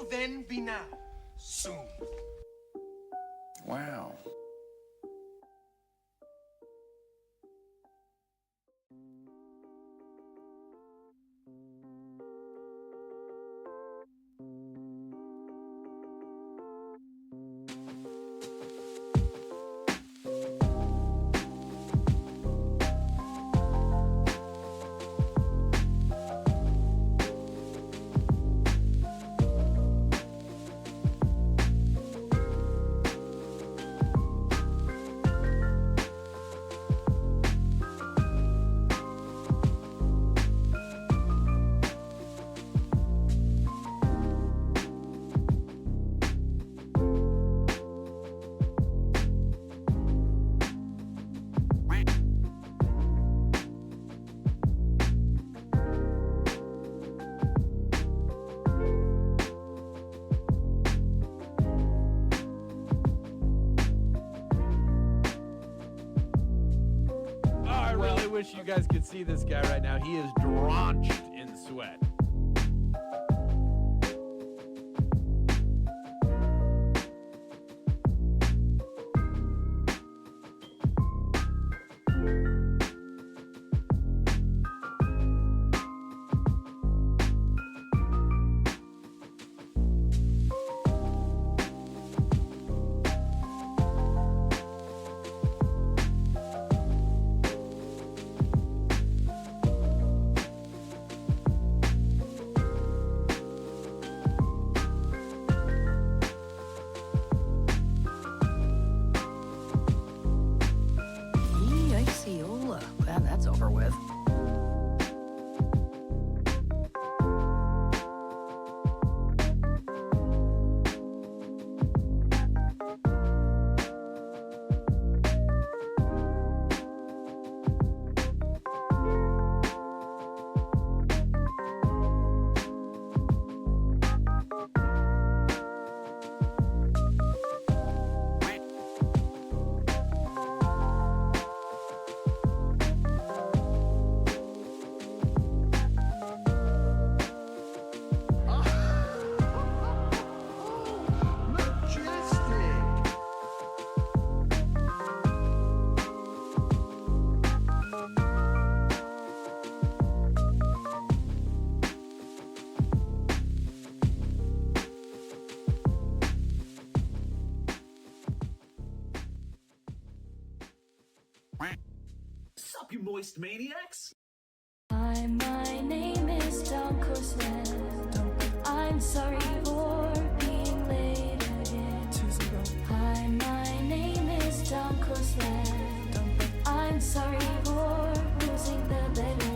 then be now. Soon. Wow. I wish you guys could see this guy right now. He is drenched in sweat. Glad that's over with. Sup, you moist maniacs? Hi, my name is DunkOrSlam. I'm sorry for being late again. Hi, my name is DunkOrSlam. I'm sorry for losing the bet again.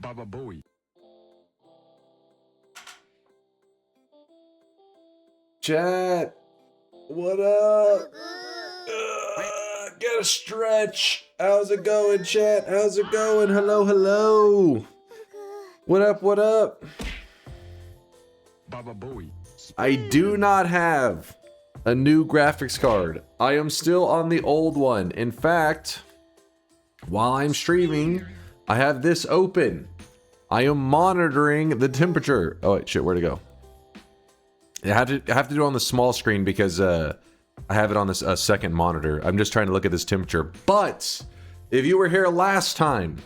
Baba Booey. Chat, what up? Get a stretch. How's it going, chat? How's it going? Hello, hello. What up, what up? Baba Booey. I do not have a new graphics card. I am still on the old one. In fact, while I'm streaming, I have this open. I am monitoring the temperature. Oh, wait, shit, where'd it go? I have to do it on the small screen because I have it on this second monitor. I'm just trying to look at this temperature. But if you were here last time,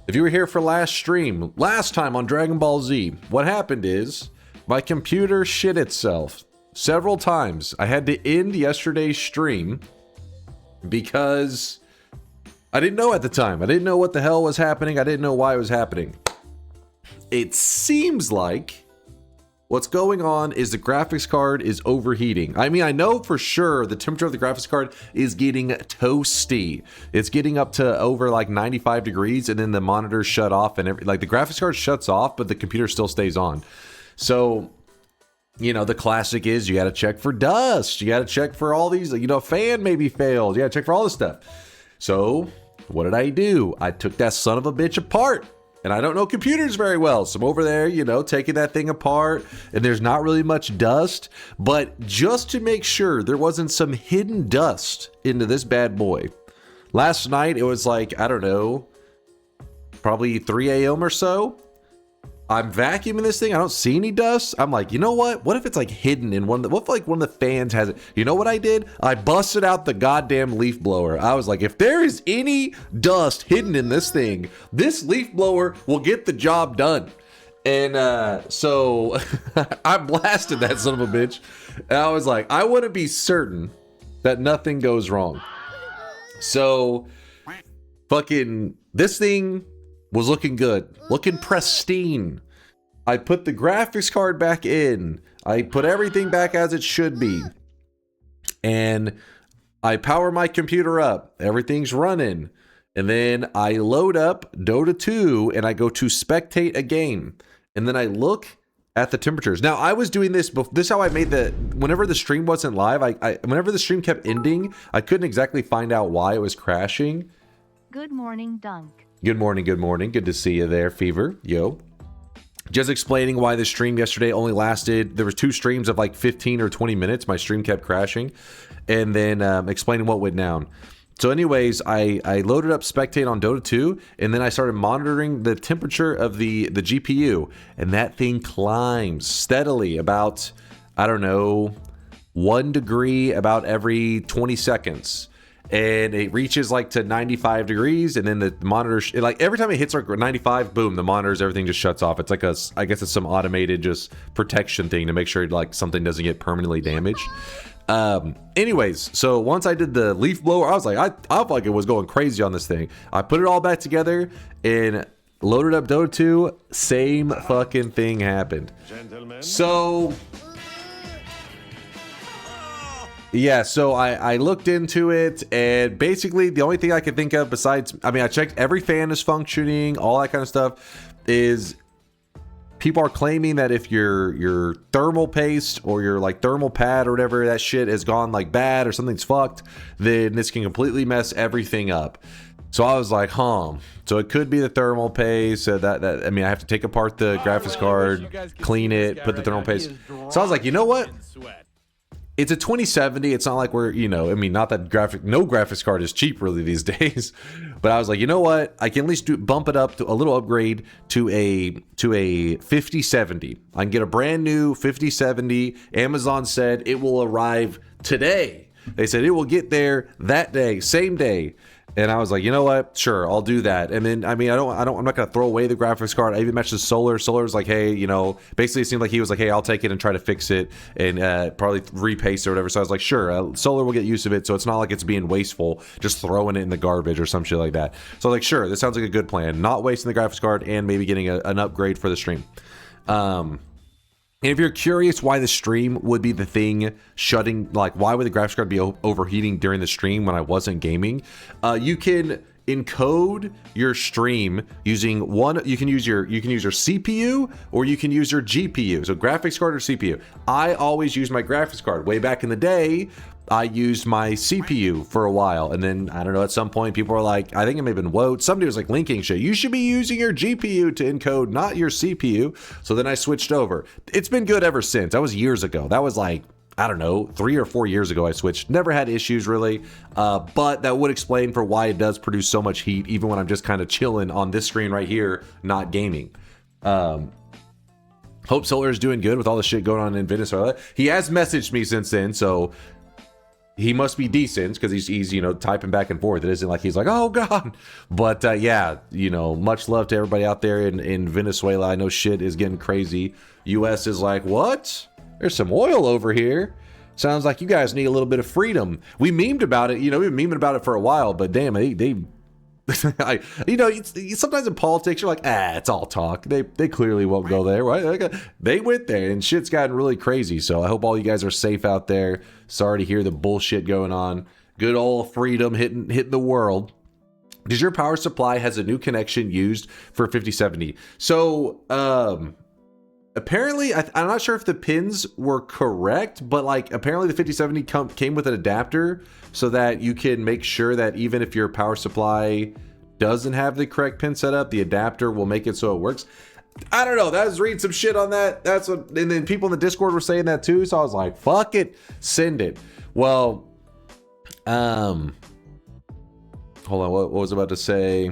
if you were here for last stream, last time on Dragon Ball Z, what happened is my computer shit itself several times. I had to end yesterday's stream because I didn't know at the time. I didn't know what the hell was happening. I didn't know why it was happening. It seems like what's going on is the graphics card is overheating. I mean, I know for sure the temperature of the graphics card is getting toasty. It's getting up to over like 95 degrees and then the monitor shut off and like the graphics card shuts off, but the computer still stays on. So, you know, the classic is you got to check for dust. You got to check for all these, you know, fan maybe failed. You got to check for all this stuff. So what did I do? I took that son of a bitch apart. And I don't know computers very well. So I'm over there, you know, taking that thing apart, and there's not really much dust. But just to make sure there wasn't some hidden dust into this bad boy, last night it was like, I don't know, probably 3 a.m. or so. I'm vacuuming this thing. I don't see any dust. I'm like, you know what? What if it's like hidden in one of the, what if like one of the fans has it? You know what I did? I busted out the goddamn leaf blower. I was like, if there is any dust hidden in this thing, this leaf blower will get the job done. And so I blasted that son of a bitch. And I was like, I want to be certain that nothing goes wrong. So fucking this thing was looking good, looking pristine. I put the graphics card back in. I put everything back as it should be. And I power my computer up. Everything's running. And then I load up Dota 2 and I go to spectate a game. And then I look at the temperatures. Now I was doing this, this is how I made the, whenever the stream wasn't live, whenever the stream kept ending, I couldn't exactly find out why it was crashing. Good morning, Dunk. Good morning, good morning. Good to see you there, Fever. Yo. Just explaining why the stream yesterday only lasted, there was 2 streams of like 15 or 20 minutes. My stream kept crashing. And then explaining what went down. So anyways, I loaded up Spectate on Dota 2, and then I started monitoring the temperature of the GPU. And that thing climbs steadily about, I don't know, 1 degree about every 20 seconds. And it reaches like to 95 degrees, and then the monitor like every time it hits like 95, boom, the monitors, everything just shuts off. It's like a, I guess it's some automated just protection thing to make sure like something doesn't get permanently damaged. Anyways, so once I did the leaf blower, I was like, I felt like it was going crazy on this thing. I put it all back together and loaded up Dota 2. Same fucking thing happened. So yeah, so I looked into it, and basically the only thing I could think of besides, I mean, I checked every fan is functioning, all that kind of stuff, is people are claiming that if your thermal paste or your like thermal pad or whatever, that shit has gone like bad or something's fucked, then this can completely mess everything up. So I was like, so it could be the thermal paste. That I mean, I have to take apart the graphics card, clean it, put the thermal paste. So I was like, you know what? It's a 2070. It's not like we're, you know, I mean, not that no graphics card is cheap really these days. But I was like, you know what? I can at least bump it up to a little upgrade to a 5070. I can get a brand new 5070. Amazon said it will arrive today. They said it will get there that day, same day. And I was like, you know what? Sure, I'll do that. And then, I mean, I'm not gonna throw away the graphics card. I even mentioned Solar. Solar's like, hey, you know, basically it seemed like he was like, hey, I'll take it and try to fix it and probably repaste it or whatever. So I was like, sure, Solar will get use of it. So it's not like it's being wasteful, just throwing it in the garbage or some shit like that. So I was like, sure, this sounds like a good plan. Not wasting the graphics card and maybe getting an upgrade for the stream. And if you're curious why the stream would be the thing shutting, like why would the graphics card be overheating during the stream when I wasn't gaming? You can encode your stream using you can use your CPU or you can use your GPU. So graphics card or CPU. I always use my graphics card. Way back in the day, I used my CPU for a while, and then I don't know, at some point people were like, I think it may have been Woat, somebody was like linking shit, you should be using your GPU to encode, not your CPU. So then I switched over. It's been good ever since. That was years ago. That was like, I don't know, 3 or 4 years ago I switched. Never had issues really, but that would explain for why it does produce so much heat even when I'm just kind of chilling on this screen right here, not gaming. Hope Solar is doing good with all the shit going on in Venezuela. He has messaged me since then, so he must be decent because he's you know, typing back and forth. It isn't like he's like, oh god. But yeah, you know, much love to everybody out there in Venezuela. I know shit is getting crazy. US is like, what? There's some oil over here. Sounds like you guys need a little bit of freedom. We memed about it, you know, we've been memeing about it for a while, but damn, they you know, sometimes in politics you're like, it's all talk. They clearly won't go there, right? They went there and shit's gotten really crazy. So I hope all you guys are safe out there. Sorry to hear the bullshit going on. Good old freedom hitting the world. Does your power supply has a new connection used for 5070? So apparently, I'm not sure if the pins were correct, but like apparently the 5070 came with an adapter so that you can make sure that even if your power supply doesn't have the correct pin setup, the adapter will make it so it works. I don't know. I was reading some shit on that. That's what, and then people in the Discord were saying that too. So I was like, fuck it, send it. Well, hold on. What was I about to say?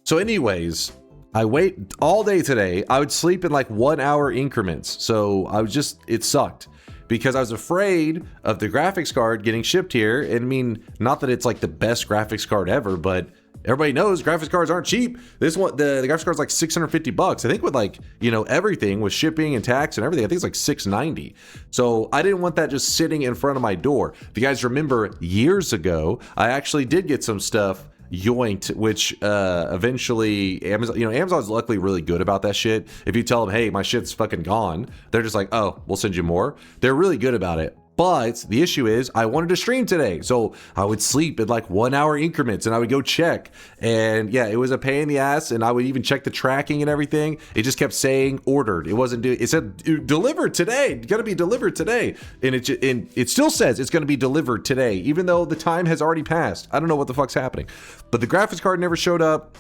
So anyways, I wait all day today. I would sleep in like 1 hour increments. So I was just, it sucked because I was afraid of the graphics card getting shipped here. And I mean, not that it's like the best graphics card ever, but everybody knows graphics cards aren't cheap. This one, the graphics card's like $650. I think with like, you know, everything with shipping and tax and everything, I think it's like $690. So I didn't want that just sitting in front of my door. If you guys remember years ago, I actually did get some stuff yoinked, which eventually Amazon, you know, Amazon's luckily really good about that shit. If you tell them, hey, my shit's fucking gone, they're just like, oh, we'll send you more. They're really good about it. But the issue is I wanted to stream today. So I would sleep in like 1 hour increments and I would go check. And yeah, it was a pain in the ass. And I would even check the tracking and everything. It just kept saying ordered. It wasn't doing, it said delivered today. It's going to be delivered today. And it still says it's going to be delivered today, even though the time has already passed. I don't know what the fuck's happening. But the graphics card never showed up.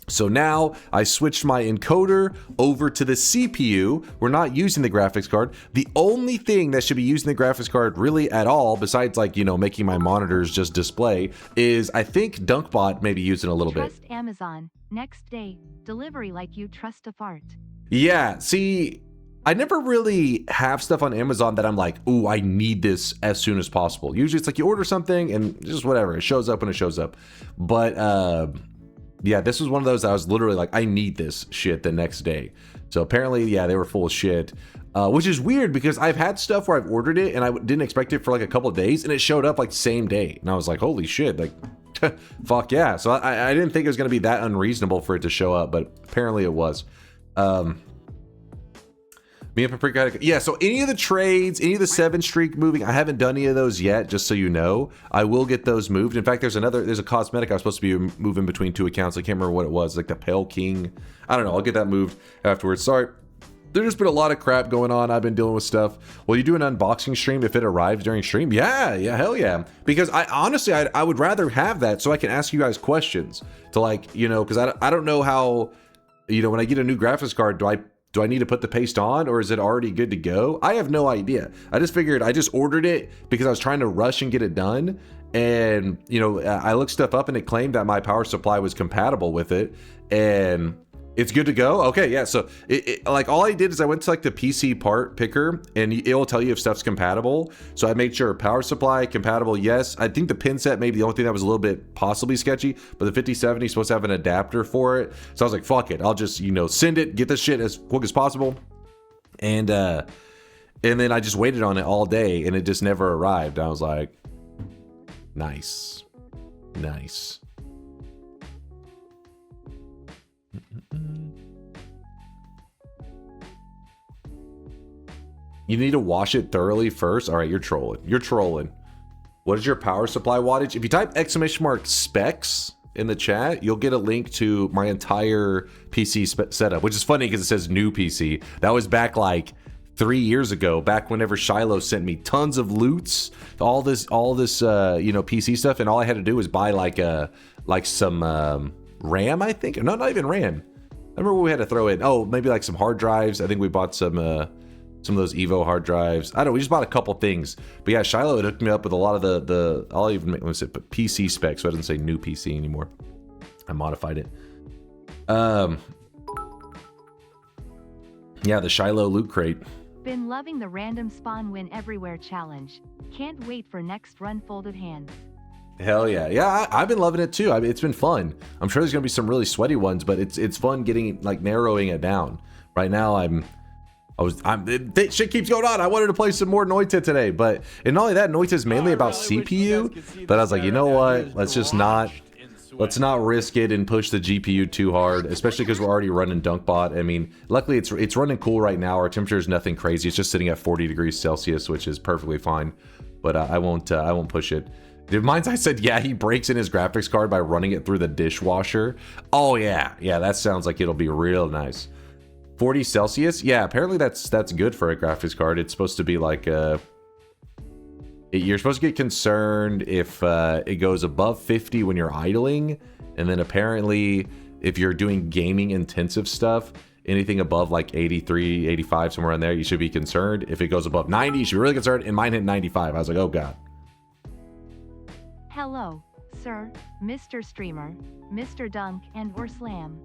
So now I switched my encoder over to the CPU. We're not using the graphics card. The only thing that should be using the graphics card really at all, besides like, you know, making my monitors just display, is I think DunkBot maybe using a little bit. Trust Amazon. Next day, delivery like you trust a fart. Yeah, see, I never really have stuff on Amazon that I'm like, ooh, I need this as soon as possible. Usually it's like you order something and just whatever. It shows up when it shows up. But, yeah, this was one of those I was literally like, I need this shit the next day. So apparently, yeah, they were full of shit, which is weird because I've had stuff where I've ordered it and I didn't expect it for like a couple of days and it showed up like same day. And I was like, holy shit, like, fuck yeah. So I didn't think it was going to be that unreasonable for it to show up, but apparently it was. Me and Paprika, yeah, so any of the trades, any of the 7 streak moving, I haven't done any of those yet, just so you know. I will get those moved. In fact, there's a cosmetic I was supposed to be moving between 2 accounts. I can't remember what it was, like the Pale King. I don't know, I'll get that moved afterwards. Sorry, there's just been a lot of crap going on. I've been dealing with stuff. Will you do an unboxing stream if it arrives during stream? Yeah, hell yeah. Because I honestly, I would rather have that so I can ask you guys questions to like, you know, because I don't know how, you know, when I get a new graphics card, do I need to put the paste on or is it already good to go? I have no idea. I just figured I just ordered it because I was trying to rush and get it done. And, you know, I looked stuff up and it claimed that my power supply was compatible with it. And it's good to go. Okay, yeah. So like all I did is I went to like the PC part picker and it will tell you if stuff's compatible. So I made sure power supply compatible. Yes. I think the pin set maybe the only thing that was a little bit possibly sketchy, but the 5070 is supposed to have an adapter for it. So I was like, fuck it. I'll just, you know, send it, get this shit as quick as possible. And then I just waited on it all day and it just never arrived. I was like, nice. You need to wash it thoroughly first. All right, you're trolling. What is your power supply wattage? If you type !specs in the chat, you'll get a link to my entire PC setup, which is funny because it says new PC. That was back like 3 years ago, back whenever Shiloh sent me tons of loots, all this you know, PC stuff, and all I had to do was buy like some RAM, I think. No, not even RAM. I remember we had to throw in, oh, maybe like some hard drives. I think we bought some of those Evo hard drives. I don't know, we just bought a couple things. But yeah, Shiloh had hooked me up with a lot of the I'll even make, let's say, PC specs, so I didn't say new PC anymore. I modified it. Yeah, the Shiloh loot crate. Been loving the random spawn win everywhere challenge. Can't wait for next run folded hands. Hell yeah. Yeah, I've been loving it too. I mean, it's been fun. I'm sure there's gonna be some really sweaty ones, but it's fun getting, like, narrowing it down. Right now shit keeps going on. I wanted to play some more Noita today, but and not only that, Noita is mainly about CPU. But I was like, you know what? Let's not risk it and push the GPU too hard, especially because we're already running DunkBot. I mean, luckily it's running cool right now. Our temperature is nothing crazy. It's just sitting at 40 degrees Celsius, which is perfectly fine. But I won't push it. Did mine's? I said, yeah, he breaks in his graphics card by running it through the dishwasher. Oh yeah, that sounds like it'll be real nice. 40 Celsius? Yeah, apparently that's good for a graphics card. It's supposed to be like you're supposed to get concerned if it goes above 50 when you're idling, And then apparently, if you're doing gaming intensive stuff, anything above like 83, 85, somewhere in there, you should be concerned. If it goes above 90, you should be really concerned. And mine hit 95. I was like, oh God. Hello, sir, Mr. Streamer, Mr. Dunk and or Slam.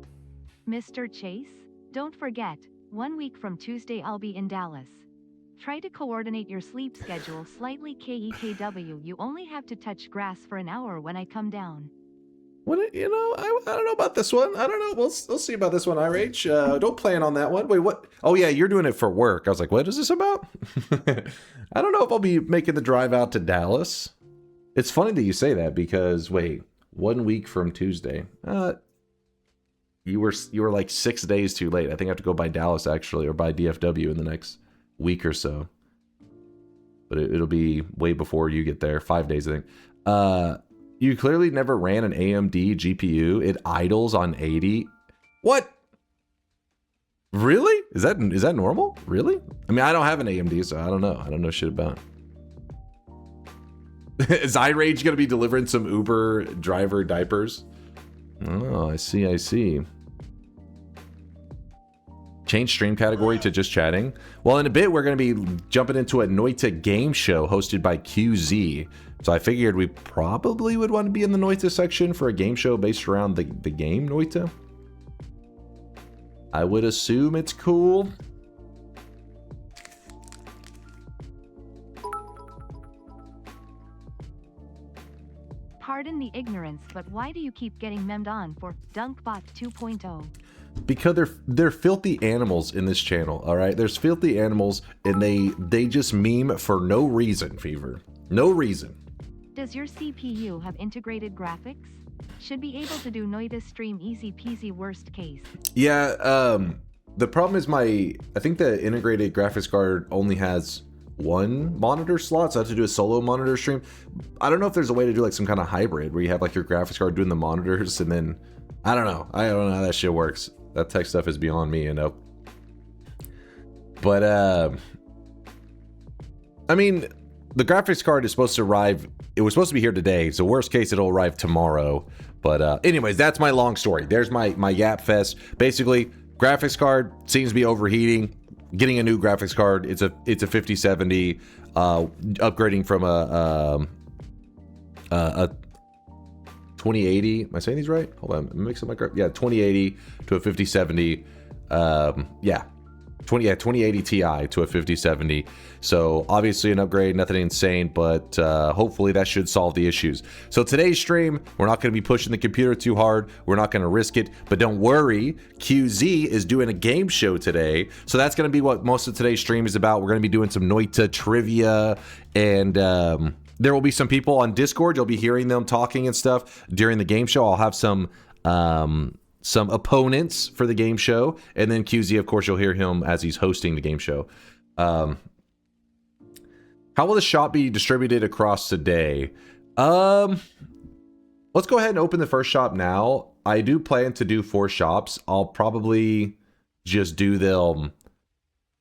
Mr. Chase, don't forget, 1 week from Tuesday I'll be in Dallas. Try to coordinate your sleep schedule slightly. KEKW. You only have to touch grass for an hour when I come down. What, you know, I don't know about this one. I don't know. We'll see about this one, IRH. Don't plan on that one. Wait, what? Oh, yeah, you're doing it for work. I was like, what is this about? I don't know if I'll be making the drive out to Dallas. It's funny that you say that because, wait, 1 week from Tuesday. You were like 6 days too late. I think I have to go by Dallas, actually, or by DFW in the next week or so. But it'll be way before you get there. 5 days, I think. You clearly never ran an AMD GPU. It idles on 80. What? Really? Is that normal? Really? I mean, I don't have an AMD, so I don't know. I don't know shit about it. Is iRage going to be delivering some Uber driver diapers? Oh, I see. Change stream category to just chatting. Well, in a bit, we're going to be jumping into a Noita game show hosted by QZ. So I figured we probably would want to be in the Noita section for a game show based around the game Noita. I would assume it's cool. Pardon the ignorance, but why do you keep getting memmed on for DunkBot 2.0? Because they're filthy animals in this channel, all right? There's filthy animals, and they just meme for no reason, Fever. No reason. Does your CPU have integrated graphics? Should be able to do Noita stream easy peasy worst case. Yeah, the problem is I think the integrated graphics card only has one monitor slot, so I have to do a solo monitor stream. I don't know if there's a way to do like some kind of hybrid where you have like your graphics card doing the monitors, and then I don't know how that shit works. That tech stuff is beyond me, you know. But I mean, the graphics card is supposed to arrive. It was supposed to be here today, so worst case it'll arrive tomorrow. But anyways, that's my long story. There's my Yap Fest. Basically, graphics card seems to be overheating. Getting a new graphics card. It's a 5070. Upgrading from a 2080. Am I saying these right? Hold on, I'm mixing my graph. Yeah, 2080 to a 5070. 2080 Ti to a 5070. So obviously an upgrade, nothing insane, but hopefully that should solve the issues. So today's stream, we're not going to be pushing the computer too hard. We're not going to risk it, but don't worry, QZ is doing a game show today. So that's going to be what most of today's stream is about. We're going to be doing some Noita trivia, and there will be some people on Discord. You'll be hearing them talking and stuff during the game show. I'll have some opponents for the game show, and then QZ, of course, you'll hear him as he's hosting the game show. How will the shop be distributed across today? Let's go ahead and open the first shop now. I do plan to do 4 shops. I'll probably just do them.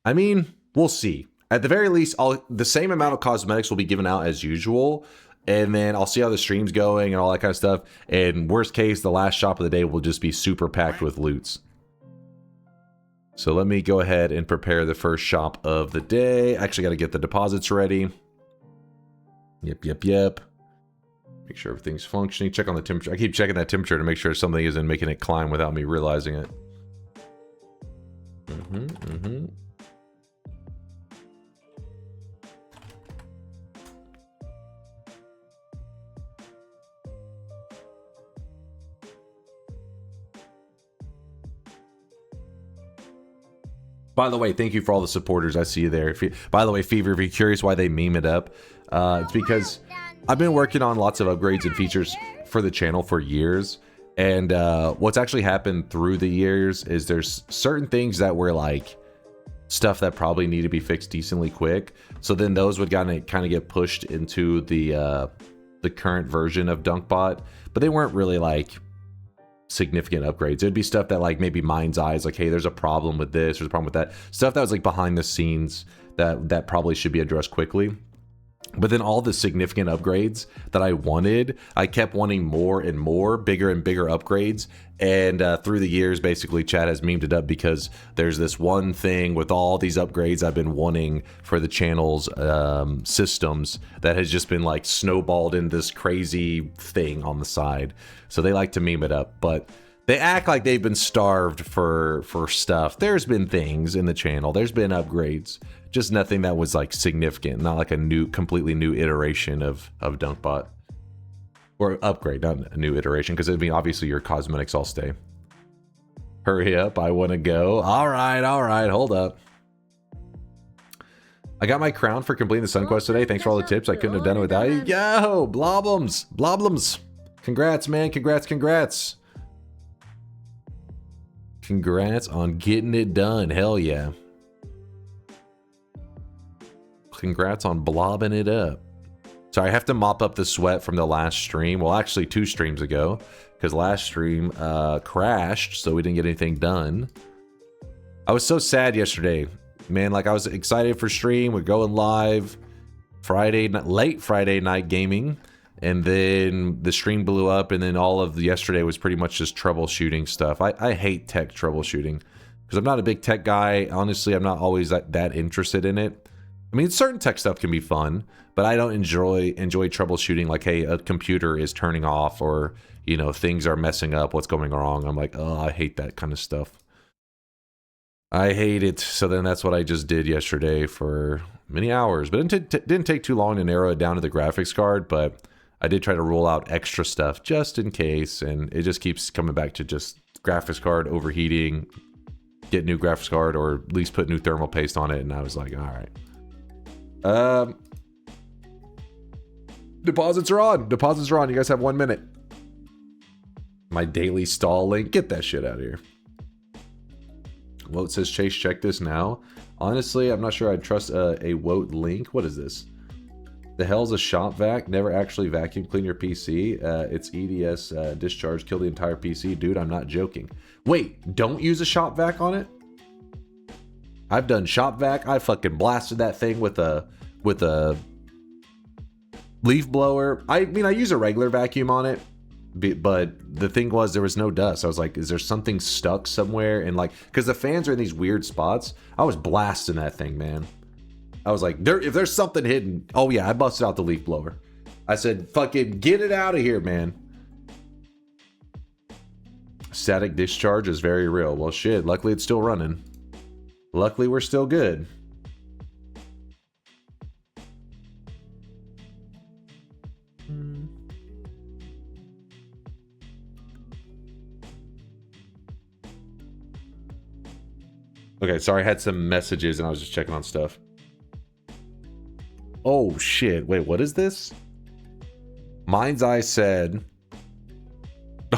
I mean, we'll see. At the very least, the same amount of cosmetics will be given out as usual. And then I'll see how the stream's going and all that kind of stuff. And worst case, the last shop of the day will just be super packed with loots. So let me go ahead and prepare the first shop of the day. Actually got to get the deposits ready. Yep. Make sure everything's functioning. Check on the temperature. I keep checking that temperature to make sure something isn't making it climb without me realizing it. By the way, thank you for all the supporters. I see you there. By the way, Fever, if you're curious why they meme it up, it's because I've been working on lots of upgrades and features for the channel for years. And what's actually happened through the years is there's certain things that were like stuff that probably need to be fixed decently quick. So then those would kind of get pushed into the current version of DunkBot, but they weren't really like significant upgrades. It'd be stuff that like maybe mind's eyes, like, hey, there's a problem with this, there's a problem with that. Stuff that was like behind the scenes that probably should be addressed quickly. But then all the significant upgrades that I wanted, I kept wanting more and more, bigger and bigger upgrades. And through the years, basically, chat has memed it up because there's this one thing with all these upgrades I've been wanting for the channel's systems that has just been like snowballed in this crazy thing on the side. So they like to meme it up, but they act like they've been starved for stuff. There's been things in the channel. There's been upgrades. Just nothing that was like significant, not like a new, completely new iteration of DunkBot. Or upgrade, not a new iteration, because it'd be obviously your cosmetics all stay. Hurry up, I want to go. All right, hold up. I got my crown for completing the Sun Quest today. Thanks for all the tips. I couldn't have done it without you. Yo, Bloblums. Congrats, man. Congrats. Congrats on getting it done. Hell yeah. Congrats on blobbing it up. So I have to mop up the sweat from the last stream. Well, actually 2 streams ago, because last stream crashed, so we didn't get anything done. I was so sad yesterday, man. Like, I was excited for stream. We're going live Friday, late Friday night gaming, and then the stream blew up, and then all of yesterday was pretty much just troubleshooting stuff. I hate tech troubleshooting because I'm not a big tech guy. Honestly, I'm not always that interested in it. I mean, certain tech stuff can be fun, but I don't enjoy troubleshooting. Like, hey, a computer is turning off, or, you know, things are messing up. What's going wrong? I'm like, oh, I hate that kind of stuff. I hate it. So then that's what I just did yesterday for many hours. But it didn't take too long to narrow it down to the graphics card. But I did try to roll out extra stuff just in case. And it just keeps coming back to just graphics card overheating, get new graphics card, or at least put new thermal paste on it. And I was like, all right. Deposits are on. You guys have 1 minute. My daily stall link. Get that shit out of here. Woat says, Chase, check this now. Honestly, I'm not sure I'd trust a Woat link. What is this? The hell's a shop vac? Never actually vacuum clean your PC. It's EDS discharge. Kill the entire PC. Dude, I'm not joking. Wait, don't use a shop vac on it? I've done shop vac. I fucking blasted that thing with a leaf blower. I mean, I use a regular vacuum on it, but the thing was there was no dust. I was like, is there something stuck somewhere? And like, because the fans are in these weird spots, I was blasting that thing, man. I was like, if there's something hidden. Oh yeah, I busted out the leaf blower. I said, fucking get it out of here, man. Static discharge is very real. Well, shit, luckily it's still running. Luckily, we're still good. Okay, sorry, I had some messages and I was just checking on stuff. Oh, shit. Wait, what is this? Mind's Eye said...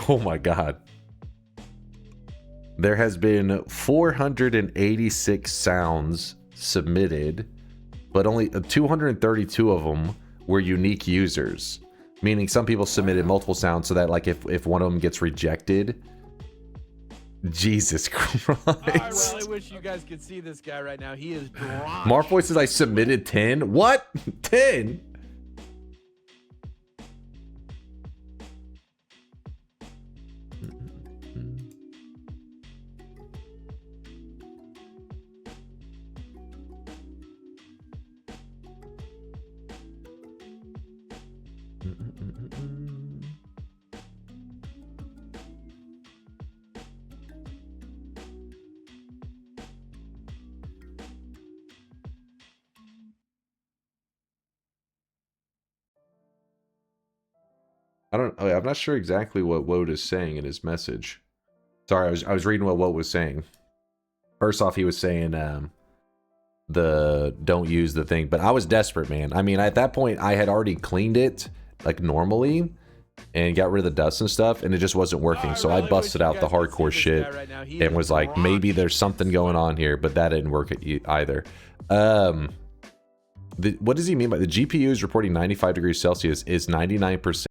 Oh, my God. There has been 486 sounds submitted, but only 232 of them were unique users. Meaning some people submitted multiple sounds so that, like, if one of them gets rejected... Jesus Christ. I really wish you guys could see this guy right now. He is drunk. Marfoy says I submitted 10. What? 10? I'm not sure exactly what Woad is saying in his message. Sorry, I was reading what Woad was saying. First off, he was saying the don't use the thing, but I was desperate, man. I mean, at that point, I had already cleaned it like normally and got rid of the dust and stuff, and it just wasn't working. So I busted out the hardcore shit and was like, maybe there's something going on here, but that didn't work either. What does he mean by the GPU is reporting 95 degrees Celsius is 99%?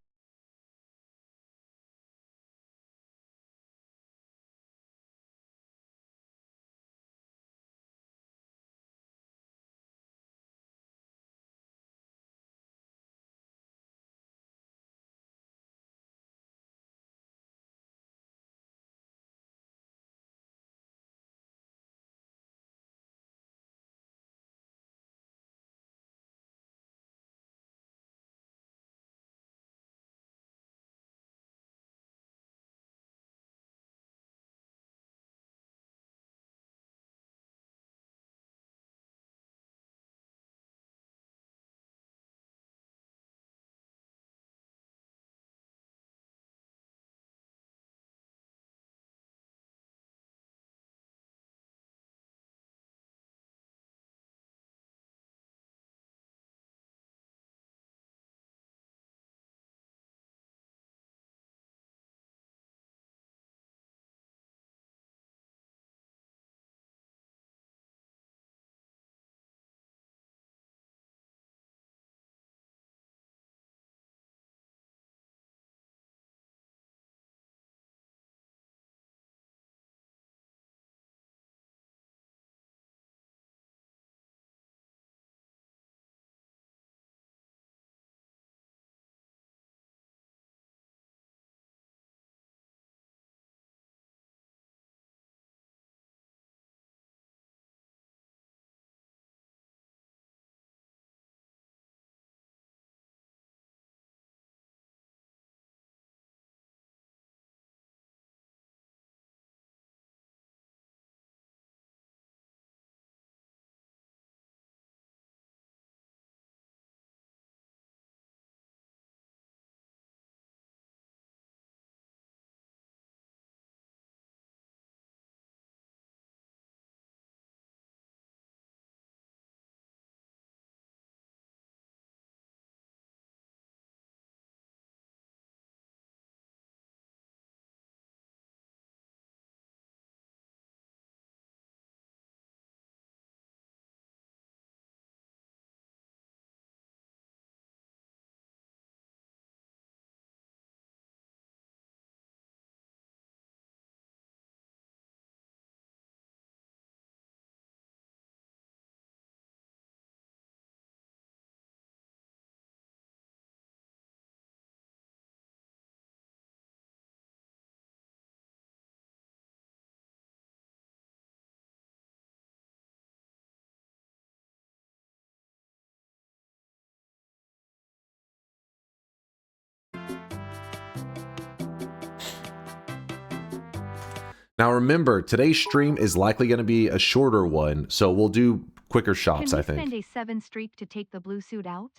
Now remember, today's stream is likely going to be a shorter one, so we'll do quicker shops, Can we I think. spend a 7 streak to take the blue suit out?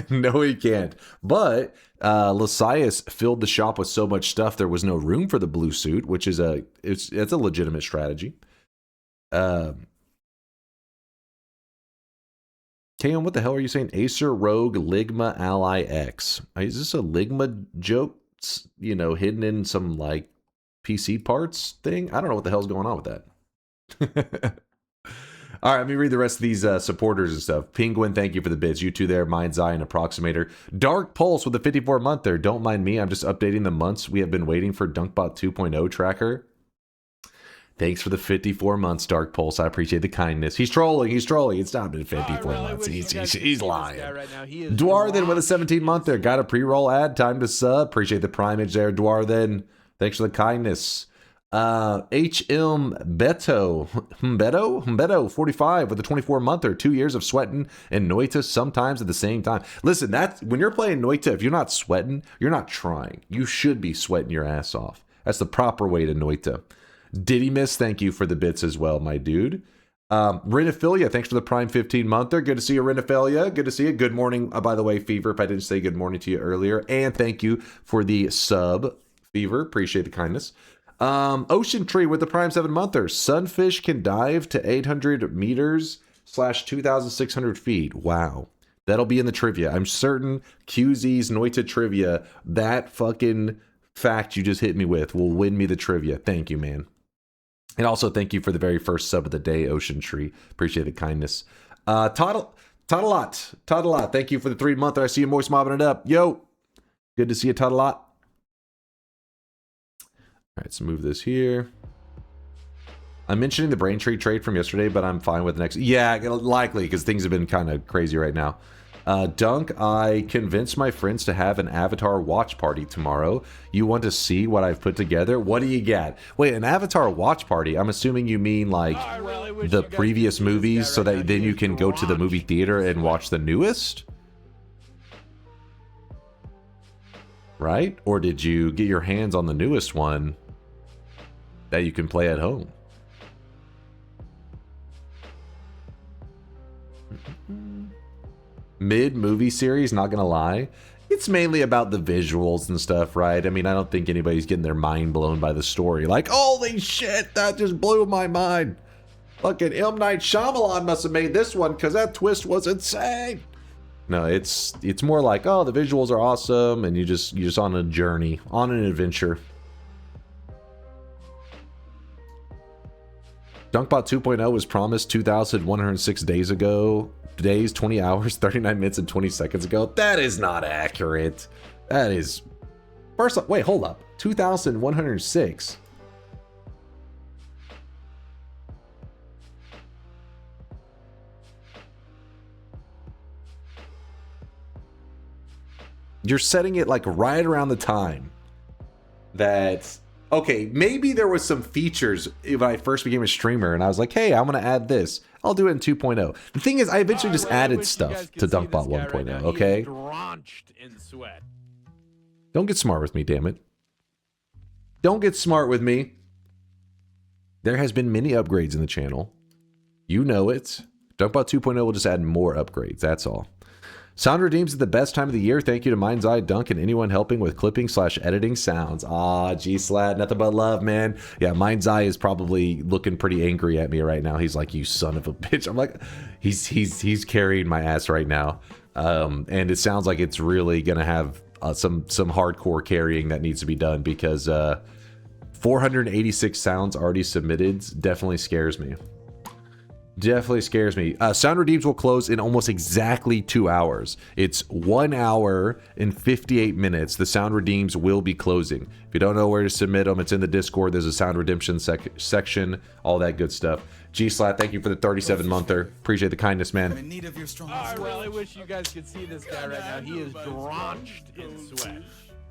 No, he can't. But Lasias filled the shop with so much stuff there was no room for the blue suit, which is it's a legitimate strategy. KM, what the hell are you saying? Acer, Rogue, Ligma, Ally, X. Is this a Ligma joke? You know, hidden in some like PC parts thing? I don't know what the hell's going on with that. All right, let me read the rest of these supporters and stuff. Penguin, thank you for the bits. You two there, Mind's Eye and Approximator. Dark Pulse with the 54-monther. Don't mind me, I'm just updating the months we have been waiting for DunkBot 2.0 tracker. Thanks for the 54 months, Dark Pulse. I appreciate the kindness. He's trolling. It's not been 54 months. He's lying. Dwarthen with a 17-monther. Got a pre-roll ad. Time to sub. Appreciate the primage there, Dwarthen. Thanks for the kindness. HM Beto 45 with a 24-monther. 2 years of sweating and Noita sometimes at the same time. Listen, that's when you're playing Noita, if you're not sweating, you're not trying. You should be sweating your ass off. That's the proper way to Noita. Diddy Miss, thank you for the bits as well, my dude. Renophilia, thanks for the Prime 15-monther. Good to see you, Renophilia. Good to see you. Good morning, by the way, Fever, if I didn't say good morning to you earlier. And thank you for the sub, Fever. Appreciate the kindness. Ocean Tree with the Prime 7-monther. Sunfish can dive to 800 meters / 2,600 feet. Wow. That'll be in the trivia. I'm certain QZ's Noita trivia, that fucking fact you just hit me with, will win me the trivia. Thank you, man. And also thank you for the very first sub of the day, Ocean Tree. Appreciate the kindness. Toddalot. Thank you for the 3-monther. I see you moist mobbing it up. Yo. Good to see you, Toddalot. All right, let's move this here. I'm mentioning the Braintree trade from yesterday, but I'm fine with the next. Yeah, likely, because things have been kind of crazy right now. Dunk, I convinced my friends to have an Avatar watch party tomorrow. You want to see what I've put together? What do you got? Wait, an Avatar watch party? I'm assuming you mean like the previous movies so that then you can go to the movie theater and watch the newest? Right? Or did you get your hands on the newest one that you can play at home? Mid-movie series, not gonna lie. It's mainly about the visuals and stuff, right? I mean, I don't think anybody's getting their mind blown by the story. Like, holy shit, that just blew my mind. Fucking M. Night Shyamalan must have made this one because that twist was insane. No, it's more like, oh, the visuals are awesome, and you're just on a journey, on an adventure. DunkBot 2.0 was promised 2,106 days ago. Days, 20 hours, 39 minutes, and 20 seconds ago. That is not accurate. That is... First, wait, hold up. 2,106. You're setting it like right around the time that... Okay, maybe there was some features when I first became a streamer and I was like, hey, I'm going to add this. I'll do it in 2.0. The thing is, I eventually just added stuff to DunkBot 1.0, okay? Don't get smart with me, damn it. Don't get smart with me. There has been many upgrades in the channel. You know it. DunkBot 2.0 will just add more upgrades, that's all. Sound Redeems is the best time of the year. Thank you to Mind's Eye, Dunk, and anyone helping with clipping / editing sounds. Ah, G-Slat, nothing but love, man. Yeah, Mind's Eye is probably looking pretty angry at me right now. He's like, you son of a bitch. I'm like, he's carrying my ass right now. And it sounds like it's really gonna have some hardcore carrying that needs to be done because 486 sounds already submitted definitely scares me. Definitely scares me. Sound Redeems will close in almost exactly 2 hours. It's 1 hour and 58 minutes. The Sound Redeems will be closing. If you don't know where to submit them, it's in the Discord. There's a Sound Redemption section, all that good stuff. G-Slat, thank you for the 37-monther. Appreciate the kindness, man. I'm in need of your strong well, I wish you guys could see this guy right now. He is drenched in sweat. One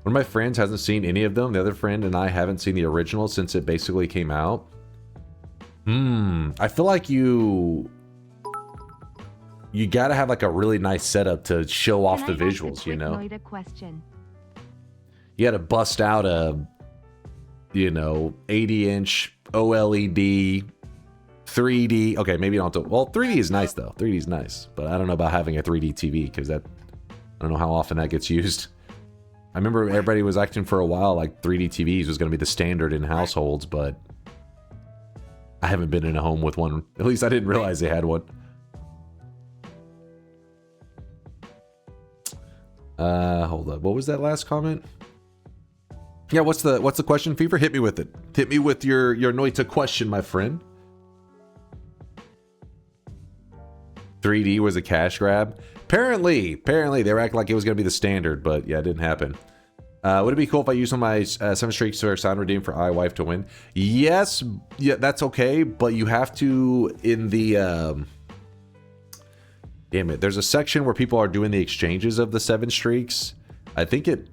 of my friends hasn't seen any of them. The other friend and I haven't seen the original since it basically came out. I feel like you gotta have like a really nice setup to show off the visuals, you know? Noita question. You gotta bust out a you know, 80-inch OLED 3D. Okay, maybe you don't have to. Well, 3D is nice though. 3D is nice, but I don't know about having a 3D TV because that, I don't know how often that gets used. I remember everybody was acting for a while like 3D TVs was going to be the standard in households, but I haven't been in a home with one. At least I didn't realize they had one. Hold up. What was that last comment? Yeah, what's the question, Fever? Hit me with it. Hit me with your Noita question, my friend. 3D was a cash grab. Apparently they were acting like it was gonna be the standard, but yeah, it didn't happen. Would it be cool if I used one of my 7 streaks or sound redeem for iWife to win? Yes, yeah, that's okay, but you have to in the damn it. There's a section where people are doing the exchanges of the 7 streaks. I think it.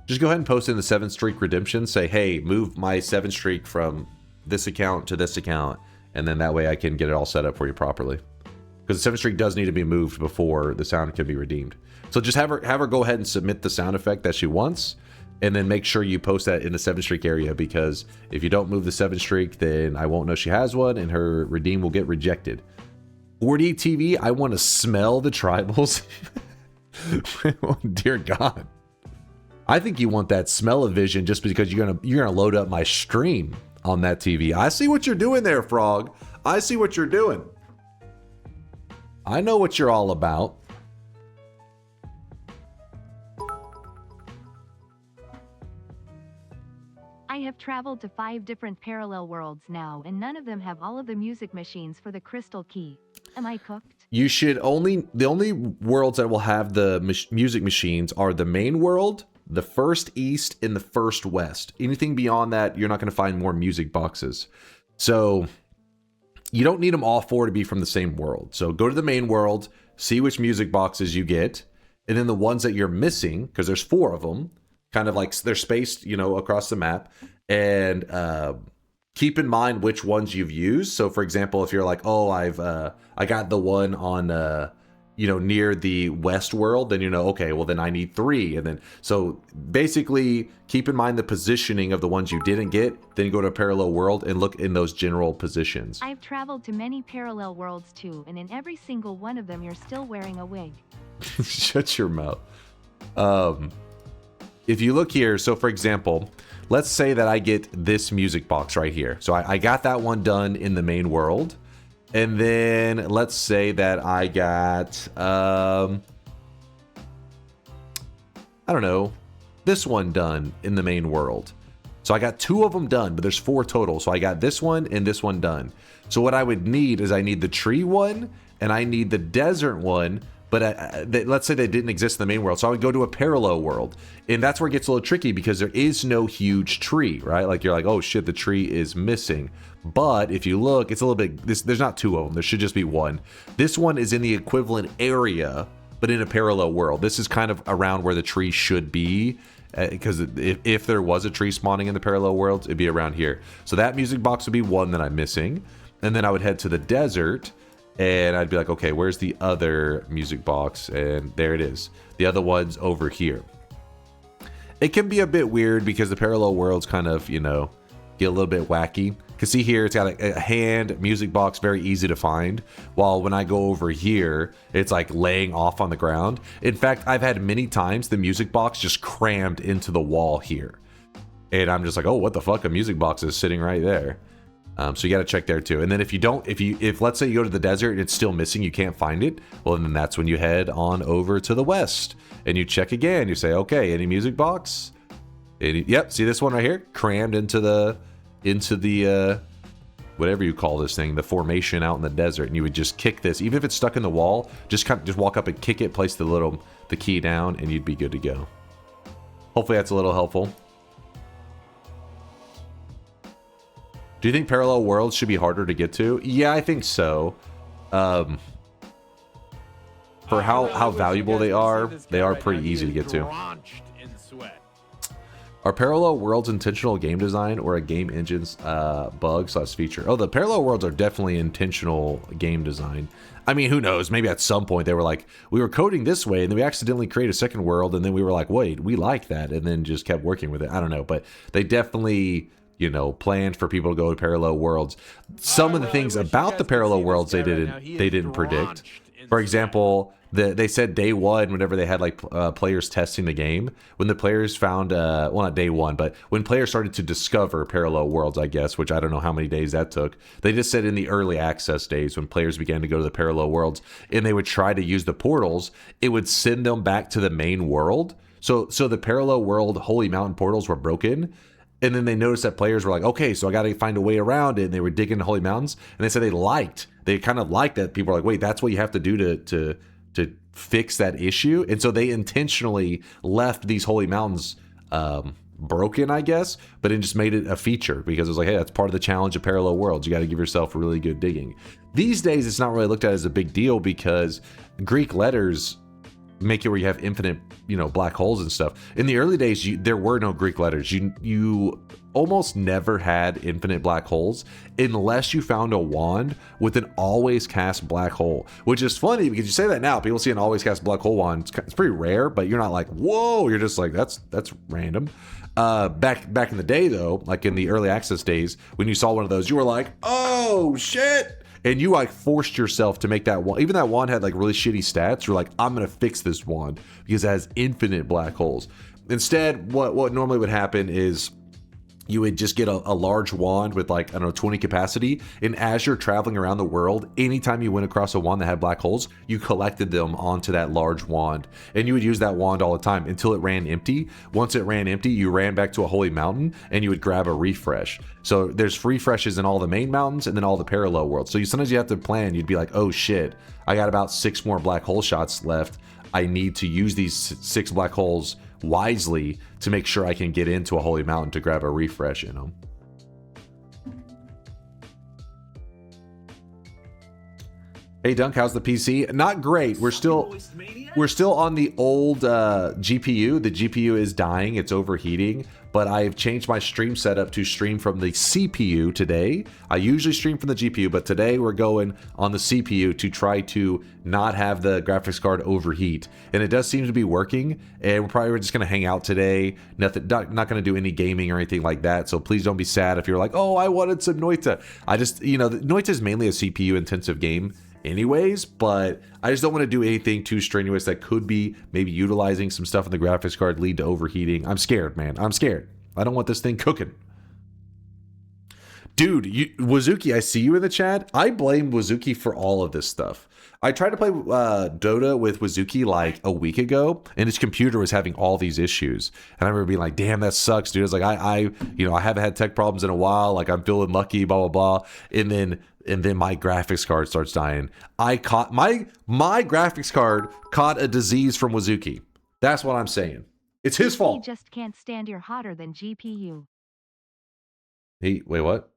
Just go ahead and post in the 7 streak redemption. Say, hey, move my 7 streak from this account to this account. And then that way I can get it all set up for you properly. Because the 7 streak does need to be moved before the sound can be redeemed. So just have her go ahead and submit the sound effect that she wants. And then make sure you post that in the 7 streak area. Because if you don't move the 7 streak, then I won't know she has one. And her redeem will get rejected. 4D TV, I want to smell the tribals. Oh, dear God. I think you want that smell-o-vision just because you're gonna load up my stream on that TV. I see what you're doing there, Frog. I see what you're doing. I know what you're all about. I have traveled to 5 different parallel worlds now, and none of them have all of the music machines for the crystal key. Am I cooked? You should the only worlds that will have the music machines are the main world, the first east, and the first west. Anything beyond that, you're not going to find more music boxes. So you don't need them all 4 to be from the same world. So go to the main world, see which music boxes you get, and then the ones that you're missing, because there's 4 of them, kind of like they're spaced, you know, across the map, and keep in mind which ones you've used. So for example, if you're like, oh, I got the one on you know, near the west world, then you know, okay, well then I need 3. And then, so basically keep in mind the positioning of the ones you didn't get, then you go to a parallel world and look in those general positions. I've traveled to many parallel worlds too, and in every single one of them you're still wearing a wig. Shut your mouth. If you look here, so for example, let's say that I get this music box right here. So I got that one done in the main world. And then let's say that I got, I don't know, this one done in the main world. So I got 2 of them done, but there's 4 total. So I got this one and this one done. So what I would need is I need the tree one and I need the desert one. But let's say they didn't exist in the main world. So I would go to a parallel world. And that's where it gets a little tricky because there is no huge tree, right? Like you're like, oh shit, the tree is missing. But if you look, it's a little bit, there's not 2 of them. There should just be 1. This one is in the equivalent area, but in a parallel world. This is kind of around where the tree should be. Because if there was a tree spawning in the parallel worlds, it'd be around here. So that music box would be 1 that I'm missing. And then I would head to the desert. And I'd be like, okay, where's the other music box? And there it is. The other one's over here. It can be a bit weird because the parallel worlds kind of, you know, get a little bit wacky. Because see here, it's got a hand music box, very easy to find. While when I go over here, it's like laying off on the ground. In fact, I've had many times the music box just crammed into the wall here. And I'm just like, oh, what the fuck? A music box is sitting right there. So you got to check there too. And then if let's say you go to the desert and it's still missing, you can't find it. Well, then that's when you head on over to the west and you check again. You say, okay, any music box? Yep. See this one right here, crammed into the whatever you call this thing, the formation out in the desert. And you would just kick this, even if it's stuck in the wall, just walk up and kick it, place the key down, and you'd be good to go. Hopefully that's a little helpful. Do you think parallel worlds should be harder to get to? Yeah, I think so. For how valuable they are pretty easy to get to. Are parallel worlds intentional game design or a game engine's bug/feature? Oh, the parallel worlds are definitely intentional game design. I mean, who knows? Maybe at some point they were like, we were coding this way, and then we accidentally created a second world, and then we were like, wait, we like that, and then just kept working with it. I don't know, but they definitely, you know, planned for people to go to parallel worlds. Some of the things about the parallel worlds they didn't predict. For example, they said day one, whenever they had like players testing the game, when the players found, well, not day one, but when players started to discover parallel worlds, I guess, which I don't know how many days that took. They just said in the early access days, when players began to go to the parallel worlds and they would try to use the portals, it would send them back to the main world. So the parallel world Holy Mountain portals were broken. And then they noticed that players were like, okay, so I got to find a way around it. And they were digging into Holy Mountains. And they said they kind of liked that. People were like, wait, that's what you have to do to fix that issue. And so they intentionally left these Holy Mountains broken, I guess, but it just made it a feature because it was like, hey, that's part of the challenge of parallel worlds. You got to give yourself really good digging. These days, it's not really looked at as a big deal because Greek letters make it where you have infinite, you know, black holes and stuff. In the early days, there were no Greek letters. You almost never had infinite black holes unless you found a wand with an always cast black hole, which is funny because you say that now, people see an always cast black hole wand. It's pretty rare, but you're not like, whoa, you're just like, that's random. Back in the day though, like in the early access days, when you saw one of those, you were like, oh shit. And you like forced yourself to make that wand. Even that wand had like really shitty stats. You're like, I'm gonna fix this wand because it has infinite black holes. Instead, what normally would happen is you would just get a large wand with like, I don't know, 20 capacity. And as you're traveling around the world, anytime you went across a wand that had black holes, you collected them onto that large wand. And you would use that wand all the time until it ran empty. Once it ran empty, you ran back to a holy mountain and you would grab a refresh. So there's refreshes in all the main mountains and then all the parallel worlds. So sometimes you have to plan, you'd be like, oh shit, I got about 6 more black hole shots left. I need to use these 6 black holes wisely to make sure I can get into a holy mountain to grab a refresh in them. Hey Dunk, how's the PC? Not great. We're still on the old GPU. The GPU is dying. It's overheating. But I've changed my stream setup to stream from the CPU today. I usually stream from the GPU, but today we're going on the CPU to try to not have the graphics card overheat. And it does seem to be working. And we're just going to hang out today. Not going to do any gaming or anything like that. So please don't be sad if you're like, oh, I wanted some Noita. Noita is mainly a CPU intensive game anyways, but I just don't want to do anything too strenuous that could be maybe utilizing some stuff in the graphics card lead to overheating. I'm scared, man. I'm scared. I don't want this thing cooking. Dude, Wazuki, I see you in the chat. I blame Wazuki for all of this stuff. I tried to play Dota with Wazuki like a week ago, and his computer was having all these issues. And I remember being like, damn, that sucks, dude. I was like, I haven't had tech problems in a while. Like, I'm feeling lucky, blah, blah, blah. And then my graphics card starts dying. I caught my graphics card caught a disease from Wazuki. That's what I'm saying. It's his fault. He just can't stand your hotter than GPU. Wait, what?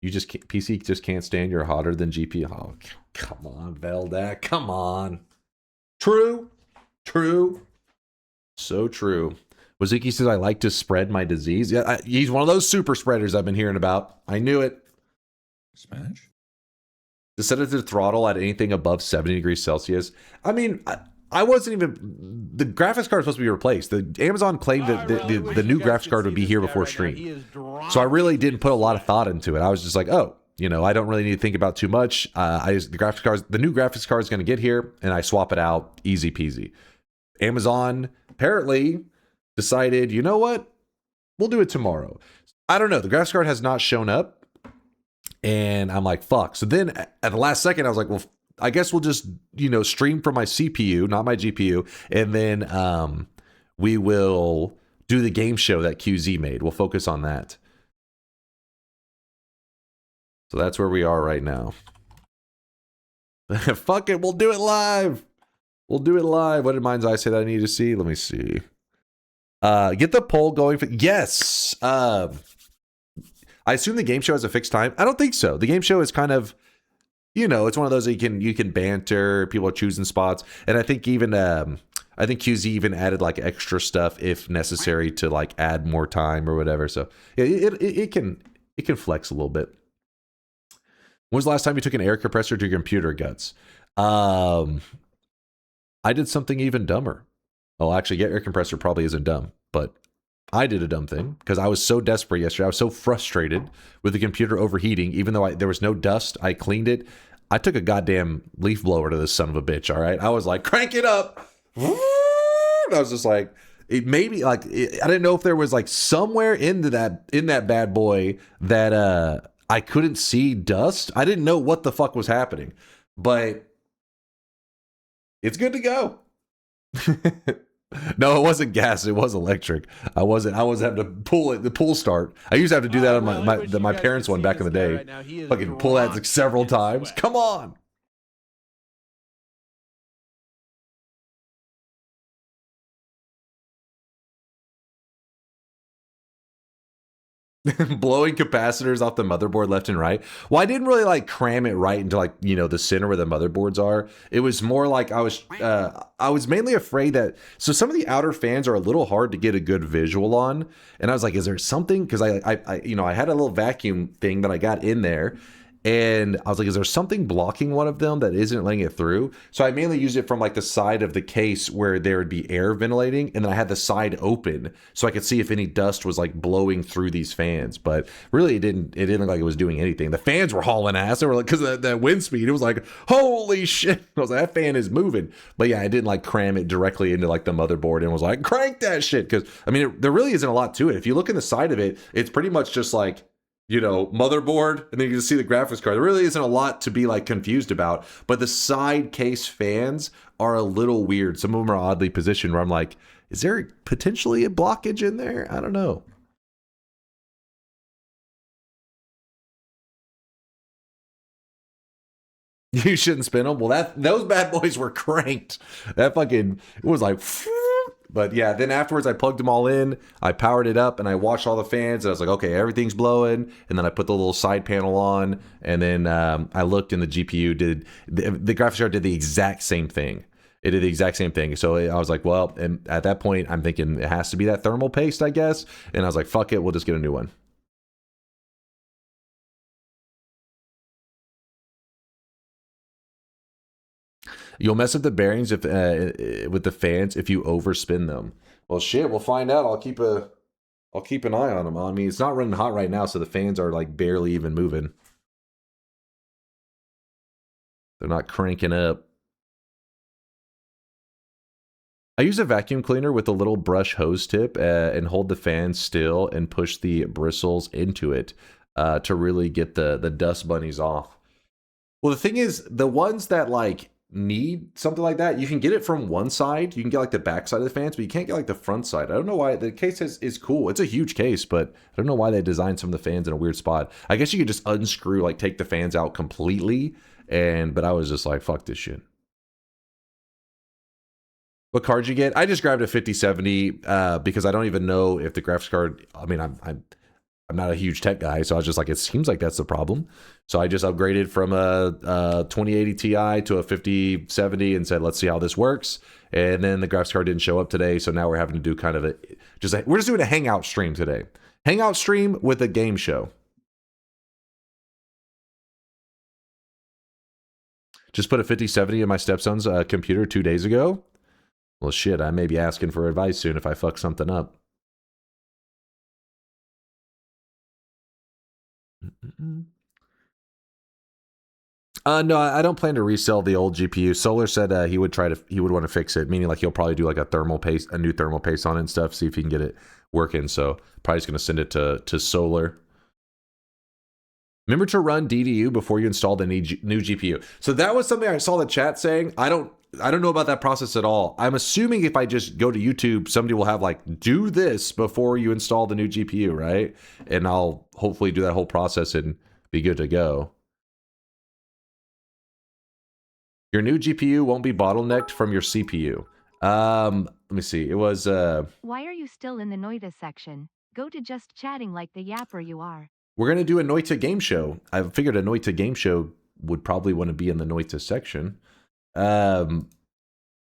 PC just can't stand your hotter than GPU. Oh, come on, Veldak. Come on. True. So true. Wazuki says, I like to spread my disease. Yeah, he's one of those super spreaders I've been hearing about. I knew it. Smash? To set it to throttle at anything above 70 degrees Celsius. I mean, I wasn't even... The graphics card was supposed to be replaced. The Amazon claimed that the new graphics card would be here before stream. So I really didn't put a lot of thought into it. I was just like, oh, I don't really need to think about too much. The new graphics card is going to get here, and I swap it out, easy peasy. Amazon apparently decided, you know what? We'll do it tomorrow. I don't know. The graphics card has not shown up. And I'm like, fuck. So then at the last second, I was like, well, I guess we'll just, stream from my CPU, not my GPU. And then we will do the game show that QZ made. We'll focus on that. So that's where we are right now. Fuck it. We'll do it live. What did Mind's Eye say that I need to see? Let me see. Get the poll going. Yes. I assume the game show has a fixed time. I don't think so. The game show is kind of, it's one of those that you can banter. People are choosing spots, and I think even I I think QZ even added like extra stuff if necessary to like add more time or whatever. So yeah, it can flex a little bit. When was the last time you took an air compressor to your computer, Guts? I did something even dumber. Oh, actually, yeah, air compressor probably isn't dumb, but I did a dumb thing because I was so desperate yesterday. I was so frustrated with the computer overheating, even though there was no dust. I cleaned it. I took a goddamn leaf blower to this son of a bitch. All right. I was like, crank it up. I was just like, it maybe like, I didn't know if there was like somewhere in that bad boy that I couldn't see dust. I didn't know what the fuck was happening, but it's good to go. No, it wasn't gas. It was electric. I wasn't having to pull it, the pull start. I used to have to do that on my parents' one back in the day. Right now, he is Fucking pull that like several times. sweat. Come on. Blowing capacitors off the motherboard left and right. Well, I didn't really like cram it right into like, you know, the center where the motherboards are. It was more like I was mainly afraid that, so some of the outer fans are a little hard to get a good visual on. And I was like, is there something? Because I you know, I had a little vacuum thing that I got in there. And I was like, is there something blocking one of them that isn't letting it through? So I mainly used it from like the side of the case where there would be air ventilating. And then I had the side open so I could see if any dust was like blowing through these fans. But really it didn't look like it was doing anything. The fans were hauling ass. They were like, because of that wind speed, it was like, holy shit. I was like, that fan is moving. But yeah, I didn't like cram it directly into like the motherboard and was like, crank that shit. Because I mean, there really isn't a lot to it. If you look in the side of it, it's pretty much just like, you know, motherboard, and then you can see the graphics card. There really isn't a lot to be like confused about, but the side case fans are a little weird. Some of them are oddly positioned where I'm like, is there potentially a blockage in there? I don't know. You shouldn't spin them. Well, those bad boys were cranked. That fucking, it was like, but yeah, then afterwards I plugged them all in, I powered it up, and I watched all the fans, and I was like, okay, everything's blowing, and then I put the little side panel on, and then I looked, and the GPU did, the graphics card did the exact same thing. It did the exact same thing. So I was like, well, and at that point, I'm thinking it has to be that thermal paste, I guess, and I was like, fuck it, we'll just get a new one. You'll mess up the bearings if with the fans if you overspin them. Well, shit, we'll find out. I'll keep an eye on them. I mean, it's not running hot right now, so the fans are like barely even moving. They're not cranking up. I use a vacuum cleaner with a little brush hose tip and hold the fan still and push the bristles into it to really get the dust bunnies off. Well, the thing is, the ones that like need something like that, you can get it from one side. You can get like the back side of the fans, but you can't get like the front side. I don't know why. The case is cool. It's a huge case, but I don't know why they designed some of the fans in a weird spot. I guess you could just unscrew, like take the fans out completely. But I was just like, fuck this shit. What card you get? I just grabbed a 5070 because I don't even know if the graphics card, I mean, I'm not a huge tech guy, so I was just like, it seems like that's the problem. So I just upgraded from a 2080 Ti to a 5070 and said, let's see how this works. And then the graphics card didn't show up today, so now we're having to do kind of we're just doing a hangout stream today. Hangout stream with a game show. Just put a 5070 in my stepson's computer 2 days ago. Well, shit, I may be asking for advice soon if I fuck something up. No, I don't plan to resell the old GPU. Solar said he would want to fix it, meaning like he'll probably do like a new thermal paste on it and stuff, see if he can get it working. So probably just gonna send it to Solar. Remember to run DDU before you install the new GPU. So that was something I saw the chat saying. I don't know about that process at all. I'm assuming if I just go to YouTube, somebody will have like, do this before you install the new GPU, right? And I'll hopefully do that whole process and be good to go. Your new GPU won't be bottlenecked from your CPU. Let me see. It was... Why are you still in the Noita section? Go to just chatting like the yapper you are. We're going to do a Noita game show. I figured a Noita game show would probably want to be in the Noita section.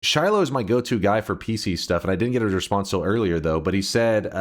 Shiloh is my go-to guy for PC stuff, and I didn't get a response till earlier though. But he said,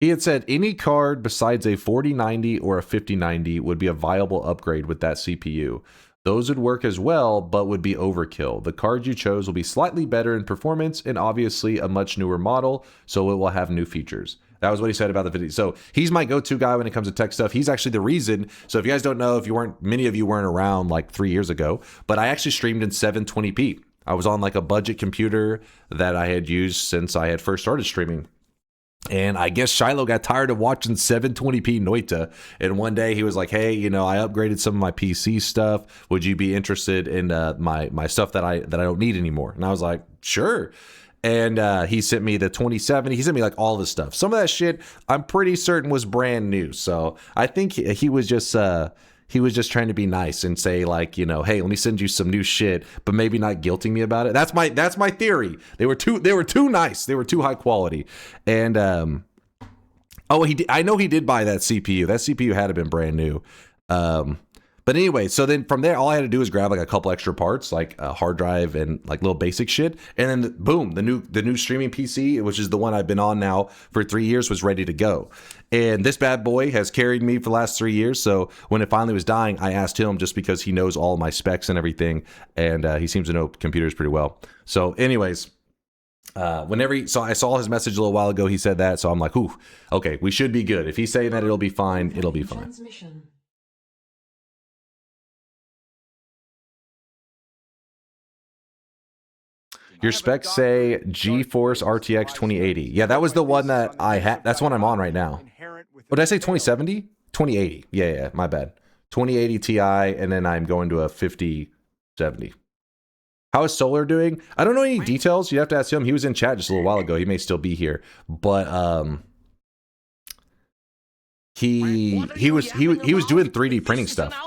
he had said any card besides a 4090 or a 5090 would be a viable upgrade with that CPU. Those would work as well, but would be overkill. The card you chose will be slightly better in performance and obviously a much newer model, so it will have new features. That was what he said about the video. So he's my go-to guy when it comes to tech stuff. He's actually the reason. So if you guys don't know, many of you weren't around like 3 years ago, but I actually streamed in 720p. I was on like a budget computer that I had used since I had first started streaming. And I guess Shiloh got tired of watching 720p Noita. And one day he was like, hey, I upgraded some of my PC stuff. Would you be interested in my stuff that I don't need anymore? And I was like, sure. And he sent me the 2070. He sent me like all this stuff. Some of that shit I'm pretty certain was brand new. So I think he was just trying to be nice and say like, hey, let me send you some new shit, but maybe not guilting me about it. That's my theory. They were too nice. They were too high quality. And I know he did buy that CPU. That CPU had to been brand new. But anyway, so then from there, all I had to do was grab like a couple extra parts, like a hard drive and like little basic shit. And then boom, the new streaming PC, which is the one I've been on now for 3 years, was ready to go. And this bad boy has carried me for the last 3 years. So when it finally was dying, I asked him just because he knows all my specs and everything. And he seems to know computers pretty well. So anyways, so I saw his message a little while ago. He said that. So I'm like, ooh, okay, we should be good. If he's saying that it'll be fine, it'll be fine. Your specs say GeForce RTX 2080. Yeah, that was the one that I had. That's what I'm on right now. Oh, did I say 2070? 2080. Yeah, my bad. 2080 Ti, and then I'm going to a 5070. How is Solar doing? I don't know any details. You have to ask him. He was in chat just a little while ago. He may still be here, but he was doing 3D printing stuff.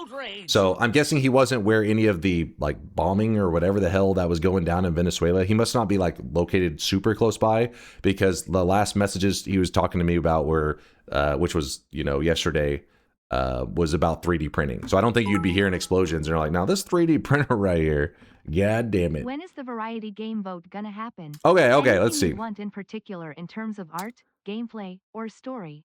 So I'm guessing he wasn't where any of the like bombing or whatever the hell that was going down in Venezuela. He must not be like located super close by, because the last messages he was talking to me about were, which was, yesterday, was about 3D printing. So I don't think you'd be hearing explosions. And you're like, now this 3D printer right here, god damn it. When is the variety game vote gonna happen? Okay, Anything let's see. you want in particular in terms of art, gameplay, or story?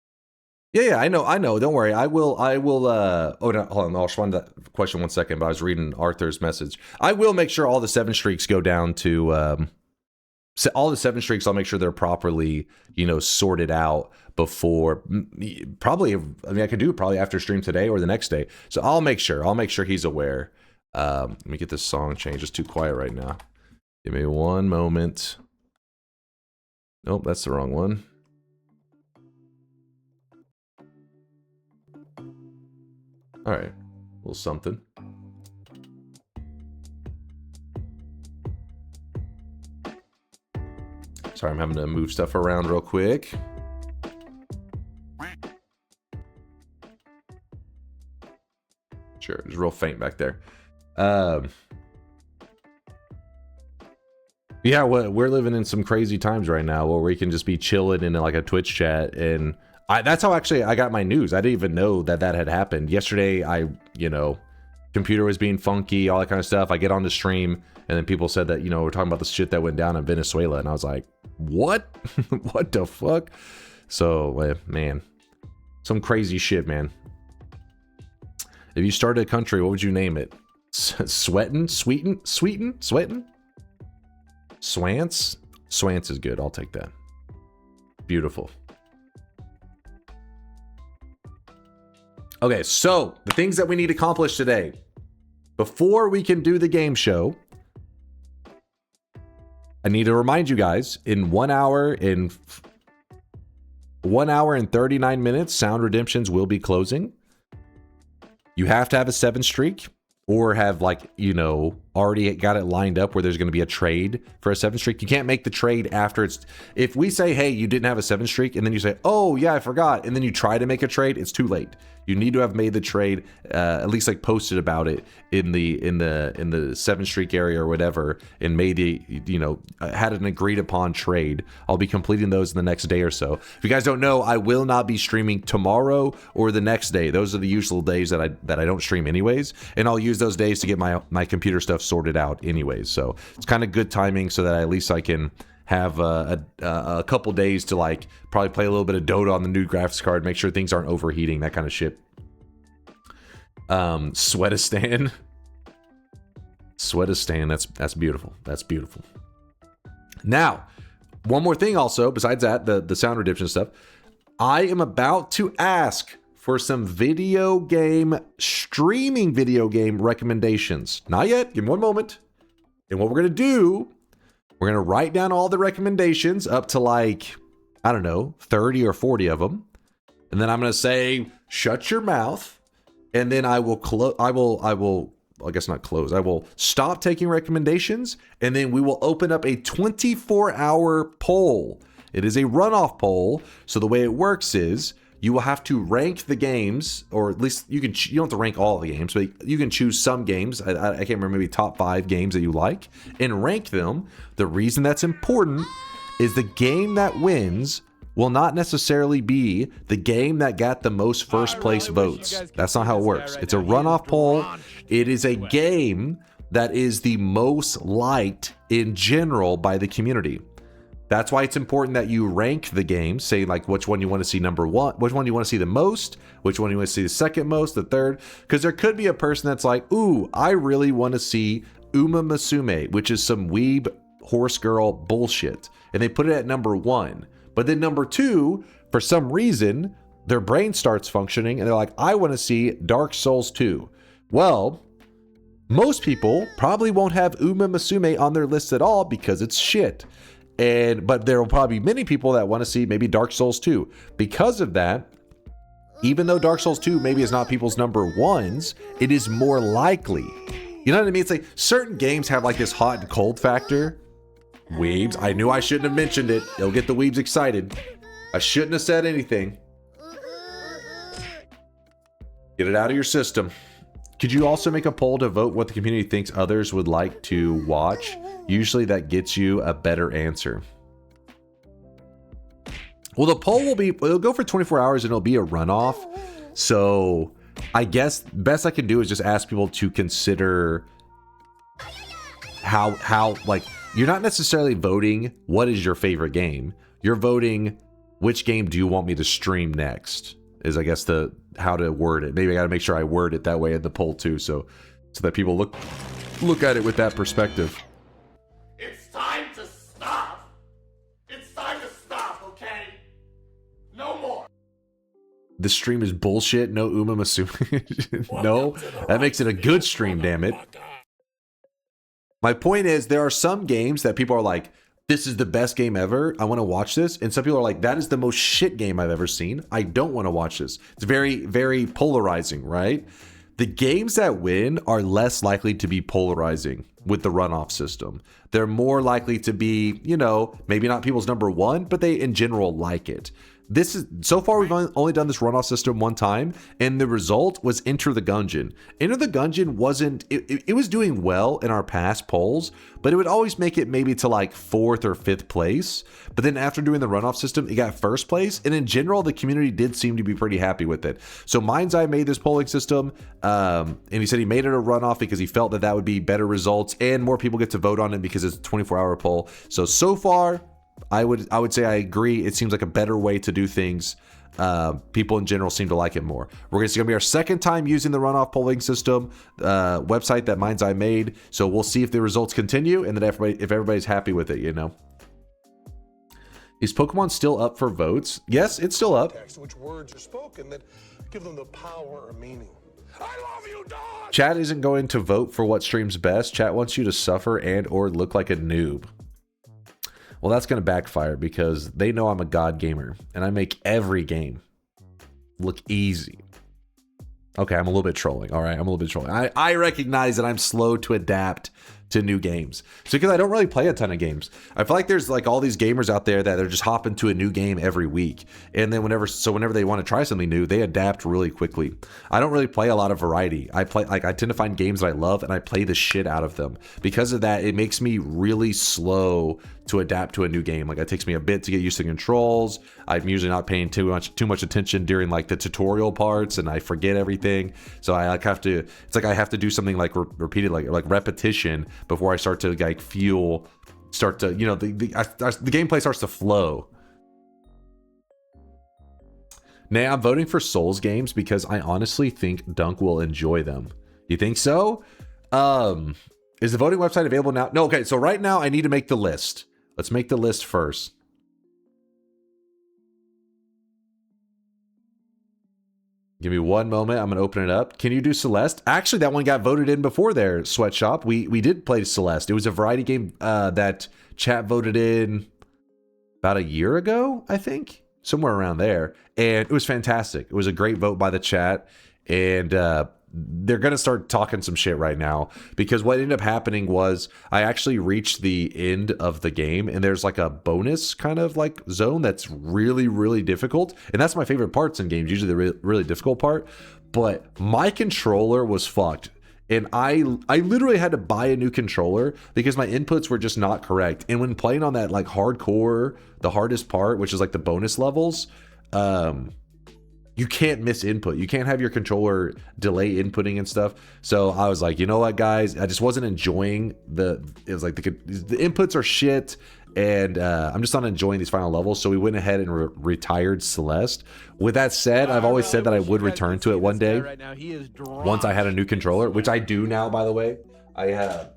Yeah, I know. Don't worry. I will, no, hold on. I'll respond to that question 1 second, but I was reading Arthur's message. I will make sure all the 7 streaks go down to, all the 7 streaks, I'll make sure they're properly, sorted out before, probably, I could do it probably after stream today or the next day. So I'll make sure he's aware. Let me get this song changed. It's too quiet right now. Give me one moment. Nope, that's the wrong one. All right, a little something. Sorry, I'm having to move stuff around real quick. Sure, it's real faint back there. Yeah, we're living in some crazy times right now where we can just be chilling in like a Twitch chat, and that's how actually I got my news. I didn't even know that had happened. Yesterday, computer was being funky, all that kind of stuff. I get on the stream, and then people said that, we're talking about the shit that went down in Venezuela. And I was like, what? What the fuck? So, man, some crazy shit, man. If you started a country, what would you name it? Sweatin'? Sweatin'? Swance? Swance is good. I'll take that. Beautiful. Okay, so the things that we need to accomplish today before we can do the game show. I need to remind you guys, in 1 hour and 39 minutes, Sound Redemptions will be closing. You have to have a 7 streak or have already got it lined up where there's going to be a trade for a 7 streak. You can't make the trade after it's, if we say, hey, you didn't have a 7 streak, and then you say, oh yeah, I forgot, and then you try to make a trade, it's too late. You need to have made the trade, at least like posted about it in the 7 streak area or whatever, and made the, you know, had an agreed upon trade. I'll be completing those in the next day or so. If you guys don't know, I will not be streaming tomorrow or the next day. Those are the usual days that I don't stream anyways, and I'll use those days to get my computer stuff sorted out anyways. So it's kind of good timing so that at least I can have a couple days to like probably play a little bit of Dota on the new graphics card, make sure things aren't overheating, that kind of shit. Sweatistan. That's beautiful. That's beautiful. Now, one more thing also, besides that, the sound redemption stuff, I am about to ask for some streaming video game recommendations. Not yet, give me one moment. And what we're gonna do, we're going to write down all the recommendations up to like, I don't know, 30 or 40 of them. And then I'm going to say, shut your mouth. And then I will I guess not close. I will stop taking recommendations. And then we will open up a 24-hour poll. It is a runoff poll. So the way it works is you will have to rank the games, or at least you don't have to rank all the games, but you can choose some games. I can't remember, maybe top 5 games that you like, and rank them. The reason that's important is the game that wins will not necessarily be the game that got the most first place votes. That's not how it works. It's a runoff poll. It is a game that is the most liked in general by the community. That's why it's important that you rank the game, say like which one you want to see number 1, which one you want to see the most, which one you want to see the second most, the third, because there could be a person that's like, ooh, I really want to see Uma Musume, which is some weeb horse girl bullshit, and they put it at number 1. But then number 2, for some reason, their brain starts functioning and they're like, I want to see Dark Souls 2. Well, most people probably won't have Uma Musume on their list at all because it's shit. But there will probably be many people that want to see maybe Dark Souls 2. Because of that, even though Dark Souls 2 maybe is not people's number 1s, it is more likely. You know what I mean? It's like certain games have like this hot and cold factor. Weebs, I knew I shouldn't have mentioned it. It'll get the weebs excited. I shouldn't have said anything. Get it out of your system. Could you also make a poll to vote what the community thinks others would like to watch? Usually that gets you a better answer. Well, the poll it'll go for 24 hours and it'll be a runoff. So I guess best I can do is just ask people to consider how like, you're not necessarily voting what is your favorite game. You're voting which game do you want me to stream next, is I guess how to word it. Maybe I got to make sure I word it that way in the poll too, so that people look at it with that perspective. It's time to stop. It's time to stop, okay? No more. The stream is bullshit. No Uma Musume. No, that makes it a good stream, damn it. My point is, there are some games that people are like, this is the best game ever, I want to watch this. And some people are like, that is the most shit game I've ever seen, I don't want to watch this. It's very, very polarizing, right? The games that win are less likely to be polarizing with the runoff system. They're more likely to be, you know, maybe not people's number 1, but they in general like it. This is, so far we've only done this runoff system one time, and the result was Enter the Gungeon. Enter the Gungeon wasn't, it was doing well in our past polls, but it would always make it maybe to like 4th or 5th place. But then after doing the runoff system, it got 1st place, and in general, the community did seem to be pretty happy with it. So Mind's Eye made this polling system, and he said he made it a runoff because he felt that would be better results, and more people get to vote on it because it's a 24-hour poll. So far, I would say I agree. It seems like a better way to do things. People in general seem to like it more. It's going to be our 2nd time using the runoff polling system website that Mind's Eye made. So we'll see if the results continue and then if everybody's happy with it, you know. Is Pokemon still up for votes? Yes, it's still up. Which words are spoken that give them the power or meaning. I love you, dog. Chat isn't going to vote for what streams best. Chat wants you to suffer and or look like a noob. Well, that's going to backfire because they know I'm a god gamer and I make every game look easy. Okay, I'm a little bit trolling. All right, I'm a little bit trolling. I recognize that I'm slow to adapt to new games. So because I don't really play a ton of games, I feel like there's like all these gamers out there that are just hopping to a new game every week, and then whenever they want to try something new, they adapt really quickly. I don't really play a lot of variety. I tend to find games that I love and I play the shit out of them. Because of that, it makes me really slow to adapt to a new game. Like it takes me a bit to get used to controls. I'm usually not paying too much attention during like the tutorial parts, and I forget everything. So I like have to. It's like I have to do something like repeated, like repetition before I start to like the gameplay starts to flow. Now I'm voting for Souls games because I honestly think Dunk will enjoy them. You think so? Is the voting website available now? No. Okay. So right now I need to make the list. Let's make the list first. Give me one moment. I'm going to open it up. Can you do Celeste? Actually, that one got voted in before there, Sweatshop. We did play Celeste. It was a variety game that chat voted in about a year ago, I think. Somewhere around there. And it was fantastic. It was a great vote by the chat. And they're going to start talking some shit right now, because what ended up happening was I actually reached the end of the game, and there's like a bonus kind of like zone that's really, really difficult. And that's my favorite parts in games, usually the really difficult part. But my controller was fucked. And I literally had to buy a new controller because my inputs were just not correct. And when playing on that like hardcore, the hardest part, which is like the bonus levels, you can't miss input. You can't have your controller delay inputting and stuff. So I was like, you know what, guys? I just wasn't enjoying it was like the inputs are shit, and I'm just not enjoying these final levels. So we went ahead and retired Celeste. With that said, I've always said that I would return to it one day once I had a new controller, which I do now, by the way. I have.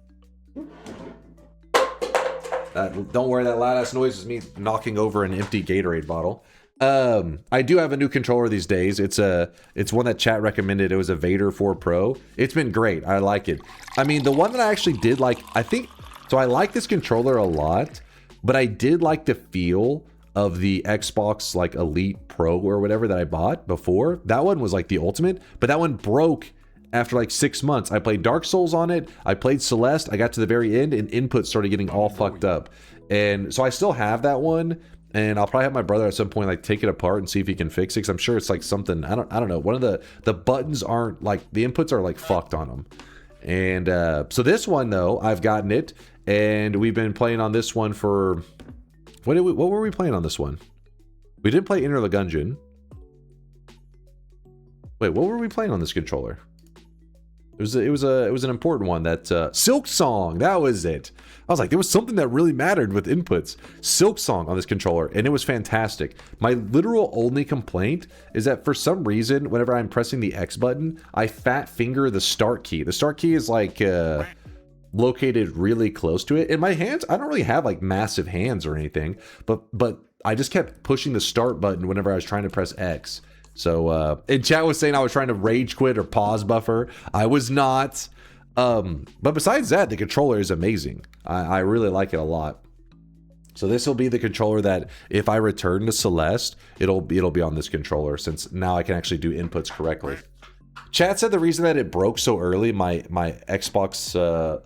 Don't worry, that loud ass noise is me knocking over an empty Gatorade bottle. I do have a new controller these days. It's one that chat recommended. It was a Vader 4 Pro. It's been great. I like it. I mean, the one that I actually did like, I like this controller a lot, but I did like the feel of the Xbox like Elite Pro or whatever that I bought before. That one was like the ultimate, but that one broke after like 6 months. I played Dark Souls on it. I played Celeste. I got to the very end and inputs started getting all fucked up. And so I still have that one. And I'll probably have my brother at some point like take it apart and see if he can fix it, because I'm sure it's like something, I don't know. One of the buttons aren't like, the inputs are like fucked on them. And so this one though, I've gotten it, and we've been playing on this one for what were we playing on this one? We didn't play Enter the Gungeon. Wait, what were we playing on this controller? It was an important one. That Silk Song, that was it. I was like, there was something that really mattered with inputs. Silk Song on this controller, and it was fantastic. My literal only complaint is that for some reason, whenever I'm pressing the X button, I fat finger the start key. The start key is like located really close to it. In my hands, I don't really have like massive hands or anything, but I just kept pushing the start button whenever I was trying to press X. So, and chat was saying I was trying to rage quit or pause buffer. I was not. But besides that, the controller is amazing. I really like it a lot. So this will be the controller that if I return to Celeste, it'll be on this controller, since now I can actually do inputs correctly. Chat said the reason that it broke so early, my Xbox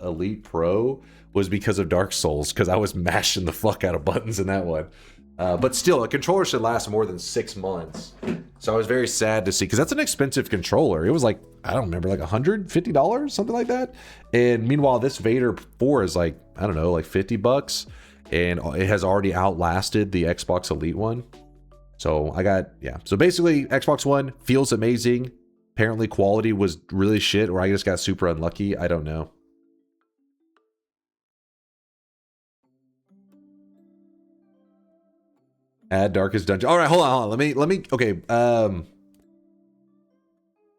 Elite Pro, was because of Dark Souls, because I was mashing the fuck out of buttons in that one. But still, a controller should last more than 6 months. So I was very sad to see, because that's an expensive controller. It was like, I don't remember, like $150, something like that. And meanwhile, this Vader 4 is like, I don't know, like $50. And it has already outlasted the Xbox Elite one. So so basically, Xbox One feels amazing. Apparently quality was really shit, or I just got super unlucky. I don't know. Add Darkest Dungeon. All right, hold on. Let me. Okay. Let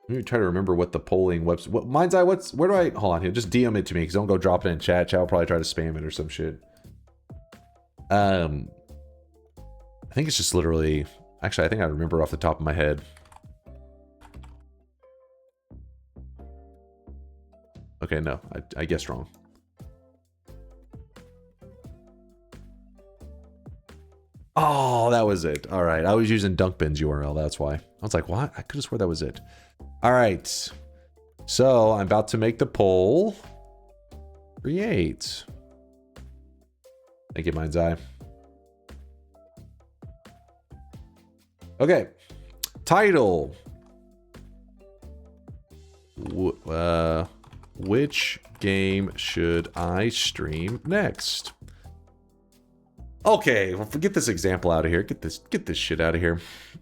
me try to remember what the polling website. Where do I? Hold on here. Just DM it to me, because don't go drop it in chat. Chat will probably try to spam it or some shit. I think it's just literally. Actually, I think I remember it off the top of my head. Okay, no, I guessed wrong. Oh, that was it. All right. I was using Dunkbin's URL. That's why. I was like, what? I could have swore that was it. All right. So I'm about to make the poll. Create. Thank you, Mind's Eye. Okay. Title. Which game should I stream next? Okay, well, get this example out of here. Get this shit out of here.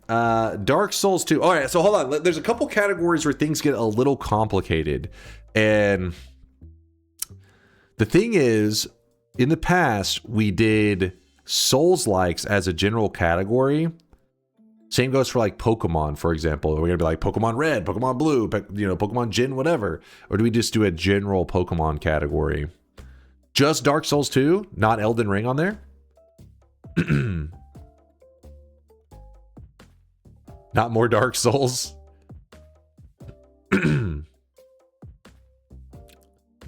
Dark Souls 2. All right, so hold on. There's a couple categories where things get a little complicated. And the thing is, in the past, we did Souls-likes as a general category. Same goes for like Pokemon, for example. We're gonna be like Pokemon Red, Pokemon Blue, Pokemon Gen, whatever. Or do we just do a general Pokemon category? Just Dark Souls 2, not Elden Ring on there? Not more Dark Souls?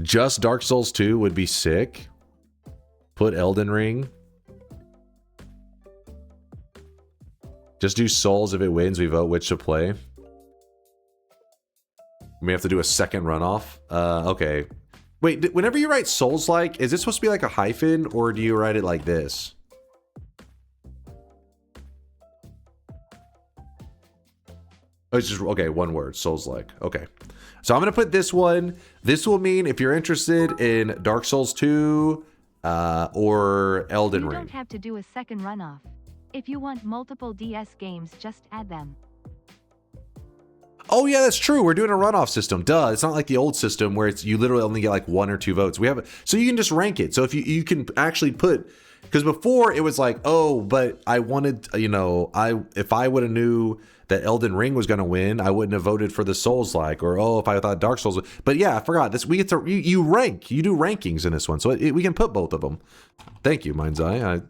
Just Dark Souls 2 would be sick. Put Elden Ring. Just do Souls. If it wins, we vote which to play. We have to do a second runoff. Okay. Wait, whenever you write Souls-like, is it supposed to be like a hyphen, or do you write it like this? Oh, it's just, okay, one word, Souls-like. Okay. So I'm going to put this one. This will mean if you're interested in Dark Souls 2 or Elden Ring. You don't have to do a second runoff. If you want multiple DS games, just add them. Oh yeah, that's true. We're doing a runoff system. Duh. It's not like the old system where it's you literally only get like 1 or 2 votes. We have so you can just rank it. So if you can actually put, because before it was like, oh, but I wanted, if I would have knew that Elden Ring was going to win, I wouldn't have voted for the Souls-like, or if I thought Dark Souls. But yeah, I forgot this. We get to you rank. You do rankings in this one, so we can put both of them. Thank you, Mind's Eye. I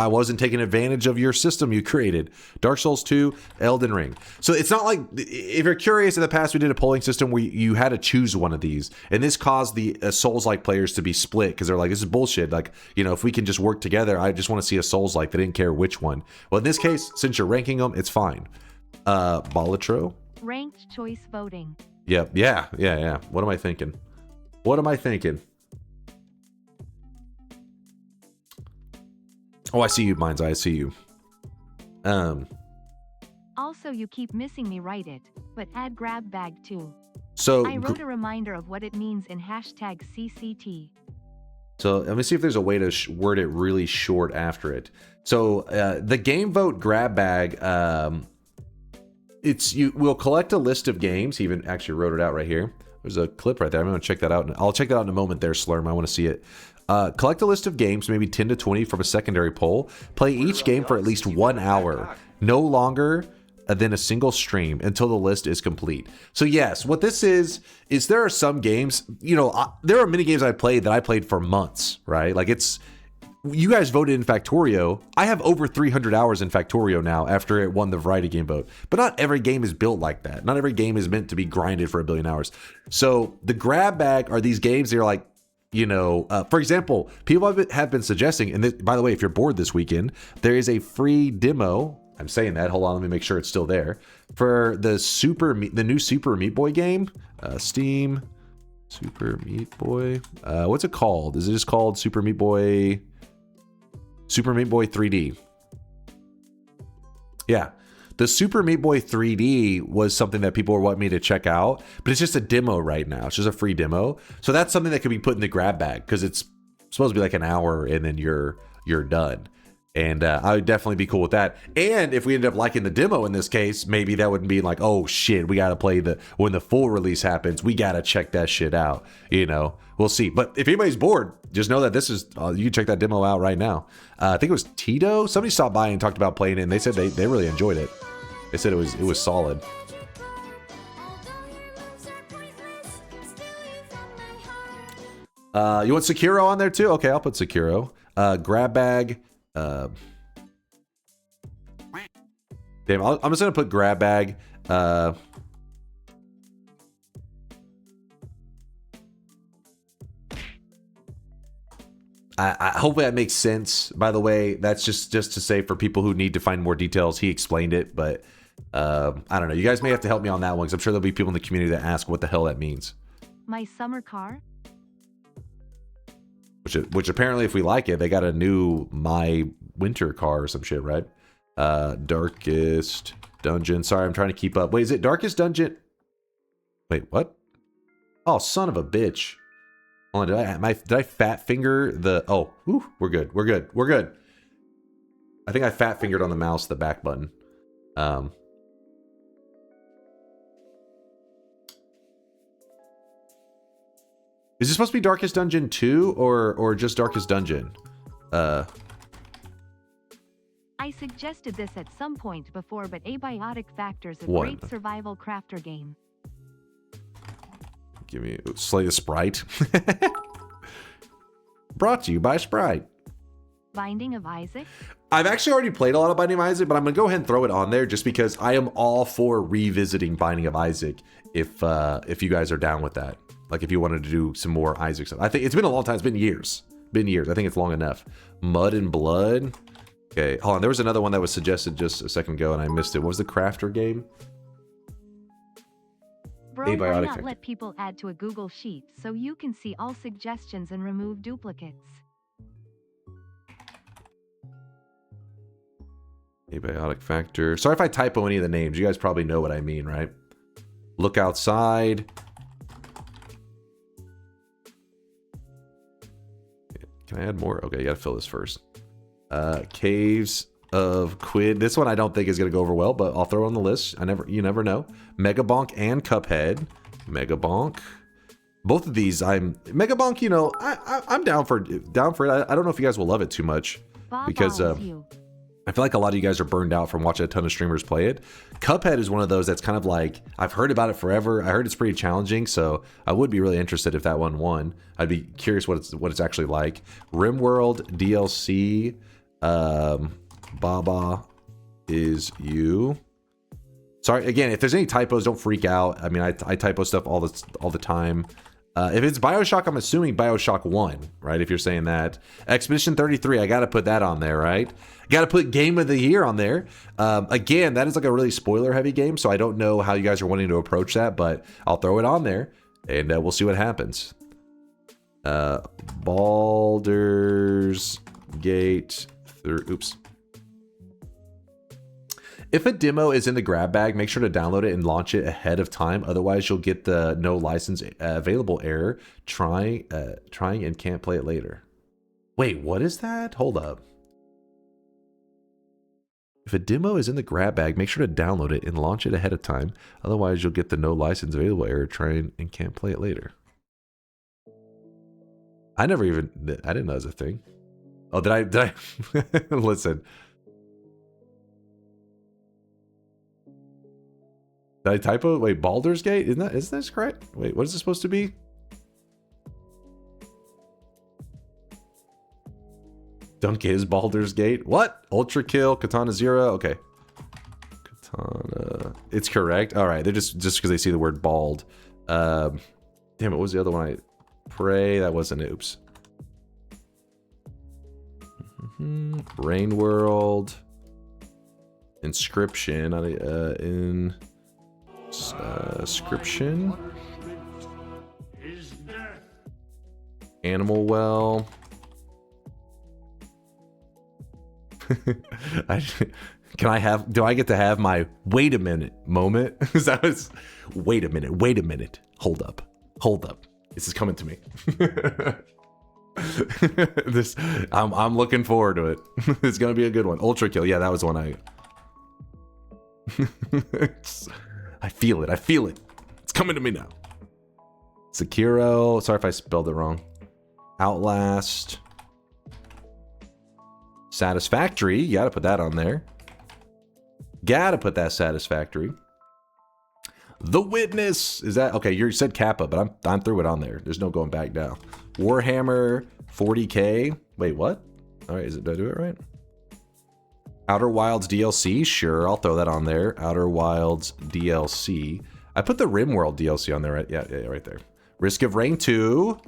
wasn't taking advantage of your system you created. Dark Souls 2, Elden Ring. So it's not like, if you're curious, in the past we did a polling system where you had to choose one of these, and this caused the Souls-like players to be split because they're like, this is bullshit. Like, if we can just work together, I just want to see a Souls-like. They didn't care which one. Well, in this case, since you're ranking them, it's fine. Balatro. Ranked choice voting. Yep. Yeah. What am I thinking? Oh, I see you, Mind's Eye. I see you. Also, you keep missing me. Write it, but add grab bag too. So I wrote a reminder of what it means in hashtag CCT. So let me see if there's a way to word it really short after it. So the game vote grab bag. We'll collect a list of games. He even actually wrote it out right here. There's a clip right there. I'm going to check that out. I'll check that out in a moment there, Slurm. I want to see it. Collect a list of games, maybe 10 to 20 from a secondary poll. Play each game for at least 1 hour. No longer than a single stream until the list is complete. So yes, what this is there are some games, there are many games I played for months, right? Like you guys voted in Factorio. I have over 300 hours in Factorio now after it won the variety game vote. But not every game is built like that. Not every game is meant to be grinded for 1 billion hours. So the grab bag are these games that are like, for example, people have been suggesting, and by the way, if you're bored this weekend, there is a free demo. I'm saying that. Hold on, let me make sure it's still there. For the new Super Meat Boy game, Steam, Super Meat Boy. What's it called? Is it just called Super Meat Boy 3D? Yeah. The Super Meat Boy 3D was something that people were wanting me to check out, but it's just a demo right now. It's just a free demo. So that's something that could be put in the grab bag because it's supposed to be like an hour and then you're done. And I would definitely be cool with that. And if we end up liking the demo in this case, maybe that would be like, oh shit, we got to play when the full release happens, we got to check that shit out. We'll see. But if anybody's bored, just know that this is, you can check that demo out right now. I think it was Tito. Somebody stopped by and talked about playing it, and they said they really enjoyed it. They said it was solid. You want Sekiro on there too? Okay, I'll put Sekiro. Grab bag. Damn, I'm just gonna put grab bag. I hopefully that makes sense. By the way, that's just to say for people who need to find more details, he explained it, but I don't know. You guys may have to help me on that one because I'm sure there'll be people in the community that ask what the hell that means. My summer car? Which apparently, if we like it, they got a new My Winter car or some shit, right? Darkest Dungeon. Sorry, I'm trying to keep up. Wait, is it Darkest Dungeon? Wait, what? Oh, son of a bitch. Hold on, did I fat finger the... Oh, whew, we're good. We're good. We're good. I think I fat fingered on the mouse the back button. Is this supposed to be Darkest Dungeon 2 or just Darkest Dungeon? I suggested this at some point before, but Abiotic Factor's a What? great survival crafter game. Give me Slay the Sprite. Brought to you by Sprite. Binding of Isaac? I've actually already played a lot of Binding of Isaac, but I'm gonna go ahead and throw it on there just because I am all for revisiting Binding of Isaac if you guys are down with that. Like if you wanted to do some more Isaac stuff. I think it's been a long time. It's been years. Been years. I think it's long enough. Mud and Blood. Okay, hold on. There was another one that was suggested just a second ago and I missed it. What was the crafter game? Bro, why Abiotic not Factor. let people add to a Google Sheet so you can see all suggestions and remove duplicates? Abiotic Factor. Sorry if I typo any of the names. You guys probably know what I mean, right? Look Outside. Can I add more? Okay, you gotta fill this first. Caves of Quid. This one I don't think is gonna go over well, but I'll throw it on the list. You never know. Megabonk and Cuphead. Megabonk. Both of these, Megabonk. You know, I'm down for it. I don't know if you guys will love it too much because I feel like a lot of you guys are burned out from watching a ton of streamers play it. Cuphead is one of those that's kind of like, I've heard about it forever. I heard it's pretty challenging, so I would be really interested if that one won. I'd be curious what it's actually like. RimWorld DLC, Baba Is You. Sorry, again, if there's any typos, don't freak out. I mean, I typo stuff all the time. If it's Bioshock, I'm assuming Bioshock 1, right? If you're saying that. Expedition 33, I got to put that on there, right? Got to put Game of the Year on there. Again, that is like a really spoiler-heavy game, so I don't know how you guys are wanting to approach that, but I'll throw it on there, and we'll see what happens. Baldur's Gate... Oops. If a demo is in the grab bag, make sure to download it and launch it ahead of time. Otherwise, you'll get the no license available error. Trying and can't play it later. Wait, what is that? Hold up. If a demo is in the grab bag, make sure to download it and launch it ahead of time. Otherwise, you'll get the no license available error. Trying and can't play it later. I didn't know that was a thing. Oh, did I listen. Did I typo? Wait, Baldur's Gate? Isn't this correct? Wait, what is this supposed to be? Dunk is Baldur's Gate. What? Ultra Kill, Katana Zero. Okay. Katana. It's correct. All right. They're just because they see the word bald. Damn it. What was the other one? I pray that wasn't oops. Brain World. Inscription. Inscription. Animal Well. Do I get to have my wait a minute moment? Wait a minute. Hold up. This is coming to me. I'm looking forward to it. It's gonna be a good one. Ultra Kill. Yeah, that was one I feel it. It's coming to me now. Sekiro. Sorry if I spelled it wrong. Outlast. Satisfactory. You gotta put that on there. Gotta put that Satisfactory. The Witness. Is that okay? You said Kappa, but I'm through it on there. There's no going back now. Warhammer 40K. Wait, what? All right, did I do it right? Outer Wilds DLC. Sure, I'll throw that on there. Outer Wilds DLC. I put the RimWorld DLC on there, right? Yeah, right there. Risk of Rain 2.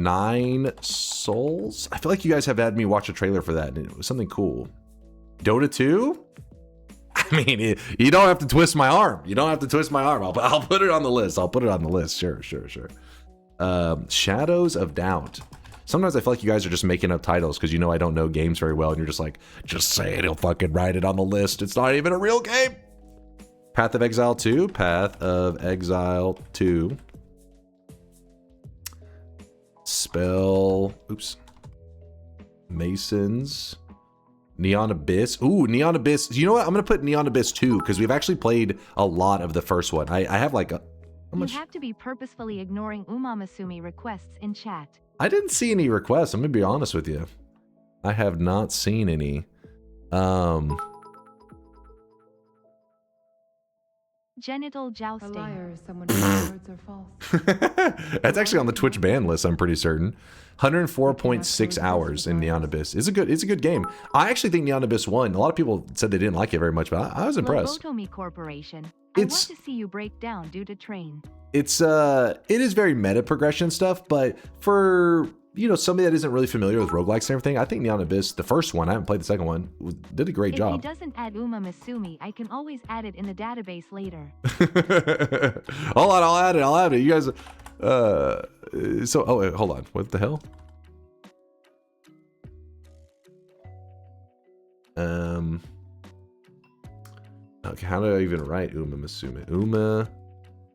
9 Souls. I feel like you guys have had me watch a trailer for that, and it was something cool. Dota 2? I mean, you don't have to twist my arm. You don't have to twist my arm. I'll put it on the list. I'll put it on the list. Sure. Shadows of Doubt. Sometimes I feel like you guys are just making up titles because you know I don't know games very well, and you're just like, just say it, he'll fucking write it on the list. It's not even a real game. Path of Exile 2. Path of Exile 2. Spell. Oops. Masons. Neon Abyss. Ooh, Neon Abyss. You know what? I'm going to put Neon Abyss 2 because we've actually played a lot of the first one. I have like a... How much? You have to be purposefully ignoring Umamasumi requests in chat. I didn't see any requests. I'm going to be honest with you. I have not seen any. Genital jousting. A liar is someone whose words are false. That's actually on the Twitch ban list, I'm pretty certain. 104.6 hours in Neon Abyss. It's a good game. I actually think Neon Abyss won. A lot of people said they didn't like it very much, but I was impressed. Lobotomy Corporation. I want to see you break down due to train. It is very meta progression stuff, but for, you know, somebody that isn't really familiar with roguelikes and everything, I think Neon Abyss, the first one, I haven't played the second one, did a great job. If he doesn't add Umamasumi, I can always add it in the database later. Hold on, I'll add it. You guys, oh, wait, hold on. What the hell? Okay, how do I even write Umamasumi?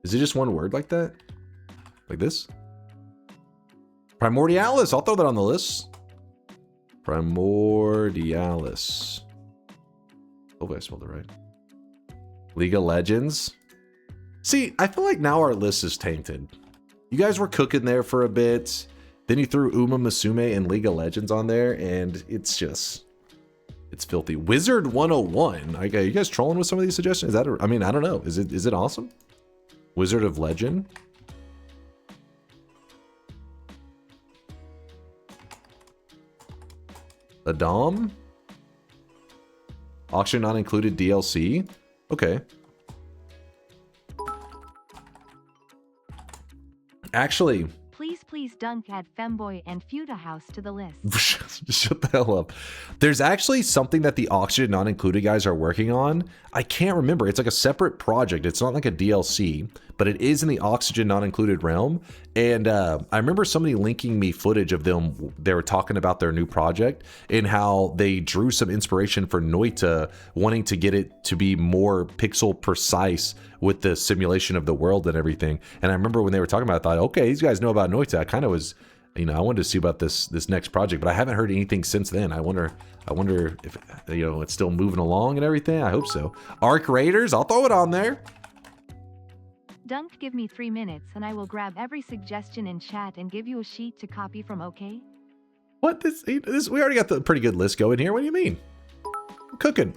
Is it just one word like that? Like this? Primordialis. I'll throw that on the list. Primordialis. Hopefully I spelled it right. League of Legends. See, I feel like now our list is tainted. You guys were cooking there for a bit. Then you threw Umamusume and League of Legends on there, and it's just... It's filthy. Wizard 101. Are you guys trolling with some of these suggestions? I mean, I don't know. Is it awesome? Wizard of Legend. Adam. Auction not included DLC. Okay. Actually, Please dunk add Femboy and Futa House to the list. shut the hell up. There's actually something that the Oxygen Not Included guys are working on. I can't remember. It's like a separate project. It's not like a DLC, but it is in the Oxygen Not Included realm. And I remember somebody linking me footage of them. They were talking about their new project and how they drew some inspiration for Noita, wanting to get it to be more pixel precise with the simulation of the world and everything. And I remember when they were talking about it, I thought, okay, these guys know about Noita. I kind of was, you know, I wanted to see about this next project, but I haven't heard anything since then. I wonder if, you know, it's still moving along and everything. I hope so. Arc Raiders, I'll throw it on there. Dunk, give me 3 minutes and I will grab every suggestion in chat and give you a sheet to copy from, okay? What? This we already got the pretty good list going here. What do you mean? I'm cooking.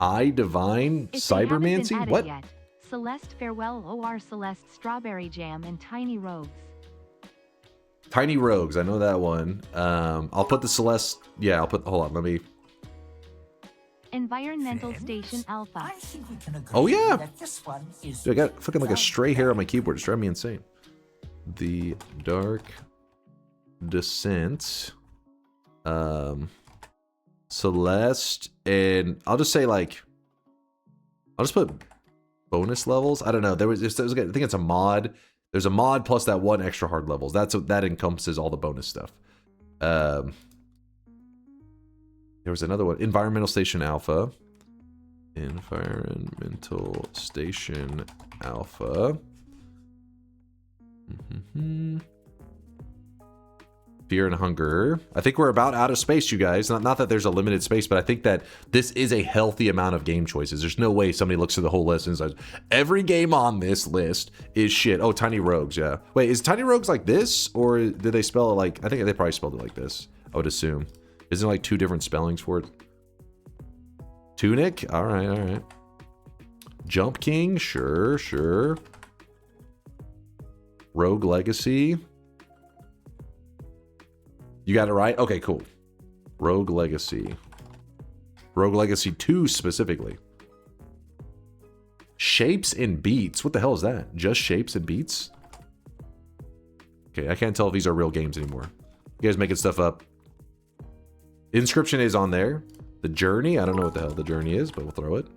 I Divine Cybermancy? What? Yet. Celeste Farewell OR Celeste Strawberry Jam and Tiny Rogues. Tiny Rogues, I know that one. I'll put the Celeste. Yeah, hold on, let me. Environmental Station Alpha. Oh yeah. Dude, I got fucking like a stray hair on my keyboard. It's driving me insane. The Dark Descent. Celeste, and I'll just say like, I'll just put bonus levels. I don't know. I think it's a mod. There's a mod plus that one extra hard levels. That encompasses all the bonus stuff. There was another one. Environmental Station Alpha. Environmental Station Alpha. Fear and Hunger. I think we're about out of space, you guys. Not that there's a limited space, but I think that this is a healthy amount of game choices. There's no way somebody looks at the whole list and says, every game on this list is shit. Oh, Tiny Rogues, yeah. Wait, is Tiny Rogues like this? Or did they spell it like... I think they probably spelled it like this, I would assume. Isn't it like 2 different spellings for it? Tunic? Alright. Jump King? Sure. Rogue Legacy? You got it right? Okay, cool. Rogue Legacy. Rogue Legacy 2 specifically. Shapes and Beats. What the hell is that? Just Shapes and Beats? Okay, I can't tell if these are real games anymore. You guys making stuff up. Inscription is on there. The Journey, I don't know what the hell the Journey is, but we'll throw it.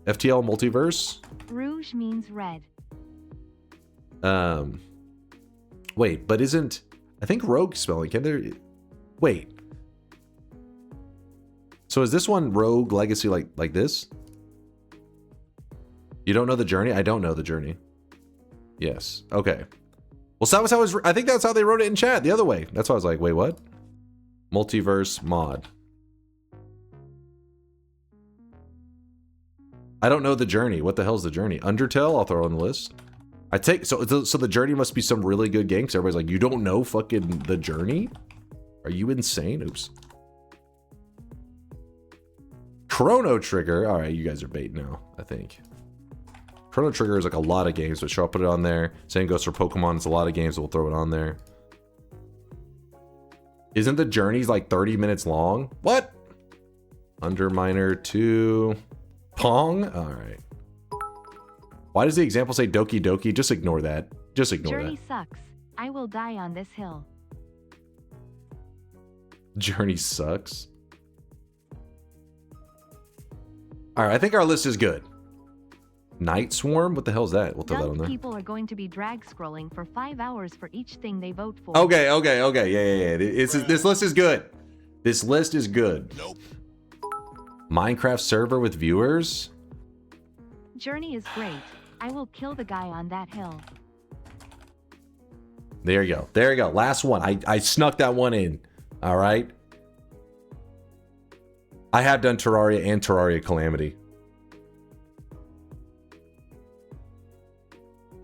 FTL Multiverse. Rouge means red. Wait, but isn't... I think Rogue spelling, can there... Wait. So is this one Rogue Legacy like this? You don't know the Journey? I don't know the Journey. Yes. Okay. Well, so that was how I think that's how they wrote it in chat, the other way. That's why I was like, wait, what? Multiverse mod. I don't know the Journey. What the hell's the Journey? Undertale? I'll throw on the list. I take so the Journey must be some really good game because everybody's like, you don't know fucking the Journey? Are you insane? Oops. Chrono Trigger. All right, you guys are bait now, I think. Chrono Trigger is like a lot of games, but sure, I'll put it on there. Same goes for Pokemon. It's a lot of games, so we'll throw it on there. Isn't the Journeys like 30 minutes long? What? Underminer 2. Pong? All right. Why does the example say Doki Doki? Just ignore that. Just ignore Journey that. sucks. I will die on this hill. Journey sucks. All right, I think our list is good. Night Swarm? What the hell is that? We'll throw that on there. People are going to be drag scrolling for 5 hours for each thing they vote for. Okay. Yeah. This list is good. This list is good. Nope. Minecraft server with viewers? Journey is great. I will kill the guy on that hill. There you go. There you go. Last one. I snuck that one in. All right. I have done Terraria and Terraria Calamity.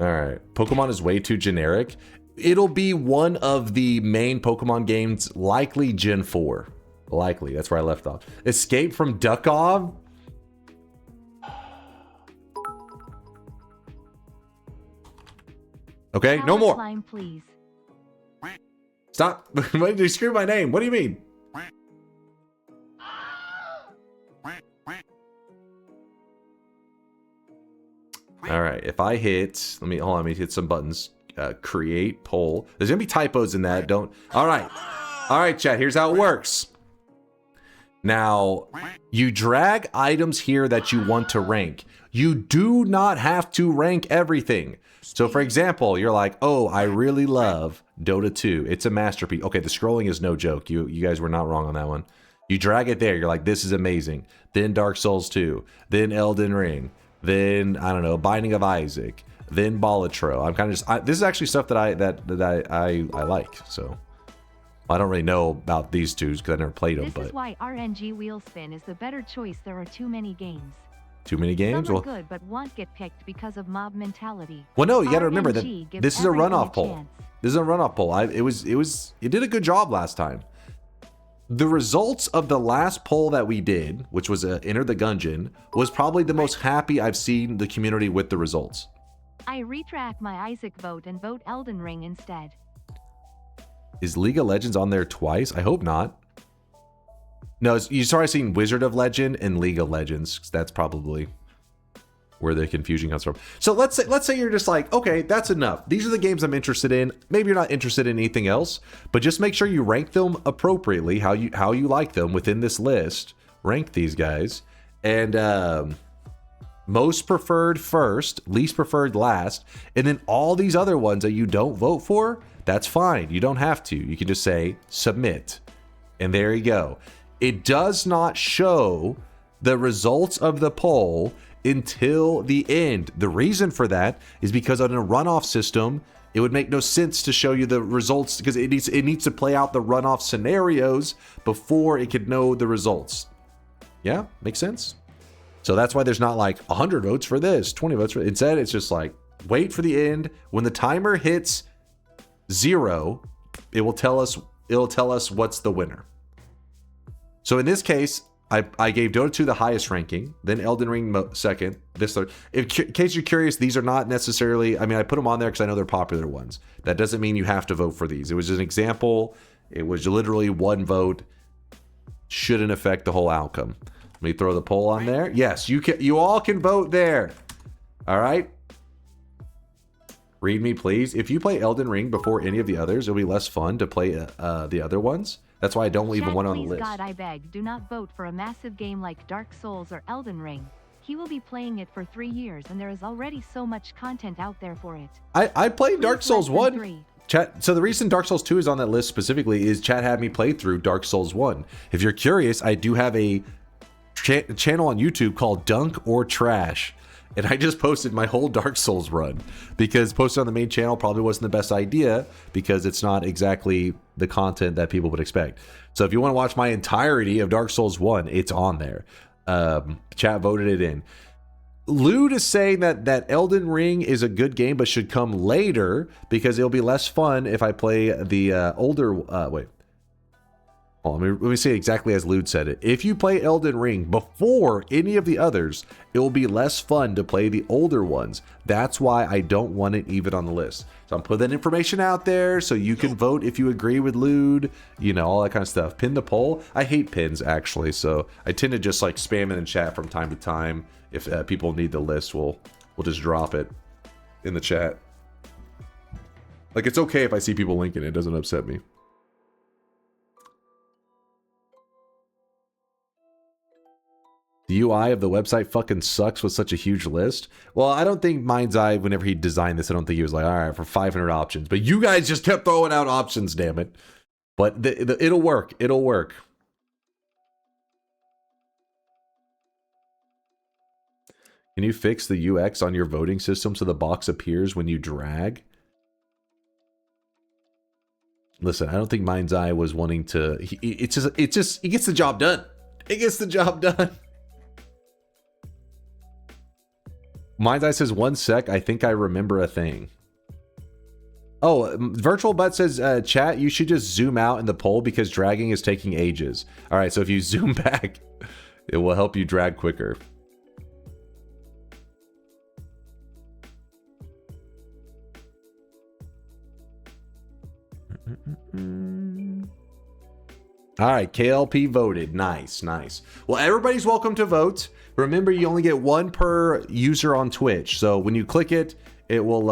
All right. Pokemon is way too generic. It'll be one of the main Pokemon games, likely Gen 4. Likely. That's where I left off. Escape from Dunkov? Okay, no more. Slime, please. Stop. Why did you scream my name? What do you mean? All right, if I hit, hold on, let me hit some buttons. Create poll. There's gonna be typos in that. Don't. All right, chat. Here's how it works. Now, you drag items here that you want to rank. You do not have to rank everything. So, for example, you're like, oh, I really love Dota 2. It's a masterpiece. Okay, the scrolling is no joke. You guys were not wrong on that one. You drag it there. You're like, this is amazing. Then Dark Souls 2. Then Elden Ring. Then, I don't know, Binding of Isaac. Then Balatro. I'm kind of just... this is actually stuff that I like, so... I don't really know about these two because I never played them, This is why RNG Wheelspin is the better choice. There are too many games. Too many games? Some are Well, good, but won't get picked because of mob mentality. well, no, you got to remember RNG that gives this is a everything runoff poll. chance. This is a runoff poll. It did a good job last time. The results of the last poll that we did, which was Enter the Gungeon, was probably the most happy I've seen the community with the results. I retract my Isaac vote and vote Elden Ring instead. Is League of Legends on there twice? I hope not. No, you started seeing Wizard of Legend and League of Legends. That's probably where the confusion comes from. So let's say you're just like, okay, that's enough. These are the games I'm interested in. Maybe you're not interested in anything else, but just make sure you rank them appropriately, how you like them within this list. Rank these guys, and most preferred first, least preferred last, and then all these other ones that you don't vote for. That's fine. You don't have to. You can just say submit. And there you go. It does not show the results of the poll until the end. The reason for that is because on a runoff system, it would make no sense to show you the results because it needs to play out the runoff scenarios before it could know the results. Yeah, makes sense? So that's why there's not like 100 votes for this, 20 votes for instead it's just like wait for the end. When the timer hits 0, it will tell us what's the winner. So in this case, I gave Dota 2 the highest ranking, then Elden Ring second, this third. In case you're curious, these are not necessarily, I mean, I put them on there because I know they're popular ones. That doesn't mean you have to vote for these. It was just an example. It was literally one vote. Shouldn't affect the whole outcome. Let me throw the poll on there. Yes, you all can vote there. All right. Read me, please. If you play Elden Ring before any of the others, it'll be less fun to play the other ones. That's why I don't leave Chat, one on the please, list. God, I beg, do not vote for a massive game like Dark Souls or Elden Ring. He will be playing it for 3 years and there is already so much content out there for it. I played Please Dark Souls less than 1. 3. Chat. So the reason Dark Souls 2 is on that list specifically is chat had me play through Dark Souls 1. If you're curious, I do have a channel on YouTube called Dunk or Trash. And I just posted my whole Dark Souls run because posting on the main channel probably wasn't the best idea because it's not exactly the content that people would expect. So if you want to watch my entirety of Dark Souls 1, it's on there. Chat voted it in. Lude is saying that Elden Ring is a good game but should come later because it'll be less fun if I play the older... wait. Well, let me say it exactly as Lude said it. If you play Elden Ring before any of the others, it will be less fun to play the older ones. That's why I don't want it even on the list. So I'm putting that information out there so you can vote if you agree with Lude, you know, all that kind of stuff. Pin the poll. I hate pins, actually, so I tend to just like spam it in chat from time to time. If people need the list, we'll just drop it in the chat. Like, it's okay if I see people linking it. It doesn't upset me. The UI of the website fucking sucks with such a huge list. Well, I don't think Mind's Eye, whenever he designed this, I don't think he was like, all right, for 500 options. But you guys just kept throwing out options, damn it. But it'll work. It'll work. Can you fix the UX on your voting system so the box appears when you drag? Listen, I don't think Mind's Eye was wanting to... It just, he gets the job done. It gets the job done. Mind's Eye says, 1 sec, I think I remember a thing. Oh, Virtual Butt says, chat, you should just zoom out in the poll because dragging is taking ages. All right, so if you zoom back, it will help you drag quicker. All right, KLP voted. Nice, nice. Well, everybody's welcome to vote. Remember, you only get 1 per user on Twitch. So when you click it, it will,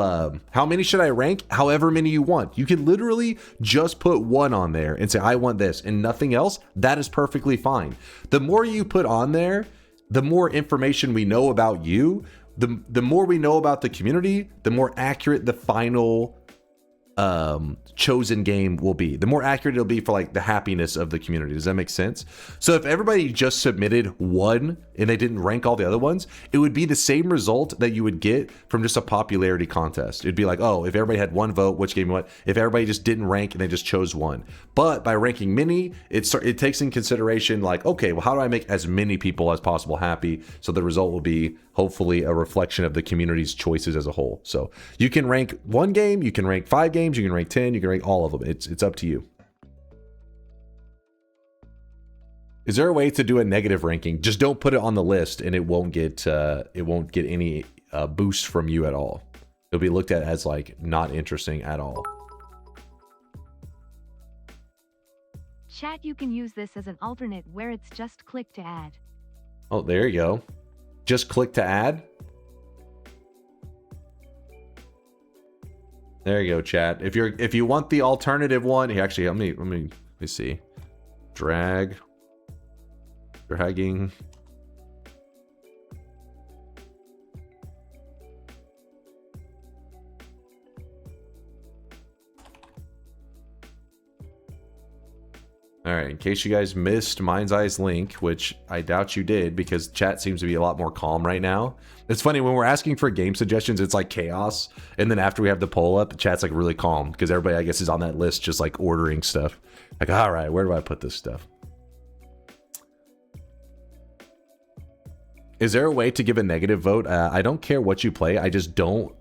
how many should I rank? However many you want. You can literally just put 1 on there and say, I want this and nothing else. That is perfectly fine. The more you put on there, the more information we know about you, the more we know about the community, the more accurate the final chosen game will be. The more accurate it'll be for like the happiness of the community. Does that make sense? So if everybody just submitted 1 and they didn't rank all the other ones, it would be the same result that you would get from just a popularity contest. It'd be like, oh, if everybody had 1 vote, which game you want? If everybody just didn't rank and they just chose 1. But by ranking many, it takes in consideration like, okay, well, how do I make as many people as possible happy? So the result will be hopefully a reflection of the community's choices as a whole. So you can rank 1 game, you can rank 5 games, you can rank 10, you can rank all of them. It's up to you. Is there a way to do a negative ranking? Just don't put it on the list and it won't get any boost from you at all. It'll be looked at as like not interesting at all. Chat, you can use this as an alternate where it's just click to add. Oh, there you go. Just click to add. There you go, chat. If you want the alternative one, here, actually, let me see. Dragging. All right, in case you guys missed Mind's Eye's link, which I doubt you did because chat seems to be a lot more calm right now. It's funny, when we're asking for game suggestions, it's like chaos. And then after we have the poll up, chat's like really calm because everybody, I guess, is on that list just like ordering stuff. Like, all right, where do I put this stuff? Is there a way to give a negative vote? I don't care what you play. I just don't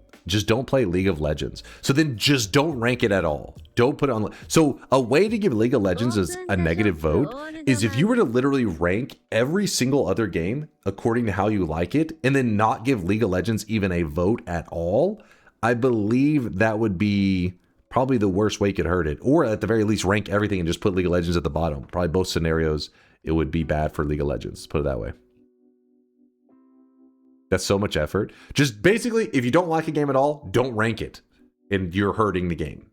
play League of Legends. So then just don't rank it at all. Don't put it on. So a way to give League of Legends as a negative vote is if you were to literally rank every single other game according to how you like it and then not give League of Legends even a vote at all. I believe that would be probably the worst way you could hurt it. Or at the very least rank everything and just put League of Legends at the bottom. Probably both scenarios, it would be bad for League of Legends. Put it that way. That's so much effort. Just basically, if you don't like a game at all, don't rank it. and you're hurting the game.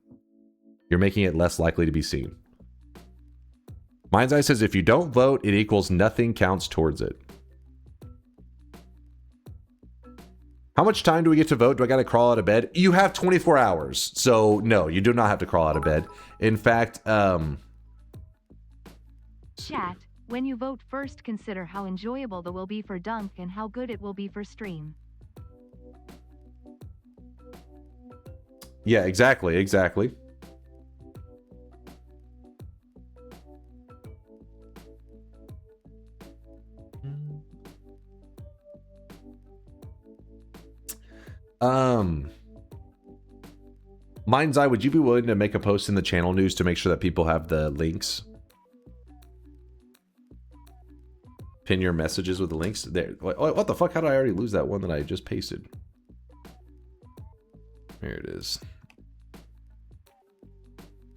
You're making it less likely to be seen. Mind's Eye says if you don't vote, it equals nothing counts towards it. How much time do we get to vote? Do I got to crawl out of bed? You have 24 hours. So no, you do not have to crawl out of bed. In fact, Chat, when you vote first consider how enjoyable the will be for Dunk and how good it will be for stream. yeah, exactly. Mind's Eye, would you be willing to make a post in the channel news to make sure that people have the links? Pin your messages with the links. There. What the fuck? How did I already lose that one that I just pasted? There it is.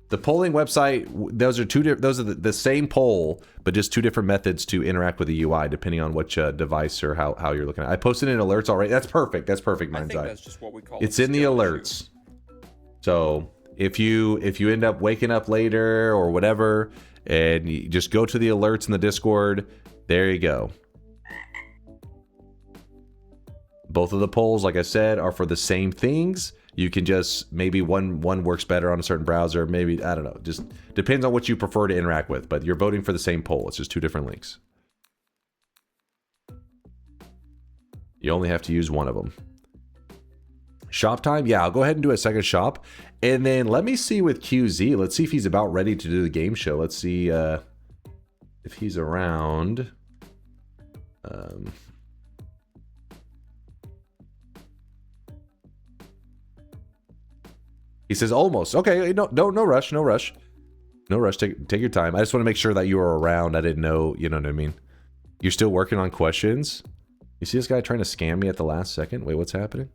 The polling website, those are the same poll, but just two different methods to interact with the UI depending on which device or how you're looking at it. I posted in alerts already. That's perfect. Mind's Eye. That's just what we call it's in the alerts. So if you end up waking up later or whatever, and you just go to the alerts in the Discord, there you go. Both of the polls, like I said, are for the same things. You can just, maybe one works better on a certain browser. Maybe, I don't know. Just depends on what you prefer to interact with. But you're voting for the same poll. It's just two different links. You only have to use one of them. Shop time? Yeah, I'll go ahead and do a second shop. And then let me see with QZ. Let's see if he's about ready to do the game show. Let's see if he's around. He says almost. Okay, no rush. No rush. Take your time. I just want to make sure that you are around. I didn't know, you know what I mean? You're still working on questions? You see this guy trying to scam me at the last second? Wait, what's happening?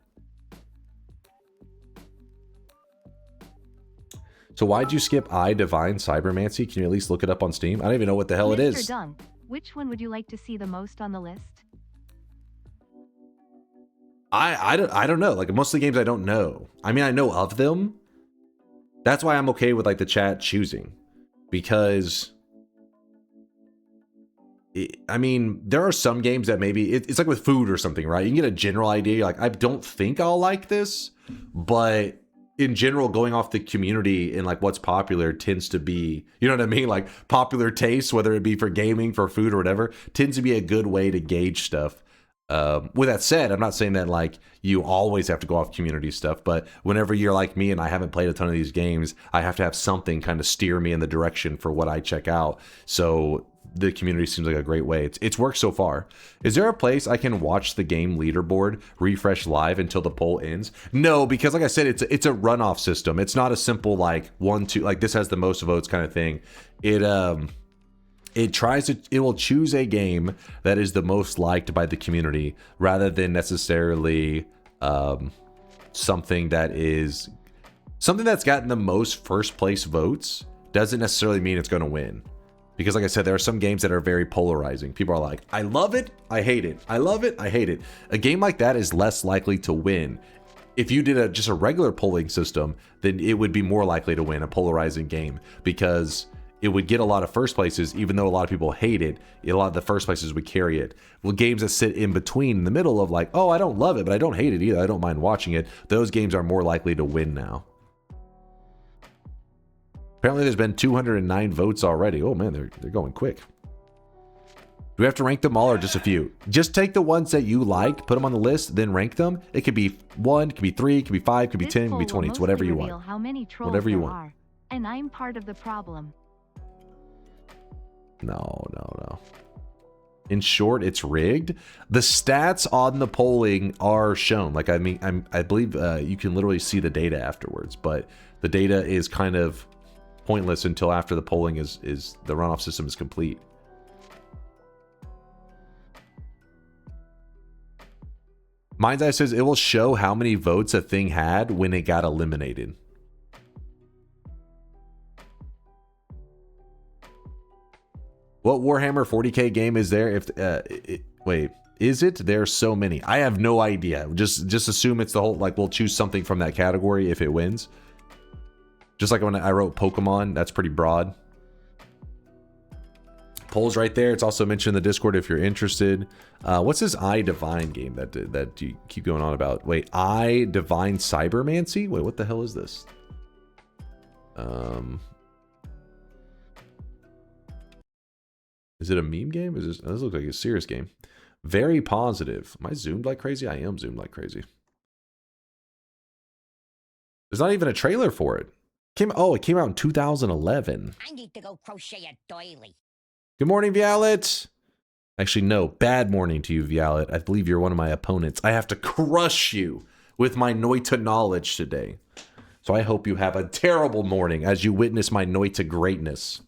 So why'd you skip Divine Cybermancy? Can you at least look it up on Steam? I don't even know what the hell it is. Mr. Dunk, which one would you like to see the most on the list? I don't know. Like, most of the games I don't know. I mean, I know of them. That's why I'm okay with like the chat choosing, because I mean, there are some games that maybe it's like with food or something, right? You can get a general idea. You're like, I don't think I'll like this, but in general, going off the community and like what's popular tends to be, you know what I mean? Like popular tastes, whether it be for gaming, for food or whatever, tends to be a good way to gauge stuff. With that said, I'm not saying that like you always have to go off community stuff, but whenever you're like me and I haven't played a ton of these games, I have to have something kind of steer me in the direction for what I check out. So the community seems like a great way. It's worked so far. Is there a place I can watch the game leaderboard refresh live until the poll ends? No, because like I said, it's a runoff system. It's not a simple like 1, 2, like this has the most votes kind of thing. It will choose a game that is the most liked by the community rather than necessarily something that's gotten the most first place votes doesn't necessarily mean it's going to win. Because like I said, there are some games that are very polarizing. People are like, I love it, I hate it. I love it, I hate it. A game like that is less likely to win. If you did just a regular polling system, then it would be more likely to win a polarizing game, because it would get a lot of first places, even though a lot of people hate it. A lot of the first places would carry it. Well, games that sit in between, in the middle of like, oh, I don't love it, but I don't hate it either. I don't mind watching it. Those games are more likely to win now. Apparently there's been 209 votes already. Oh man, they're going quick. Do we have to rank them all or just a few? Just take the ones that you like, put them on the list, then rank them. It could be 1, it could be 3, it could be 5, it could be 10, it could be 20. It's whatever you want. How many trolls whatever you there want. Are, and I'm part of the problem. No. In short, it's rigged. The stats on the polling are shown. Like, I mean, I believe you can literally see the data afterwards, but the data is kind of pointless until after the polling is the runoff system is complete. Mind's Eye says it will show how many votes a thing had when it got eliminated. What Warhammer 40k game is there? If wait, Is it? There's so many. I have no idea. Just assume it's the whole, like, we'll choose something from that category if it wins. Just like when I wrote Pokemon, that's pretty broad. Polls right there. It's also mentioned in the Discord if you're interested. What's this I Divine game that you keep going on about? Wait, I Divine Cybermancy? Wait, what the hell is this? Is it a meme game? Is this look like a serious game? Very positive. Am I zoomed like crazy? I am zoomed like crazy. There's not even a trailer for it. It came out in 2011. I need to go crochet a doily. Good morning, Violet. Actually, no. Bad morning to you, Violet. I believe you're one of my opponents. I have to crush you with my Noita knowledge today. So I hope you have a terrible morning as you witness my Noita greatness.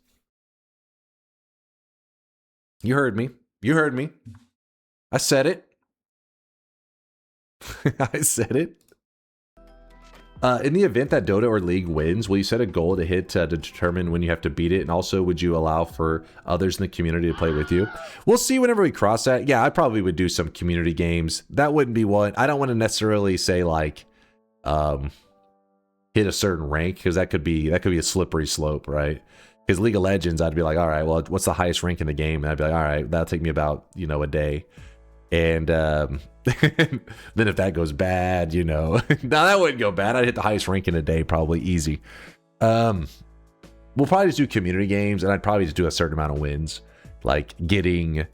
You heard me. You heard me. I said it. I said it. In the event that Dota or League wins, will you set a goal to hit to determine when you have to beat it? And also, would you allow for others in the community to play with you? We'll see whenever we cross that. Yeah, I probably would do some community games. That wouldn't be one. I don't want to necessarily say like hit a certain rank, because that could be a slippery slope, right? Because League of Legends, I'd be like, all right, well, what's the highest rank in the game? And I'd be like, all right, that'll take me about, a day. And then if that goes bad, no, that wouldn't go bad. I'd hit the highest rank in a day, probably easy. We'll probably just do community games, and I'd probably just do a certain amount of wins, like getting,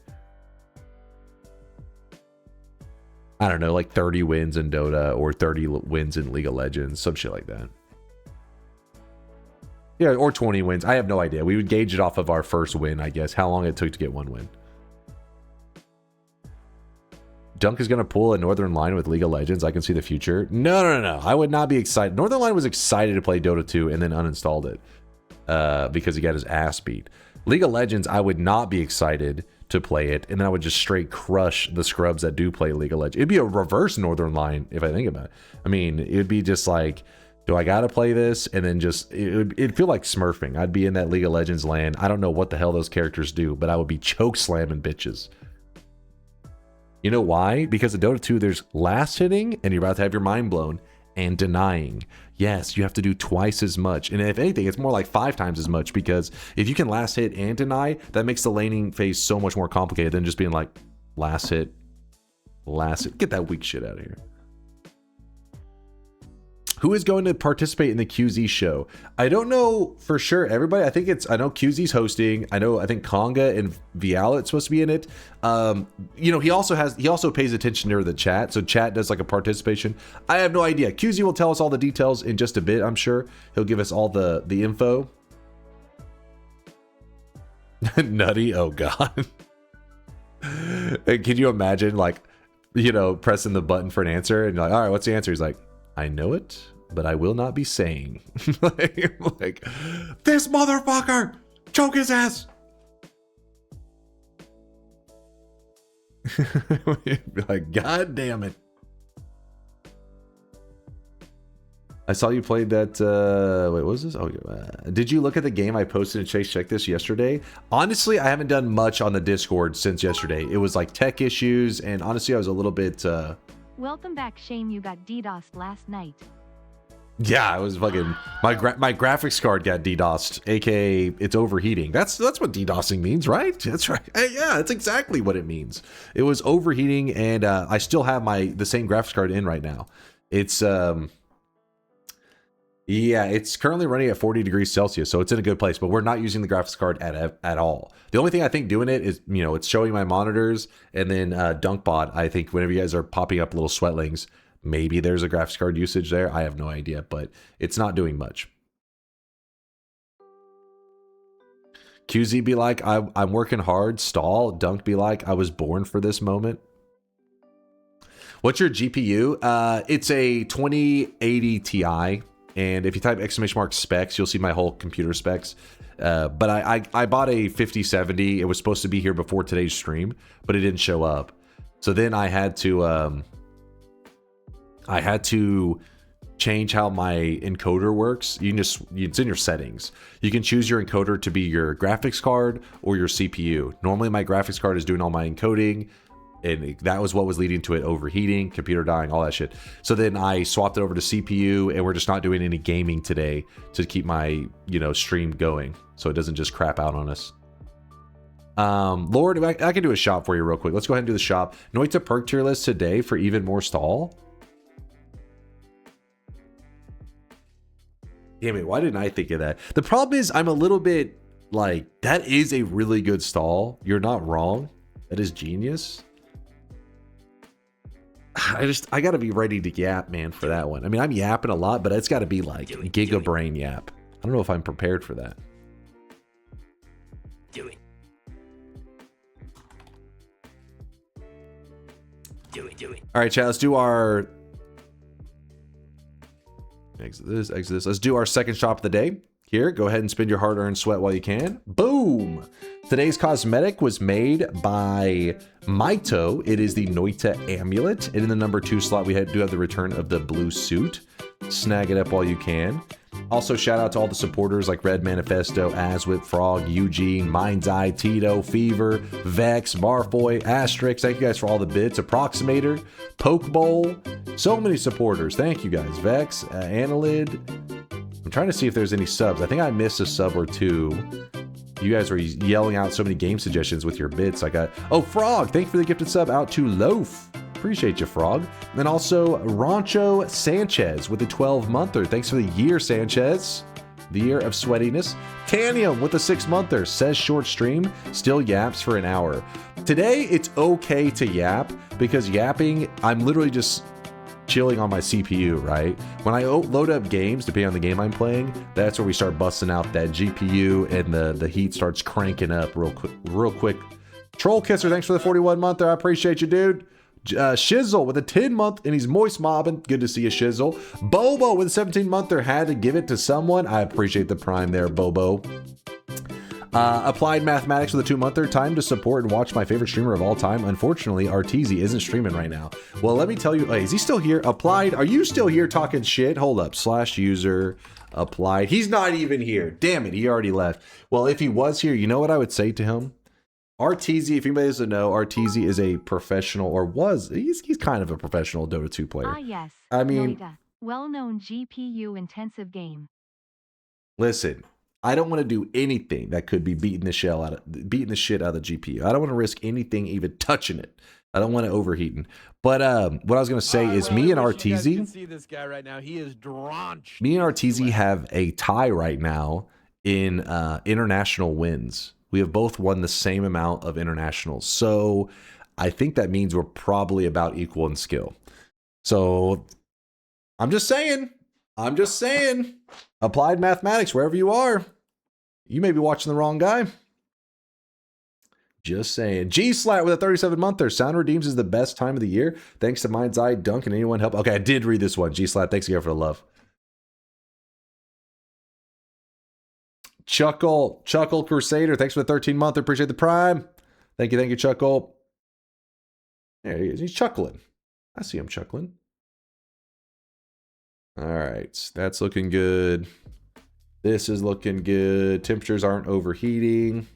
I don't know, like 30 wins in Dota or 30 wins in League of Legends, some shit like that. Yeah, or 20 wins. I have no idea. We would gauge it off of our first win, I guess, how long it took to get one win. Dunk is going to pull a Northern Line with League of Legends. I can see the future. No. I would not be excited. Northern Line was excited to play Dota 2 and then uninstalled it because he got his ass beat. League of Legends, I would not be excited to play it, and then I would just straight crush the scrubs that do play League of Legends. It'd be a reverse Northern Line if I think about it. I mean, it'd be just like, do I got to play this? And then just, it'd feel like smurfing. I'd be in that League of Legends land. I don't know what the hell those characters do, but I would be choke slamming bitches. You know why? Because in Dota 2, there's last hitting, and you're about to have your mind blown, and denying. Yes, you have to do twice as much. And if anything, it's more like 5 times as much, because if you can last hit and deny, that makes the laning phase so much more complicated than just being like, last hit. Get that weak shit out of here. Who is going to participate in the QZ show? I don't know for sure. Everybody, I know QZ's hosting. I think Conga and Violet's supposed to be in it. He also pays attention to the chat. So chat does like a participation. I have no idea. QZ will tell us all the details in just a bit. I'm sure he'll give us all the info. Nutty. Oh God. Can you imagine pressing the button for an answer and you're like, all right, what's the answer? He's like, I know it, but I will not be saying. like, this motherfucker! Choke his ass! Like, God damn it. I saw you played that, wait, what was this? Oh, did you look at the game I posted in Chase Check This yesterday? Honestly, I haven't done much on the Discord since yesterday. It was like tech issues, and honestly, I was a little bit, Welcome back, Shame you got DDoSed last night. Yeah, I was fucking, my graphics card got DDoSed, aka it's overheating. That's what DDoSing means, right? That's right. Yeah, that's exactly what it means. It was overheating, and I still have the same graphics card in right now. It's yeah, it's currently running at 40 degrees Celsius, so it's in a good place, but we're not using the graphics card at all. The only thing I think doing it is, it's showing my monitors, and then DunkBot, I think whenever you guys are popping up little sweatlings, maybe there's a graphics card usage there. I have no idea, but it's not doing much. QZ be like, I'm working hard, stall. Dunk be like, I was born for this moment. What's your GPU? It's a 2080 Ti. And if you type ! specs, you'll see my whole computer specs. But I bought a 5070. It was supposed to be here before today's stream, but it didn't show up. So then I had to change how my encoder works. It's in your settings. You can choose your encoder to be your graphics card or your CPU. Normally my graphics card is doing all my encoding, And that was what was leading to it overheating, computer dying, all that shit. So then I swapped it over to CPU, and we're just not doing any gaming today to keep my, stream going, so it doesn't just crap out on us. Lord, I can do a shop for you real quick. Let's go ahead and do the shop. Noita perk tier list today for even more stall. Damn it, why didn't I think of that? The problem is I'm a little bit like, that is a really good stall. You're not wrong. That is genius. I gotta be ready to yap, man, for that one. I mean, I'm yapping a lot, but it's gotta be like Giga Brain yap. I don't know if I'm prepared for that. Do it. Do it. All right, chat, let's do our... Exit this. Let's do our second shop of the day. Here, go ahead and spend your hard-earned sweat while you can. Boom! Today's cosmetic was made by Maito. It is the Noita amulet. And in the number 2 slot, we do have the return of the blue suit. Snag it up while you can. Also, shout out to all the supporters like Red Manifesto, Aswip, Frog, Eugene, Mind's Eye, Tito, Fever, Vex, Marfoy, Asterix. Thank you guys for all the bits. Approximator, Poke Bowl. So many supporters. Thank you guys. Vex, Annalid. I'm trying to see if there's any subs. I think I missed a sub or two. You guys were yelling out so many game suggestions with your bits. Oh, Frog. Thank you for the gifted sub out to Loaf. Appreciate you, Frog. And also Rancho Sanchez with a 12-monther. Thanks for the year, Sanchez. The year of sweatiness. Tanium with a 6-monther. Says short stream. Still yaps for an hour. Today, it's okay to yap because yapping, I'm literally just chilling on my CPU, right? When I load up games, depending on the game I'm playing, that's where we start busting out that GPU and the heat starts cranking up real quick. Troll Kisser, thanks for the 41-monther. I appreciate you, dude. Shizzle with a 10-month, and he's moist mobbing. Good to see you, Shizzle. Bobo with a 17-monther. Had to give it to someone. I appreciate the prime there, Bobo. Applied Mathematics with a 2-monther. Time to support and watch my favorite streamer of all time. Unfortunately, Arteezy isn't streaming right now. Well, let me tell you. Hey, is he still here? Applied, are you still here talking shit? Hold up. /user. Applied. He's not even here. Damn it, he already left. Well, if he was here, you know what I would say to him? Arteezy, if anybody doesn't know, Arteezy is a professional, or he's kind of a professional Dota 2 player. Ah, yes. I mean, Noita, well-known GPU-intensive game. Listen, I don't want to do anything that could be beating the shit out of the GPU. I don't want to risk anything even touching it. I don't want it overheating. But what I was going to say is me and Arteezy... You can see this guy right now. He is drenched. Me and Arteezy have a tie right now in international wins. We have both won the same amount of internationals. So I think that means we're probably about equal in skill. So I'm just saying. Applied Mathematics, wherever you are. You may be watching the wrong guy. Just saying. G-Slat with a 37-monther. Sound Redeems is the best time of the year. Thanks to Mind's Eye, Dunk, and anyone help. Okay, I did read this one. G-Slat, thanks again for the love. Chuckle Crusader, thanks for the 13-monther. Appreciate the prime. Thank you, Chuckle. There he is. He's chuckling. I see him chuckling. All right, that's looking good. This is looking good. Temperatures aren't overheating.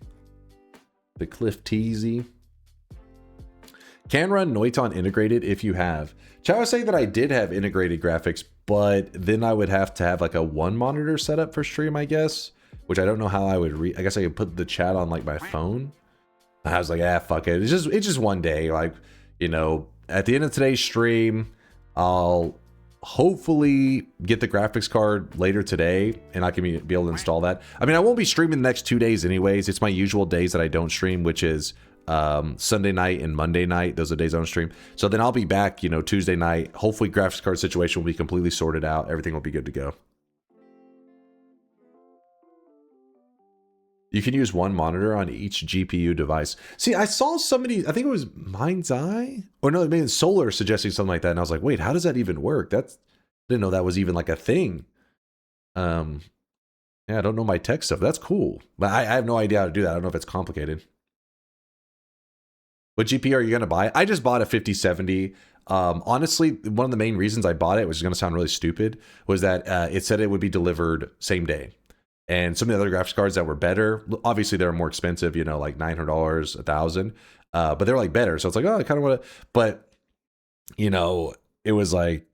The Cliff Teasy. Can run Noita on integrated if you have. Chow was saying that I did have integrated graphics, but then I would have to have like a 1-monitor setup for stream, I guess. Which I don't know how I would I guess I could put the chat on like my phone. I was like, fuck it. It's just one day. Like, at the end of today's stream, I'll hopefully get the graphics card later today and I can be able to install that. I mean, I won't be streaming the next 2 days anyways. It's my usual days that I don't stream, which is Sunday night and Monday night. Those are the days I don't stream. So then I'll be back, Tuesday night. Hopefully graphics card situation will be completely sorted out. Everything will be good to go. You can use 1 monitor on each GPU device. See, I saw somebody, I think it was Mind's Eye, or no, maybe Solar suggesting something like that, and I was like, wait, how does that even work? Didn't know that was even like a thing. Yeah, I don't know my tech stuff. That's cool, but I have no idea how to do that. I don't know if it's complicated. What GPU are you gonna buy? I just bought a 5070. Honestly, one of the main reasons I bought it, which is gonna sound really stupid, was that it said it would be delivered same day. and some of the other graphics cards that were better. Obviously, they're more expensive, you know, like $900, $1,000, but they're like better. So it's like, oh, I kind of want to, but you know, it was like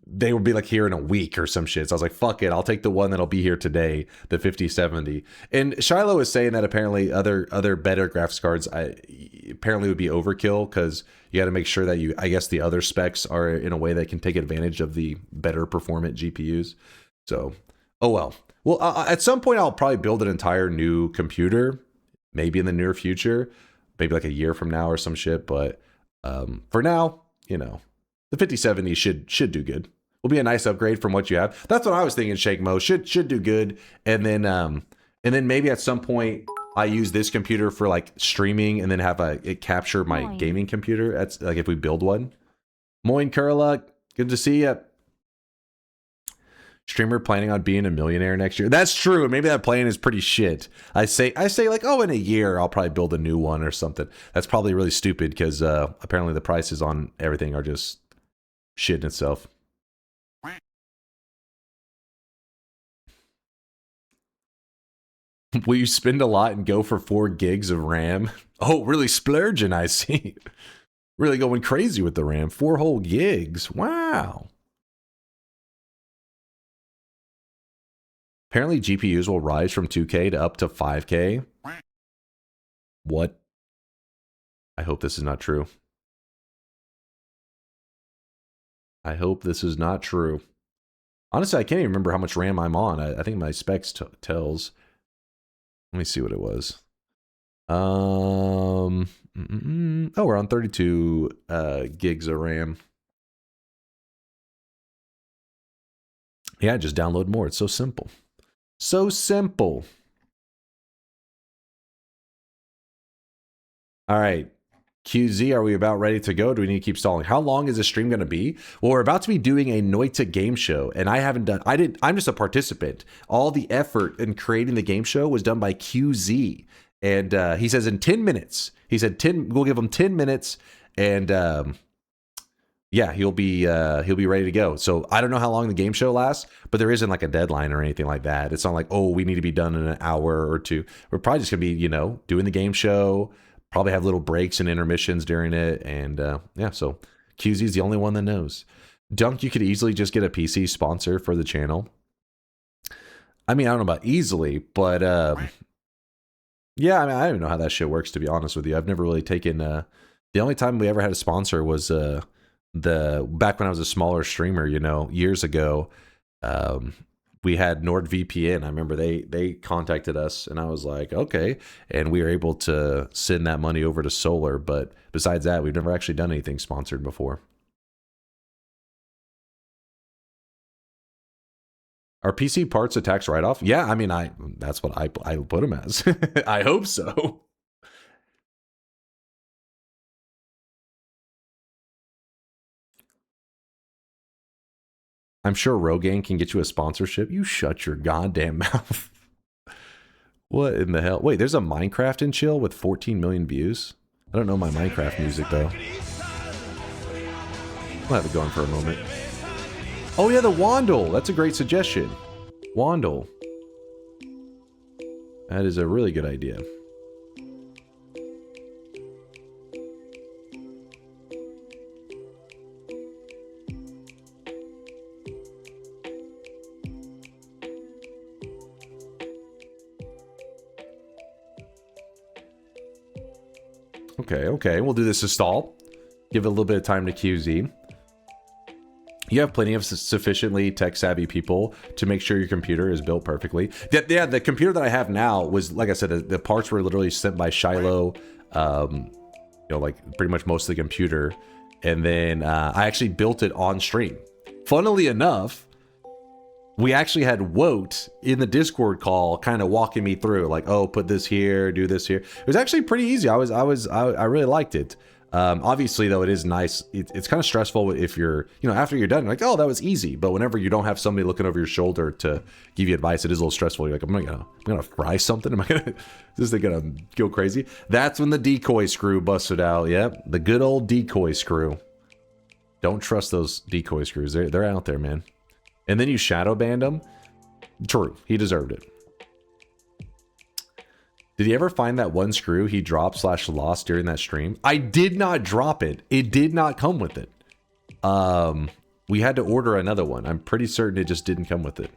they would be like here in a week or some shit. So I was like, fuck it, I'll take the one that'll be here today, the 5070. And Shiloh is saying that apparently other better graphics cards apparently would be overkill because you got to make sure that I guess the other specs are in a way that can take advantage of the better performant GPUs. So, oh well. Well, at some point I'll probably build an entire new computer, maybe in the near future, maybe like a year from now or some shit. But for now, you know, the 5070 should do good. Will be a nice upgrade from what you have. That's what I was thinking. Shake Mo should do good, and then maybe at some point I use this computer for like streaming, and then have it capture my gaming computer. That's like if we build one. Moin Kurla, good to see you. Streamer planning on being a millionaire next year. That's true. Maybe that plan is pretty shit. I say like, oh, in a year I'll probably build a new one or something. That's probably really stupid because apparently the prices on everything are just shit in itself. Will you spend a lot and go for 4 gigs of RAM? Oh, really splurging, I see. Really going crazy with the RAM. 4 whole gigs. Wow. Apparently GPUs will rise from 2K to up to 5K. What? I hope this is not true. I hope this is not true. Honestly, I can't even remember how much RAM I'm on. I think my specs tells. Let me see what it was. Oh, we're on 32 gigs of RAM. Yeah, just download more. It's so simple. So simple. All right. QZ, are we about ready to go? Do we need to keep stalling? How long is the stream going to be? Well, we're about to be doing a Noita game show, and I'm just a participant. All the effort in creating the game show was done by QZ, and he says in 10 minutes. He said we'll give him 10 minutes, and yeah, he'll be ready to go. So I don't know how long the game show lasts, but there isn't like a deadline or anything like that. It's not like, oh, we need to be done in an hour or two. We're probably just gonna be, you know, doing the game show. Probably have little breaks and intermissions during it. And yeah, so QZ is the only one that knows. Dunk, you could easily just get a PC sponsor for the channel. I mean, I don't know about easily, but yeah, I mean, I don't even know how that shit works, to be honest with you. I've never really taken, the only time we ever had a sponsor was back when I was a smaller streamer, you know, years ago. We had NordVPN. I remember they contacted us, and I was like, okay. And we were able to send that money over to Solar. But besides that, we've never actually done anything sponsored before. Are PC parts a tax write-off? Yeah, I mean, that's what I put them as. I hope so. I'm sure Rogaine can get you a sponsorship. You shut your goddamn mouth. What in the hell? Wait, there's a Minecraft in chill with 14 million views? I don't know my Minecraft music, though. We'll have it going for a moment. Oh, yeah, the Wandle. That's a great suggestion. Wandle. That is a really good idea. Okay, we'll do this to stall. Give it a little bit of time to QZ. You have plenty of sufficiently tech-savvy people to make sure your computer is built perfectly. Yeah, the computer that I have now was, like I said, the parts were literally sent by Shiloh, you know, like pretty much most of the computer. And then I actually built it on stream. Funnily enough, we actually had Woat in the Discord call kind of walking me through, like, oh, put this here, do this here. It was actually pretty easy. I really liked it. Obviously, though, it is nice. It's kind of stressful if you're, you know, after you're done, you're like, oh, that was easy. But whenever you don't have somebody looking over your shoulder to give you advice, it is a little stressful. You're like, I'm gonna fry something. Is this thing gonna go crazy? That's when the decoy screw busted out. Yep, the good old decoy screw. Don't trust those decoy screws. They're out there, man. And then you shadow banned him. True, he deserved it. Did he ever find that one screw he dropped / lost during that stream? I did not drop it. It did not come with it. We had to order another one. I'm pretty certain it just didn't come with it.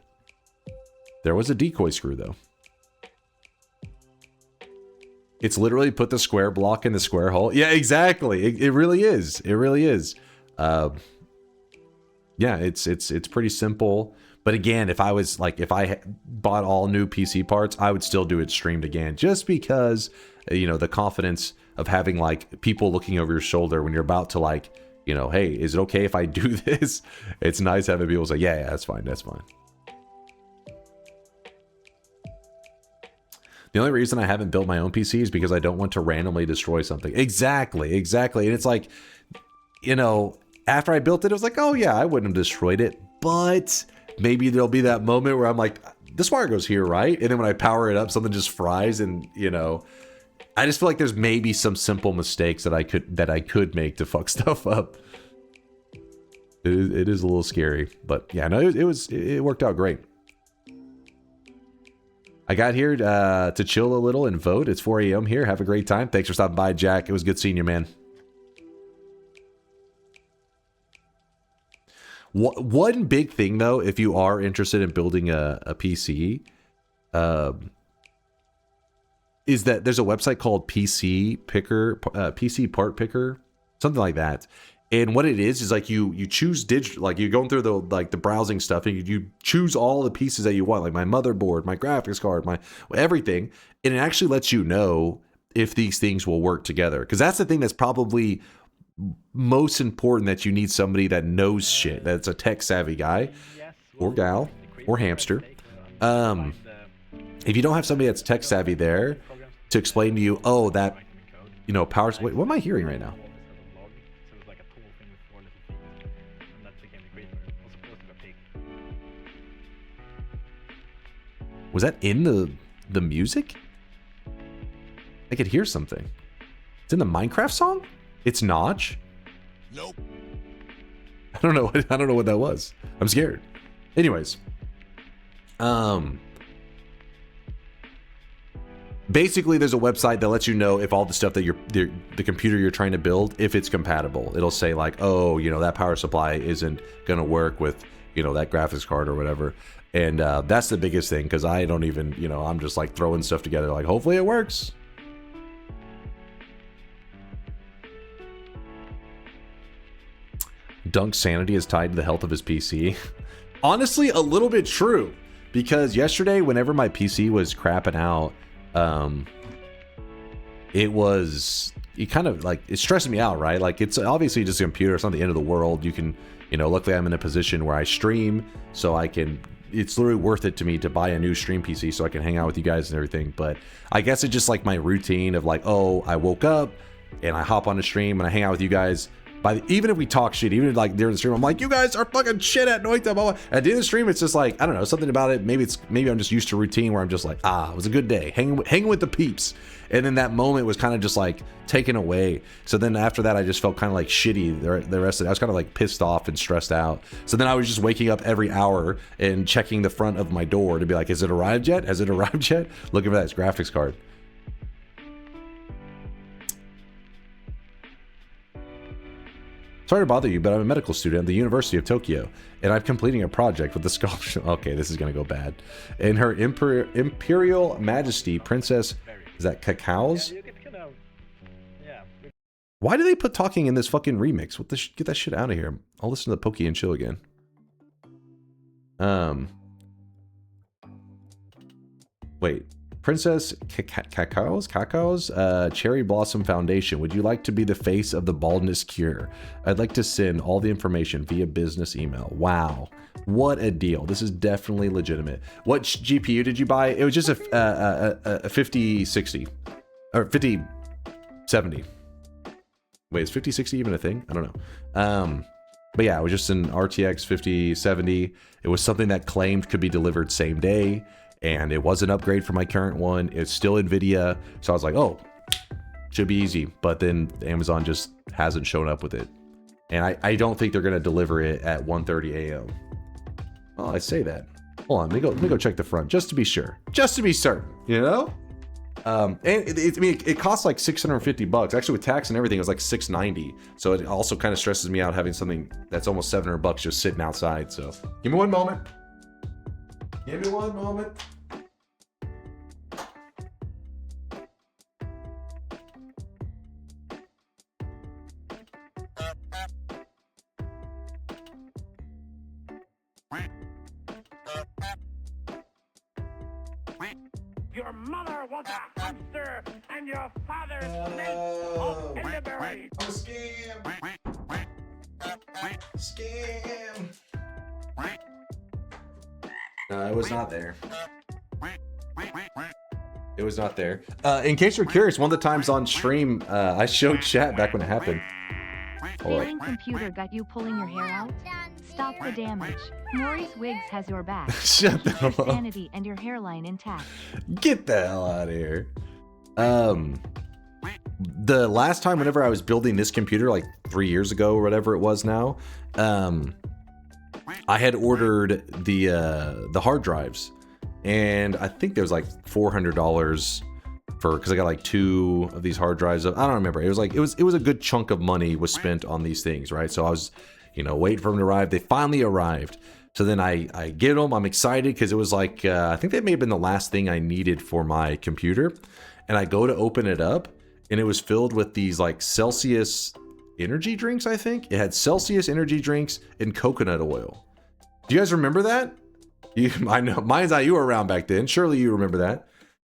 There was a decoy screw though. It's literally put the square block in the square hole. Yeah, exactly. It really is. It really is. Yeah, it's pretty simple. But again, if I was like, if I bought all new PC parts, I would still do it streamed again, just because, you know, the confidence of having like people looking over your shoulder when you're about to like, you know, hey, is it okay if I do this? It's nice having people say, yeah, that's fine, that's fine. The only reason I haven't built my own PC is because I don't want to randomly destroy something. Exactly, exactly. And it's like, you know, after I built it, it was like, oh yeah, I wouldn't have destroyed it, but maybe there'll be that moment where I'm like, this wire goes here, right? And then when I power it up, something just fries, and you know, I just feel like there's maybe some simple mistakes that I could make to fuck stuff up. It is a little scary, but yeah, no, it worked out great. I got here to chill a little and vote. It's 4 a.m. here. Have a great time. Thanks for stopping by, Jack. It was good seeing you, man. One big thing, though, if you are interested in building a PC, is that there's a website called PC Part Picker, something like that. And what it is like you choose digital, like you're going through the browsing stuff, and you choose all the pieces that you want, like my motherboard, my graphics card, my everything, and it actually lets you know if these things will work together. Because that's the thing that's probably most important, that you need somebody that knows shit, that's a tech savvy guy or gal or hamster. If you don't have somebody that's tech savvy there to explain to you, oh, that, you know, power. Wait, what am I hearing right now? Was that in the music? I could hear something. It's in the Minecraft song? It's Notch? Nope. I don't know what that was. I'm scared. Anyways. Basically, there's a website that lets you know if all the stuff that the computer you're trying to build, if it's compatible. It'll say like, oh, you know, that power supply isn't gonna work with, you know, that graphics card or whatever. And that's the biggest thing, because I don't even, you know, I'm just like throwing stuff together like, hopefully it works. Dunk's sanity is tied to the health of his PC. Honestly, a little bit true, because yesterday, whenever my PC was crapping out, it kind of like, it stressed me out, right? Like, it's obviously just a computer, it's not the end of the world. You can, you know, luckily I'm in a position where I stream, so I can, it's literally worth it to me to buy a new stream PC so I can hang out with you guys and everything. But I guess it's just like my routine of like, oh, I woke up and I hop on the stream and I hang out with you guys. Even if we talk shit, even if like during the stream, I'm like, you guys are fucking shit at Noita. Blah, blah. At the end of the stream, it's just like, I don't know, something about it. Maybe I'm just used to routine where I'm just like, it was a good day, hanging with the peeps. And then that moment was kind of just like taken away. So then after that, I just felt kind of like shitty the rest of it. I was kind of like pissed off and stressed out. So then I was just waking up every hour and checking the front of my door to be like, has it arrived yet? Has it arrived yet? Looking for that graphics card. Sorry to bother you, but I'm a medical student at the University of Tokyo, and I'm completing a project with the scholarship. Okay, this is going to go bad. And Her Imperial Majesty, Princess, is that Cacao's? Why do they put talking in this fucking remix? What the get that shit out of here. I'll listen to the Pokey and chill again. Wait. Princess Cacao's Cherry Blossom Foundation. Would you like to be the face of the baldness cure? I'd like to send all the information via business email. Wow. What a deal. This is definitely legitimate. What GPU did you buy? It was just a 5060 or 5070. Wait, is 5060 even a thing? I don't know. But yeah, it was just an RTX 5070. It was something that claimed could be delivered same day. And it was an upgrade from my current one. It's still NVIDIA. So I was like, oh, should be easy. But then Amazon just hasn't shown up with it. And I don't think they're going to deliver it at 1:30 a.m. Oh, I say that. Hold on, let me go check the front just to be sure. Just to be certain, you know? And it costs like $650. Actually, with tax and everything, it was like $690. So it also kind of stresses me out having something that's almost $700 just sitting outside. So give me one moment. Give me one moment. Your mother was a hamster, and your father's snake of elderberry. I'm a scam. Scam. No, it was not there. It was not there. In case you're curious, one of the times on stream, I showed chat back when it happened. Failing computer got you pulling your hair out? Stop the damage. Maurice Wiggs has your back. Shut the hell Keep your up. sanity and your hairline intact. Get the hell out of here. The last time whenever I was building this computer, like 3 years ago or whatever it was now, I had ordered the hard drives, and I think there was like $400 because I got like 2 of these hard drives. I don't remember. It was like it was a good chunk of money was spent on these things, right? So I was, waiting for them to arrive. They finally arrived. So then I get them. I'm excited because it was like I think that may have been the last thing I needed for my computer. And I go to open it up, and it was filled with these like Celsius energy drinks. I think it had Celsius energy drinks and coconut oil. Do you guys remember that? I know mine's not. You were around back then. Surely you remember that.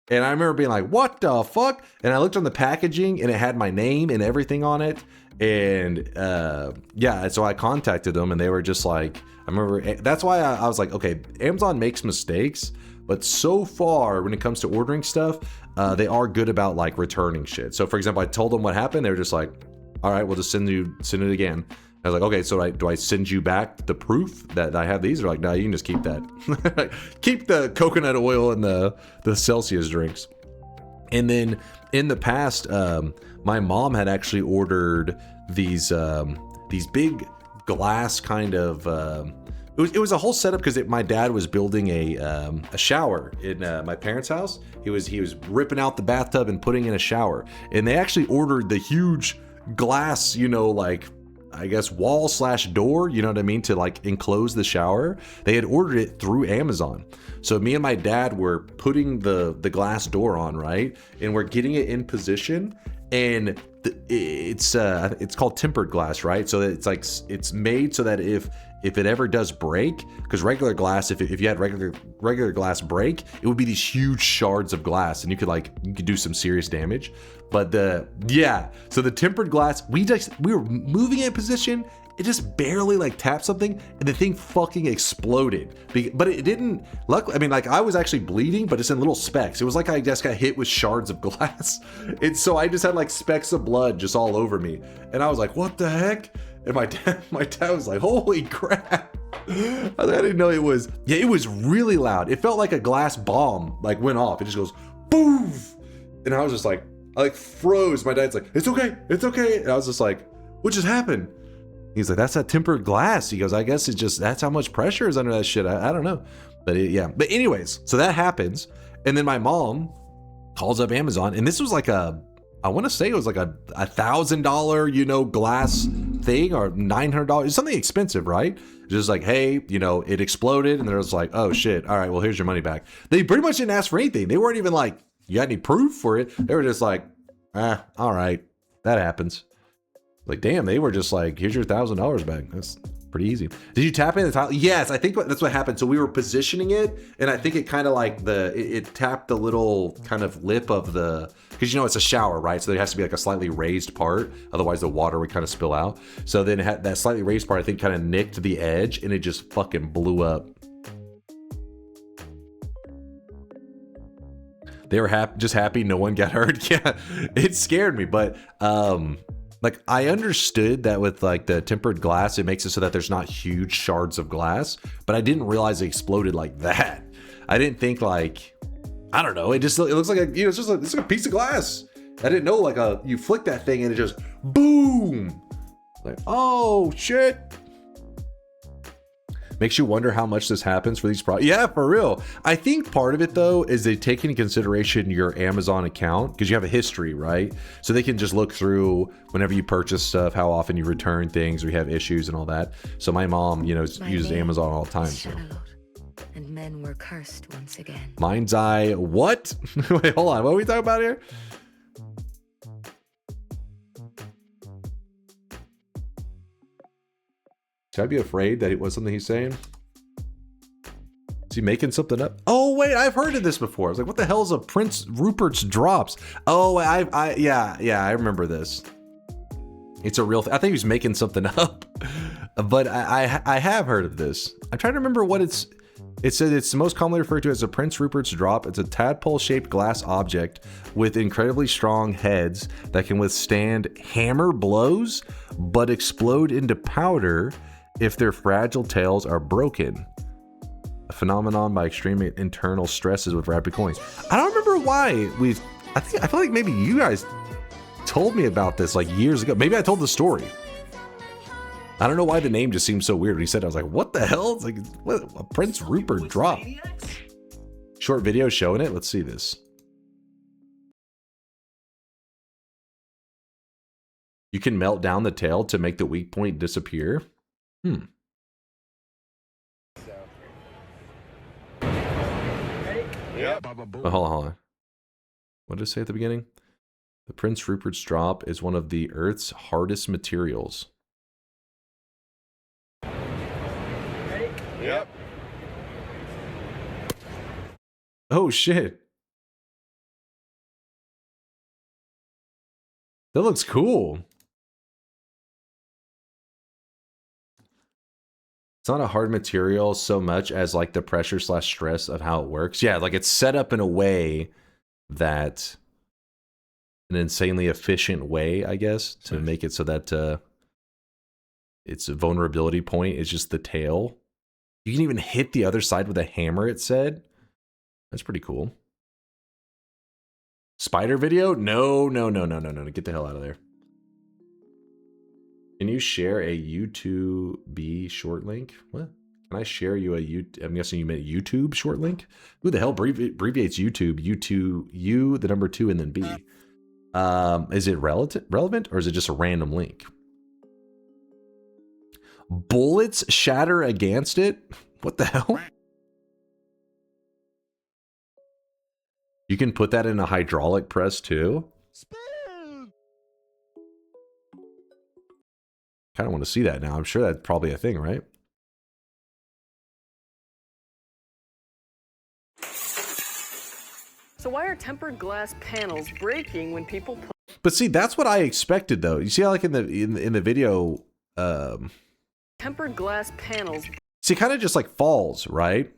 And I remember being like, what the fuck? And I looked on the packaging, and it had my name and everything on it. And so I contacted them, and they were just like, I remember, that's why I was like, okay, Amazon makes mistakes, but so far when it comes to ordering stuff, they are good about like returning shit. So for example, I told them what happened. They were just like, all right, we'll just send it again. I was like, okay, so do I send you back the proof that I have these? They're like, no, you can just keep that. Keep the coconut oil and the Celsius drinks. And then in the past, my mom had actually ordered these big glass kind of. It was a whole setup because my dad was building a shower in my parents' house. He was ripping out the bathtub and putting in a shower, and they actually ordered the huge glass, like I guess wall/door, you know what I mean, to like enclose the shower. They had ordered it through Amazon. So me and my dad were putting the glass door on, right? And we're getting it in position, and it's called tempered glass, right? So it's like it's made so that if it ever does break, because regular glass, if you had regular glass break, it would be these huge shards of glass, and you could do some serious damage. But so the tempered glass, we were moving it in position, it just barely like tapped something, and the thing fucking exploded. But it didn't. Luckily, I mean, like I was actually bleeding, but it's in little specks. It was like I just got hit with shards of glass, and so I just had like specks of blood just all over me, and I was like, what the heck? And my dad was like, holy crap. I didn't know it was. Yeah, it was really loud. It felt like a glass bomb like went off. It just goes boom, and I was just like, I like froze. My dad's like, it's okay. And I was just like, what just happened? He's like, that's that tempered glass. He goes, I guess it's just, that's how much pressure is under that shit. I don't know. But but anyways, so that happens. And then my mom calls up Amazon, and this was like I want to say it was like a $1,000, glass thing, or $900. It's something expensive, right? Just like, hey, it exploded, and they're just like, oh shit. All right, well, here's your money back. They pretty much didn't ask for anything. They weren't even like, you got any proof for it? They were just like, all right, that happens. Like, damn, they were just like, here's your $1,000 back. That's pretty easy. Did you tap in the tile? Yes, I think that's what happened. So we were positioning it, and I think it kind of like it tapped the little kind of lip of the, because it's a shower, right? So there has to be like a slightly raised part, otherwise the water would kind of spill out. So then it had that slightly raised part, I think, kind of nicked the edge, and it just fucking blew up. They were just happy no one got hurt. Yeah, it scared me, but like I understood that with like the tempered glass, it makes it so that there's not huge shards of glass, but I didn't realize it exploded like that. I didn't think like, I don't know. It looks like it's just it's like a piece of glass. I didn't know like you flick that thing and it just boom. Like, oh shit. Makes you wonder how much this happens for these products. Yeah, for real. I think part of it though is they take into consideration your Amazon account because you have a history, right? So they can just look through whenever you purchase stuff, how often you return things, or you have issues and all that. So my mom, you know, uses Amazon all the time. So. And men were cursed once again. Mind's Eye, what? Wait, hold on. What are we talking about here? Should I be afraid that it was something he's saying? Is he making something up? Oh wait, I've heard of this before. I was like, what the hell is a Prince Rupert's drops? Oh, yeah, I remember this. It's a real thing. I think he was making something up, but I have heard of this. I'm trying to remember what it's. It said it's most commonly referred to as a Prince Rupert's drop. It's a tadpole-shaped glass object with incredibly strong heads that can withstand hammer blows, but explode into powder if their fragile tails are broken. A phenomenon by extreme internal stresses with rapid cooling. I don't remember why I feel like maybe you guys told me about this like years ago. Maybe I told the story. I don't know why the name just seemed so weird when he said it. I was like, what the hell? It's like, what, a Prince Rupert drop. Short video showing it. Let's see this. You can melt down the tail to make the weak point disappear. Oh, hold on. What did it say at the beginning? The Prince Rupert's drop is one of the Earth's hardest materials. Yep. Oh shit. That looks cool. It's not a hard material so much as like the pressure / stress of how it works. Yeah, like it's set up in a way that an insanely efficient way, I guess, to make it so that its vulnerability point is just the tail. You can even hit the other side with a hammer, it said. That's pretty cool. Spider video? No. Get the hell out of there. Can you share a YouTube short link? What? Can I share you a YouTube? I'm guessing you meant YouTube short link? Who the hell abbreviates YouTube? U, the number 2, and then B. Is it relevant or is it just a random link? Bullets shatter against it? What the hell? You can put that in a hydraulic press too? Kind of want to see that now. I'm sure that's probably a thing, right? So why are tempered glass panels breaking when people put... But see, that's what I expected though. You see how like in the video tempered glass panels. See, it kind of just like falls, right?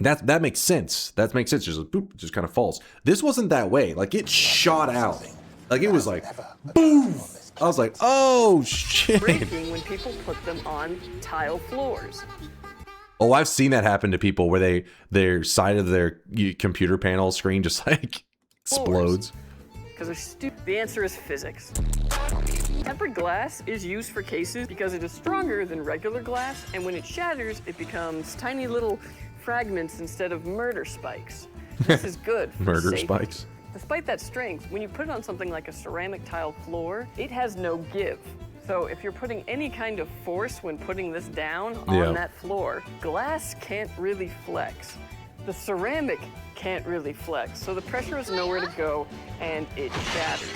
That makes sense. That makes sense. Just boop, just kind of falls. This wasn't that way. Like it shot out. Like it was like boom. I was like, oh shit. Breaking when people put them on tile floors. Oh, I've seen that happen to people where their side of their computer panel screen just like explodes. Because they're stupid. The answer is physics. Tempered glass is used for cases because it is stronger than regular glass, and when it shatters, it becomes tiny little fragments instead of murder spikes. This is good for murder safety. Spikes. Despite that strength, when you put it on something like a ceramic tile floor, it has no give. So if you're putting any kind of force when putting this down on that floor, glass can't really flex. The ceramic can't really flex, so the pressure has nowhere to go and it shatters.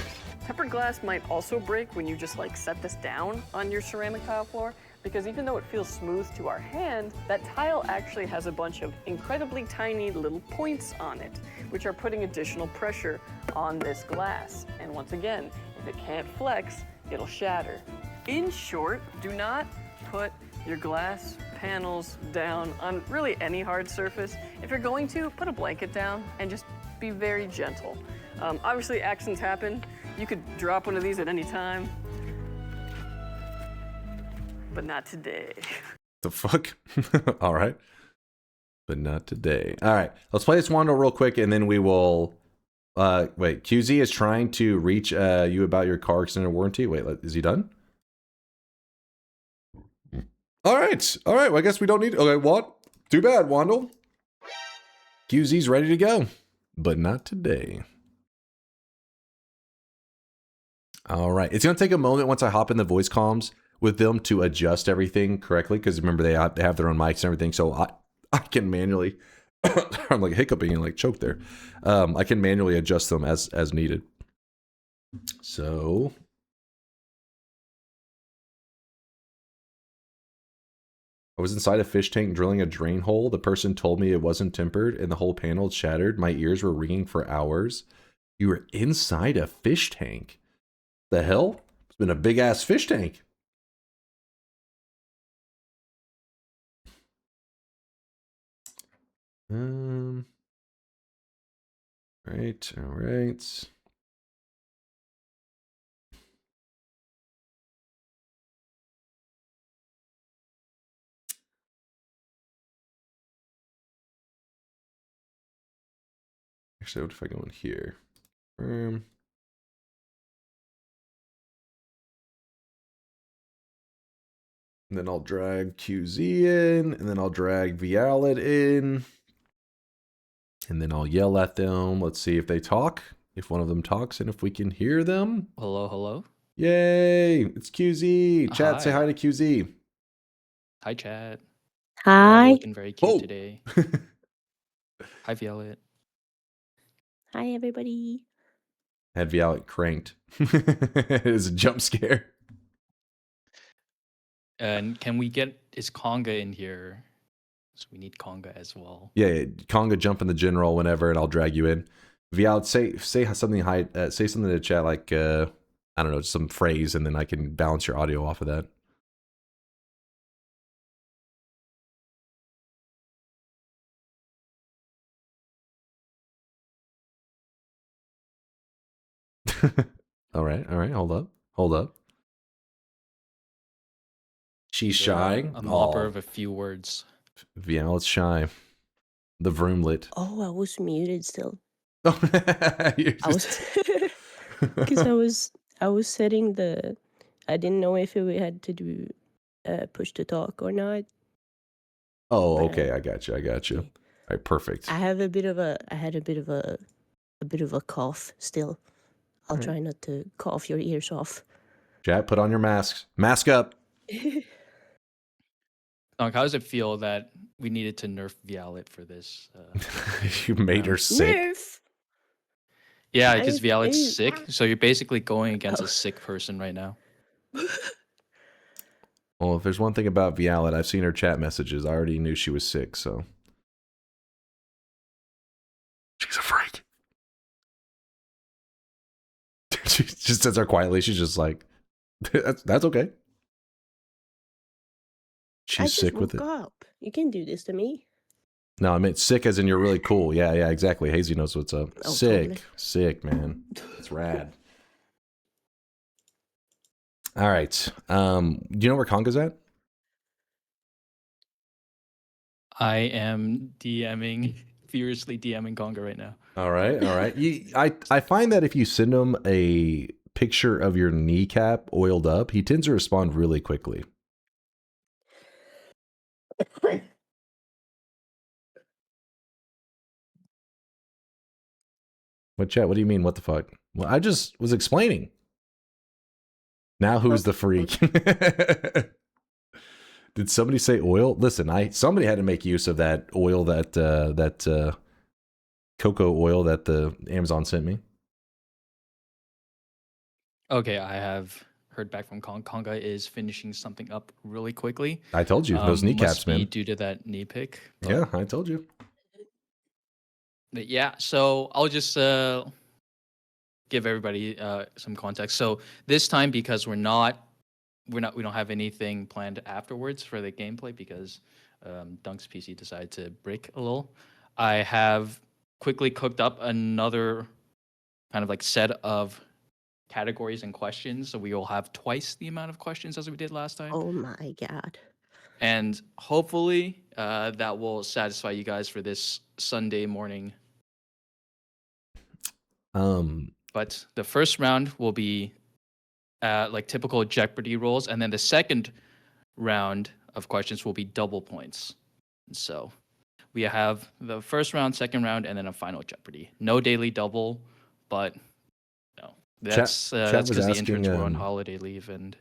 Tempered glass might also break when you just like set this down on your ceramic tile floor, because even though it feels smooth to our hand, that tile actually has a bunch of incredibly tiny little points on it, which are putting additional pressure on this glass. And once again, if it can't flex, it'll shatter. In short, do not put your glass panels down on really any hard surface. If you're going to, put a blanket down and just be very gentle. Obviously, accidents happen. You could drop one of these at any time, but not today. The fuck? All right. But not today. All right. Let's play this Wando real quick and then we will... wait. QZ is trying to reach you about your car extended warranty. Wait, is he done? All right. All right. Well, I guess we don't need... Okay, what? Too bad, Wandle. QZ's ready to go, but not today. All right. It's going to take a moment once I hop in the voice comms with them to adjust everything correctly, because remember, they have their own mics and everything, so I can manually... I'm like hiccuping and like choke there. I can manually adjust them as needed. So... I was inside a fish tank drilling a drain hole. The person told me it wasn't tempered and the whole panel shattered. My ears were ringing for hours. You were inside a fish tank? The hell? It's been a big ass fish tank. Right, all right. Actually, what if I go in here? And then I'll drag QZ in, and then I'll drag Vialet in. And then I'll yell at them. Let's see if they talk. If one of them talks and if we can hear them. Hello, hello. Yay! It's QZ. Chat, say hi to QZ. Hi, chat. Hi. Looking very cute today. Hi, Violet. Hi, everybody. Had Vialet cranked. It is a jump scare. And can we get is Conga in here? So we need Conga as well. Yeah, Conga jump in the general whenever, and I'll drag you in. Vialet, say something say something to the chat, like I don't know, some phrase, and then I can bounce your audio off of that. all right, hold up. She's shy. A mopper of a few words. Violet's shy. The vroomlet. Oh, I was muted still. I was because I was setting the. I didn't know if we had to do push to talk or not. Oh, okay. I got you. All right, perfect. I had a bit of a cough still. I'll try not to cough your ears off. Chat, put on your masks. Mask up. How does it feel that we needed to nerf Violet for this? You made her sick. Nerf. Yeah, because Violet's sick, so you're basically going against a sick person right now. Well, if there's one thing about Violet, I've seen her chat messages. I already knew she was sick, so. She's a freak. She just sits there quietly. She's just like, that's okay. She's sick with it. Up. You can do this to me. No, I meant sick as in you're really cool. Yeah, exactly. Hazy knows what's up. Oh, sick. totally. Sick, man. It's rad. All right. Do you know where Conga's at? I am furiously DMing Conga right now. All right. I find that if you send him a picture of your kneecap oiled up, he tends to respond really quickly. What, chat? What do you mean? What the fuck? Well, I just was explaining. Now who's the freak? Did somebody say oil? Listen, somebody had to make use of that oil, that cocoa oil that the Amazon sent me. Okay, I have heard back from Conga is finishing something up really quickly. I told you, those kneecaps, must be man. due to that knee pick. Yeah, I told you. But yeah, so I'll just give everybody some context. So this time, because we don't have anything planned afterwards for the gameplay because Dunk's PC decided to break a little. I have quickly cooked up another kind of like set of categories and questions, so we will have twice the amount of questions as we did last time. Oh my god. And hopefully that will satisfy you guys for this Sunday morning. But the first round will be like typical Jeopardy rolls, and then the second round of questions will be double points. So we have the first round, second round, and then a final Jeopardy. No daily double, but no. That's because the interns were on holiday leave, and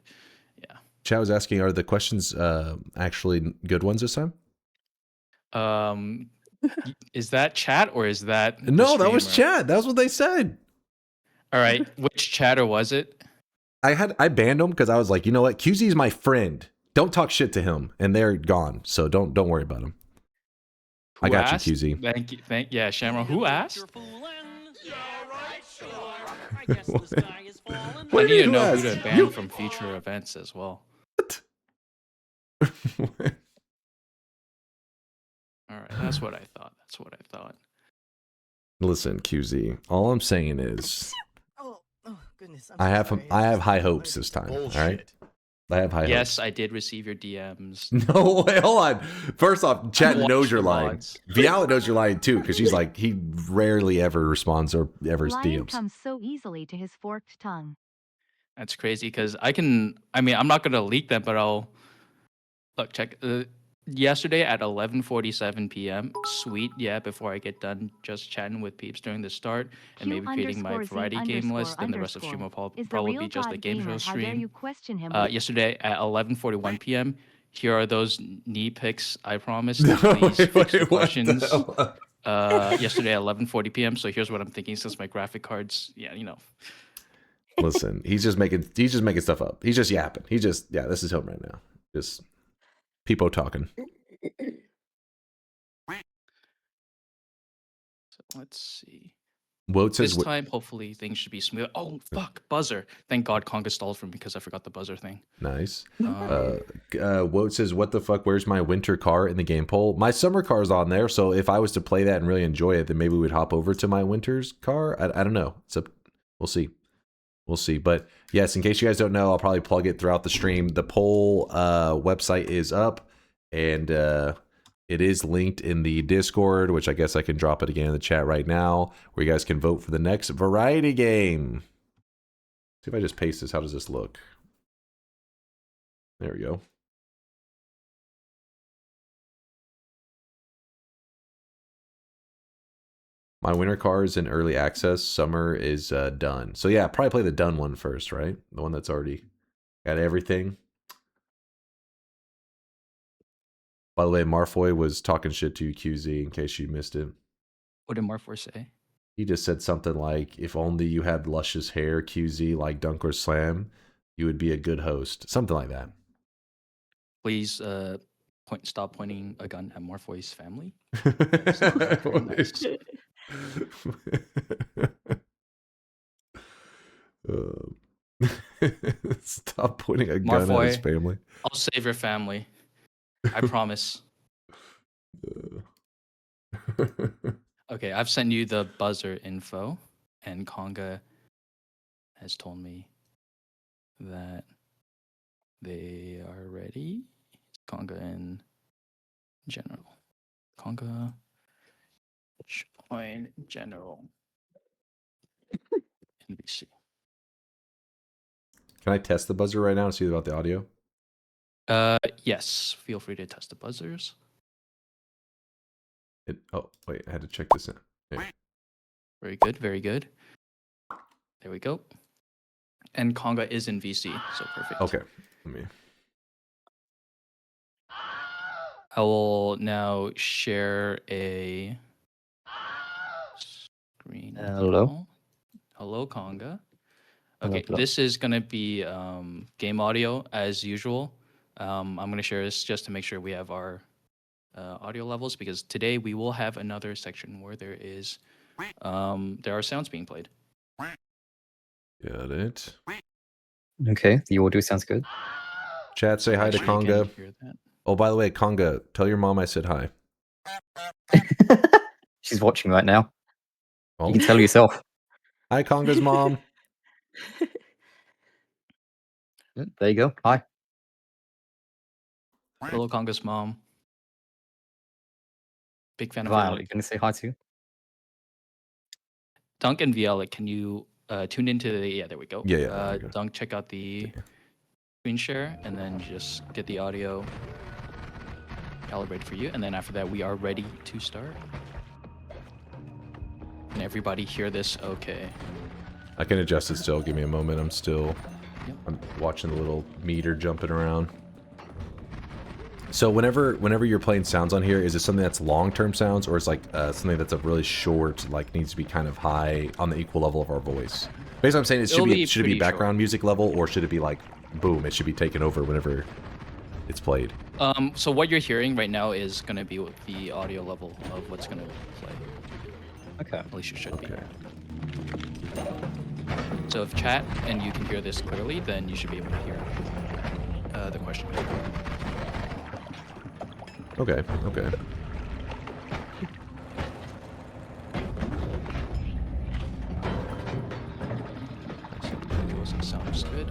yeah. Chat was asking, are the questions actually good ones this time? Is that chat or is that no? That was chat. That's what they said. All right, which chatter was it? I banned them because I was like, you know what, QZ is my friend. Don't talk shit to him, and they're gone. So don't worry about him. I got asked? you, QZ. Thank you. Yeah, Shamrock. Who asked? I need to know who to ban from future events as well. What? All right, that's what I thought. Listen, QZ. All I'm saying is, Oh goodness! I have high hopes this time. Bullshit. All right. I have high hopes. Yes, I did receive your DMs. No, wait, hold on. First off, chat knows you're lying. Viala knows you're lying too, because she's like, he rarely ever responds or ever Lying DMs. comes so easily to his forked tongue. That's crazy because I'm not gonna leak them, but I'll look. Check. Yesterday at 11:47 p.m. Sweet, yeah. Before I get done just chatting with peeps during the start and maybe creating my variety game list, then the rest of stream will probably be just a game show stream. Yesterday at 11:41 p.m. Here are those knee pics I promised. Please fix the questions. Yesterday at 11:40 p.m. So here's what I'm thinking since my graphic cards, yeah, you know. Listen, he's just making stuff up. He's just yapping. This is him right now. Just people talking. So let's see. Wote says this time, hopefully, things should be smooth. Oh, fuck. Buzzer. Thank God Conga stalled for me because I forgot the buzzer thing. Nice. Wote says, what the fuck? Where's my winter car in the game poll? My summer car is on there, so if I was to play that and really enjoy it, then maybe we'd hop over to my winter's car. I don't know. We'll see. We'll see. But yes, in case you guys don't know, I'll probably plug it throughout the stream. The poll website is up, and it is linked in the Discord, which I guess I can drop it again in the chat right now, where you guys can vote for the next variety game. See if I just paste this. How does this look? There we go. My winter car is in early access. Summer is done. So yeah, probably play the done one first, right? The one that's already got everything. By the way, Marfoy was talking shit to you, QZ, in case you missed it. What did Marfoy say? He just said something like, if only you had luscious hair, QZ, like DunkOrSlam, you would be a good host. Something like that. Please stop pointing a gun at Morphoy's family. Stop pointing a gun at his family. I'll save your family. I promise. Okay, I've sent you the buzzer info, and Conga has told me that they are ready. Conga in general. Conga join general. NBC. Can I test the buzzer right now and see about the audio? Yes. Feel free to test the buzzers. Oh, wait. I had to check this in. There. Very good. Very good. There we go. And Conga is in VC, so perfect. Okay. Let me... I will now share a screen. Hello. Hello, Conga. Okay, this is going to be game audio as usual. I'm going to share this just to make sure we have our audio levels, because today we will have another section where there are sounds being played. Got it. Okay, the audio sounds good. Chat, say hi to Conga. Oh, by the way, Conga, tell your mom I said hi. She's watching right now. Oh. You can tell yourself. Hi, Conga's mom. There you go. Hi. Hello, Conga's mom. Big fan of Violet, you gonna say hi to? Dunk and Violet, can you tune into the... Yeah, there we go. Yeah. Dunk, check out the screen share, and then just get the audio calibrate for you, and then after that, we are ready to start. Can everybody hear this? Okay. I can adjust it still. Give me a moment. Yep. I'm watching the little meter jumping around. So whenever you're playing sounds on here, is it something that's long-term sounds, or is like something that's a really short, like needs to be kind of high on the equal level of our voice? Basically, I'm saying should it be background music level, or should it be like, boom, it should be taken over whenever it's played? So what you're hearing right now is going to be the audio level of what's going to play. Okay. At least it should be. So if chat and you can hear this clearly, then you should be able to hear the question. Okay. Sounds good.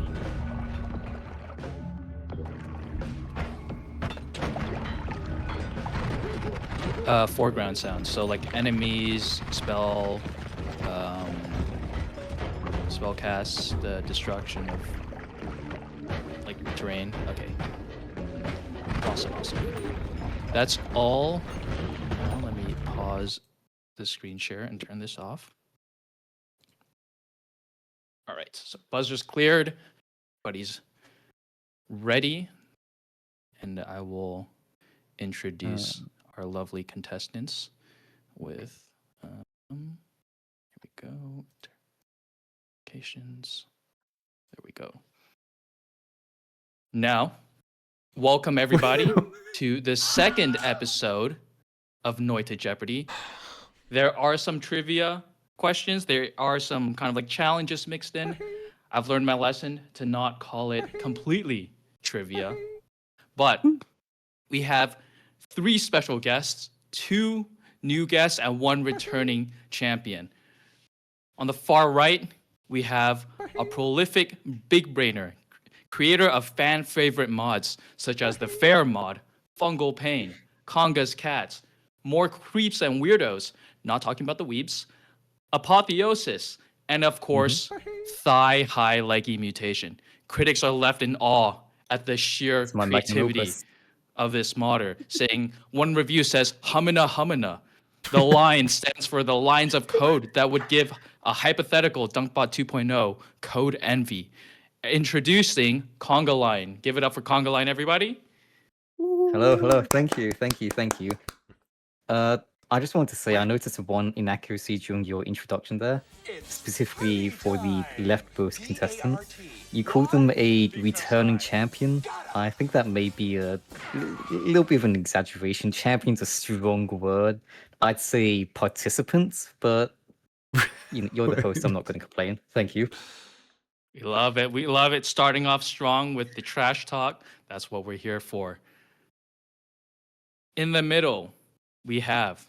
Foreground sounds, so like enemies, spell casts, the destruction of like terrain. Okay. Awesome. That's all. Now let me pause the screen share and turn this off. All right, so buzzer's cleared. Everybody's ready, and I will introduce our lovely contestants with. Here we go. Locations. There we go. Now, welcome everybody to the second episode of Noita Jeopardy. There are some trivia questions. There are some kind of like challenges mixed in. I've learned my lesson to not call it completely trivia. But we have 3 special guests, 2 new guests, and 1 returning champion. On the far right, we have a prolific big brainer, creator of fan favorite mods such as the Fair mod, Fungal Pain, Conga's Cats, More Creeps and Weirdos, not talking about the weeps, Apotheosis, and of course, Thigh High Leggy Mutation. Critics are left in awe at the sheer creativity of this modder, saying one review says, humina humina. The line stands for the lines of code that would give a hypothetical Dunkbot 2.0 code envy. Introducing Conga Line. Give it up for Conga Line, everybody. Hello. Thank you. I just want to say I noticed one inaccuracy during your introduction there, specifically for the leftmost contestant. You called them a returning champion. I think that may be a little bit of an exaggeration. Champion's a strong word. I'd say participants, but you're the host. I'm not going to complain. Thank you. We love it. We love it. Starting off strong with the trash talk. That's what we're here for. In the middle, we have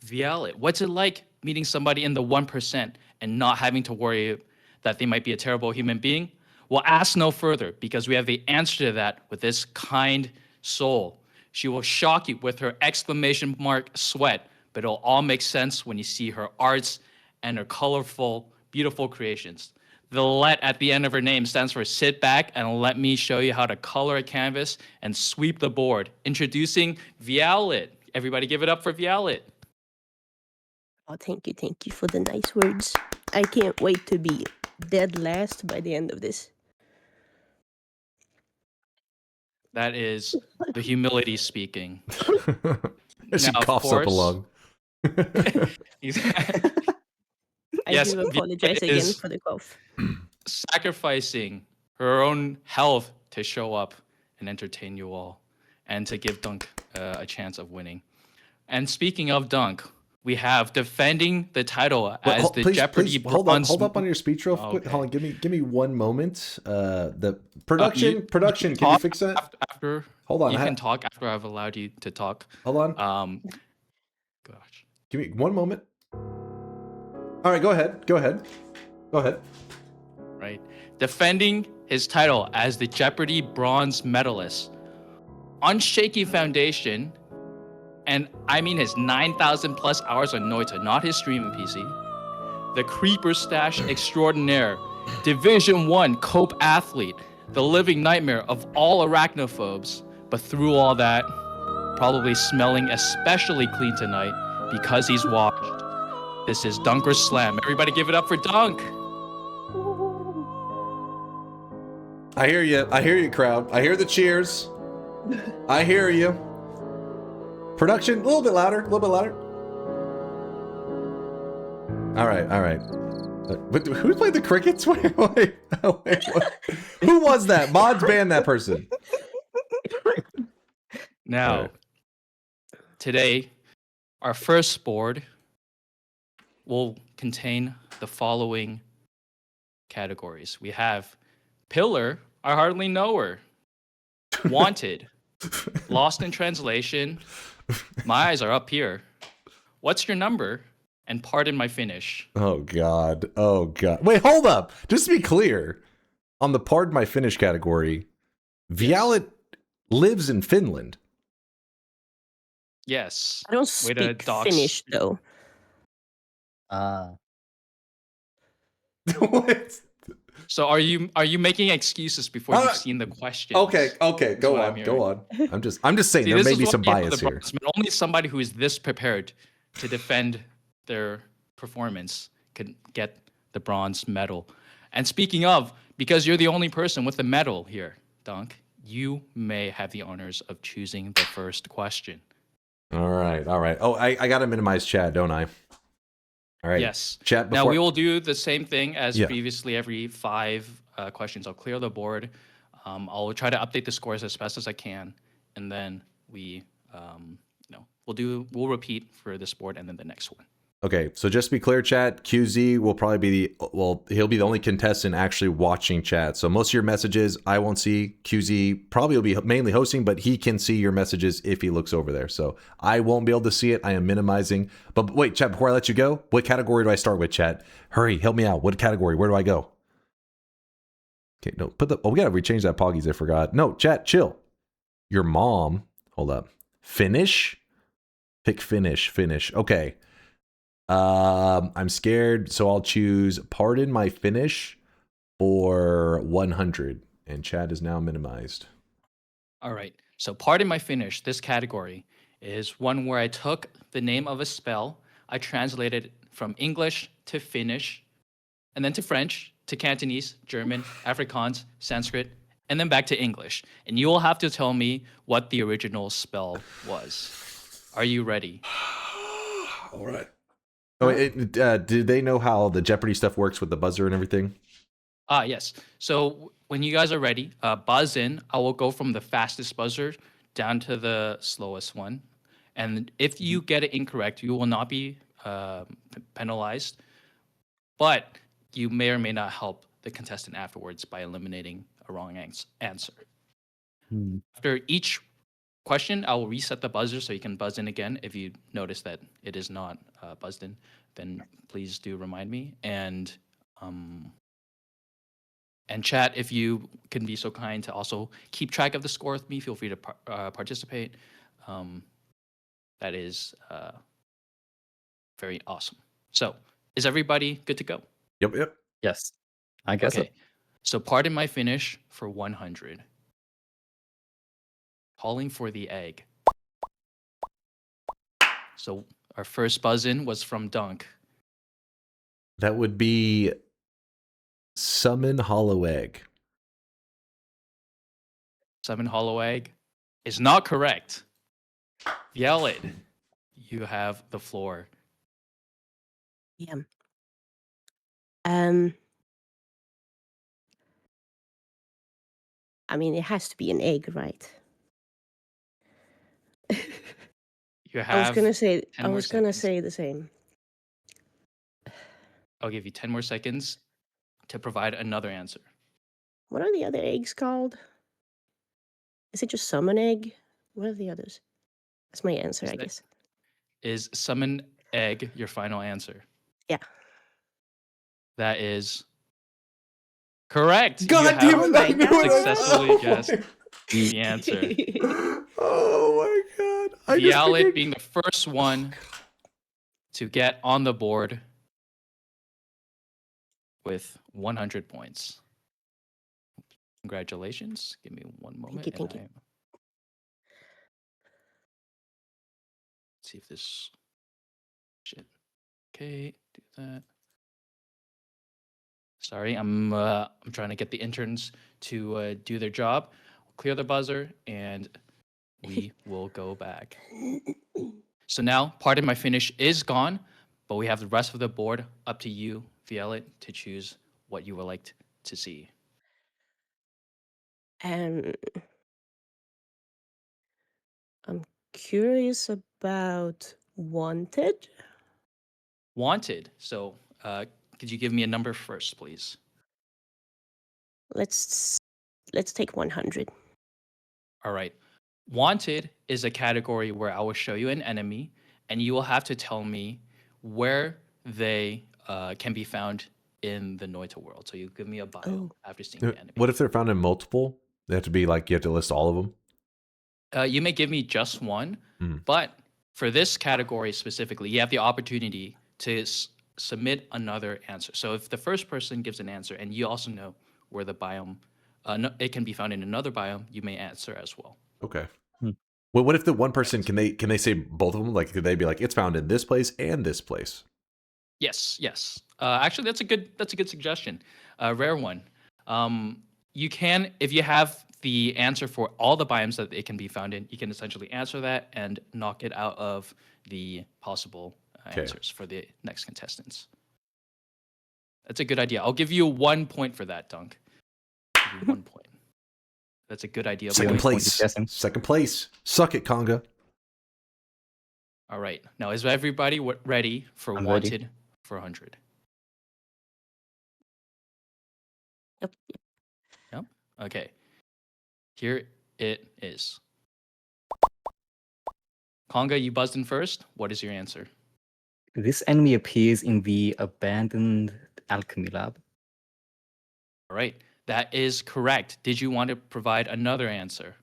Vialet. What's it like meeting somebody in the 1% and not having to worry that they might be a terrible human being? Well, ask no further, because we have the answer to that with this kind soul. She will shock you with her exclamation mark sweat, but it'll all make sense when you see her arts and her colorful, beautiful creations. The let at the end of her name stands for sit back and let me show you how to color a canvas and sweep the board. Introducing Vialet. Everybody give it up for Vialet. Oh, thank you for the nice words. I can't wait to be dead last by the end of this. That is the humility speaking. She coughs up a lung. I do apologize again for the cough. Sacrificing her own health to show up and entertain you all, and to give Dunk a chance of winning. And speaking of Dunk, we have defending the title as the Jeopardy bronze. Hold up on your speech real quick. Hold on, give me one moment. The production, can you fix that? After, hold on, you can talk after I've allowed you to talk. Hold on. Gosh, give me one moment. All right, go ahead. Right, defending his title as the Jeopardy bronze medalist on shaky foundation. And I mean his 9,000 plus hours on Noita, not his streaming PC. The Creeper Stash Extraordinaire, Division 1 Cope Athlete, the living nightmare of all arachnophobes. But through all that, probably smelling especially clean tonight because he's washed. This is DunkOrSlam. Everybody give it up for Dunk. I hear you. I hear you, crowd. I hear the cheers. I hear you. Production, a little bit louder. A little bit louder. All right. All right. But who played the crickets? Wait, wait, wait, who was that? Mods banned that person. Now, today, our first board will contain the following categories. We have Pillar, I hardly know her. Wanted, Lost in Translation, My eyes are up here. What's your number? And pardon my finish. Oh God. Oh God. Wait, hold up. Just to be clear, on the pardon my finish category, Vialet lives in Finland. Yes. I don't Way to speak dox. Finnish though. What? So are you making excuses before you've seen the questions? Okay, okay, Is go what I'm on, hearing. go on. I'm just saying See, there this may is be what some you have bias the here. Bronze medal. Only somebody who is this prepared to defend their performance could get the bronze medal. And speaking of, because you're the only person with the medal here, Dunk, you may have the honors of choosing the first question. All right, all right. Oh, I gotta minimize chat, don't I? All right. Yes. Chat Now before. we will do the same thing as Yeah. previously. Every 5 questions, I'll clear the board. I'll try to update the scores as best as I can, and then we, we'll repeat for this board and then the next one. Okay, so just to be clear, chat, QZ will probably be he'll be the only contestant actually watching chat. So most of your messages I won't see. QZ probably will be mainly hosting, but he can see your messages if he looks over there. So I won't be able to see it. I am minimizing. But wait, chat, before I let you go, what category do I start with, chat? Hurry, help me out. What category? Where do I go? Okay, no, we gotta rechange that Poggies, I forgot. No, chat, chill. Your mom, hold up. Finish? Pick finish. Okay. I'm scared, so I'll choose pardon my finish for 100, and chat is now minimized. All right. So pardon my finish. This category is one where I took the name of a spell, I translated it from English to Finnish, and then to French, to Cantonese, German, Afrikaans, Sanskrit, and then back to English. And you will have to tell me what the original spell was. Are you ready? All right. Oh, do they know how the Jeopardy stuff works with the buzzer and everything? Yes. So when you guys are ready, buzz in. I will go from the fastest buzzer down to the slowest one. And if you get it incorrect, you will not be penalized. But you may or may not help the contestant afterwards by eliminating a wrong answer. After each question, I will reset the buzzer so you can buzz in again. If you notice that it is not buzzed in, then please do remind me. And chat, if you can be so kind to also keep track of the score with me, feel free to participate. That is very awesome. So, is everybody good to go? Yep. Yes, I guess so. So, pardon my finish for 100. Calling for the egg. So our first buzz-in was from Dunk. That would be summon hollow egg. Summon hollow egg is not correct. Yell it. You have the floor. Yeah. I mean, it has to be an egg, right? You have I was gonna say 10 more seconds. the same. I'll give you 10 more seconds to provide another answer. What are the other eggs called? Is it just summon egg? What are the others? That's my answer, I guess. Is summon egg your final answer? Yeah. That is correct. God damn it! I knew it. Successfully guessed the answer. Oh my God! Vialet being the first one to get on the board with 100 points. Congratulations. Give me one moment. Thank you. see if this shit. Okay, do that. Sorry, I'm trying to get the interns to do their job. Clear the buzzer, and we will go back. So now, part of my finish is gone, but we have the rest of the board up to you, Violet, to choose what you would like to see. I'm curious about Wanted. Wanted. So, could you give me a number first, please? Let's take 100. All right. Wanted is a category where I will show you an enemy, and you will have to tell me where they can be found in the Noita world. So you give me a bio after seeing the enemy. What if they're found in multiple? They have to be like, you have to list all of them? You may give me just one, but for this category specifically, you have the opportunity to submit another answer. So if the first person gives an answer and you also know where the biome, it can be found in another biome, you may answer as well. Okay. Well, what if the one person, can they say both of them? Like, could they be like, it's found in this place and this place? Yes. Actually, that's a good suggestion. Rare one. You can, if you have the answer for all the biomes that it can be found in, you can essentially answer that and knock it out of the possible answers for the next contestants. That's a good idea. I'll give you 1 point for that, Dunk. I'll give you 1 point. That's a good idea. Second place. Second place. Suck it, Conga. All right. Now, is everybody ready for Wanted for 100? Yep. Okay. Here it is. Conga, you buzzed in first. What is your answer? This enemy appears in the abandoned alchemy lab. All right. That is correct. Did you want to provide another answer?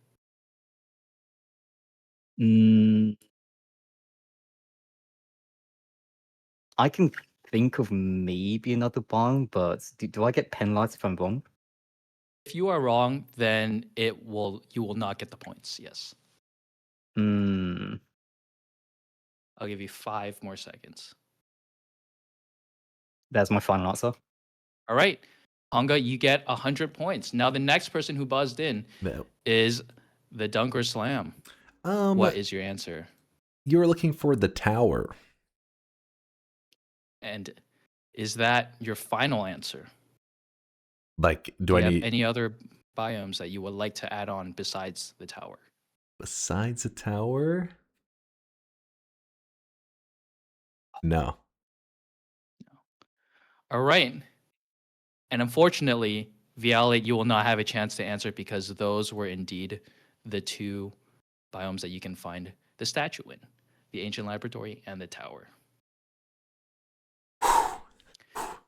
I can think of maybe another biome, but do I get penalized if I'm wrong? If you are wrong, then you will not get the points. Yes. I'll give you 5 more seconds. That's my final answer. All right. Conga, you get 100 points. Now the next person who buzzed in is the DunkOrSlam. What is your answer? You were looking for the tower. And is that your final answer? Like, do I need any other biomes that you would like to add on besides the tower? Besides the tower? No. All right. And unfortunately, Violet, you will not have a chance to answer because those were indeed the 2 biomes that you can find the statue in, the ancient laboratory and the tower.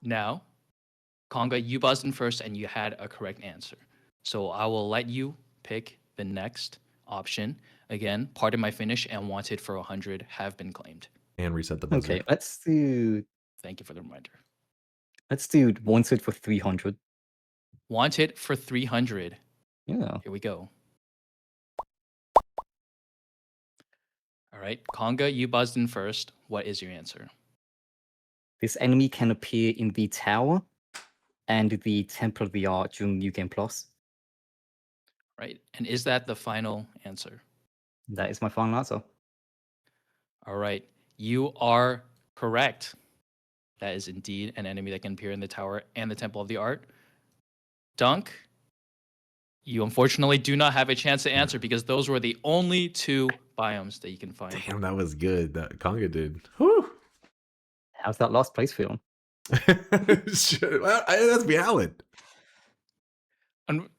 Now, Conga, you buzzed in first and you had a correct answer. So I will let you pick the next option. Again, part of my finish and Wanted for 100 have been claimed. And reset the buzzer. Okay, let's do... Thank you for the reminder. Let's do Wanted for 300. Wanted for 300. Yeah. Here we go. All right, Conga, you buzzed in first. What is your answer? This enemy can appear in the tower and the Temple of the Art during New Game Plus. Right, and is that the final answer? That is my final answer. All right, you are correct. That is indeed an enemy that can appear in the tower and the Temple of the Art. Dunk, you unfortunately do not have a chance to answer because those were the only 2 biomes that you can find. Damn, that was good. That Conga did. Whew. How's that last place feeling? That's valid.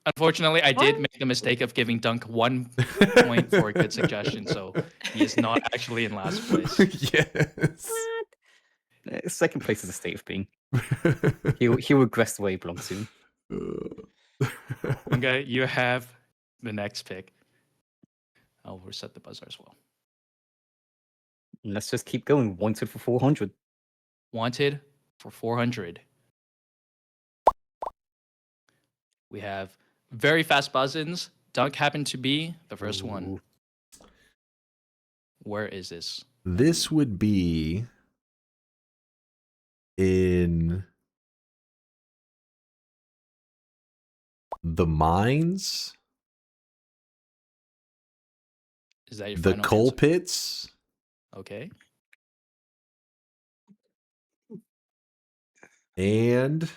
Unfortunately, I did make the mistake of giving Dunk 1 point for a good suggestion, so he is not actually in last place. Yes. Second place is a state of being. He'll regress the way he belongs to. Okay, you have the next pick. I'll reset the buzzer as well. Let's just keep going. Wanted for 400. Wanted for 400. We have very fast buzz-ins. Dunk happened to be the first one. Where is this? This would be in the mines, Is that your the final coal answer? pits, Okay. and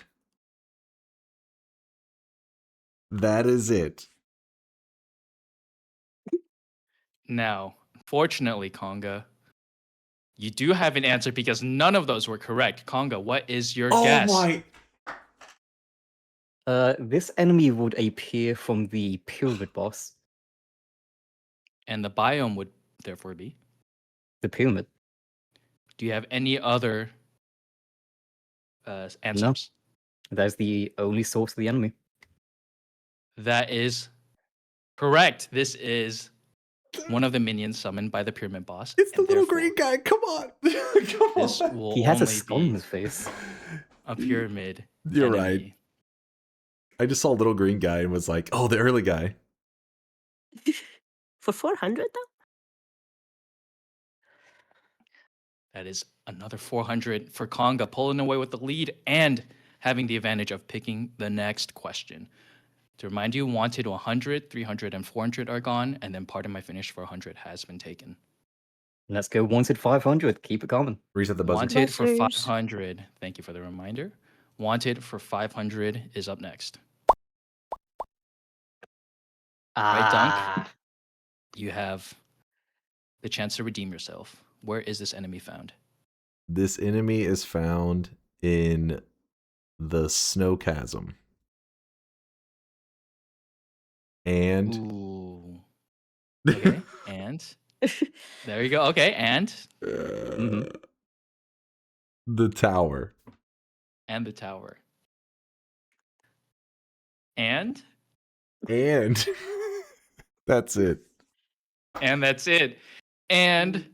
that is it. Now, fortunately, Conga, you do have an answer because none of those were correct. Conga, what is your guess? my! This enemy would appear from the pyramid boss. And the biome would therefore be? The pyramid. Do you have any other answers? No. That is the only source of the enemy. That is correct. This is one of the minions summoned by the pyramid boss. It's the and little therefore, green guy. Come on. Come This on. will He has a only skull on be his face. a pyramid. You're enemy. right. I just saw a little green guy and was like, oh, the early guy. For 400 though? That is another 400 for Conga, pulling away with the lead and having the advantage of picking the next question. To remind you, wanted 100, 300, and 400 are gone, and then part of my finish for 100 has been taken. Let's go wanted 500. Keep it coming. Reset the buzzer. Wanted for Buzzers. 500. Thank you for the reminder. Wanted for 500 is up next. Right, Dunk? You have the chance to redeem yourself. Where is this enemy found? This enemy is found in the snow chasm. And Ooh. Okay, and there you go. Okay, and the tower. and the tower. And That's it. and that's it. And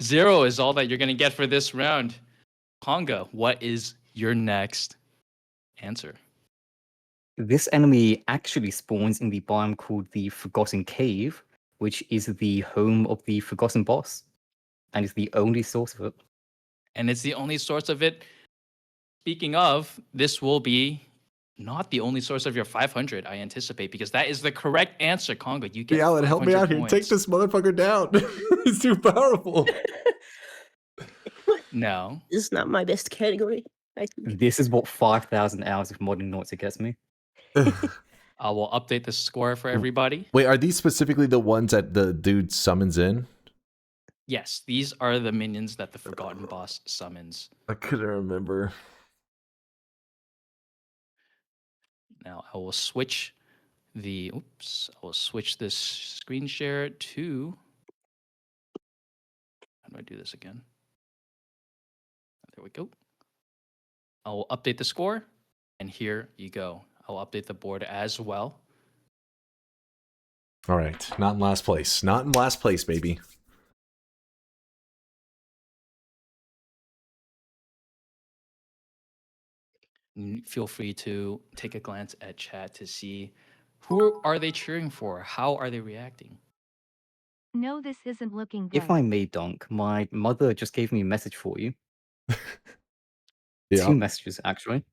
0 is all that you're going to get for this round. Conga, what is your next answer? This enemy actually spawns in the biome called the Forgotten Cave, which is the home of the Forgotten Boss, and is the only source of it. And it's the only source of it. Speaking of, this will be not the only source of your 500, I anticipate, because that is the correct answer, Conga. You get Alan, help me 500 out here. points. Take this motherfucker down. He's too powerful. No. This is not my best category. This is what 5,000 hours of modding Noita gets me. I will update the score for everybody. Wait, are these specifically the ones that the dude summons in? Yes, these are the minions that the Forgotten Boss summons. I couldn't remember. Now I will switch the I will switch this screen share to, how do I do this again? There we go. I will update the score, and here you go. I'll update the board as well. All right, not in last place. Not in last place, baby. Feel free to take a glance at chat to see who are they cheering for? How are they reacting? No, this isn't looking good. If I may, Dunk, my mother just gave me a message for you. Yeah. 2 messages, actually.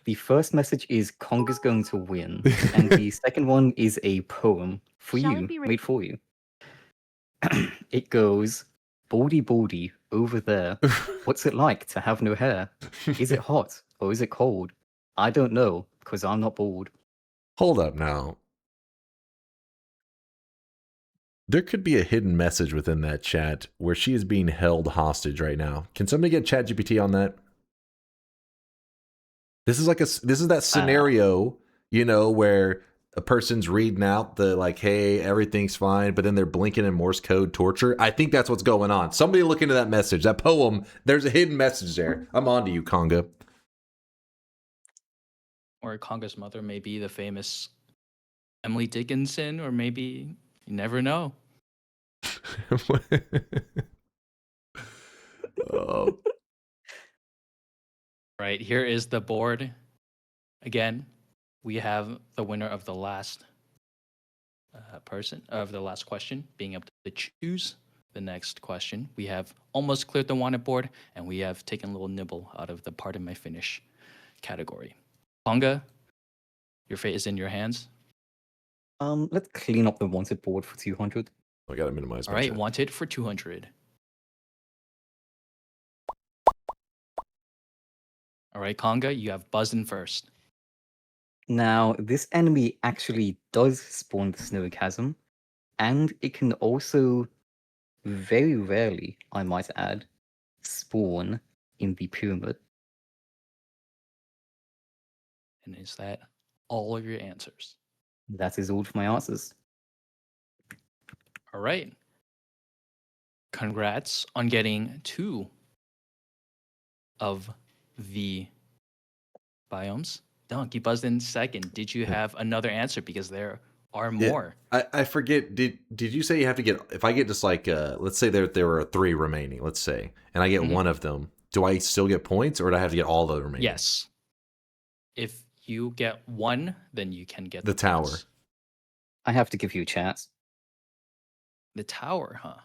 The first message is Conga's going to win, and the second one is a poem for Shall you, it be made for you. It goes, Baldy Baldy, over there. What's it like to have no hair? Is it hot or is it cold? I don't know, because I'm not bald. Hold up now. There could be a hidden message within that chat where she is being held hostage right now. Can somebody get ChatGPT on that? This is that scenario, you know, where a person's reading out the like, hey, everything's fine, but then they're blinking in Morse code torture. I think that's what's going on. Somebody look into that message, that poem. There's a hidden message there. I'm on to you, Conga. Or Conga's mother may be the famous Emily Dickinson, or maybe you never know. Oh. Right, here is the board. Again, we have the winner of the last the last question, being able to choose the next question. We have almost cleared the wanted board, and we have taken a little nibble out of the pardon my finish category. Ponga, your fate is in your hands. Let's clean up the wanted board for 200. I gotta minimize my All right, chat. wanted for 200. All right, Conga, you have buzzed in first. Now, this enemy actually does spawn the snowy chasm, and it can also, very rarely, I might add, spawn in the pyramid. And is that all of your answers? That is all of my answers. All right. Congrats on getting 2 of the biomes. Dunk, you buzzed in second. Did you have another answer? Because there are more. I forget. Did you say you have to get? If I get just like, let's say there were 3 remaining. Let's say, and I get one of them. Do I still get points, or do I have to get all the remaining? Yes. If you get 1, then you can get the tower. points. I have to give you a chance. The tower, huh?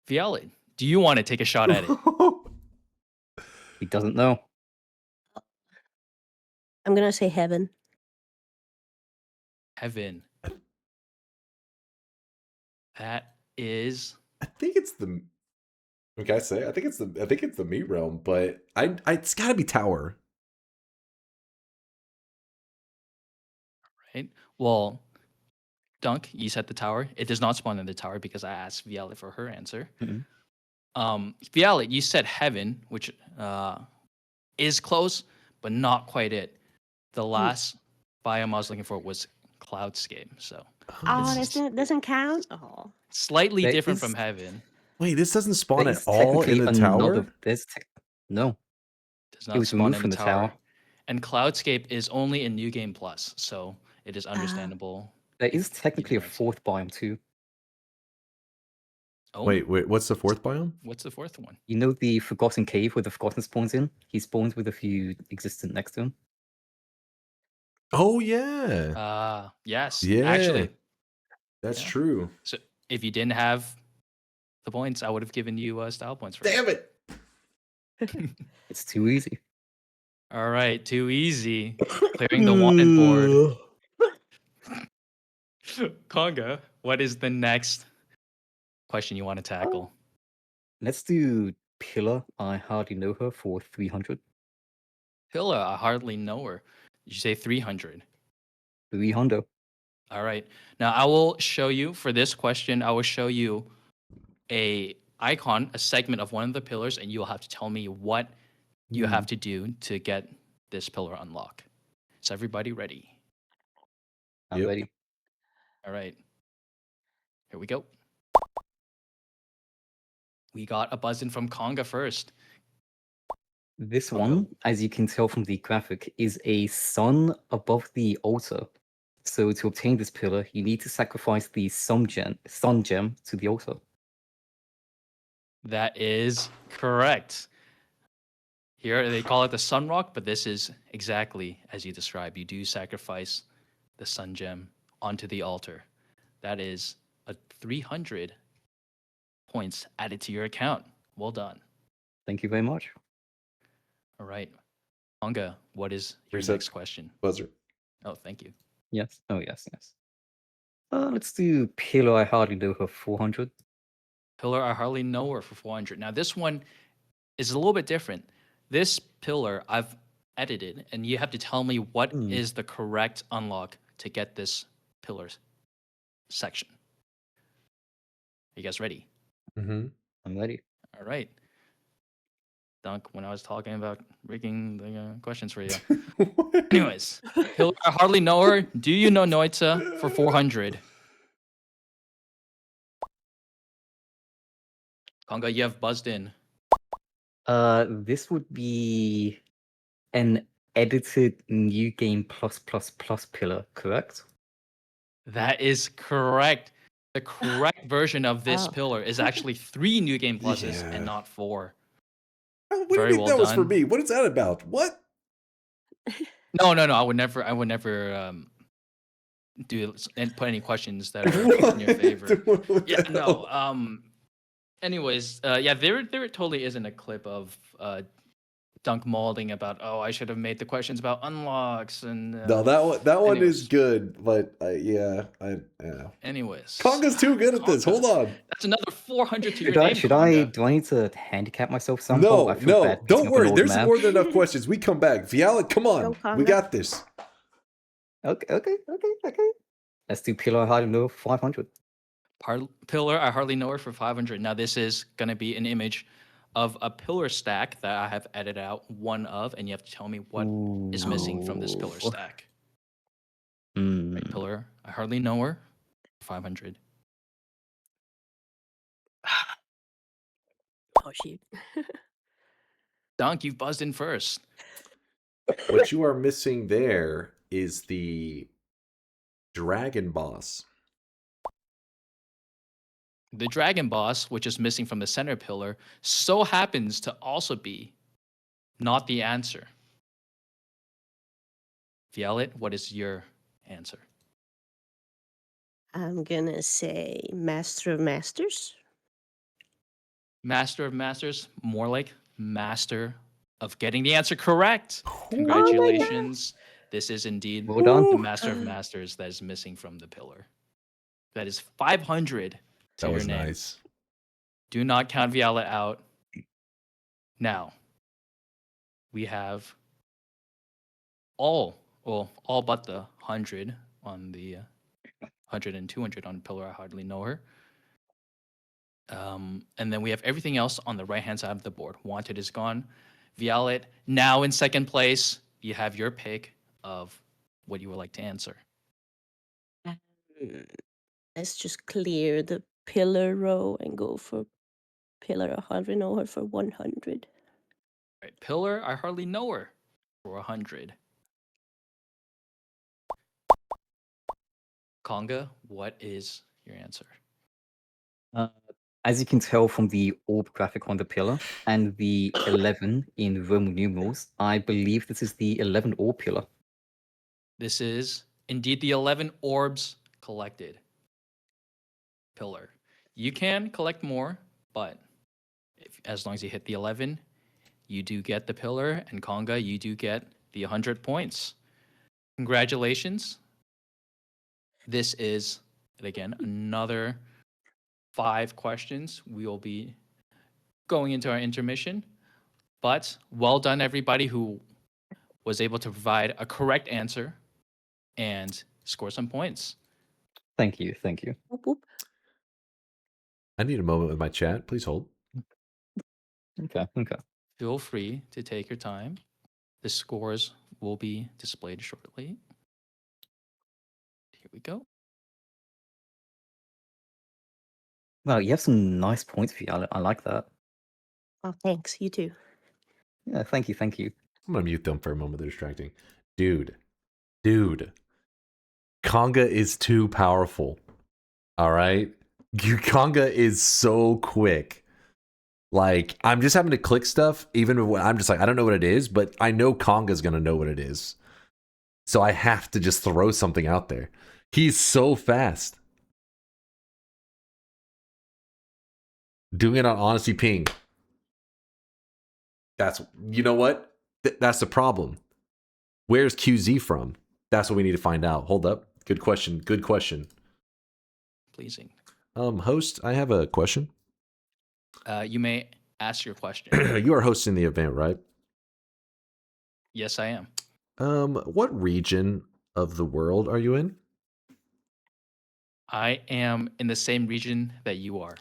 Violet, do you want to take a shot at it? He doesn't know. I'm gonna say heaven. Heaven. That is. I think it's the. What can I say? I think it's the meat realm, but it's got to be tower. Right. Well, Dunk, you said the tower. It does not spawn in the tower because I asked Violet for her answer. Violet, you said heaven, which is close, but not quite it. The last biome I was looking for was cloudscape, so That doesn't count. Oh, slightly different from heaven. Wait, this doesn't spawn at all in the tower? No. Does not spawn in the tower. And cloudscape is only in New Game Plus, so it is understandable. There is technically a 4th biome too. Oh. Wait, what's the 4th biome? What's the 4th one? You know the Forgotten Cave where the Forgotten spawns in? He spawns with a few existent next to him. Oh, yeah. Yes. Yeah. Actually. That's true. So if you didn't have the points, I would have given you style points for Damn it. It's too easy. All right, too easy. Clearing the wanted board. Conga, what is the next question you want to tackle? Let's do Pillar. I hardly know her for 300. Pillar, I hardly know her. Did you say 300? 300. All right. Now I will show you for this question. I will show you a segment of one of the pillars, and you will have to tell me what you have to do to get this pillar unlocked. Is everybody ready? I'm ready. All right. Here we go. We got a buzz in from Conga first. This one, as you can tell from the graphic, is a sun above the altar. So to obtain this pillar, you need to sacrifice the sun gem to the altar. That is correct. Here they call it the sun rock, but this is exactly as you described. You do sacrifice the sun gem onto the altar. That is a 300 points added to your account. Well done. Thank you very much. All right. Conga, what is your Reset. next question? Buzzer. Oh, thank you. Yes. Oh, yes. Let's do Pillar. I hardly know her 400. Pillar, I hardly know her for 400. Now, this one is a little bit different. This pillar I've edited, and you have to tell me what is the correct unlock to get this pillar section. Are you guys ready? Mm-hmm. I'm ready. All right. Dunk, when I was talking about rigging the questions for you. Anyways, Pillar, I hardly know her. Do you know Noita for 400? Conga, you have buzzed in. This would be an edited New Game plus pillar, correct? That is correct. The correct version of this pillar is actually 3 New Game Pluses and not 4. What do you think that was for me? What is that about? What? No. I would never and put any questions that are in your favor. Yeah, no. Anyways, yeah, there totally isn't a clip of Dunk molding about, oh, I should have made the questions about unlocks and. No, that one anyways. is good, but yeah. Anyways, Conga's too good at this. Hold on. That's another 400 to your name. Do I need to handicap myself somehow? No, I feel bad don't picking up an worry. old There's man. more than enough questions. We come back. Fiala, come on. We got this. Okay. Let's do Pillar I Hardly Know 500. Pillar I Hardly Know Her for 500. Now this is gonna be an image of a pillar stack that I have edited out one of, and you have to tell me what is missing from this pillar stack. Right, Pillar I Hardly Know Her, 500. Oh shoot. Dunk, you've buzzed in first. What you are missing there is the dragon boss. The dragon boss, which is missing from the center pillar, so happens to also be not the answer. Violet, what is your answer? I'm gonna say Master of Masters. Master of Masters, more like Master of getting the answer correct. Congratulations. This is indeed Well done. the Master of Masters that is missing from the pillar. That is 500 to That your was name. nice. Do not count Violet out. Now, we have all but the 100 on the 100 and 200 on Pillar I Hardly Know Her. And then we have everything else on the right-hand side of the board. Wanted is gone. Violet, now in second place. You have your pick of what you would like to answer. Let's just clear the pillar row and go for Pillar I Hardly Know Her for 100. Right, Pillar I Hardly Know Her for 100. Conga, what is your answer? As you can tell from the orb graphic on the pillar and the 11 in Roman numerals, I believe this is the 11 orb pillar. This is indeed the 11 orbs collected pillar. You can collect more, but as long as you hit the 11, you do get the pillar, and Conga, you do get the 100 points. Congratulations. This is, again, another 5 questions. We will be going into our intermission, but well done, everybody who was able to provide a correct answer and score some points. Thank you. Whoop, whoop. I need a moment with my chat. Please hold. Okay. Feel free to take your time. The scores will be displayed shortly. Here we go. Wow, you have some nice points for you. I like that. Oh, thanks. You too. Yeah, thank you. I'm gonna mute them for a moment. They're distracting. Dude. Conga is too powerful. All right? Conga is so quick. Like, I'm just having to click stuff, even when I'm just like, I don't know what it is, but I know Conga's gonna know what it is. So I have to just throw something out there. He's so fast. Doing it on Honesty Ping. You know what? That's the problem. Where's QZ from? That's what we need to find out. Hold up. Good question. Pleasing. Host, I have a question. You may ask your question. You are hosting the event, right? Yes, I am. What region of the world are you in? I am in the same region that you are.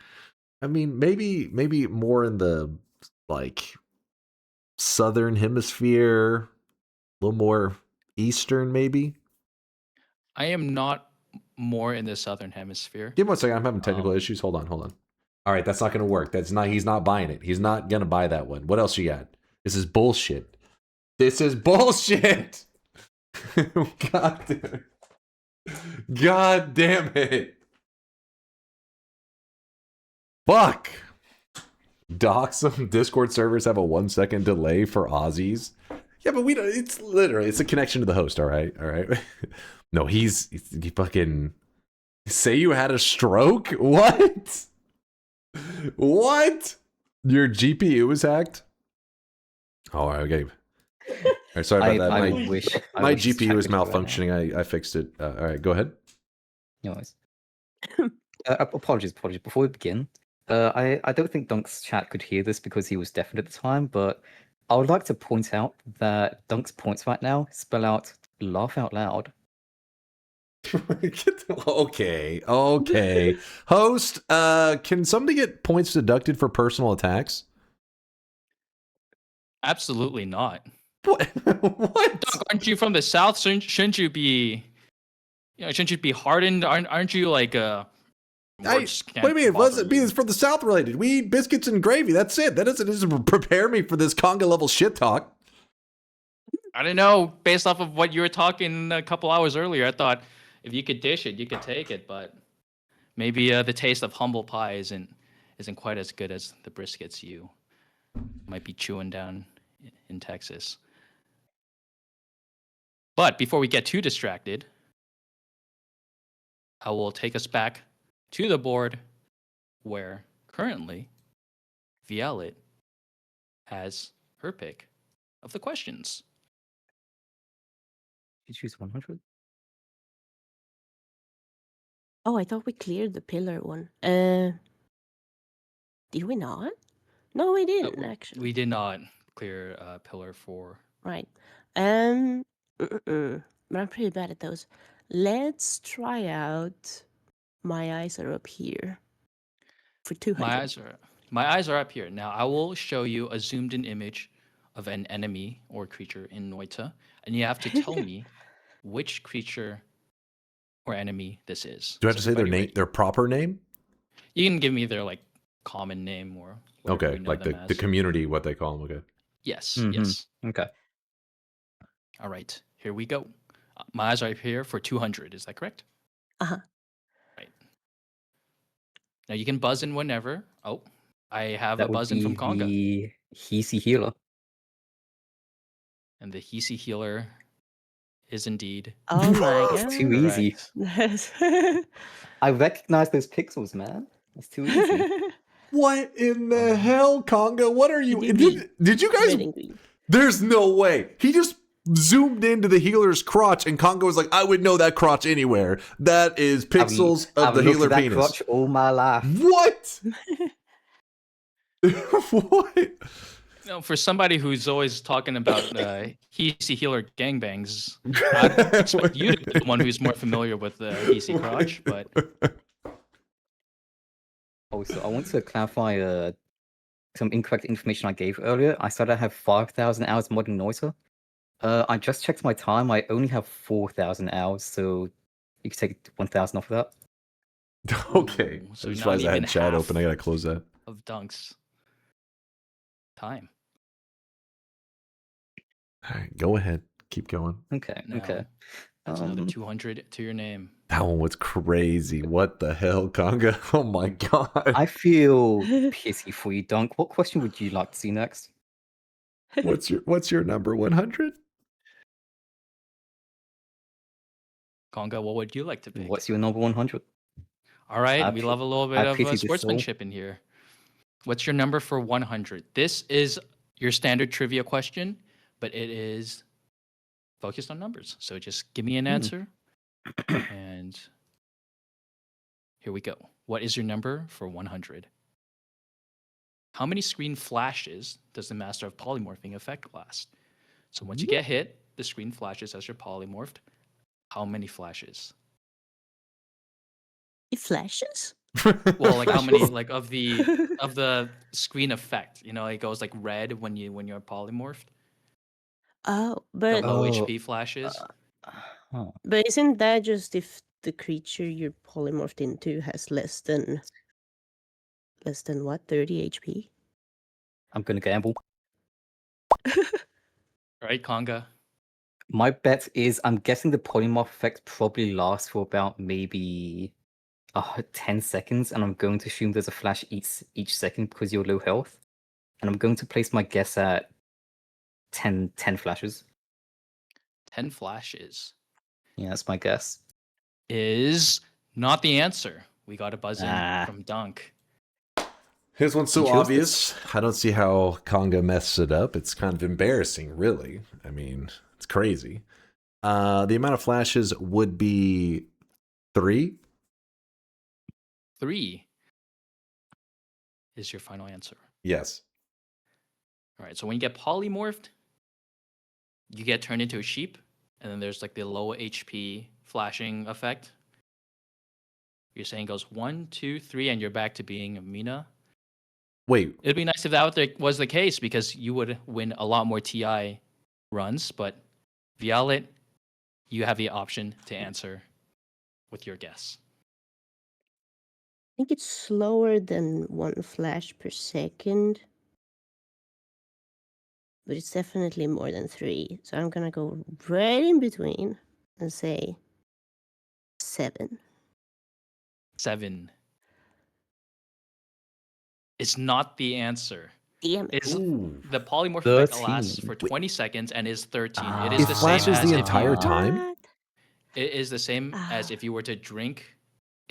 I mean, maybe more in the like southern hemisphere, a little more eastern, maybe. I am not more in the southern hemisphere. Give me 1 second. I'm having technical issues. Hold on. All right, that's not going to work. He's not buying it. He's not going to buy that one. What else you got? This is bullshit. God damn it. Fuck. Doxum Discord servers have a 1 second delay for Aussies. Yeah, but we don't. It's literally it's a connection to the host. All right. No, he fucking say you had a stroke. What? What? Your GPU was hacked. Oh, okay. All right, sorry about that. I My wish GPU is chat could do that malfunctioning. I fixed it. All right, go ahead. now. No worries. Apologies. Before we begin, I don't think Dunk's chat could hear this because he was deaf at the time, but I would like to point out that Dunk's points right now spell out laugh out loud. Okay. Host, can somebody get points deducted for personal attacks? Absolutely not. What? Dunk, aren't you from the South? Shouldn't you be, shouldn't you be hardened? Aren't you like What do you mean? It wasn't being from the South related. We eat biscuits and gravy. That's it. That doesn't prepare me for this conga level shit talk. I don't know. Based off of what you were talking a couple hours earlier, I thought if you could dish it, you could take it. But maybe the taste of humble pie isn't quite as good as the briskets you might be chewing down in Texas. But before we get too distracted, I will take us back to the board where currently Violet has her pick of the questions. You choose 100? Oh, I thought we cleared the pillar one. Did we not? No, we didn't actually. We did not clear pillar 4. Right. But I'm pretty bad at those. Let's try out My Eyes Are Up Here for 200. My eyes are up here. Now I will show you a zoomed in image of an enemy or creature in Noita, and you have to tell me which creature or enemy this is. Do I have to say their name, their proper name? You can give me their like common name or okay, like the community, what they call them. Okay. Yes. Mm-hmm. Yes. Okay. All right. Here we go. My eyes are up here for 200. Is that correct? Uh-huh. Right. Now you can buzz in whenever. Oh, I have That a buzz in from Conga. The Hisi healer. And the Hisi healer is indeed. Oh my god. It's too easy. I recognize those pixels, man. It's too easy. What in the hell, Conga? What are you? Did you guys? There's no way. He just zoomed into the healer's crotch, and Conga was like, "I would know that crotch anywhere. That is pixels of the healer that penis." Crotch all my life. What? What? No, for somebody who's always talking about Hisi healer gangbangs, I'd expect you to be the one who's more familiar with the Hisi crotch, but. Also, I want to clarify some incorrect information I gave earlier. I said I have 5,000 hours modding Noita. I just checked my time. I only have 4,000 hours, so you can take 1,000 off of that. Okay. So I just realized I had chat half open. I gotta close that. Of Dunk's time. All right, go ahead. Keep going. Okay. Now, okay. That's another 200 to your name. That one was crazy. What the hell, Conga? Oh my god. I feel pity for you, Dunk. What question would you like to see next? What's your number? 100? Conga, what would you like to pick? What's your number 100? All right, we love a little bit of pity this sportsmanship in here. What's your number for 100? This is your standard trivia question, but it is focused on numbers. So just give me an answer. And here we go. What is your number for 100? How many screen flashes does the Master of Polymorphing effect last? So once you get hit, the screen flashes as you're polymorphed. How many flashes? It flashes? Well, like how many like of the screen effect? You know, it goes like red when you're polymorphed. Oh, The but low HP flashes. but isn't that just if the creature you're polymorphed into has less than what, 30 HP? I'm gonna gamble. Right, Conga? My bet is I'm guessing the polymorph effect probably lasts for about maybe 10 seconds, and I'm going to assume there's a flash each second because you're low health. And I'm going to place my guess at 10 flashes. 10 flashes. Yeah, that's my guess. Is not the answer. We got a buzz in from Dunk. His one's so obvious. I don't see how Conga messed it up. It's kind of embarrassing, really. I mean, it's crazy. The amount of flashes would be 3. 3 is your final answer. Yes. All right. So when you get polymorphed, you get turned into a sheep, and then there's like the low HP flashing effect. You're saying goes 1, 2, 3, and you're back to being Mina. Wait. It'd be nice if that was the case because you would win a lot more TI runs. But Violet, you have the option to answer with your guess. I think it's slower than 1 flash per second. But it's definitely more than 3. So I'm gonna go right in between and say 7. 7. It's not the answer. Damn it. The polymorph effect lasts for 20 seconds and is 13. It is It the same flashes as the entire time? It is the same as if you were to drink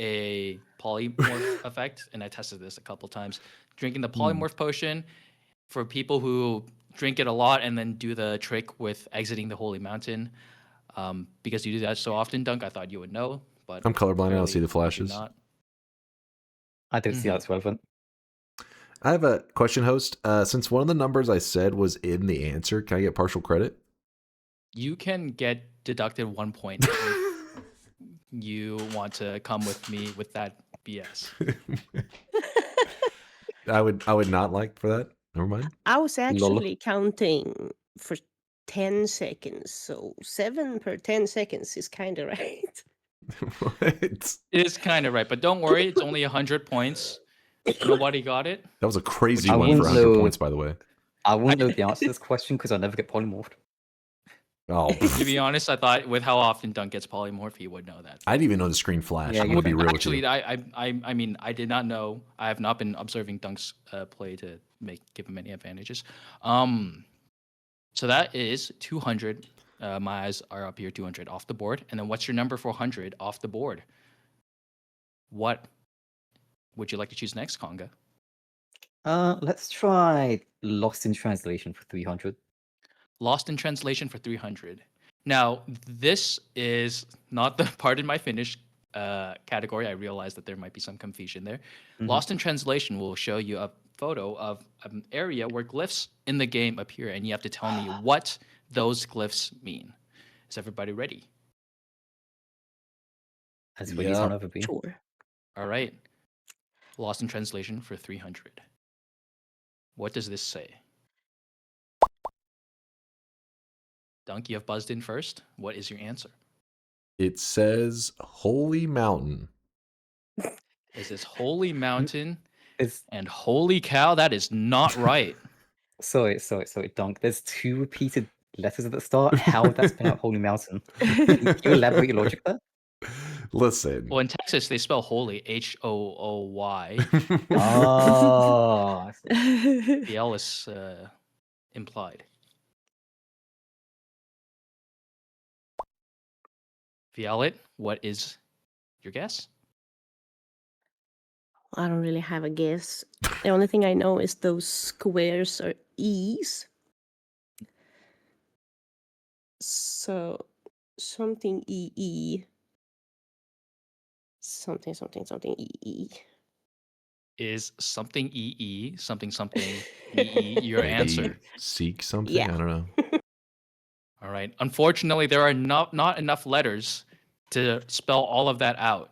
a polymorph effect, and I tested this a couple times. Drinking the polymorph potion, for people who drink it a lot and then do the trick with exiting the holy mountain, because you do that so often, Dunk, I thought you would know, but I'm colorblind. I don't see the clearly flashes. you do not. I don't see how it's relevant. I have a question, host. Since one of the numbers I said was in the answer, can I get partial credit? You can get deducted 1 point if you want to come with me with that BS. I would not like for that. Never mind. I was actually counting for 10 seconds, so 7 per 10 seconds is kind of right. What? It is kind of right, but don't worry, it's only 100 points. Nobody got it. That was a crazy I one for wouldn't 100 know- points, by the way. I wouldn't know the answer to this question because I never get polymorphed. Oh, To be honest, I thought with how often Dunk gets polymorph, he would know that. I didn't even know the screen flash. Yeah, I'm gonna be real Actually, with you. I mean, I did not know. I have not been observing Dunk's play to give him any advantages. So that is 200. My eyes are up here, 200 off the board. And then what's your number for 100 off the board? What would you like to choose next, Conga? Let's try Lost in Translation for 300. Lost in Translation for 300. Now, this is not the pardon my Finnish category. I realize that there might be some confusion there. Lost in Translation will show you a photo of an area where glyphs in the game appear, and you have to tell me what those glyphs mean. Is everybody ready? As ready as I'll ever be. Sure. All right. Lost in Translation for 300. What does this say? Dunk, you have buzzed in first. What is your answer? It says Holy Mountain. Is this Holy Mountain? It's... And holy cow, that is not right. Sorry, Dunk. There's 2 repeated letters at the start. How would that spell out Holy Mountain? Can you elaborate your logic there? Listen. Well, in Texas, they spell holy H-O-O-Y. Oh. The L is implied. Violet, what is your guess? I don't really have a guess. The only thing I know is those squares are E's. So something EE. Something EE. Is something EE, something EE your Maybe answer? Seek something? Yeah. I don't know. All right. Unfortunately, there are not enough letters to spell all of that out.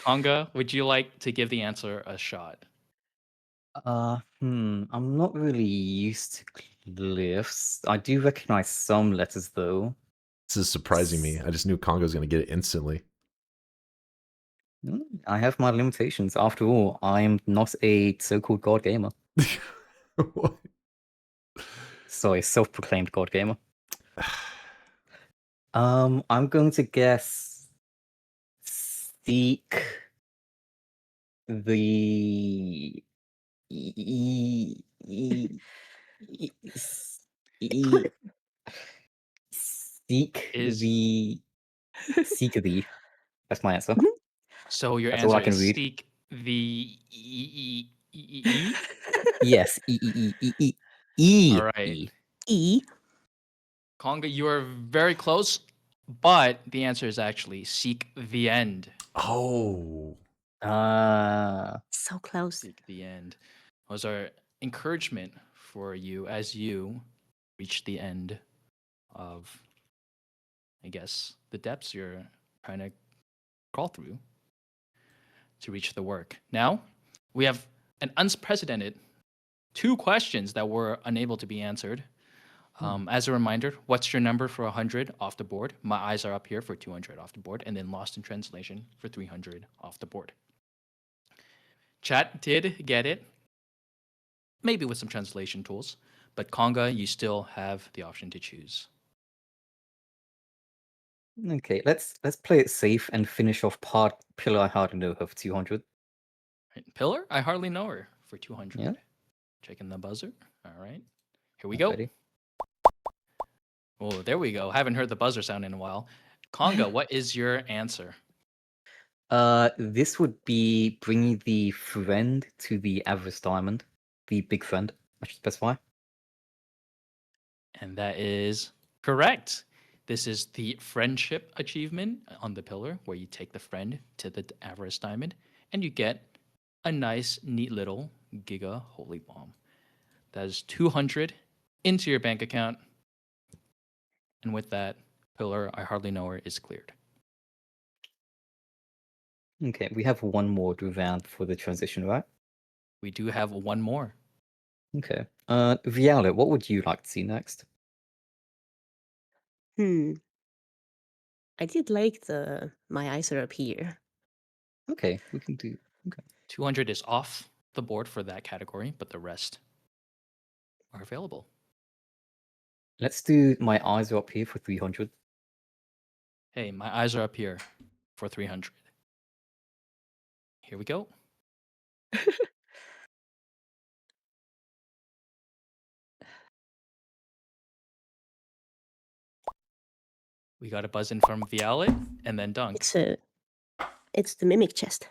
Conga, would you like to give the answer a shot? I'm not really used to glyphs. I do recognize some letters though. This is surprising me. I just knew Congo's going to get it instantly. I have my limitations. After all, I'm not a so-called god gamer. What? Sorry, self-proclaimed god gamer. I'm going to guess seek the Seek the That's my answer. So your That's all answer I can is read. seek the E. Yes, E. All right. E. Conga, you are very close, but the answer is actually seek the end. Oh. So close. Seek the end. Those are encouragement for you as you reach the end of, I guess, the depths you're trying to crawl through to reach the work. Now, we have an unprecedented 2 questions that were unable to be answered. As a reminder, what's your number for 100 off the board? My eyes are up here for 200 off the board, and then lost in translation for 300 off the board. Chat did get it, maybe with some translation tools, but Conga, you still have the option to choose. Okay, let's play it safe and finish off part Pillar I Hardly Know Her for 200. Pillar, I hardly know her for 200. Yeah. Checking the buzzer. All right, here we go. Ready? Oh, there we go. Haven't heard the buzzer sound in a while. Conga, what is your answer? This would be bringing the friend to the avarice diamond, the big friend, I should specify. And that is correct. This is the friendship achievement on the pillar, where you take the friend to the avarice diamond, and you get a nice, neat little Giga Holy Bomb. That is 200 into your bank account. And with that, Pillar I Hardly Know Her is cleared. Okay, we have one more round for the transition, right? We do have one more. Okay. Violet, what would you like to see next? I did like the My Eyes Are Up Here. Okay, we can do. Okay. 200 is off the board for that category, but the rest are available. Let's do My Eyes Are Up Here for 300. Hey, my eyes are up here for 300. Here we go. We got a buzz in from Violet and then Dunk. It's the Mimic Chest.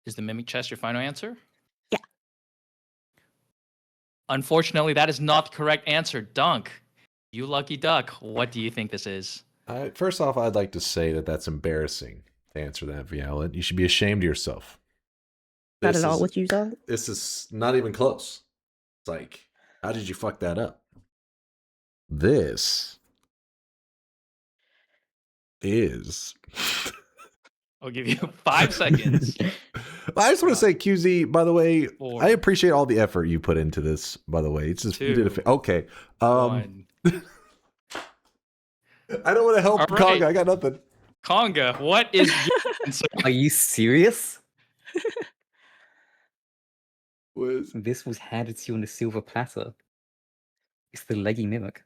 Is the Mimic Chest your final answer? Yeah. Unfortunately, that is not the correct answer. Dunk, you lucky duck. What do you think this is? First off, I'd like to say that that's embarrassing to answer that, Violet. You should be ashamed of yourself. Not at all what you thought? This is not even close. It's like, how did you fuck that up? This is... I'll give you 5 seconds. I just want to say, QZ, by the way, 4, I appreciate all the effort you put into this, by the way. It's just, 2, you did okay. 1. I don't want to help right. Conga. I got nothing. Conga, what is your answer? Are you serious? Was This was handed to you on a silver platter. It's the leggy mimic.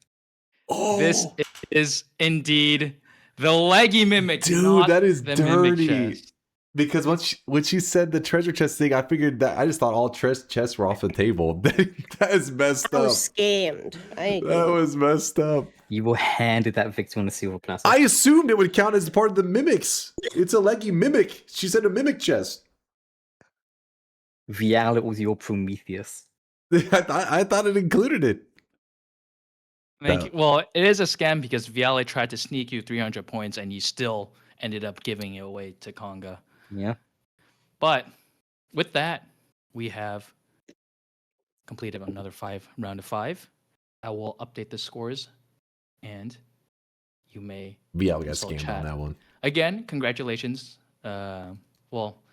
Oh, This is indeed the leggy mimic. dude, not that is the mimic dirty. chest. Because when she said the treasure chest thing, I figured that I just thought all chests were off the table. That is messed I up. was scammed. That was messed up. You were handed that victim on a silver platter. I assumed it would count as part of the mimics. It's a leggy mimic. She said a mimic chest. Violet was your Prometheus. I thought it included it. Thank you. Well, it is a scam because Violet tried to sneak you 300 points and you still ended up giving it away to Conga. Yeah. But with that, we have completed another round of 5. I will update the scores and you may Violet got consult scammed chat. on that one. Again, congratulations. Well,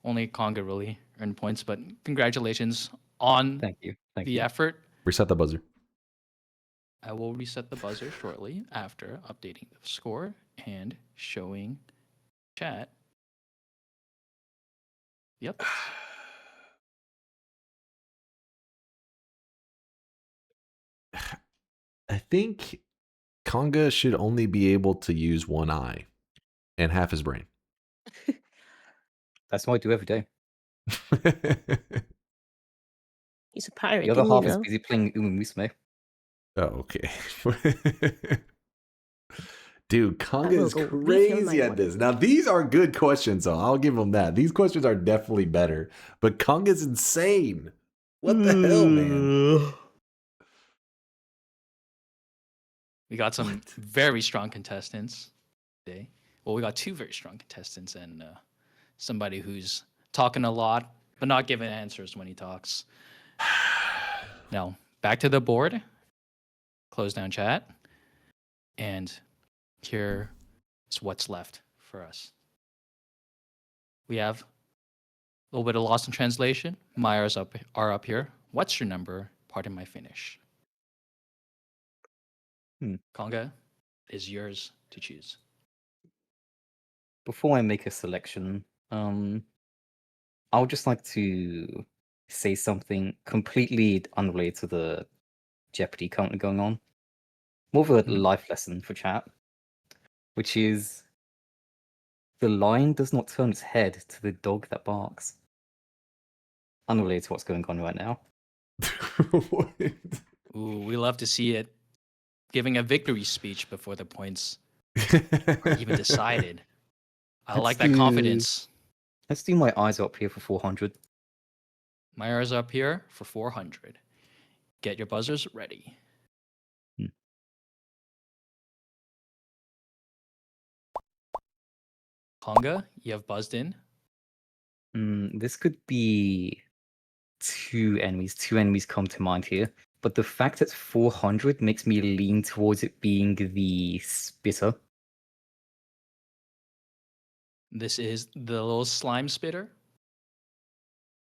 only Conga really earned points, but congratulations on Thank you. the effort. Reset the buzzer. I will reset the buzzer shortly after updating the score and showing chat. Yep. I think Conga should only be able to use one eye and half his brain. That's what I do every day. He's a pirate. The other didn't half you is know? busy playing Uma Musume. Oh, okay. Dude, Conga will is go refill my crazy at water. this. Now, these are good questions, though. I'll give them that. These questions are definitely better. But Conga's insane. What the hell, man? We got some very strong contestants today. Well, we got two very strong contestants and somebody who's talking a lot, but not giving answers when he talks. Now, back to the board. Close down chat. And here's what's left for us. We have a little bit of lost in translation. Myers are up here. What's your number? Pardon my finish. Conga is yours to choose. Before I make a selection, I would just like to say something completely unrelated to the Jeopardy currently going on. More of a life lesson for chat, which is the lion does not turn its head to the dog that barks. Unrelated to what's going on right now. Ooh, we love to see it. Giving a victory speech before the points are even decided. I like that confidence. Let's do my eyes up here for 400. My eyes up here for 400. Get your buzzers ready. Conga, you have buzzed in. This could be two enemies. Two enemies come to mind here. But the fact it's 400 makes me lean towards it being the spitter. This is the little slime spitter.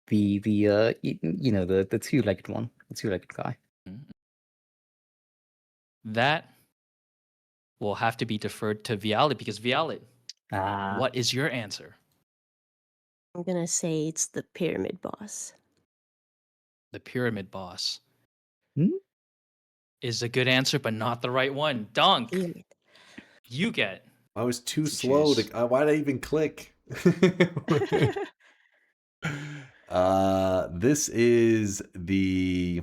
The the two-legged one, the two-legged guy. That will have to be deferred to Vialet because Vialet, what is your answer? I'm gonna say it's the pyramid boss. The pyramid boss is a good answer, but not the right one. Dunk. You get. I was too slow to. Why did I even click? This is the.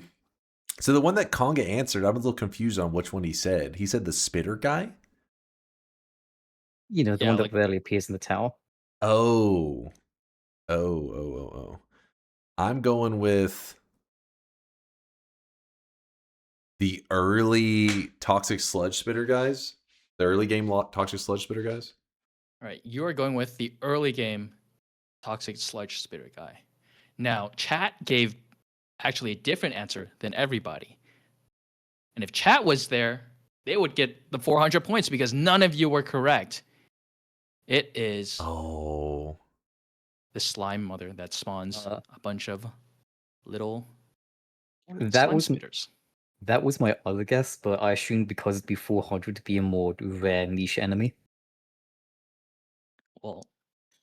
So the one that Conga answered, I'm a little confused on which one he said. He said the spitter guy? The one that rarely appears in the tower. Oh. I'm going with the early toxic sludge spitter guys. The early game toxic sludge spitter guys. All right, you are going with the early game toxic sludge spitter guy. Now, chat gave actually a different answer than everybody. And if chat was there, they would get the 400 points because none of you were correct. It is the slime mother that spawns a bunch of little slime spitters. That was my other guess, but I assumed because it'd be 400 to be a more rare niche enemy. Well,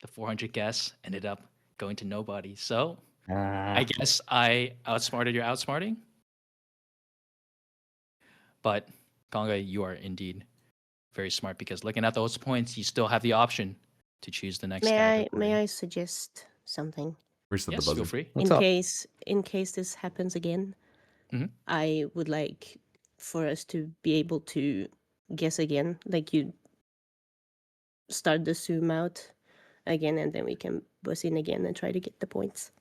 the 400 guess ended up going to nobody. So I guess I outsmarted your outsmarting. But Conga, you are indeed very smart because looking at those points, you still have the option to choose the next category. May I suggest something? Yes, feel free. In case this happens again, I would like for us to be able to guess again. Like you start the zoom out again, and then we can buzz in again and try to get the points.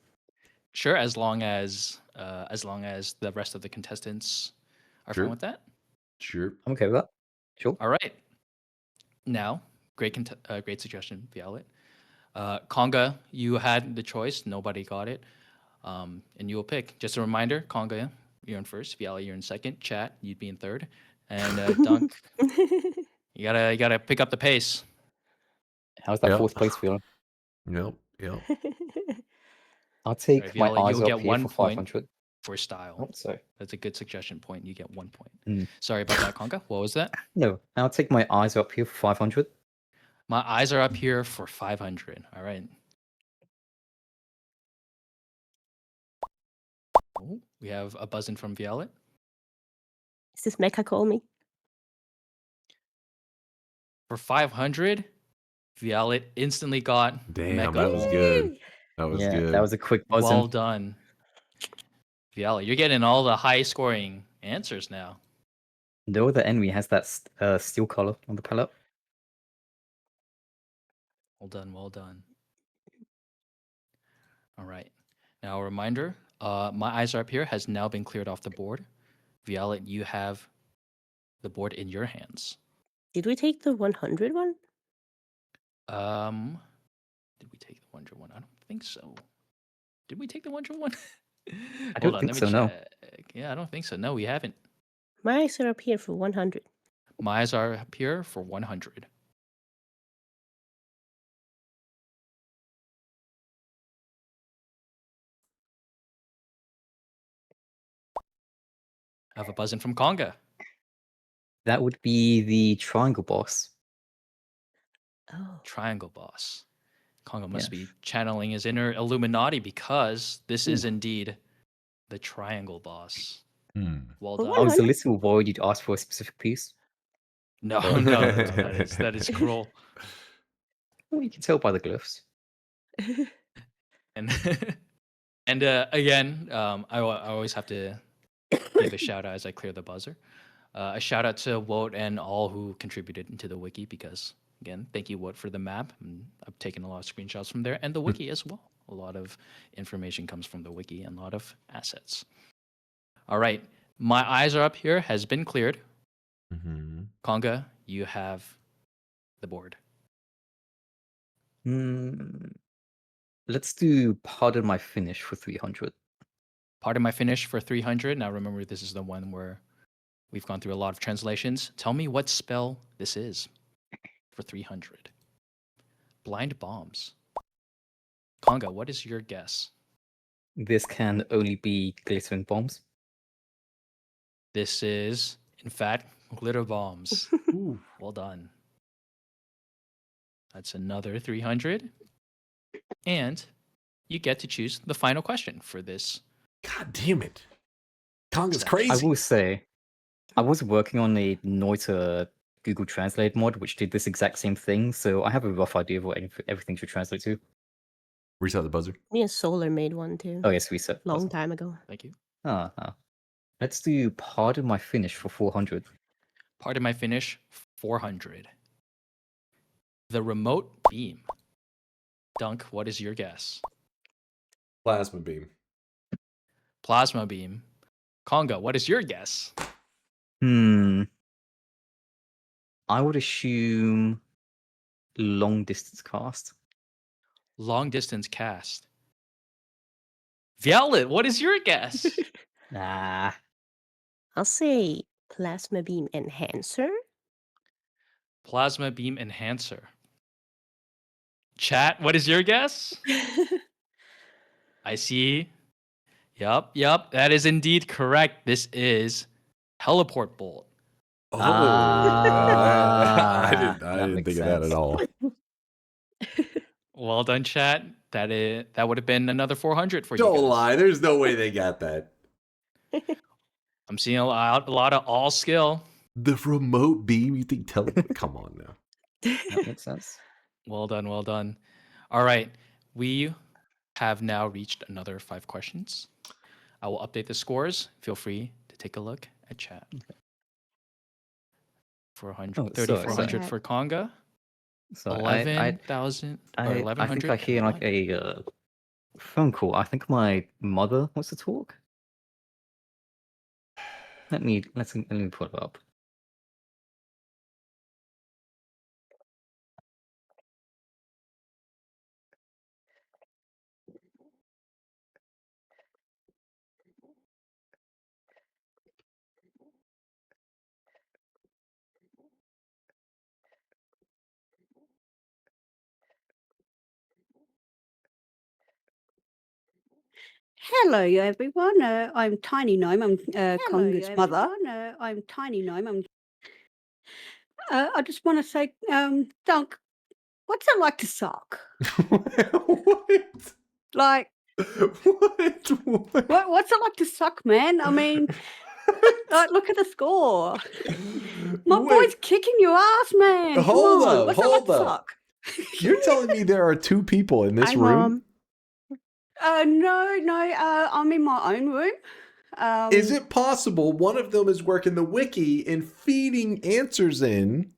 Sure, as long as the rest of the contestants are fine with that. Sure, I'm okay with that. Sure. All right. Now, great suggestion, Violet. Conga, you had the choice. Nobody got it, and you will pick. Just a reminder, Conga, you're in first. Violet, you're in second. Chat, you'd be in third. And Dunk, you gotta pick up the pace. How's that fourth place feeling? Yep. I'll take right, my Violet, eyes you'll up get here 1 for point 500. for style. Oh, sorry. That's a good suggestion point. You get 1 point. Sorry about that, Conga. What was that? No, I'll take my eyes up here for 500. My eyes are up here for 500. All right. Oh, we have a buzzing from Violet. Is this Mecha Call Me? For 500, Violet instantly got Damn, Mecha that was Call. good. That was good. That was a quick buzzing. Well done. Violet, you're getting all the high scoring answers now. No other enemy has that steel color on the palette. Well done, well done. All right. Now a reminder, my eyes are up here has now been cleared off the board. Violet, you have the board in your hands. Did we take the 100 one? Did we take the 100 one? I don't think so. Did we take the 100 one? I don't think so, no. Yeah, I don't think so. No, we haven't. My eyes are up here for 100. My eyes are up here for 100. I have a buzz in from Conga. That would be the triangle boss. Oh. Triangle boss. Conga must be channeling his inner Illuminati because this is indeed the triangle boss. Well done. I was a little worried you'd ask for a specific piece. No, that is cruel. Well, you can tell by the glyphs. And again, I always have to give a shout out as I clear the buzzer. A shout out to Wout and all who contributed into the wiki because, again, thank you, Wout, for the map. I've taken a lot of screenshots from there and the wiki as well. A lot of information comes from the wiki and a lot of assets. All right. My eyes are up here has been cleared. Conga, you have the board. Let's do Pardon My Finish for 300. Pardon My Finish for 300. Now remember, this is the one where we've gone through a lot of translations. Tell me what spell this is for 300. Blind bombs. Conga, what is your guess? This can only be glittering bombs. This is, in fact, glitter bombs. Well done. That's another 300. And you get to choose the final question for this. God damn it. Conga's crazy. I will say, I was working on a Noita Google Translate mod, which did this exact same thing, so I have a rough idea of what everything should translate to. Reset the buzzer. Me and Solar made one too. Oh, yes, reset. Long time ago. Thank you. Let's do Pardon My Finish for 400. Pardon My Finish, 400. The remote beam. Dunk, what is your guess? Plasma beam. Plasma beam. Conga, what is your guess? I would assume long distance cast. Long distance cast. Violet, what is your guess? Nah. I'll say Plasma Beam Enhancer. Plasma beam enhancer. Chat, what is your guess? I see. Yup. That is indeed correct. This is teleport bolt. Oh, I didn't think of that at all. Well done, chat. That would have been another 400 for you. Don't lie. There's no way they got that. I'm seeing a lot of all skill. The remote beam? You think Come on now. That makes sense. Well done. All right. We have now reached another 5 questions. I will update the scores. Feel free to take a look at chat. 3,400 for Conga. So 11,000 or 1,100. I think I hear like a phone call. I think my mother wants to talk. Let me pull it up. Hello, everyone. I'm Tiny Gnome. I'm Conga's mother. I'm Tiny Gnome. I just want to say, Dunk, what's it like to suck? What? Like, what? What's it like to suck, man? I mean, like, look at the score. My boy's kicking your ass, man. Hold Come on. up, What's it hold like to up. suck? You're telling me there are 2 people in this Hi, room? Mom. No, I'm in my own room. Is it possible one of them is working the wiki and feeding answers in?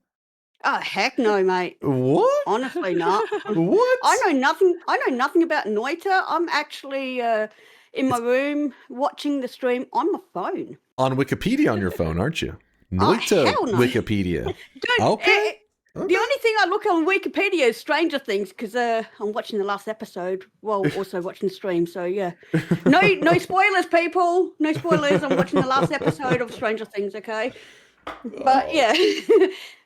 Oh heck no, mate. What? Honestly, not. What? I know nothing about Noita. I'm actually in my room watching the stream on my phone. On Wikipedia on your phone, aren't you? Oh, Noita hell no. Wikipedia. Dude, Okay. The only thing I look on Wikipedia is Stranger Things because I'm watching the last episode while also watching the stream. So yeah, no spoilers, people. No spoilers. I'm watching the last episode of Stranger Things. Okay, but yeah,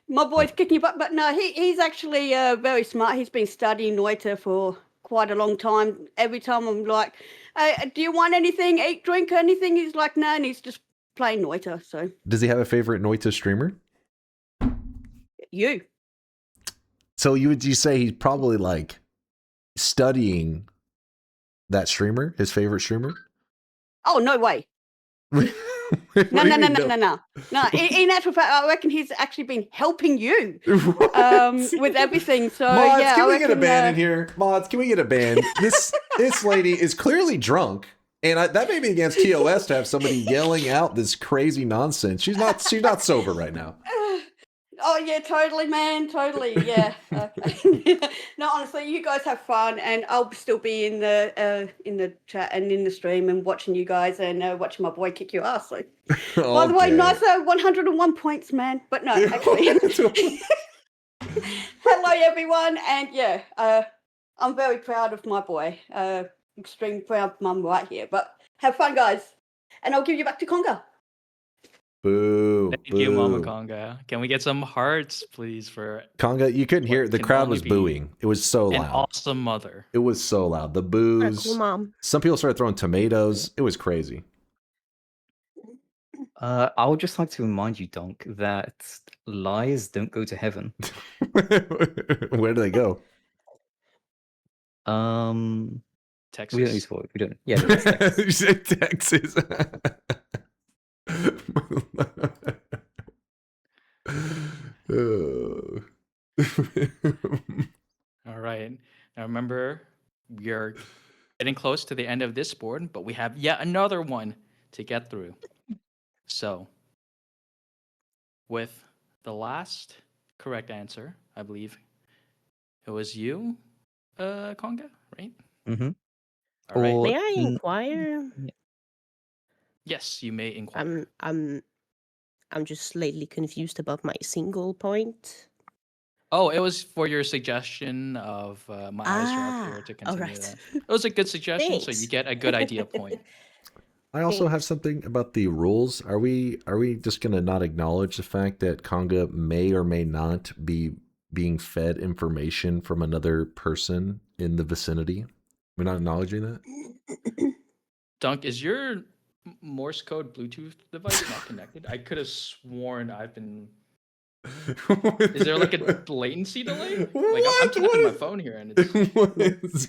my boy's kicking your butt. But no, he's actually very smart. He's been studying Noita for quite a long time. Every time I'm like, hey, do you want anything? Eat, drink, anything? He's like, no, and he's just playing Noita. So Does he have a favorite Noita streamer? you. So you say he's probably like studying that streamer, his favorite streamer? Oh no way. No. In actual fact, I reckon he's actually been helping you with everything. So Mods, yeah, can I we reckon, get a ban in here? Mods, can we get a ban? This lady is clearly drunk, and that may be against TOS to have somebody yelling out this crazy nonsense. She's not sober right now. Oh yeah, totally, man, totally, yeah. Okay. No, honestly, you guys have fun, and I'll still be in the chat and in the stream and watching you guys and watching my boy kick your ass. So. By the way, nice 101 points, man. But no, actually. Hello, everyone, and yeah, I'm very proud of my boy. Extremely proud mum right here. But have fun, guys, and I'll give you back to Conga. Boo. Thank you, Mama Conga. Can we get some hearts, please, for Conga? You couldn't hear it. The crowd was booing. It was so loud. An awesome mother. It was so loud. The boos. Cool mom. Some people started throwing tomatoes. It was crazy. I would just like to remind you, Dunk, that lies don't go to heaven. Where do they go? Texas. We don't use for it. We don't. Yeah, it's Texas. You said Texas. All right. Now remember, we are getting close to the end of this board, but we have yet another one to get through. So, with the last correct answer, I believe it was you, Conga, right? Mm-hmm. All right. May I inquire? Yes, you may inquire. I'm just slightly confused about my single point. Oh, it was for your suggestion of my eyes are up here to continue. Right. That. It was a good suggestion, so Thanks. you get a good idea point. I also have something about the rules. Are we just gonna not acknowledge the fact that Conga may or may not be being fed information from another person in the vicinity? We're not acknowledging that? Dunk, is your Morse code Bluetooth device not connected? I could have sworn I've been. Is there like a latency delay? Like I'm tapping my phone here and it's.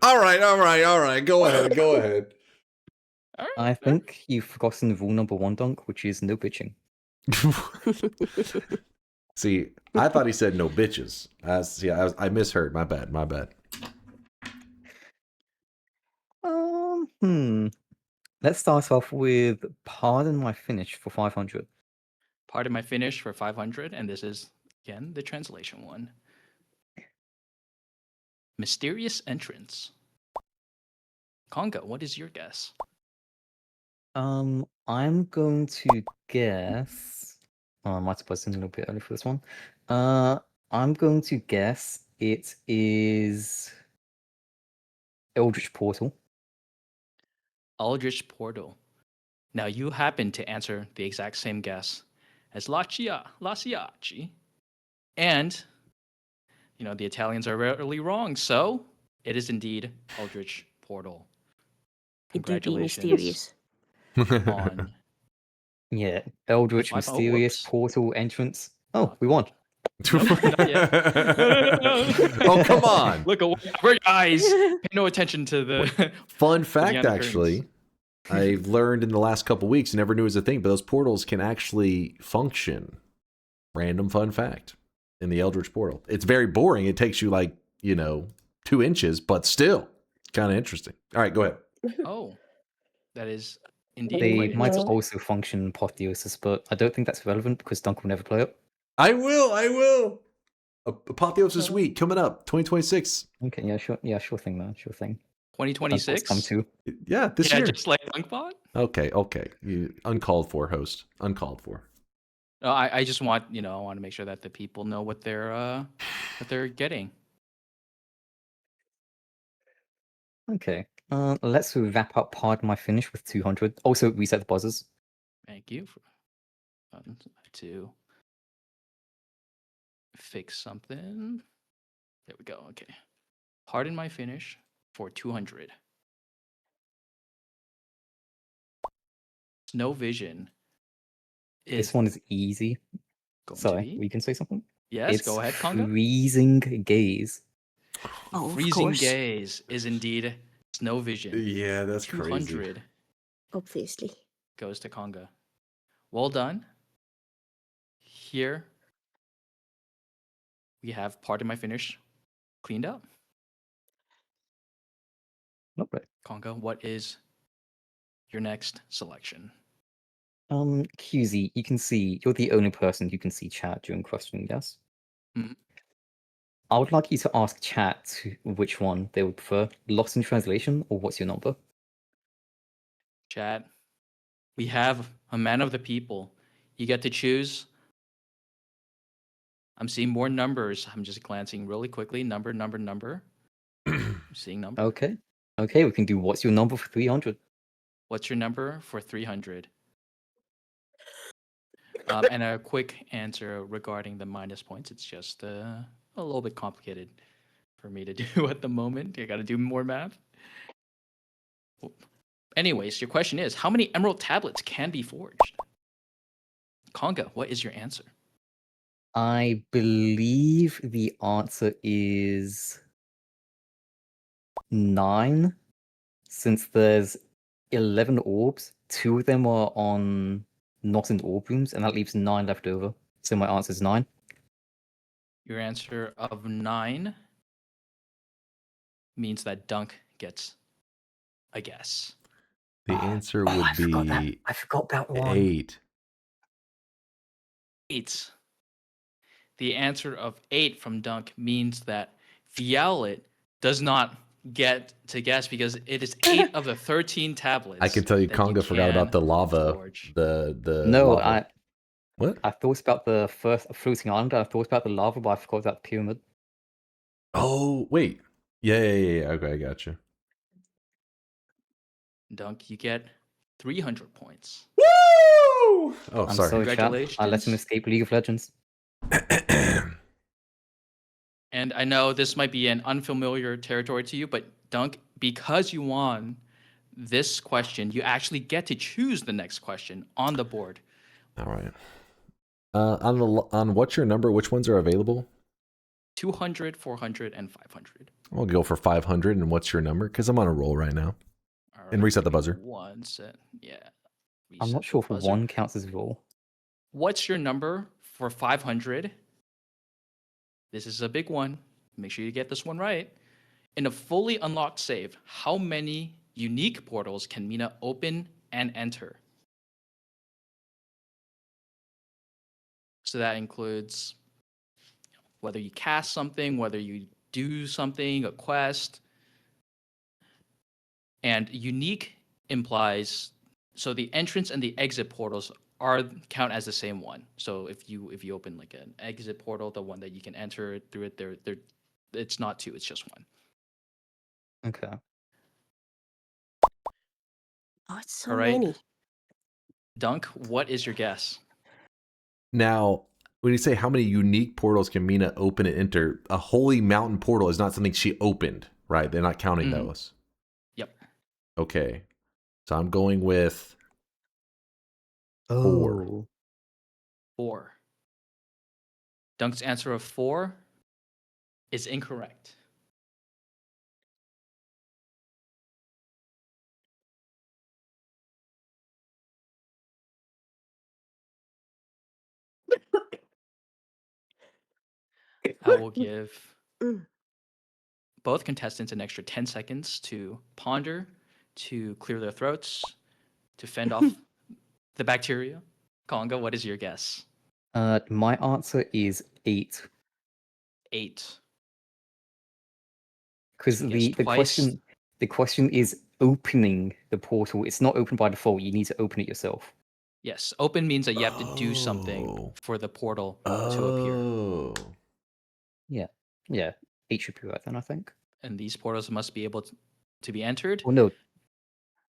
All right. Go ahead. All right. I think you've forgotten rule number 1, Dunk, which is no bitching. See, I thought he said no bitches. I misheard. My bad. Let's start off with pardon my finish for 500. Pardon my finish for 500, and this is again the translation one. Mysterious entrance. Conga, what is your guess? I'm going to guess. Oh, I might have buzzed in a little bit early for this one. I'm going to guess it is Eldritch Portal. Eldritch Portal. Now you happen to answer the exact same guess as Laciaci. And, the Italians are rarely wrong, so it is indeed Eldritch Portal. Congratulations. Mysterious. On Yeah, Eldritch Mysterious Portal entrance. Oh, we won. Not yet. Oh, come on. Look away. Our eyes. Pay no attention to the Fun fact, actually. I've learned in the last couple weeks, never knew it was a thing, but those portals can actually function. Random fun fact in the Eldritch Portal. It's very boring. It takes you 2 inches, but still, it's kind of interesting. All right, go ahead. Oh, that is Indeed, They quite might interesting. also function in Apotheosis, but I don't think that's relevant because Dunk will never play it. I will. Apotheosis Week coming up, 2026. Okay, yeah, sure thing, man, sure thing. 2026. Come too. Yeah, this year. Just like Dunkbot. Okay. You uncalled for, host. Uncalled for. No, I just want I want to make sure that the people know what they're getting. Okay. Let's wrap up Pardon My Finish with 200. Also, reset the buzzers. Thank you for to fix something. There we go. Okay. Pardon My Finish for 200. Snow Vision. This one is easy. Sorry, we can say something? Yes, go ahead, Conga. Freezing Gaze. Oh, Freezing Gaze is indeed Snow Vision. Yeah, that's 200 crazy. Obviously. goes to Conga. Well done. Here we have Pardon My Finish cleaned up. Okay. Conga, what is your next selection? QZ, you can see, you're the only person who can see chat during questioning, yes? Mhm. I would like you to ask chat which one they would prefer, Lost in Translation or What's Your Number? Chat, we have a man of the people. You get to choose. I'm seeing more numbers. I'm just glancing really quickly. Number. I'm seeing number. Okay. Okay, we can do What's Your Number for 300. What's your number for 300? And a quick answer regarding the minus points. It's just a little bit complicated for me to do at the moment. I got to do more math. Anyways, your question is, how many emerald tablets can be forged? Conga, what is your answer? I believe the answer is 9, since there's 11 orbs. 2 of them are on not in orb rooms, and that leaves 9 left over. So my answer is 9. Your answer of 9 means that Dunk gets a guess. The answer would be I forgot that one. 8. 8. The answer of 8 from Dunk means that Violet does not get to guess because it is 8 of the 13 tablets. I can tell you, Conga forgot about the lava. forge. The No, lava. What? I thought about the first floating island. I thought about the lava, but I forgot about the pyramid. Oh, wait. Yeah. Okay, I got you. Dunk, you get 300 points. Woo! Oh, I'm sorry. sorry, chat. Congratulations. I let him escape League of Legends. And I know this might be an unfamiliar territory to you, but Dunk, because you won this question, you actually get to choose the next question on the board. All right. On What's Your Number, which ones are available? 200, 400, and 500. I'll go for 500 and What's Your Number? Because I'm on a roll right now. All And reset the buzzer. One set. Yeah. I'm not sure if buzzer. 1 counts as roll. What's your number for 500? This is a big one. Make sure you get this one right. In a fully unlocked save, how many unique portals can Mina open and enter? So that includes whether you cast something, whether you do something, a quest. And unique implies, so the entrance and the exit portals count as the same one. So if you open like an exit portal, the one that you can enter through it, it's not 2, it's just 1. Okay. Oh, it's so All right. many. Dunk, what is your guess? Now, when you say how many unique portals can Mina open and enter, a holy mountain portal is not something she opened, right? They're not counting those. Yep. Okay. So I'm going with 4. 4. Dunk's answer of 4 is incorrect. I will give both contestants an extra 10 seconds to ponder, to clear their throats, to fend off the bacteria? Conga, what is your guess? My answer is 8. 8. Because the question is opening the portal. It's not open by default. You need to open it yourself. Yes, open means that you have to do something for the portal to appear. Yeah. 8 should be right then, I think. And these portals must be able to be entered. Oh no,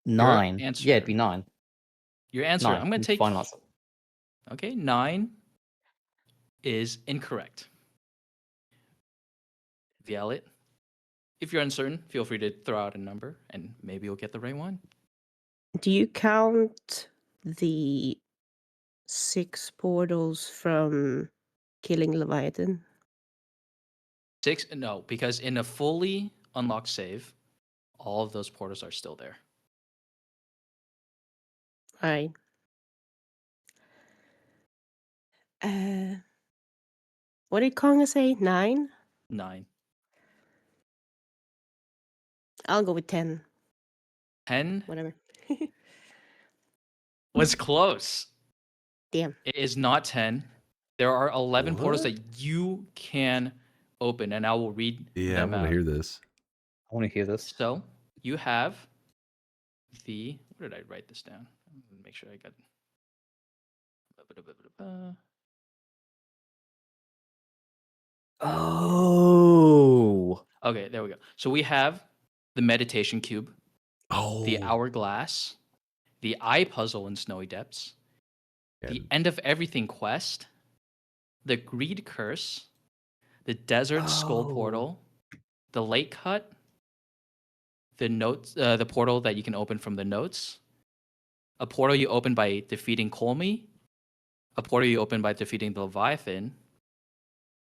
9. Your answer. Yeah, it'd be 9. Your answer. 9. I'm going to take. Final answer. Okay, 9 is incorrect. Violet, if you're uncertain, feel free to throw out a number, and maybe you'll get the right one. Do you count the 6 portals from killing Leviathan? 6? No, because in a fully unlocked save, all of those portals are still there. All right. What did Konga say? 9? 9. I'll go with 10. 10? Whatever. Was close. Damn. It is not 10. There are 11 portals What? that you can open, and I will read Yeah, I them want to out. hear this. I want to hear this. So you have the. Where did I write this down? Make sure I got. Oh. Okay, there we go. So we have the meditation cube, the Oh. hourglass, the eye puzzle in Snowy Depths, the end of everything quest, the greed curse, the desert skull portal, the lake hut, the notes, the portal that you can open from the notes, a portal you open by defeating Colmy, a portal you open by defeating the Leviathan,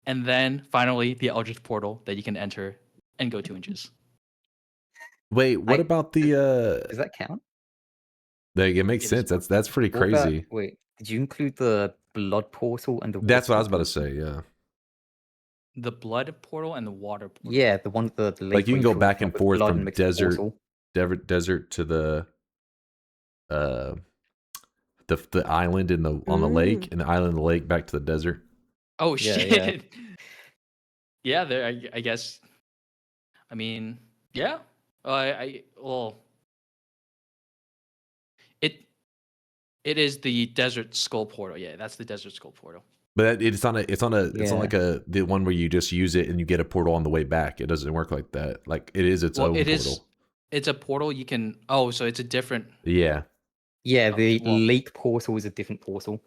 and then finally the Eldritch portal that you can enter and go 2 inches. Wait, what about the Does that count? Like, it makes sense. That's pretty What about- crazy. wait, did you include the blood portal and the That's what I was water about to say, yeah. The blood portal and the water portal. Yeah, the one the Like you can go back and forth from mixed with desert portal. desert to the island in the on the lake, and the island and the lake back to the desert. Oh Yeah, shit. Yeah, there. I guess. I mean, yeah. Well, it is the desert skull portal. Yeah, that's the desert skull portal. But it's on it's not Yeah. like the one where you just use it and you get a portal on the way back. It doesn't work like that. Like it is its own portal. It's a portal you can. Oh, so it's a different. Yeah. Yeah, the well- lake portal is a different portal.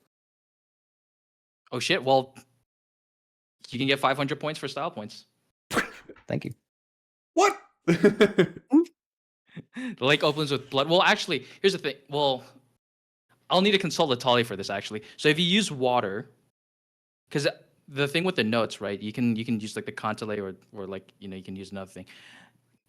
Oh shit. Well, you can get 500 points for style points. Thank you. What? The lake opens with blood. Well, actually, here's the thing. Well, I'll need to consult Latali for this actually. So if you use water, because the thing with the notes, right? You can use like the Contele or like you can use another thing.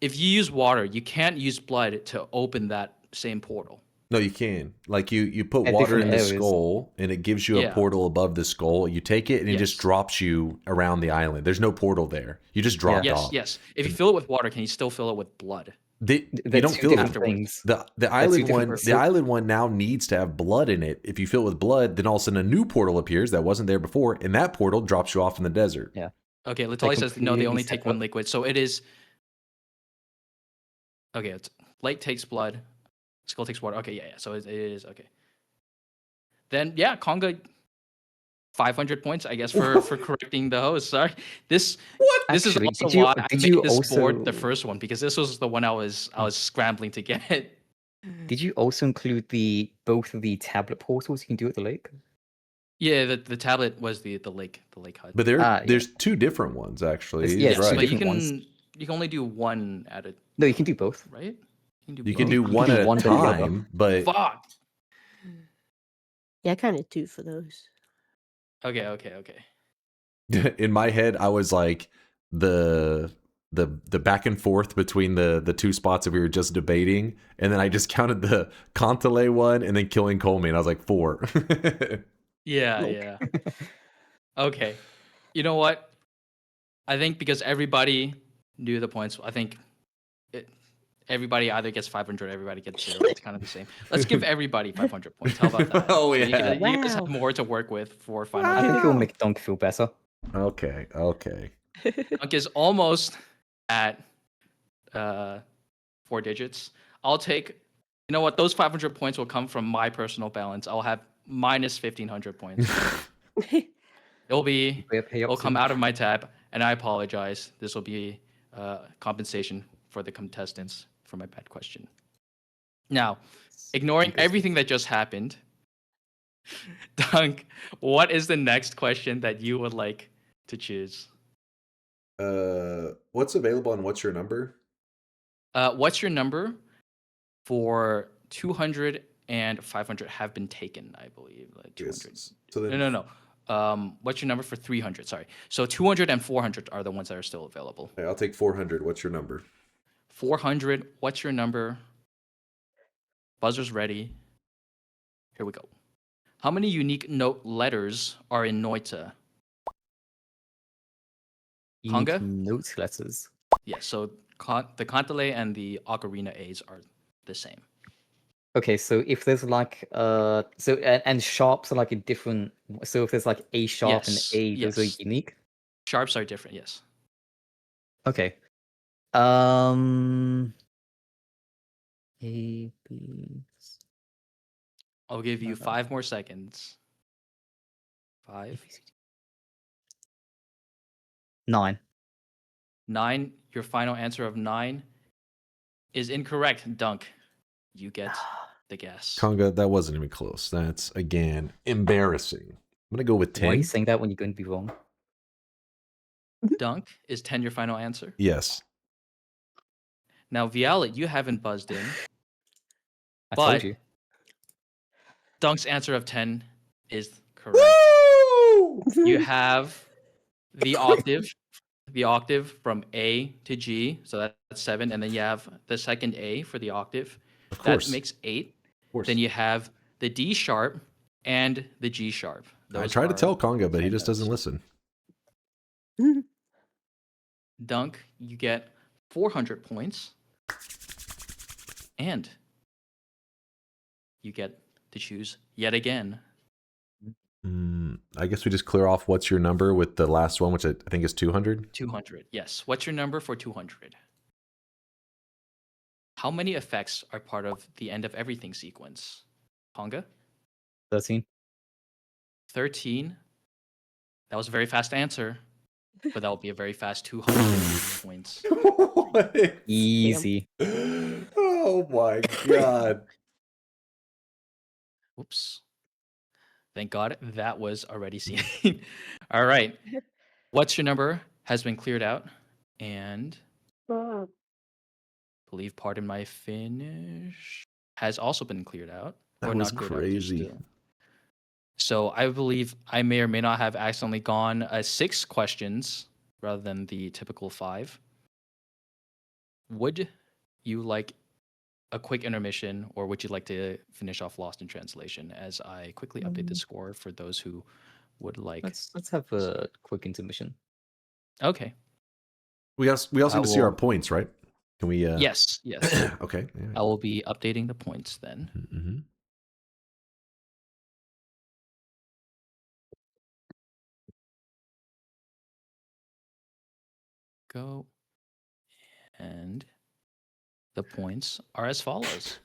If you use water, you can't use blood to open that same portal. No, you can. Like you put At water in different the areas. skull, and it gives you a Yeah. portal above the skull. You take it, and it just Yes. drops you around the island. There's no portal there. You just dropped Yes, off. yes. If you fill it with water, can you still fill it with blood? You They're don't two fill different it. things. The two island different one. things. The island one now needs to have blood in it. If you fill it with blood, then all of a sudden a new portal appears that wasn't there before, and that portal drops you off in the desert. Yeah. Okay, Latali says no. They completely only take one separate. liquid, so it is. Okay, it's lake takes blood, skull takes water. Okay, yeah. So it is okay. Then yeah, Conga. 500 points, I guess, for correcting the host. Sorry, this Actually, is also did you- why I did made you this board the also- first one because this was the one I was scrambling to get. Did you also include both of the tablet portals you can do at the lake? Yeah, the tablet was the lake hut. But there's two different ones actually. There's- He's yeah, two right. but you different can ones. you can only do one at a No, you can do both. right. You can both. do You can one do at a one to the other. time, but Fuck. Yeah, I counted 2 for those. Okay. in my head, I was like the back and forth between the two spots that we were just debating, and then I just counted the Contele one and then killing Colmy, and I was like 4. Yeah. Okay. You know what? I think because everybody knew the points, I think everybody either gets 500, everybody gets 0. It's kind of the same. Let's give everybody 500 points. How about that? Oh, So yeah. you guys have more to work with for final. I think it'll make Dunk feel better. Okay. Dunk is almost at 4 digits. I'll take. You know what? Those 500 points will come from my personal balance. I'll have minus 1,500 points. It'll come out of my tab, and I apologize. This will be compensation for the contestants for my bad question. Now, ignoring everything that just happened, Dunk, what is the next question that you would like to choose? What's available and what's your number? What's your number for 200 and 500 have been taken, I believe. Like 200. Yes. So then... No. What's your number for 300? Sorry. So 200 and 400 are the ones that are still available. Okay, I'll take 400. What's your number? 400. What's your number? Buzzer's ready. Here we go. How many unique note letters are in Noita? Unique note letters. Yeah, so the Kantele and the Ocarina A's are the same. Okay, so if there's like and sharps are like a different. So if there's like A sharp and A, those are unique. Sharps are different. Yes. Okay. A B. I'll give you 5 more seconds. 5. 9. 9. Your final answer of 9 is incorrect. Dunk, you get the guess. Conga, that wasn't even close. That's, again, embarrassing. I'm going to go with 10. Why are you saying that when you're going to be wrong? Dunk, is 10 your final answer? Yes. Now, Violet, you haven't buzzed in. I told you. Dunk's answer of 10 is correct. You have the octave from A to G, so that's 7, and then you have the second A for the octave. Of course. That makes 8. Of course. Then you have the D sharp and the G sharp. I try to tell Conga, but he just doesn't listen. Dunk, you get 400 points. And you get to choose yet again. I guess we just clear off what's your number with the last one, which I think is 200. 200, yes. What's your number for 200? How many effects are part of the end of everything sequence? Conga? 13. 13. That was a very fast answer, but that will be a very fast 200 points. Easy. Oh my god. Oops. Thank God that was already seen. All right. What's your number has been cleared out. And believe, pardon my Finnish, has also been cleared out. That was crazy. So I believe I may or may not have accidentally gone 6 questions rather than the typical 5. Would you like a quick intermission, or would you like to finish off Lost in Translation as I quickly update the score for those who would like? Let's have a quick intermission. Okay. We also need to see our points, right? Can we? Yes. Okay. Yeah. I will be updating the points then. Mm-hmm. Go. And the points are as follows.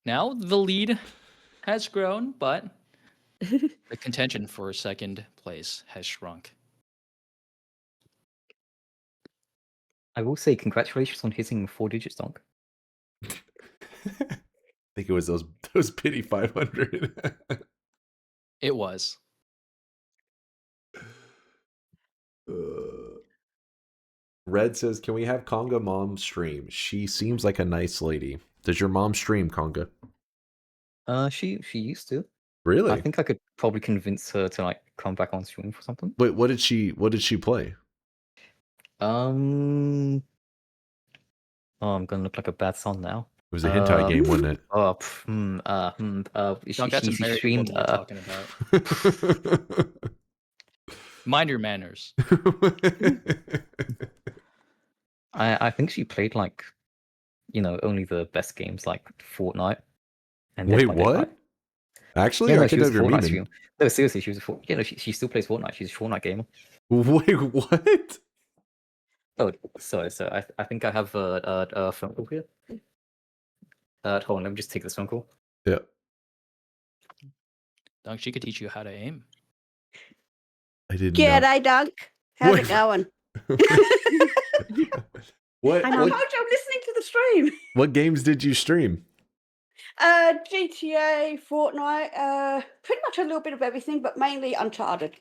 Now the lead has grown, but the contention for second place has shrunk. I will say congratulations on hitting 4 digits, Donk. I think it was those pity 500. It was. Red says, "Can we have Conga mom stream? She seems like a nice lady. Does your mom stream, Conga?" She used to. Really? I think I could probably convince her to like come back on stream for something. Wait, what did she play? Oh, I'm gonna look like a bad son now. It was a hentai game, wasn't it? She streamed. Talking about. Mind your manners. I think she played like, only the best games like Fortnite. And Wait, Dead by what? Daylight. Actually, Yeah, I no, she could was have your Fortnite meaning. streamer. No, seriously, she was she still plays Fortnite. She's a Fortnite gamer. Wait, what? Oh, sorry. So I think I have a phone call here. Hold on, let me just take this phone call. Yeah. Dunk, she could teach you how to aim. I didn't know. G'day, Dunk. How's Wait. it going? What? I told you I'm listening to the stream. What games did you stream? GTA, Fortnite, pretty much a little bit of everything, but mainly Uncharted.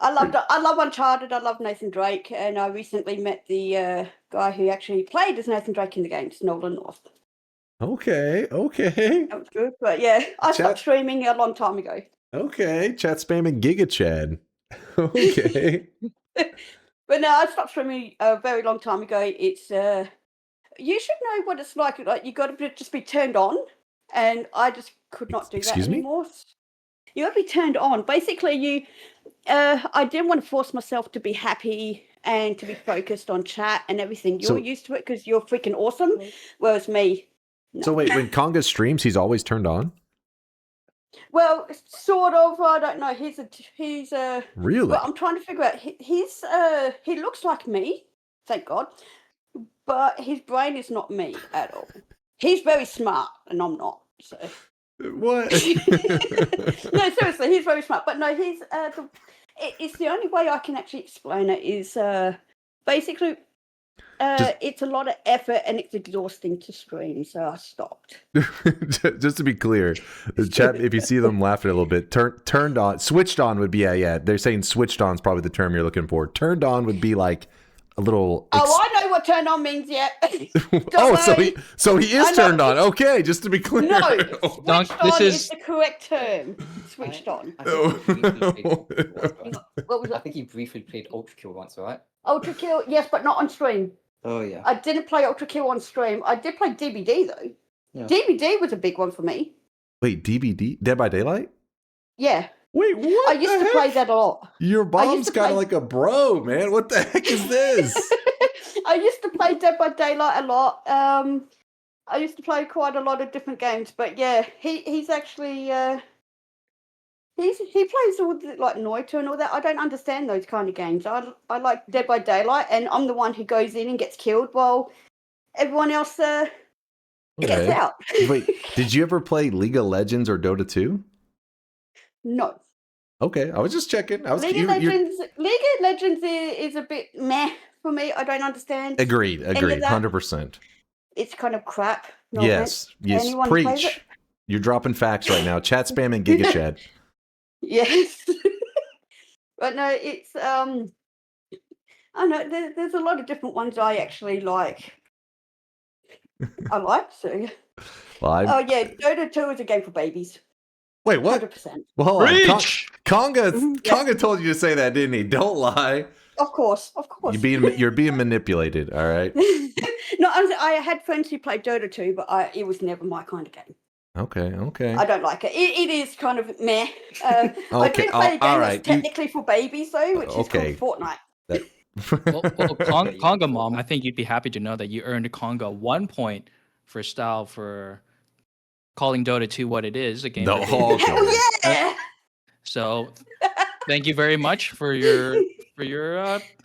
I love Uncharted. I love Nathan Drake, and I recently met the guy who actually played as Nathan Drake in the games, Nolan North. Okay. That was good, but yeah, I stopped streaming a long time ago. Okay, chat spamming Giga Chad. Okay. But no, I stopped streaming a very long time ago. It's you should know what it's like. Like you got to just be turned on, and I just could not do Excuse that me? anymore. You got to be turned on. Basically, I didn't want to force myself to be happy and to be focused on chat and everything. You're used to it because you're freaking awesome, whereas me. No. So wait, when Conga streams, he's always turned on? Well, sort of. I don't know. He's Really? Well, I'm trying to figure out. He looks like me, thank God, but his brain is not me at all. He's very smart, and I'm not. So. What? No, seriously, he's very smart. But no, he's it's the only way I can actually explain it is basically it's a lot of effort and it's exhausting to stream, so I stopped. Just to be clear, the chat, if you see them laughing a little bit, turned on, switched on would be, yeah, they're saying switched on is probably the term you're looking for. Turned on would be like a little... I know what turned on means, yeah. so he is turned on. Okay, just to be clear. No, switched on is the correct term. Switched on. I think you briefly played Ultra Kill once, right? Ultra Kill, yes, but not on stream. Oh, yeah. I didn't play Ultra Kill on stream. I did play DBD, though. Yeah. DBD was a big one for me. Wait, DBD? Dead by Daylight? Yeah. Wait, what? I used to play that a lot. Your mom's kind of like a bro, man. What the heck is this? I used to play Dead by Daylight a lot. I used to play quite a lot of different games, but yeah, he's actually he plays all the, like Noita and all that. I don't understand those kind of games. I like Dead by Daylight, and I'm the one who goes in and gets killed while everyone else gets out. Wait, did you ever play League of Legends or Dota 2? No. Okay, I was just checking. League of Legends is a bit meh for me. I don't understand. Agreed. 100%. It's kind of crap. No Yes. Anyone plays Preach. it? You're dropping facts right now. Chat spam and Giga Chad. Yes. But no, it's I know there's a lot of different ones I actually like. I like so. Well, oh yeah, Dota 2 is a game for babies. Wait, what? 100%. Well, hold on. Conga told you to say that, didn't he? Don't lie. Of course. You're being manipulated. All right. No, I had friends who played Dota 2, but it was never my kind of game. Okay. I don't like it. It is kind of meh. I do play a game that's technically for babies, though, which is called Fortnite. Conga Mom, I think you'd be happy to know that you earned Conga 1 point for style for calling Dota 2 what it is, a game. Yeah. So, thank you very much for your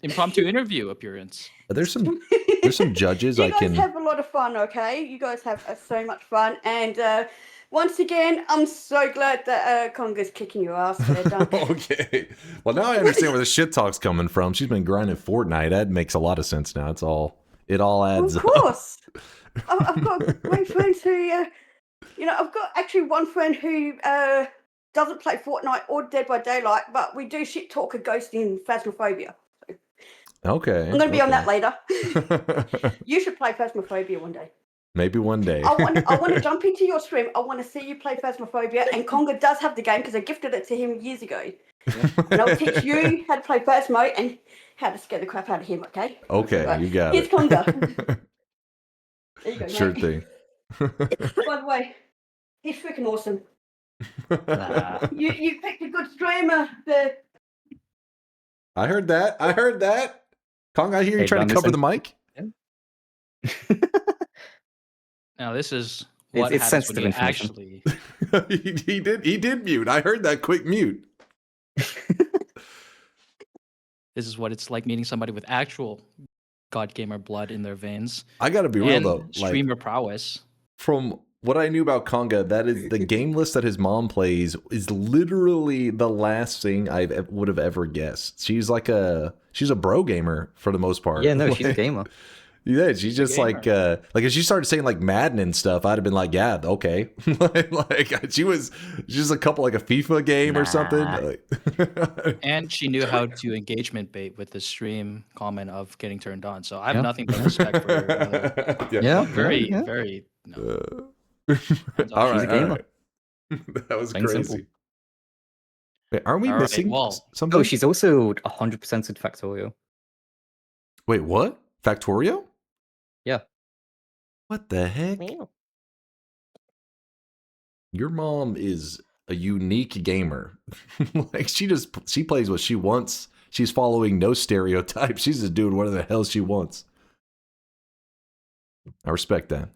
impromptu interview appearance. There's some judges you guys have a lot of fun, okay? You guys have so much fun, and once again, I'm so glad that Conga's kicking your ass there, Dunk. Okay. Well, now I understand where the shit talk's coming from. She's been grinding Fortnite. That makes a lot of sense now. It all adds up. Of course. I've got my friends who, I've got actually one friend who doesn't play Fortnite or Dead by Daylight, but we do shit talk a ghost in Phasmophobia. Okay. I'm going to be on that later. You should play Phasmophobia one day. Maybe one day. I want to jump into your stream. I want to see you play Phasmophobia, and Conga does have the game because I gifted it to him years ago. And I'll teach you how to play Phasmo and how to scare the crap out of him, okay? Okay, right. you got Here's it. Conga. There you go, Sure mate. thing. By the way, he's freaking awesome. You picked a good streamer. I heard that. I heard that. Kong, I hear you Hey, trying to cover the mic. Now this is what It's happens when sensitive you information. actually. He did mute. I heard that quick mute. This is what it's like meeting somebody with actual God Gamer blood in their veins. I gotta be real and though. Streamer prowess. From what I knew about Konga, that is the game list that his mom plays is literally the last thing I would have ever guessed. She's a bro gamer for the most part. Yeah, no, she's a gamer. Yeah, she's just like if she started saying like Madden and stuff, I'd have been like, yeah, okay. like she's just a couple like a FIFA game or something. And she knew how to engagement bait with the stream comment of getting turned on. So I have nothing but respect for her. Very. All She's a right, gamer. That was Plain crazy. simple. Wait, aren't we missing something? Oh, she's also 100% Factorio. Wait, what? Factorio? Yeah. What the heck? Your mom is a unique gamer. Like she plays what she wants. She's following no stereotypes. She's just doing whatever the hell she wants. I respect that.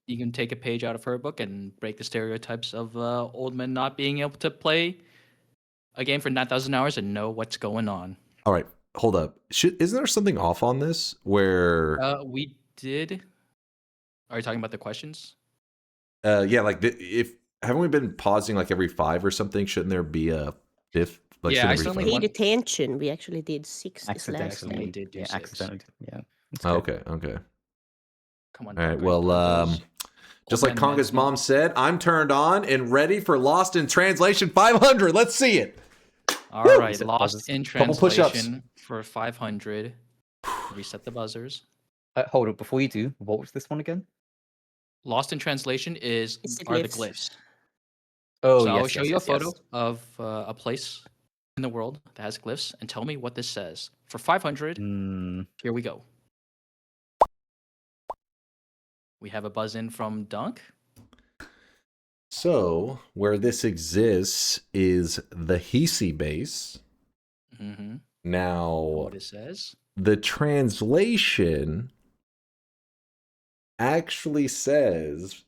You can take a page out of her book and break the stereotypes of old men not being able to play a game for 9,000 hours and know what's going on. All right, hold up. Isn't there something off on this where we did? Are you talking about the questions? Yeah, like if haven't we been pausing like every 5 or something? Shouldn't there be a fifth? Like, Yeah, I accidentally Paid attention. We actually did 6 this last Accidentally time. did do 6. Accidentally, yeah. Oh, okay. Come on. All right. Well, just like Konga's mom said, I'm turned on and ready for Lost in Translation 500. Let's see it. All right, Lost in Couple push-ups. Translation for 500. Reset the buzzers. Hold on, before you do, what was this one again? Lost in Translation are the glyphs. Oh, so yes, I'll show you a yes, photo yes. of a place in the world that has glyphs and tell me what this says. For 500, here we go. We have a buzz in from Dunk. So where this exists is the Hisi base. Mm-hmm. Now, What it says? the translation actually says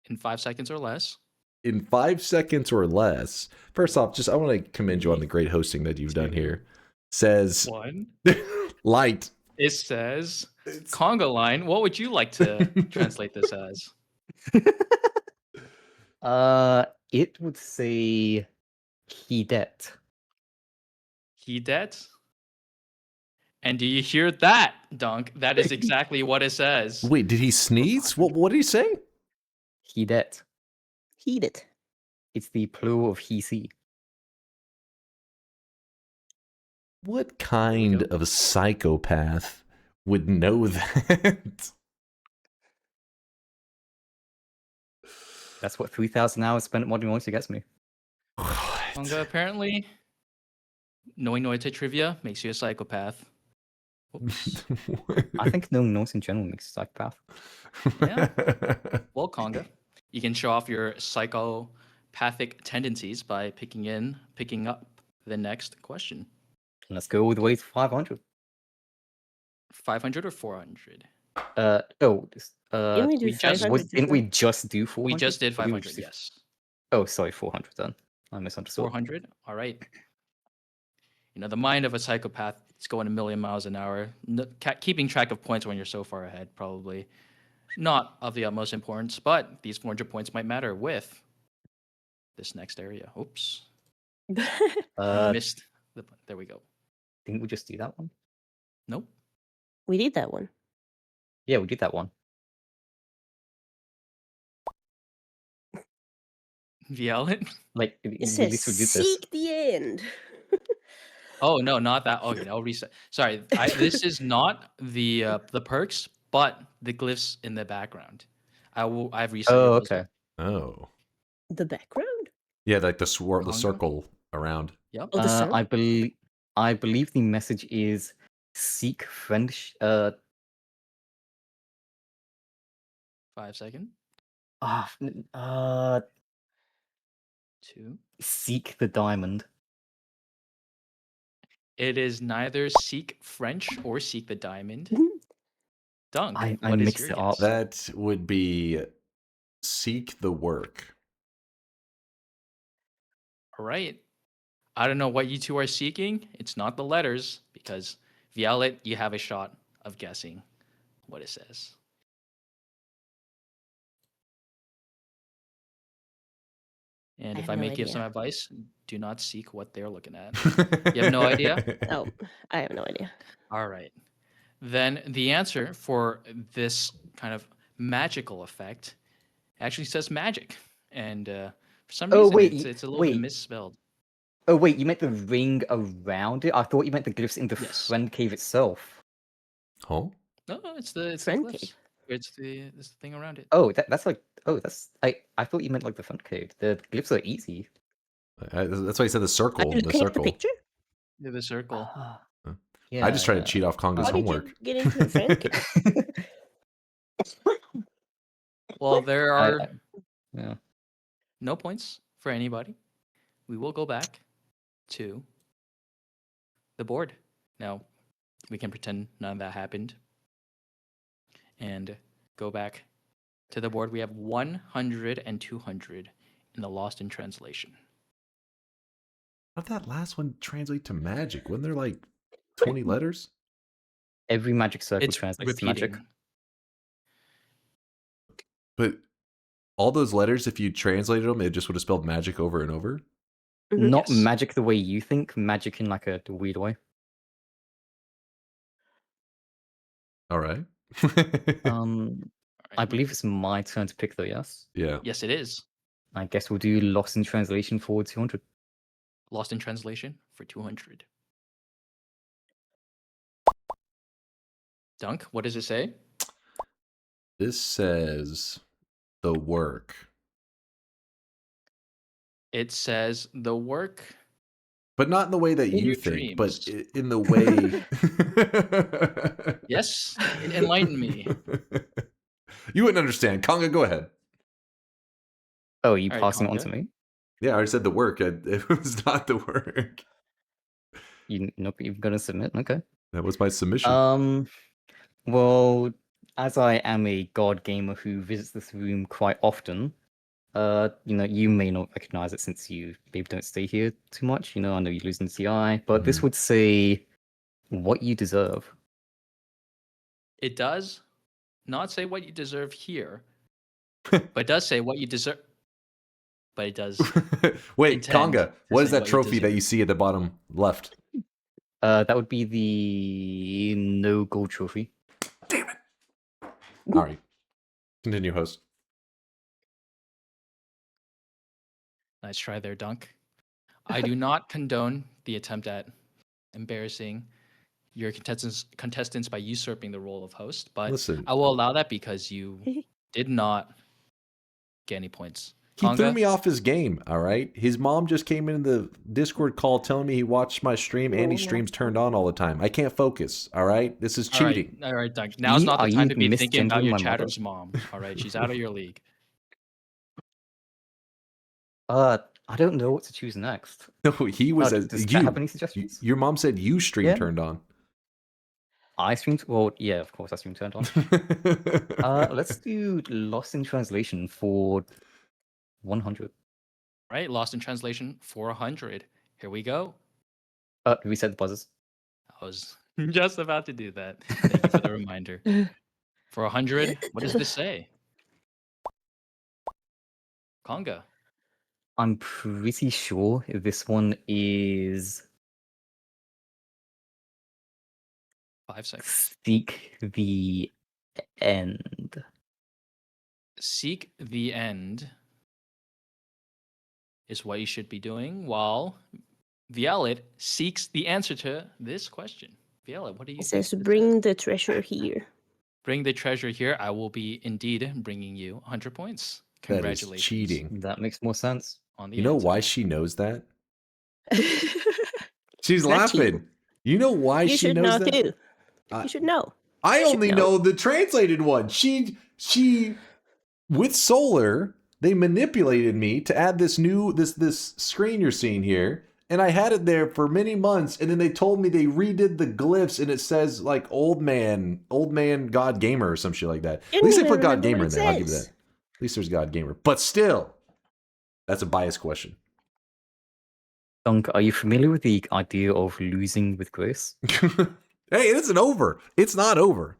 In 5 seconds or less. in 5 seconds or less. First off, I want to commend you on the great hosting that you've done here. Says 1. light. It says conga line. What would you like to translate this as? It would say Hidet. Hidet? And do you hear that, Dunk? That is exactly what it says. Wait, did he sneeze? What did he say? Hidet. Heated. It's the plural of Hisi. What kind of psychopath would know that? That's what 3,000 hours spent modding Noita gets me. Conga, apparently, knowing Noita trivia makes you a psychopath. Oops. I think knowing Noita in general makes you a psychopath. Yeah. Well, Conga, you can show off your psychopathic tendencies by picking up the next question. Let's go all the way to 500. 500 or 400? Didn't we do 500 didn't we just do 400? We just did Or we 500, yes. Oh, sorry, 400 then. I misunderstood. 400? All right. You know, the mind of a psychopath is going a million miles an hour. Keeping track of points when you're so far ahead, probably not of the utmost importance, but these 400 points might matter with this next area. Oops. Missed. There we go. Didn't we just do that one? Nope. We did that one. Yeah, we did that one. Yell it? Like, It says seek the end. Oh, no, not that. Okay, I'll reset. Sorry, this is not the perks, but the glyphs in the background. I've reset. Oh, okay. Oh. The background? Yeah, like the circle around. Yep. Oh, the circle? I believe the message is seek friendship. 5 seconds. 2. Seek Seek the diamond. It is neither Seek French or Seek the Diamond. Dunk, I what is mixed your it up. guess? That would be Seek the Work. All right. I don't know what you two are seeking. It's not the letters because Violet, you have a shot of guessing what it says. And if I may give some advice, do not seek what they're looking at. You have no idea? Oh, I have no idea. All right. Then the answer for this kind of magical effect actually says magic. And for some reason, it's a little bit misspelled. Oh, wait, you meant the ring around it? I thought you meant the glyphs in the friend cave itself. Oh? No, it's the Friend glyphs. cave. It's the thing around it. Oh, that's like, I thought you meant like the front cave. The glyphs are easy. That's why I said the circle. The Looking at the circle. picture? Yeah, the circle. Yeah, I just tried to cheat off Conga's How did homework. you get into the friend cave? Well, there are yeah. no points for anybody. We will go back to the board. Now, we can pretend none of that happened. And go back to the board. We have 100 and 200 in the Lost in Translation. How did that last one translate to magic? Wasn't there like 20 letters? Every magic circle It's translates to repeating. magic. But all those letters, if you translated them, it just would have spelled magic over and over? Not magic the way you think, magic in like a weird way. All right. I believe it's my turn to pick though, yes? Yeah. Yes, it is. I guess we'll do Lost in Translation for 200. Lost in Translation for 200. Dunk, what does it say? This says the work. It says the work. But not in the way that In you your think, dreams. but in the way... Yes, enlighten me. You wouldn't understand. Conga, go ahead. Oh, are you All right, passing it on Conga. to me? Yeah, I already said the work. It was not the work. You're going to submit? Okay. That was my submission. Well, as I am a god gamer who visits this room quite often, you may not recognize it since you maybe don't stay here too much. I know you're losing TI, but this would say what you deserve. It does not say what you deserve here, but it does say what you deserve. But it does. Wait, intend Conga, to what is say that what you trophy that deserve. you see at the bottom left? That would be the no gold trophy. All right. Continue, host. Nice try there, Dunk. I do not condone the attempt at embarrassing your contestants by usurping the role of host, but Listen. I will allow that because you did not get any points. He threw Conga? me off his game, all right? His mom just came into the Discord call telling me he watched my stream and he streams turned on all the time. I can't focus, all right? This is cheating. All right, Dunk. Now's not the Are time you to be thinking about misgendering your my chatter's mom. All right, she's out of your league. I don't know what to choose next. No, he was Does chat have any suggestions? Your mom said you stream Yeah. turned on. I streamed. Well, yeah, of course, I streamed turned on. Let's do Lost in Translation for 100. Right, Lost in Translation 400. Here we go. Reset the buzzers. I was just about to do that. Thank you for the reminder. For 100, what does this say? Conga. I'm pretty sure this one is 5 seconds. Seek the End. Seek the end is what you should be doing while Violet seeks the answer to this question. Violet, what do you It think? says bring the treasure here. Bring the treasure here. I will be indeed bringing you 100 points. That is Congratulations. cheating. That makes more sense. On the You know answer. why she knows that? She's It's not laughing. cheating. You know why You she should knows know that? too. You should know. I You should only know the translated one. She with Solar, they manipulated me to add this screen you're seeing here, and I had it there for many months, and then they told me they redid the glyphs, and it says like old man God Gamer or some shit like that. At least they put God Gamer in there. I'll give you that. At least there's God Gamer. But still, that's a biased question. Dunk, are you familiar with the idea of losing with grace? Hey, it isn't over. It's not over.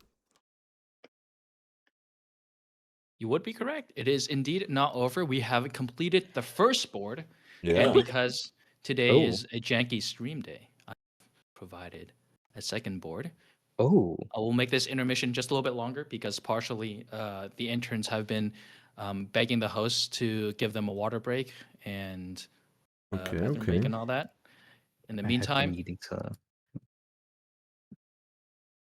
You would be correct. It is indeed not over. We have completed the first board. Yeah. And because today is a janky stream day, I provided a second board. Oh. I will make this intermission just a little bit longer because partially the interns have been begging the hosts to give them a water break and bathroom break and all that. In the meantime,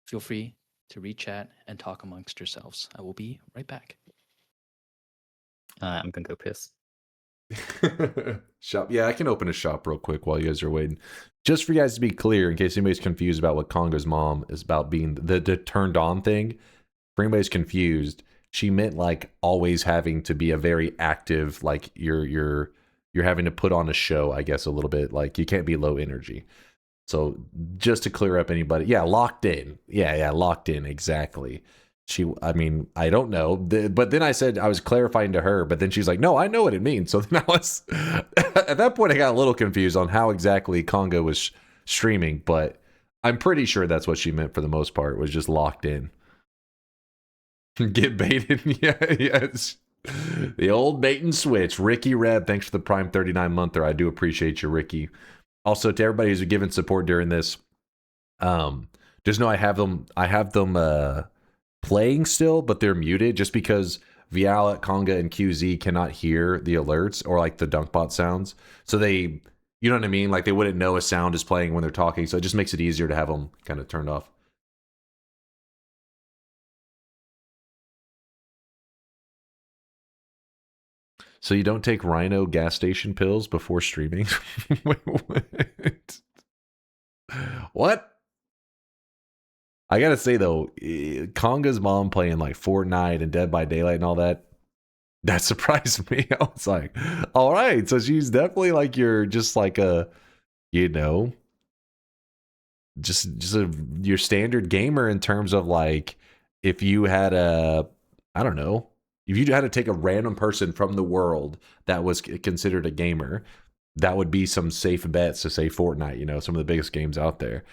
feel free to read chat and talk amongst yourselves. I will be right back. I'm gonna go piss. Shop. Yeah, I can open a shop real quick while you guys are waiting. Just for you guys to be clear, in case anybody's confused about what Congo's mom is about being the turned on thing. For anybody's confused, she meant like always having to be a very active, like you're having to put on a show, I guess, a little bit. Like you can't be low energy. So just to clear up anybody, yeah, locked in. Yeah, locked in, exactly. I mean, I don't know, but then I said I was clarifying to her, but then she's like, no, I know what it means. So then I was, at that point, I got a little confused on how exactly Congo was streaming, but I'm pretty sure that's what she meant for the most part, was just locked in. Get baited. Yes. The old bait and switch. Ricky Reb, thanks for the Prime 39 monther. I do appreciate you, Ricky. Also, to everybody who's given support during this, just know I have them playing still, but they're muted just because Vialet, Conga, and QZ cannot hear the alerts or like the Dunkbot sounds. So they, you know what I mean? Like they wouldn't know a sound is playing when they're talking. So it just makes it easier to have them kind of turned off. So you don't take Rhino gas station pills before streaming? Wait, what? What? I gotta say though, Conga's mom playing like Fortnite and Dead by Daylight and all that, that surprised me. I was like, all right, so she's definitely like you're just like a, you know, your standard gamer in terms of like, if you had I don't know, if you had to take a random person from the world that was considered a gamer, that would be some safe bets to say Fortnite, you know, some of the biggest games out there.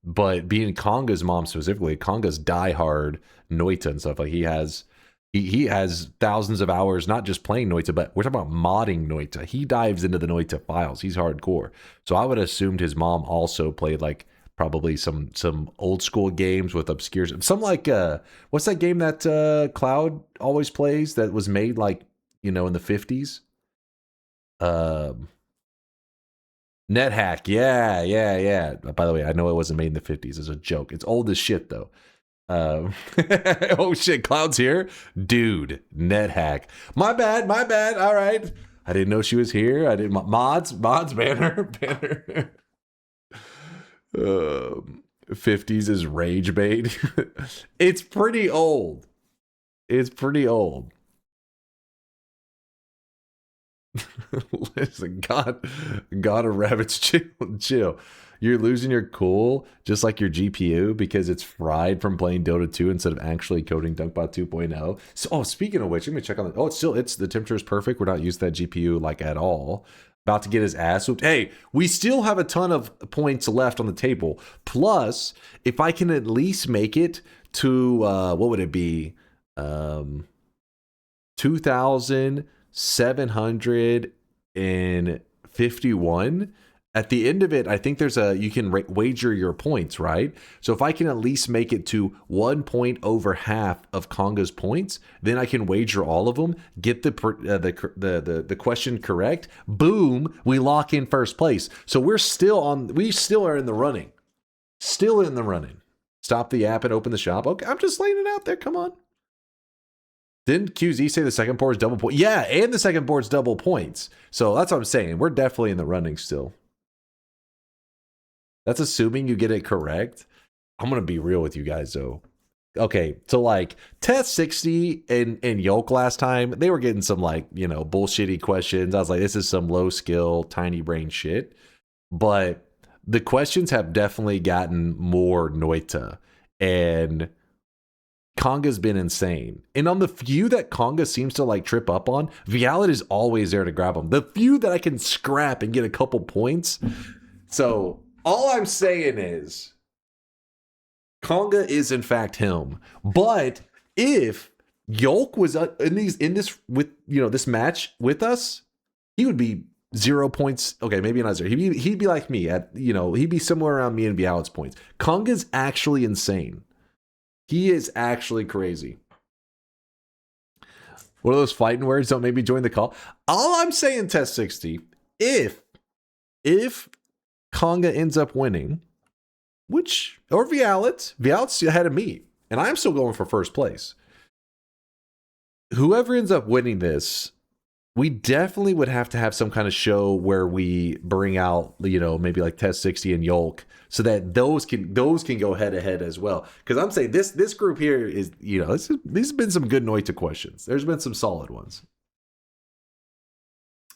But being Conga's mom specifically, Conga's diehard Noita and stuff, like he has thousands of hours, not just playing Noita, but we're talking about modding Noita. He dives into the Noita files. He's hardcore. So I would have assumed his mom also played like probably some old school games with obscure, some like what's that game that Cloud always plays that was made like, you know, in the 50s? NetHack, yeah. By the way, I know it wasn't made in the 50s as a joke. It's old as shit though. Oh shit, Cloud's here, dude. NetHack. My bad. All right, I didn't know she was here. I didn't. Mods, banner. 50s is rage bait. It's pretty old. Listen, God of Rabbits, chill. You're losing your cool, just like your GPU, because it's fried from playing Dota 2 instead of actually coding Dunkbot 2.0. So, speaking of which, let me check on the. It's the temperature is perfect. We're not using that GPU like at all. About to get his ass whooped. Hey, we still have a ton of points left on the table. Plus, if I can at least make it to what would it be? 2,751. At the end of it, I think there's you can wager your points, right? So if I can at least make it to 1 point over half of Conga's points, then I can wager all of them, get the question correct. Boom, we lock in first place. So we still are in the running. Still in the running. Stop the app and open the shop. Okay, I'm just laying it out there. Come on. Didn't QZ say the second board's double point? Yeah, and the second board's double points. So that's what I'm saying. We're definitely in the running still. That's assuming you get it correct. I'm going to be real with you guys, though. okay, so like Test 60 and Yolk last time, they were getting some like, you know, bullshitty questions. I was like, this is some low skill, tiny brain shit. But the questions have definitely gotten more Noita, and Konga's been insane. And on the few that Konga seems to like trip up on, Vialet is always there to grab them. The few that I can scrap and get a couple points. So all I'm saying is Konga is in fact him. But if Yolk was in this with, you know, this match with us, he would be 0 points. Okay, maybe not 0. He'd be like me at, you know, he'd be somewhere around me and Vialet's points. Konga's actually insane. He is actually crazy. What are those fighting words? Don't maybe join the call. All I'm saying, Test 60, if Konga ends up winning, or Vialet's ahead of me, and I'm still going for first place. Whoever ends up winning this, we definitely would have to have some kind of show where we bring out, you know, maybe like Test 60 and Yolk, so that those can go head to head as well. Because I'm saying this group here is, you know, these have been some good Noita questions. There's been some solid ones.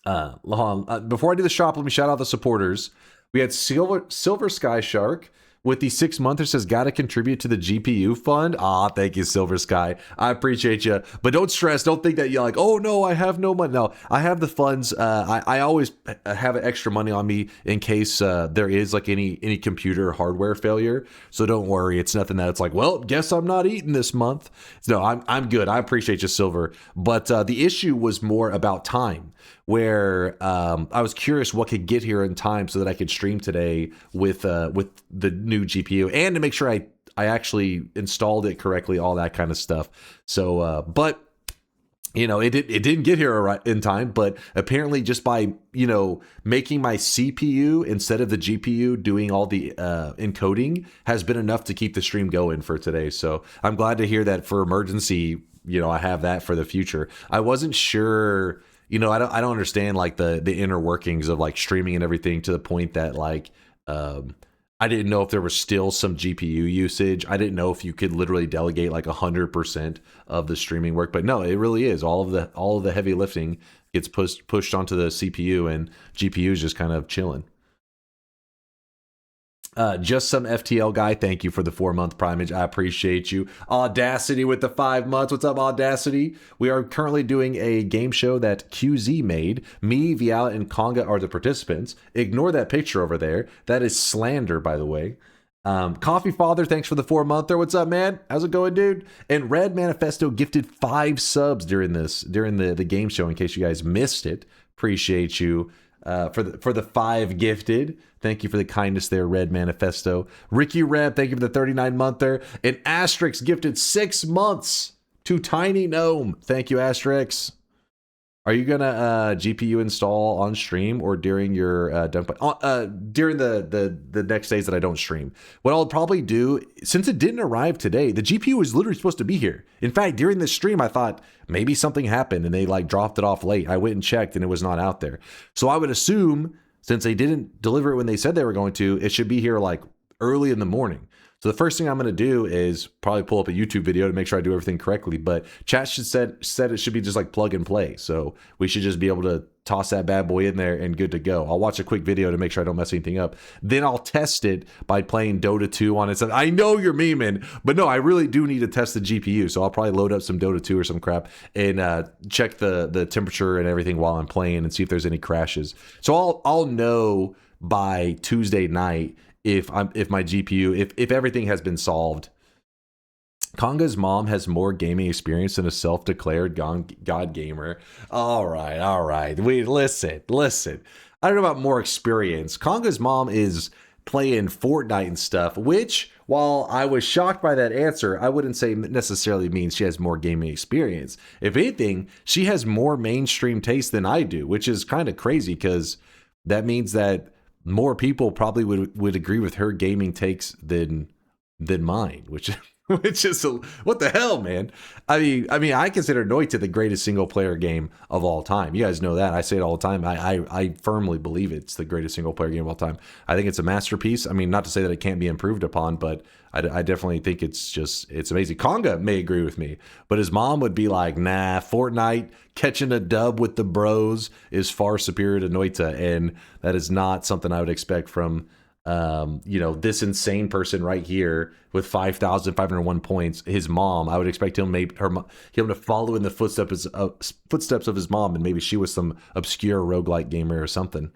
Before I do the shop, let me shout out the supporters. We had Silver Sky Shark with the 6 monthers says, gotta contribute to the GPU fund. Thank you, Silver Sky. I appreciate you. But don't stress. Don't think that you're like, oh no, I have no money. No, I have the funds. I always have extra money on me in case there is like any computer hardware failure. So don't worry. It's nothing that it's like, well, guess I'm not eating this month. No, I'm good. I appreciate you, Silver. But the issue was more about time, where I was curious what could get here in time so that I could stream today with the new GPU, and to make sure I actually installed it correctly, all that kind of stuff. So, but you know, it didn't get here in time, but apparently just by, you know, making my CPU instead of the GPU doing all the encoding has been enough to keep the stream going for today. So I'm glad to hear that for emergency, you know, I have that for the future. I wasn't sure. You know, I don't understand like the inner workings of like streaming and everything, to the point that like I didn't know if there was still some GPU usage. I didn't know if you could literally delegate like 100% of the streaming work, but no, it really is. All of the heavy lifting gets pushed onto the CPU, and GPU is just kind of chilling. Just some FTL guy, thank you for the 4-month primage. I appreciate you. Audacity with the 5 months. What's up, Audacity? We are currently doing a game show that QZ made. Me, Vialet, and Konga are the participants. Ignore that picture over there. That is slander, by the way. Coffee Father, thanks for the 4-monther. What's up, man? How's it going, dude? And Red Manifesto gifted 5 subs during the game show, in case you guys missed it. Appreciate you. For the 5 gifted. Thank you for the kindness there, Red Manifesto. Ricky Reb, thank you for the 39-monther. And Asterix gifted 6 months to Tiny Gnome. Thank you, Asterix. Are you gonna GPU install on stream or during your dunk? During the next days that I don't stream? What I'll probably do, since it didn't arrive today, the GPU was literally supposed to be here. In fact, during this stream, I thought maybe something happened and they like dropped it off late. I went and checked and it was not out there. So I would assume, since they didn't deliver it when they said they were going to, it should be here like early in the morning. So the first thing I'm going to do is probably pull up a YouTube video to make sure I do everything correctly. But chat said it should be just like plug and play. So we should just be able to toss that bad boy in there and good to go. I'll watch a quick video to make sure I don't mess anything up. Then I'll test it by playing Dota 2 on it. So I know you're memeing, but no, I really do need to test the GPU. So I'll probably load up some Dota 2 or some crap and check the temperature and everything while I'm playing and see if there's any crashes. So I'll know by Tuesday night if my GPU, if everything has been solved. Konga's mom has more gaming experience than a self-declared god gamer. All right. Listen. I don't know about more experience. Konga's mom is playing Fortnite and stuff, which, while I was shocked by that answer, I wouldn't say necessarily means she has more gaming experience. If anything, she has more mainstream taste than I do, which is kind of crazy, because that means that more people probably would agree with her gaming takes than mine, which Which is what the hell, man? I mean, I consider Noita the greatest single player game of all time. You guys know that. I say it all the time. I firmly believe it's the greatest single player game of all time. I think it's a masterpiece. I mean, not to say that it can't be improved upon, but I definitely think it's amazing. Konga may agree with me, but his mom would be like, nah, Fortnite catching a dub with the bros is far superior to Noita, and that is not something I would expect from this insane person right here with 5,501 points. His mom, I would expect him to follow in the footsteps of his mom, and maybe she was some obscure roguelike gamer or something.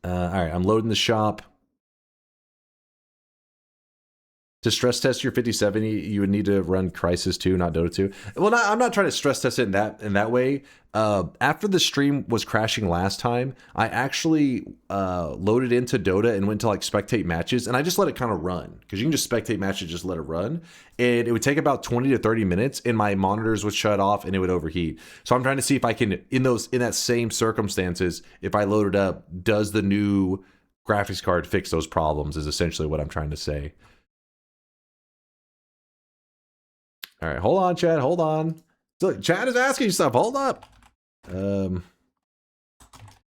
All right, I'm loading the shop. To stress test your 5070, you would need to run Crysis 2, not Dota 2. Well, I'm not trying to stress test it in that way. After the stream was crashing last time, I actually loaded into Dota and went to like spectate matches, and I just let it kind of run, because you can just spectate matches, just let it run, and it would take about 20 to 30 minutes, and my monitors would shut off and it would overheat. So I'm trying to see if I can, in that same circumstances, if I load it up, does the new graphics card fix those problems? Is essentially what I'm trying to say. All right, hold on, Chad. Hold on. Look, Chad is asking you stuff. Hold up.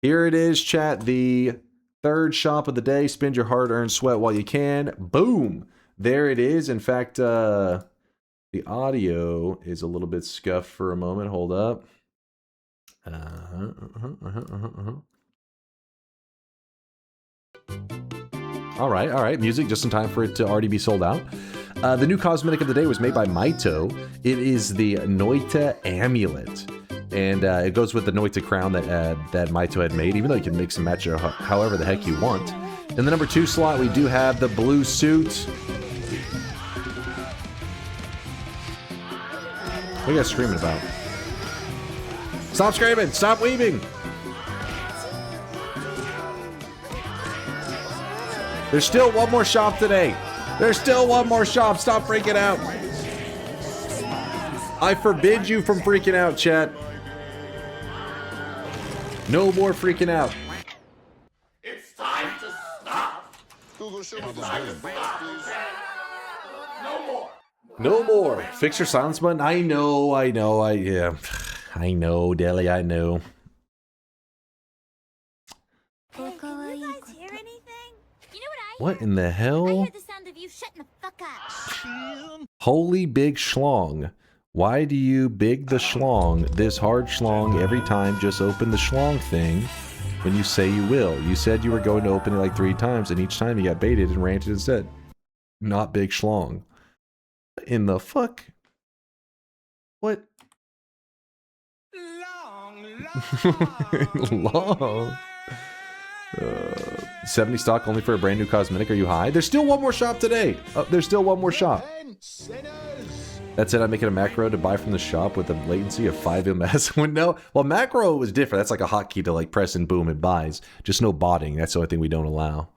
Here it is, chat. The third shop of the day. Spend your hard-earned sweat while you can. Boom. There it is. In fact, the audio is a little bit scuffed for a moment. Hold up. All right. Music just in time for it to already be sold out. The new cosmetic of the day was made by Maito. It is the Noita Amulet. And it goes with the Noita crown that Maito had made, even though you can mix and match it however the heck you want. In the number 2 slot, we do have the blue suit. What are you guys screaming about? Stop screaming! Stop weaving! There's still one more shop today. There's still one more shop. Stop freaking out. I forbid you from freaking out, chat. No more freaking out. It's time to stop. It's time to stop. No more. No more. Fix your silence button. I know, Deli, I know. What in the hell? Holy big schlong. Why do you big the schlong, this hard schlong every time? Just open the schlong thing when you say you will. You said you were going to open it like 3 times, and each time you got baited and ranted and said, not big schlong. In the fuck? What? Long. 70 stock only for a brand new cosmetic. Are you high? There's still one more shop today. There's still one more shop. That's it. I'm making a macro to buy from the shop with a latency of 5 ms. Well, macro was different. That's like a hotkey to like press and boom, it buys. Just no botting. That's the only thing we don't allow.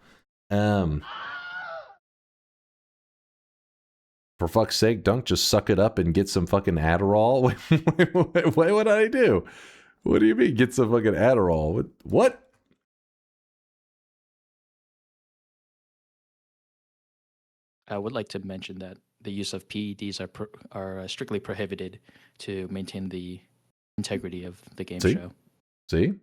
For fuck's sake, Dunk, just suck it up and get some fucking Adderall. What did I do? What do you mean, get some fucking Adderall? What? I would like to mention that the use of PEDs are strictly prohibited to maintain the integrity of the game show. See?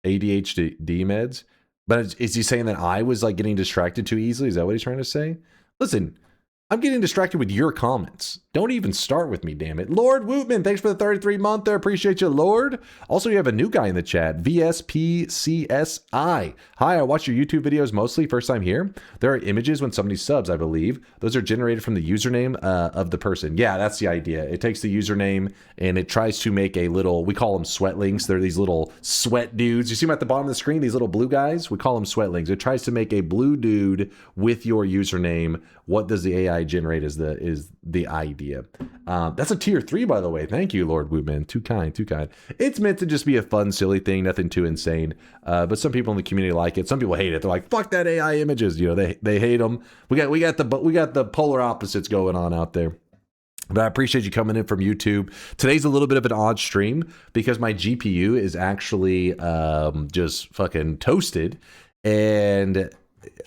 ADHD meds? But is he saying that I was like getting distracted too easily? Is that what he's trying to say? Listen, I'm getting distracted with your comments. Don't even start with me, damn it. Lord Wootman, thanks for the 33 month there. Appreciate you, Lord. Also, you have a new guy in the chat, VSPCSI. Hi, I watch your YouTube videos mostly. First time here. There are images when somebody subs, I believe. Those are generated from the username of the person. Yeah, that's the idea. It takes the username and it tries to make a little, we call them sweatlinks. They're these little sweat dudes. You see them at the bottom of the screen, these little blue guys? We call them sweatlinks. It tries to make a blue dude with your username. What does the AI generate is the idea. That's a tier 3, by the way. Thank you, Lord Wootman. Too kind, too kind. It's meant to just be a fun, silly thing, nothing too insane. But some people in the community like it. Some people hate it. They're like, "Fuck that AI images." You know, they hate them. We got the polar opposites going on out there. But I appreciate you coming in from YouTube. Today's a little bit of an odd stream because my GPU is actually just fucking toasted. and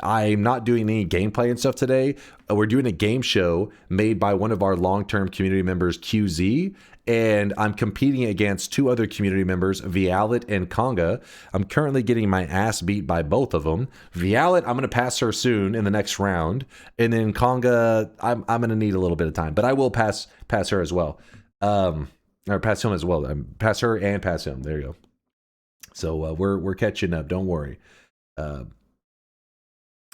I'm not doing any gameplay and stuff today. We're doing a game show made by one of our long-term community members, QZ, and I'm competing against 2 other community members, Vialet and Conga. I'm currently getting my ass beat by both of them. Vialet, I'm going to pass her soon in the next round, and then Conga, I'm going to need a little bit of time, but I will pass her as well. Or pass him as well. Pass her and pass him. There you go. So we're catching up. Don't worry.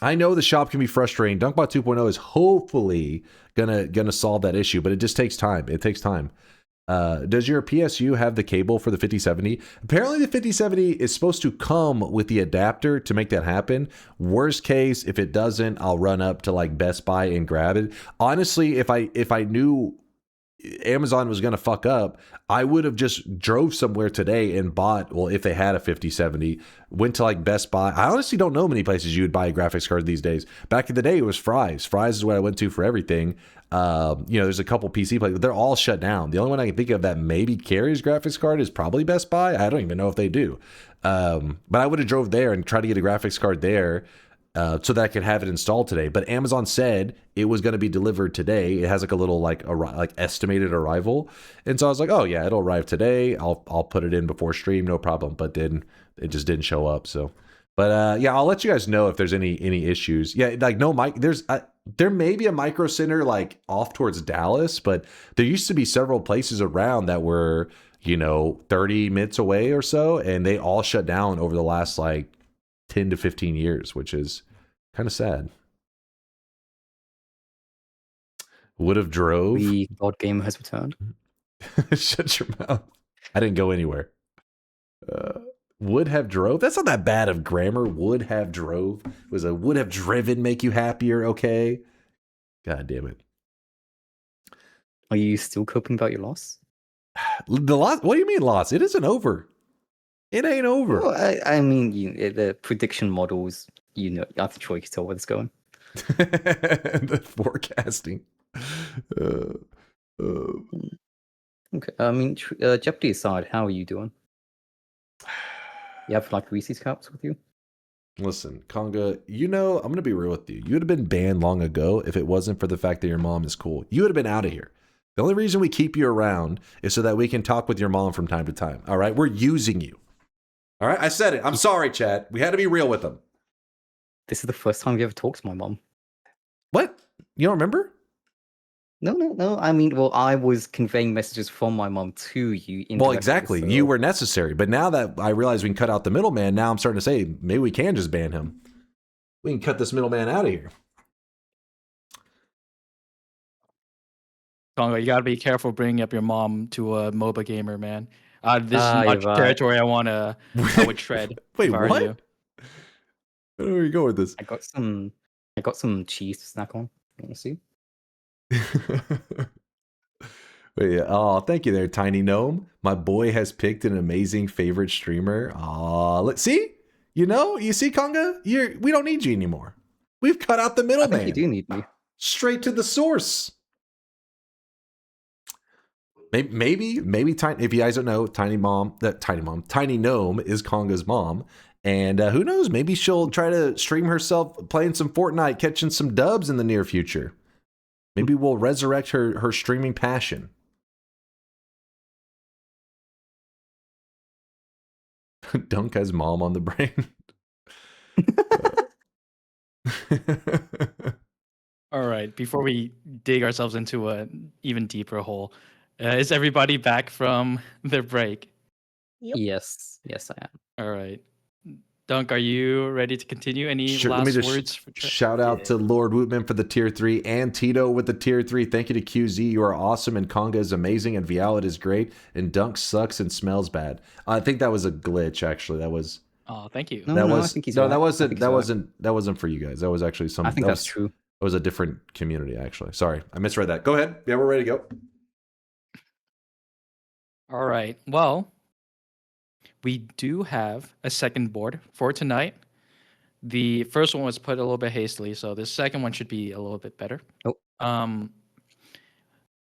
I know the shop can be frustrating. Dunkbot 2.0 is hopefully gonna solve that issue, but it just takes time. It takes time. Does your PSU have the cable for the 5070? Apparently the 5070 is supposed to come with the adapter to make that happen. Worst case, if it doesn't, I'll run up to like Best Buy and grab it. Honestly, if I knew Amazon was going to fuck up, I would have just drove somewhere today and bought, well, if they had a 5070, went to like Best Buy. I honestly don't know many places you would buy a graphics card these days. Back in the day, it was Fry's. Fry's is what I went to for everything. There's a couple PC places, but they're all shut down. The only one I can think of that maybe carries graphics card is probably Best Buy. I don't even know if they do. But I would have drove there and tried to get a graphics card there. So that I could have it installed today. But Amazon said it was going to be delivered today. It has like a little like estimated arrival, and so I was like, oh yeah, it'll arrive today. I'll put it in before stream, no problem. But then it just didn't show up. So, but yeah, I'll let you guys know if there's any issues. Yeah, like no mic. There may be a micro center like off towards Dallas, but there used to be several places around that were 30 minutes away or so, and they all shut down over the last like 10 to 15 years, which is kind of sad. Would have drove. The God Gamer has returned. Shut your mouth. I didn't go anywhere. Would have drove. That's not that bad of grammar. Would have drove. Was a would have driven make you happier? Okay. God damn it. Are you still coping about your loss? The loss? What do you mean loss? It isn't over. It ain't over. Well, I mean, the prediction models, you have to try to tell where it's going. The forecasting. Okay. I mean, Jeopardy aside, how are you doing? You have like Reese's cups with you? Listen, Conga, I'm going to be real with you. You would have been banned long ago if it wasn't for the fact that your mom is cool. You would have been out of here. The only reason we keep you around is so that we can talk with your mom from time to time. All right? We're using you. All right, I said it. I'm sorry, Chad. We had to be real with them. This is the first time you ever talked to my mom. What? You don't remember? No. I mean, well, I was conveying messages from my mom to you. Well, exactly. So. You were necessary. But now that I realize we can cut out the middleman, now I'm starting to say maybe we can just ban him. We can cut this middleman out of here. Congo, you got to be careful bringing up your mom to a MOBA gamer, man. This is not territory I would tread. Wait, what? Where are you going with this? I got some cheese to snack on. You want to see? Wait, yeah. Oh, thank you there, Tiny Gnome. My boy has picked an amazing favorite streamer. Oh, let's see. You see, Conga? We don't need you anymore. We've cut out the middleman. You do need me. Straight to the source. Maybe Tiny. If you guys don't know, Tiny Gnome is Conga's mom, and who knows? Maybe she'll try to stream herself playing some Fortnite, catching some dubs in the near future. Maybe we'll resurrect her streaming passion. Dunk has mom on the brain. All right, before we dig ourselves into an even deeper hole, is everybody back from their break? Yep. Yes, I am. All right. Dunk, are you ready to continue? Any Let last me just words? Shout out to Lord Wootman for the tier 3 and Tito with the tier 3. Thank you to QZ. You are awesome, and Conga is amazing, and Vialet is great, and Dunk sucks and smells bad. I think that was a glitch, actually. That was. Oh, thank you. I think he's right. That wasn't for you guys. That was actually some. I think that's true. It was a different community, actually. Sorry, I misread that. Go ahead. Yeah, we're ready to go. All right. Well, we do have a second board for tonight. The first one was put a little bit hastily, so the second one should be a little bit better. Oh.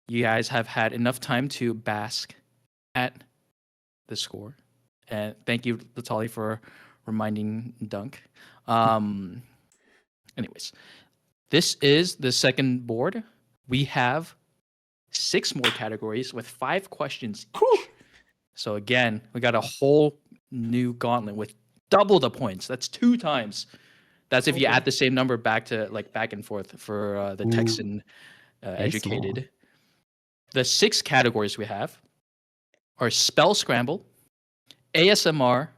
You guys have had enough time to bask at the score. And thank you, Latali, for reminding Dunk. Anyways, this is the second board. We have 6 more categories with 5 questions each. So again, we got a whole new gauntlet with double the points. That's 2 times. That's if you add the same number back and forth for the Texan educated. The 6 categories we have are spell scramble, ASMR,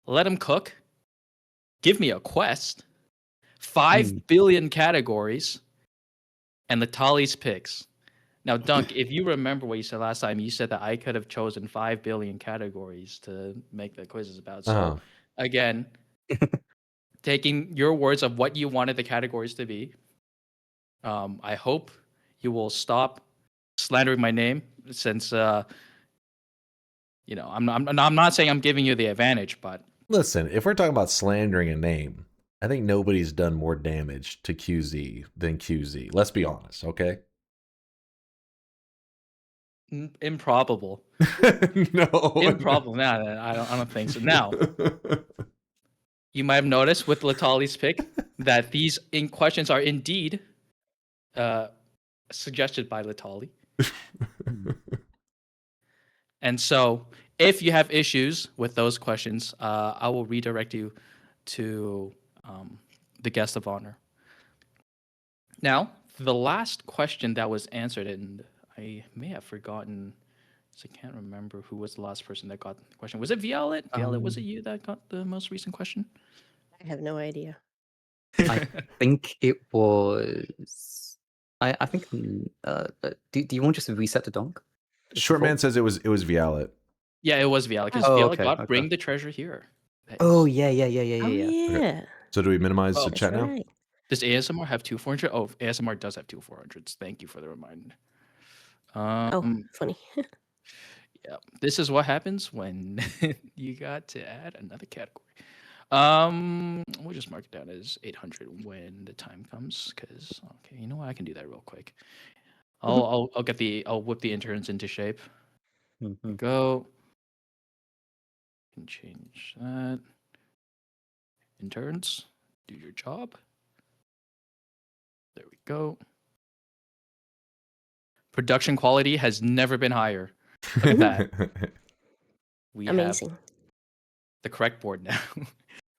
let 'em cook, give me a quest, 5 billion categories, and Latali's picks. Now, Dunk, if you remember what you said last time, you said that I could have chosen 5 billion categories to make the quizzes about. So, again, taking your words of what you wanted the categories to be, I hope you will stop slandering my name, since I'm not saying I'm giving you the advantage, but listen, if we're talking about slandering a name, I think nobody's done more damage to QZ than QZ. Let's be honest, okay? Improbable. No. Improbable. No, I don't think so. Now, you might have noticed with Latali's pick that these questions are indeed suggested by Latali. And so, if you have issues with those questions, I will redirect you to the guest of honor. Now, the last question that was answered, and I may have forgotten, so I can't remember who was the last person that got the question. Was it Violet? Violet, was it you that got the most recent question? I have no idea. I think it was. I think. Do you want just to reset the Dunk? Short man says it was Violet. Yeah, it was Violet, because Violet got bring the treasure here. Oh yeah. Yeah. So do we minimize the chat now? Does ASMR have 2 400? Oh, ASMR does have 2 400s. Thank you for the reminder. Funny. Yeah, this is what happens when you got to add another category. We'll just mark it down as 800 when the time comes. Because okay, you know what? I can do that real quick. I'll whip the interns into shape. Go. Can change that. Interns, do your job. There we go. Production quality has never been higher. Look at that. We Amazing. have the correct board now.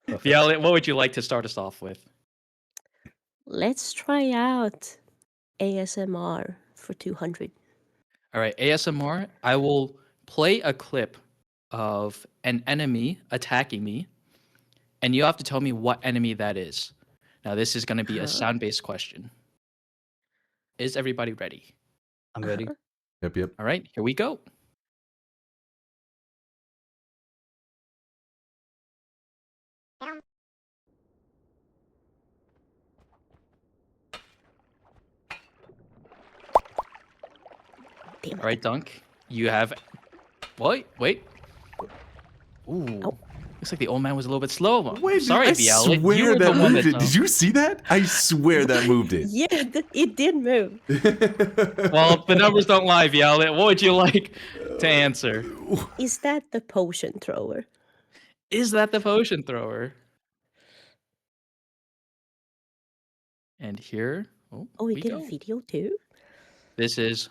Violet, what would you like to start us off with? Let's try out ASMR for 200. All right, ASMR. I will play a clip of an enemy attacking me, and you have to tell me what enemy that is. Now, this is going to be a sound-based question. Is everybody ready? I'm ready. Yep. All right, here we go. All right, Dunk. You have. Wait. Ooh. Looks like the old man was a little bit slow. Wait, sorry, I Violet. swear that moved it. Did you see that? I swear that moved it. Yeah, it did move. Well, the numbers don't lie, Violet. What would you like to answer? Is that the potion thrower? Is that the potion thrower? And here. Oh, we get a video too? This is.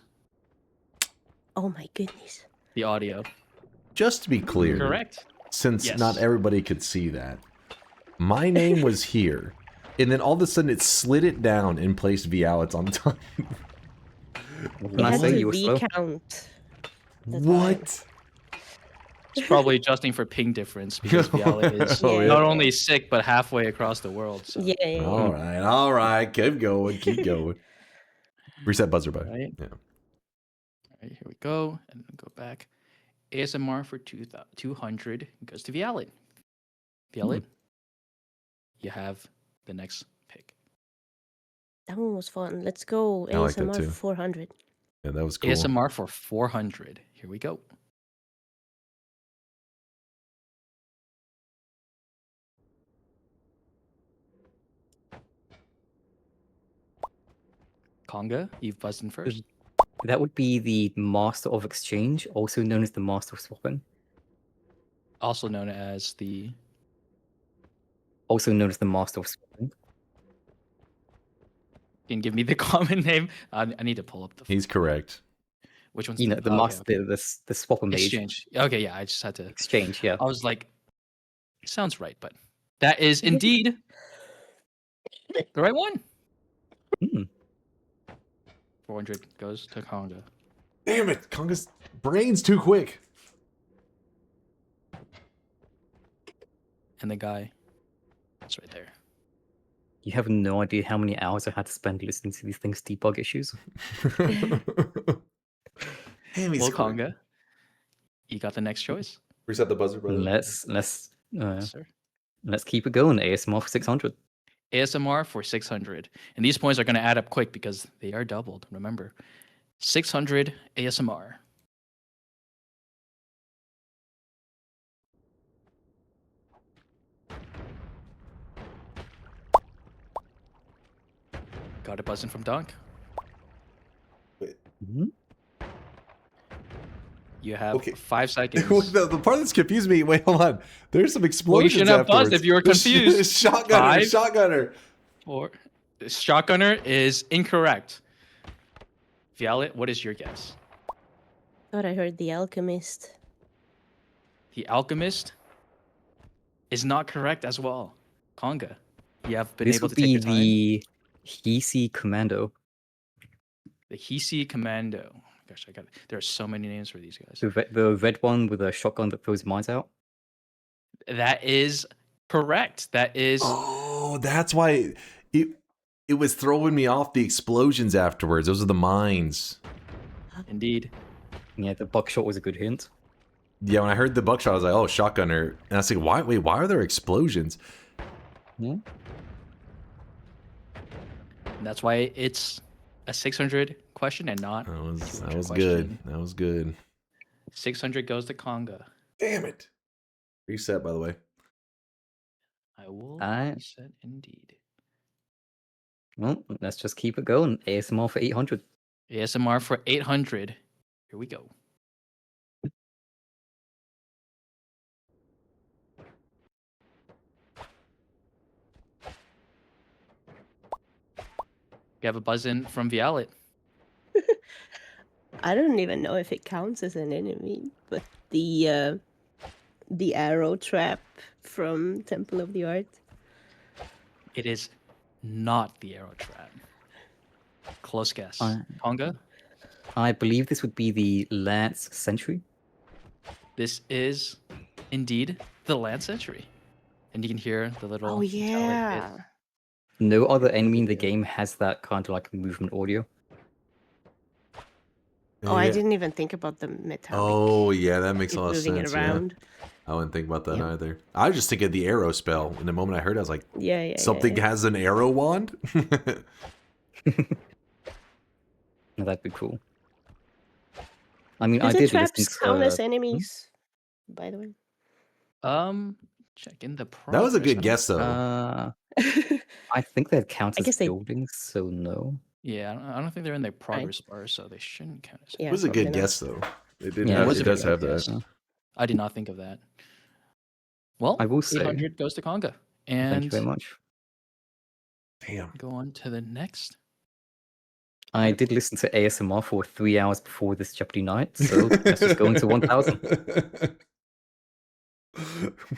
Oh my goodness. The audio. Just to be clear. Correct. Since not everybody could see that, my name was here, and then all of a sudden it slid it down and placed Violet's on top. When I say you were slow. What? It's probably adjusting for ping difference because Violet is not only sick but halfway across the world. So. Yeah. All right. Keep going. Reset buzzer button. Right. Yeah. All right, here we go, and then go back. ASMR for 200 goes to Violet. Violet, you have the next pick. That one was fun. Let's go I like that ASMR too. for 400. Yeah, that was cool. ASMR for 400. Here we go. Conga, you've buzzed in first. That would be the Master of Exchange, also known as the Master of Swapping. Also known as the also known as the Master of Swimming. Can you give me the common name? I need to pull up the. He's correct. Which one's You know, the okay, master, okay. the swapper mage. Exchange. Okay, yeah, I just had to. Exchange, yeah. I was like, sounds right, but that is indeed the right one. 400 goes to Conga. Damn it, Conga's brain's too quick. And the guy, it's right there. You have no idea how many hours I had to spend listening to these things debug issues. Well, Conga, you got the next choice. Reset the buzzer, brother. Let's Sir. Let's keep it going. ASMR for 600. ASMR for 600. And these points are going to add up quick because they are doubled. Remember, 600 ASMR. Got a buzzing from Dunk. You have 5 seconds. The part that's confused me. Wait, hold on. There's some explosions. You shouldn't have afterwards. buzzed if you were confused. Shotgunner. 4. Shotgunner is incorrect. Violet, what is your guess? Thought I heard the alchemist. The alchemist is not correct as well. Conga, you have been This able would to take be your time. the Hisi Commando. The Hisi Commando. Gosh, there are so many names for these guys. The red one with a shotgun that throws mines out. That is correct. That is. Oh, that's why it was throwing me off the explosions afterwards. Those are the mines. Indeed. Yeah, the buckshot was a good hint. Yeah, when I heard the buckshot, I was like, "Oh, shotgunner," and I was like, "Why? Wait, why are there explosions?" And that's why it's a 600 question and not. That was question. good. That was good. 600 goes to Conga. Damn it! Reset, by the way. I will reset indeed. Well, let's just keep it going. ASMR for 800. ASMR for 800. Here we go. You have a buzz in from Violet. I don't even know if it counts as an enemy, but the arrow trap from Temple of the Art. It is not the arrow trap. Close guess. Conga? I believe this would be the Lance Sentry. This is indeed the Lance Sentry. And you can hear the little... Oh, yeah. No other enemy in the game has that kind of like movement audio. Oh, I didn't even think about the metallic. Oh, yeah, that makes a lot of moving sense. it around. Yeah. I wouldn't think about that either. I was just thinking of the arrow spell. And the moment I heard it, I was like, something has an arrow wand? That'd be cool. I mean, Does I the did traps listen count as to... enemies, by the way? Check in the progress. That was a good guess, though. I think that counts as they... buildings, so no. Yeah, I don't think they're in their progress bar, so they shouldn't count as. It was a good guess, though. It did. Yeah, It does have that. I did not think of that. Well, I will say 800 goes to Conga, and thank you very much. Damn. Go on to the next. I did listen to ASMR for 3 hours before this Jeopardy night, so let's just go into 1000.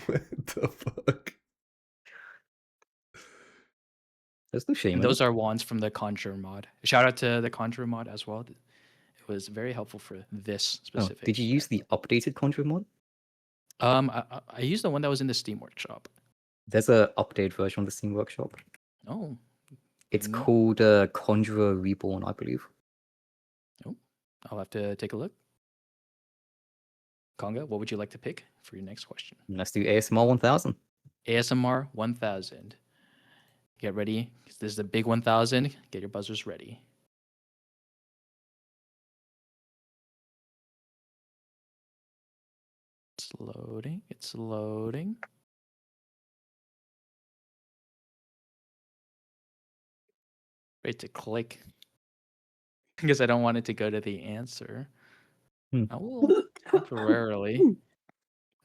What the fuck? There's no shame. Those are wands from the Conjure mod. Shout out to the Conjure mod as well. It was very helpful for this specific. Did you use the updated Conjure mod? I used the one that was in the Steam Workshop. There's a updated version of the Steam Workshop. Oh. It's called Conjurer Reborn, I believe. Oh, I'll have to take a look. Conga, what would you like to pick for your next question? Let's do ASMR 1000. ASMR 1000. Get ready. This is the big 1000. Get your buzzers ready. It's loading. It's loading. Ready to click. Because I don't want it to go to the answer. I will temporarily.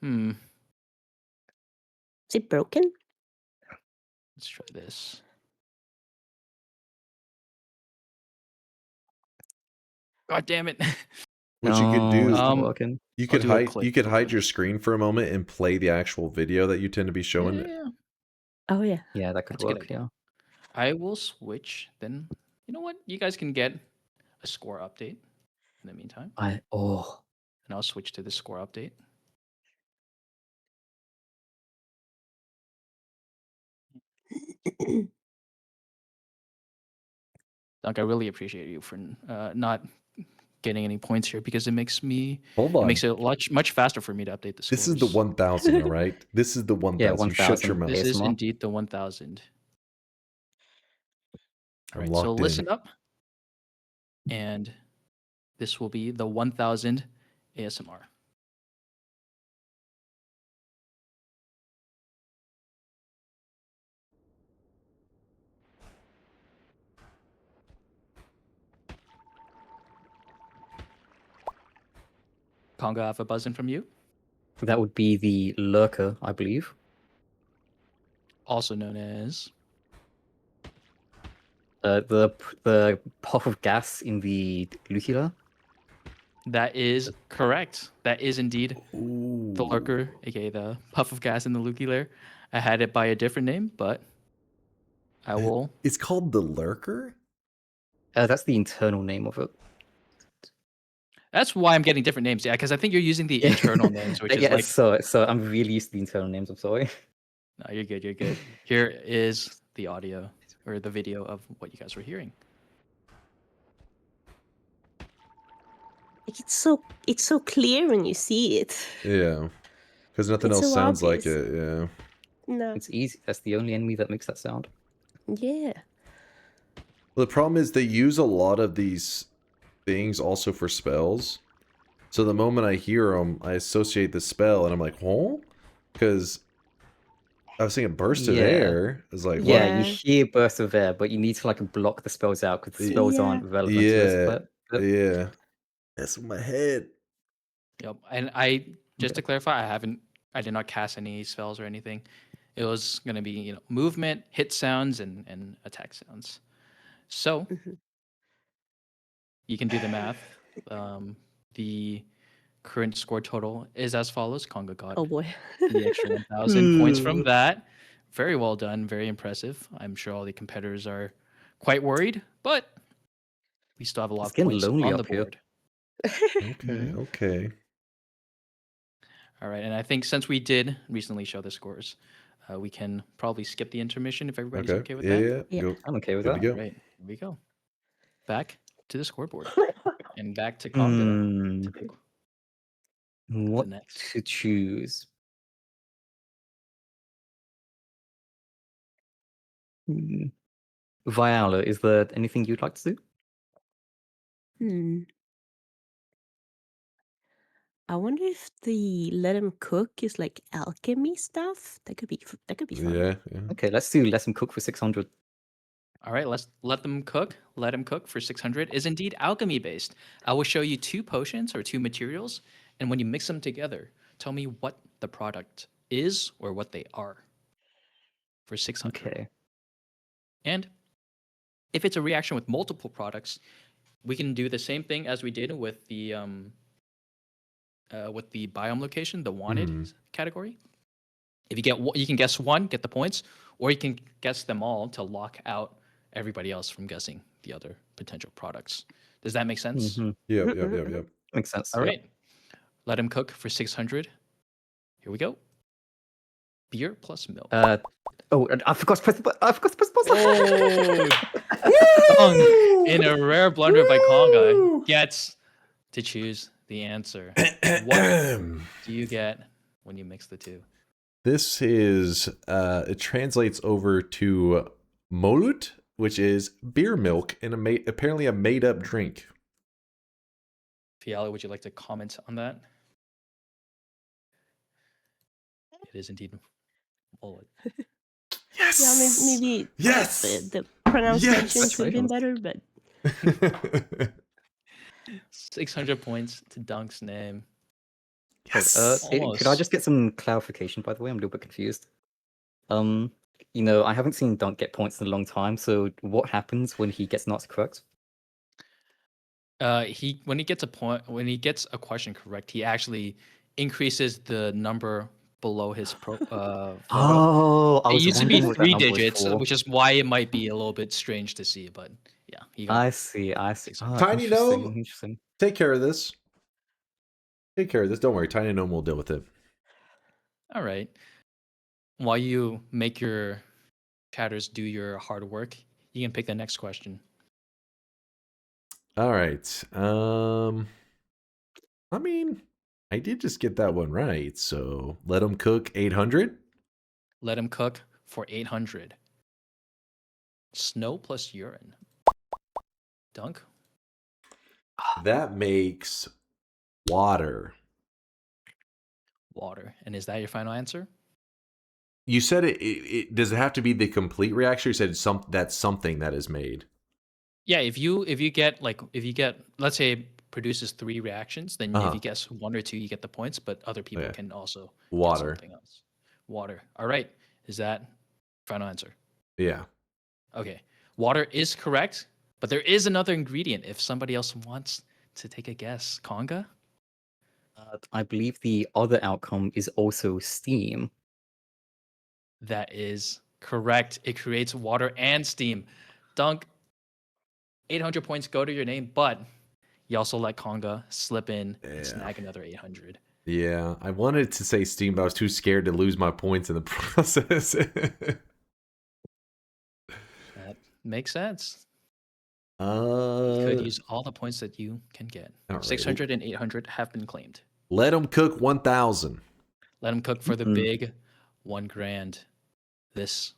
Is it broken? Let's try this. God damn it! What you could do, it's not working. you could do a hide clip, you could I'll hide your screen for a moment and play the actual video that you tend to be showing. Yeah. Oh yeah. Yeah, that could That's a good work. idea. Yeah. I will switch then. You know what? You guys can get a score update in the meantime. And I'll switch to the score update. Dunk, I really appreciate you for not getting any points here because it makes me Hold on. It makes it much faster for me to update the scores. This is the 1000, all right? This is the 1000. You shut your mouth. This is indeed the 1000. All I'm right, so locked listen in. up. And this will be the 1000 ASMR. Conga, I have a buzzing from you. That would be the lurker, I believe. Also known as the puff of gas in the nuclear. That is correct. That is indeed the lurker, aka the puff of gas in the looky layer. I had it by a different name, but I will. It's called the lurker? That's the internal name of it. That's why I'm getting different names. Yeah, because I think you're using the internal names, which is like. So I'm really used to the internal names. I'm sorry. No, you're good. You're good. Here is the audio or the video of what you guys were hearing. Like it's so clear when you see it. Yeah. Because nothing It's else so sounds like obvious. it, yeah. No. It's easy. That's the only enemy that makes that sound. Yeah. Well, the problem is they use a lot of these things also for spells. So the moment I hear them, I associate the spell, and I'm like, huh? Because I was thinking burst of air. It's like, yeah, what? you hear burst of air, but you need to like block the spells out because the spells aren't relevant to this. Yeah. That's in my head. Yep. And just to clarify, I did not cast any spells or anything. It was going to be, movement, hit sounds, and attack sounds. So you can do the math. The current score total is as follows. Conga got the extra 1,000 points from that. Very well done. Very impressive. I'm sure all the competitors are quite worried, but we still have a lot of points on the board. Okay. All right, and I think since we did recently show the scores, we can probably skip the intermission if everybody's okay with that. Yeah. Go. I'm okay with Good that. to go. Right, here we go. Back to the scoreboard and back to Conga. To pick what next. to choose? Viola, is there anything you'd like to do? I wonder if the let him cook is like alchemy stuff. That could be fun. Yeah. Okay, let's do let him cook for 600. All right, let's let them cook. Let him cook for 600 is indeed alchemy based. I will show you 2 potions or 2 materials, and when you mix them together, tell me what the product is or what they are for 600. Okay. And if it's a reaction with multiple products, we can do the same thing as we did with the biome location, the wanted category. If you get, you can guess one, get the points, or you can guess them all to lock out everybody else from guessing the other potential products. Does that make sense? Yep. Makes sense. All right. Let him cook for 600. Here we go. Beer plus milk. I forgot to press the button. Oh, in a rare blunder by Conga, gets to choose the answer. What do you get when you mix the two? This is, it translates over to molut, which is beer milk in apparently a made-up drink. Fiala, would you like to comment on that? It is indeed mullet. Yes. Yeah, maybe yes. The pronunciation should have been better, but 600 points to Dunk's name. Yes. Could I just get some clarification? By the way, I'm a little bit confused. you know, I haven't seen Dunk get points in a long time. So what happens when he gets not correct? When he gets a question correct, he actually increases the number below his photo. Oh, I It was used to be wondering what that 3 number was digits, for. which is why it might be a little bit strange to see. But yeah, he got I see. Ah, Tiny interesting. Gnome, Interesting. take care of this. Take care of this. Don't worry, Tiny Gnome will deal with it. All right. While you make your chatters do your hard work, you can pick the next question. All right. I mean, I did just get that one right. So let him cook 800. Let him cook for 800. Snow plus urine. Dunk. That makes water. Water. And is that your final answer? You said it does it have to be the complete reaction? You said that's something that is made. Yeah, if you get let's say it produces 3 reactions, then if you guess 1 or 2, you get the points, but other people can also water. get something else. Water. All right. Is that final answer? Yeah. Okay. Water is correct, but there is another ingredient if somebody else wants to take a guess. Conga? I believe the other outcome is also steam. That is correct. It creates water and steam. Dunk, 800 points go to your name, but you also let Conga slip in and snag another 800. Yeah, I wanted to say steam, but I was too scared to lose my points in the process. That makes sense. You could use all the points that you can get. 600 and 800 have been claimed. Let them cook 1,000. Let them cook for the big 1 grand. This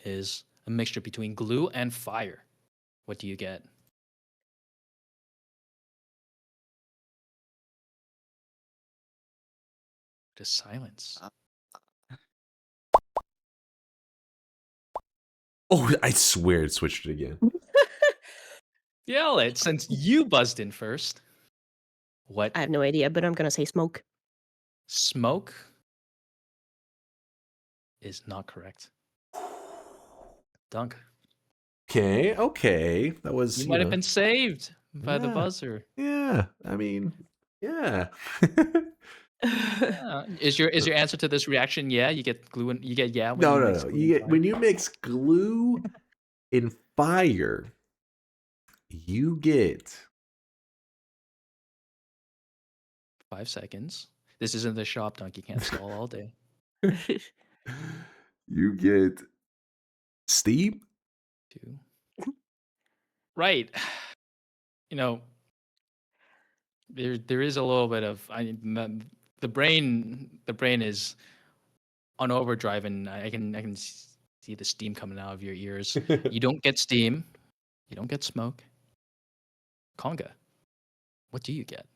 is a mixture between glue and fire. What do you get? Just silence. Oh, I swear it switched it again. Yell it since you buzzed in first. What? I have no idea, but I'm gonna say smoke. Smoke is not correct. Dunk. Okay. That was, You might have been saved by the Yeah. buzzer. Yeah, I mean, yeah. Is your answer to this reaction? Yeah, you get glue and you get when No, you no, mix no. glue You and get, fire? when you mix glue and fire, you get 5 seconds. This isn't the shop, Dunk. You can't stall all day. you get steam. 2. Right. You know, there is a little bit of the brain is on overdrive, and I can see the steam coming out of your ears. You don't get steam. You don't get smoke. Conga. What do you get?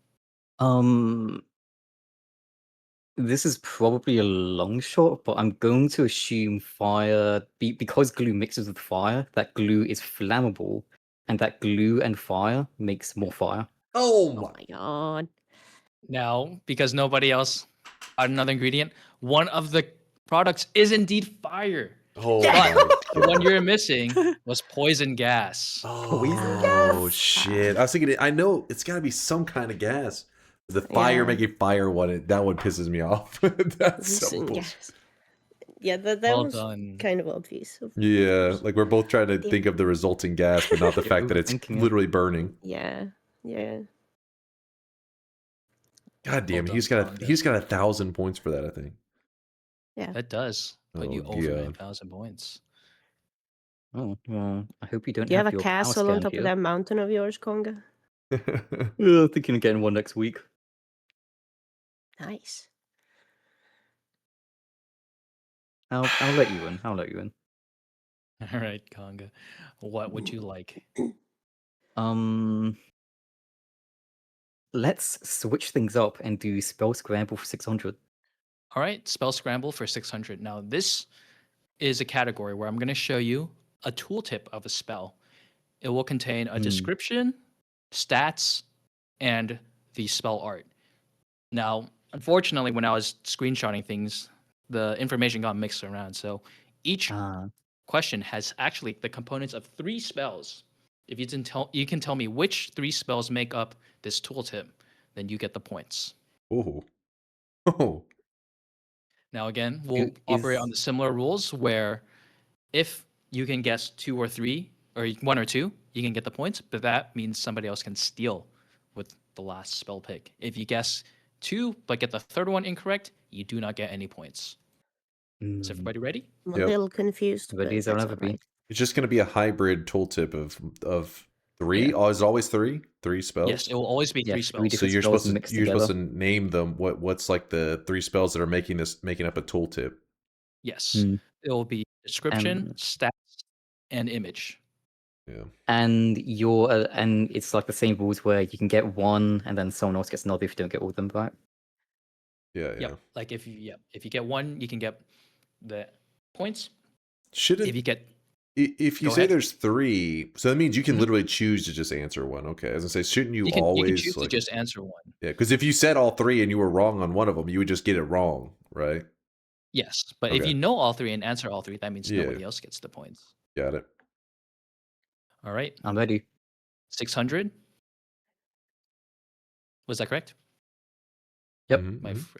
This is probably a long shot, but I'm going to assume fire because glue mixes with fire. That glue is flammable, and that glue and fire makes more fire. Oh my god! Now, because nobody else got another ingredient, one of the products is indeed fire. Oh But the one you're missing was poison gas. Oh shit! I was thinking. I know it's got to be some kind of gas. The fire making fire one. That one pisses me off. That's so bullshit. Yes. Yeah, that Well was done. kind of obvious. Yeah, like we're both trying to think of the resulting gas, but not the fact that it's literally burning. Yeah, yeah. God damn it! He's got 1,000 points for that. I think. Yeah. That does put you over 9,000 points. Oh, well, I hope you don't Do you have a your power castle on scan top here. of that mountain of yours, Conga? Thinking of getting one next week. Nice. I'll let you in. I'll let you in. All right, Conga. What would you like? Let's switch things up and do spell scramble for 600. All right, spell scramble for 600. Now, this is a category where I'm going to show you a tooltip of a spell. It will contain a description, stats, and the spell art. Now, unfortunately, when I was screenshotting things, the information got mixed around. So each question has actually the components of 3 spells. If you can tell me which 3 spells make up this tooltip, then you get the points. Oh. Oh. Now again, we'll operate on the similar rules where if you can guess 2 or 3, or 1 or 2, you can get the points, but that means somebody else can steal with the last spell pick. If you guess 2 but get the third one incorrect, you do not get any points. Is everybody ready? I'm a little confused, but Ready as I'll that's ever all be. right. It's just going to be a hybrid tooltip of 3. Yeah. Oh, is it always 3? 3 spells? Yes, it will always be 3 spells. So you're supposed to name them. What's like the 3 spells that are making up a tooltip? Yes. It will be description, stats, and image. Yeah. And and it's like the same rules where you can get 1 and then someone else gets another if you don't get all of them right. Yeah, yeah. Yep. Like if you get 1, you can get the points. Shouldn't if you get if you say there's 3, so that means you can literally choose to just answer 1. Okay, as I say, shouldn't you always you can choose to just answer 1? Yeah, because if you said all 3 and you were wrong on one of them, you would just get it wrong, right? Yes, but if you know all 3 and answer all 3, that means nobody else gets the points. Got it. All right. I'm ready. 600. Was that correct? Yep.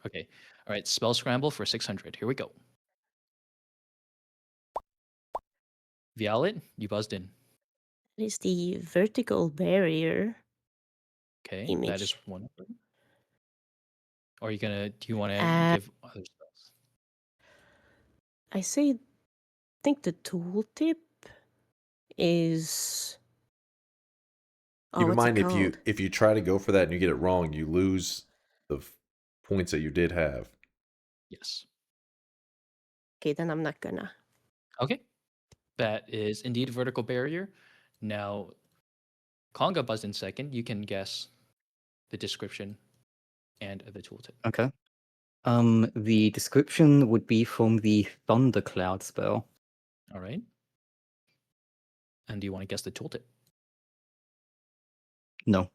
Okay. All right. Spell scramble for 600. Here we go. Violet, you buzzed in. It is the vertical barrier. Okay, image. that is one of them. Or do you want to give other spells? I think the tooltip is. Keep in what's mind, it called? if you try to go for that and you get it wrong, you lose the points that you did have. Yes. Okay, then I'm not gonna. Okay. That is indeed vertical barrier. Now, Conga buzzed in second. You can guess the description and the tooltip. Okay. The description would be from the Thundercloud spell. All right. And do you want to guess the tooltip? No.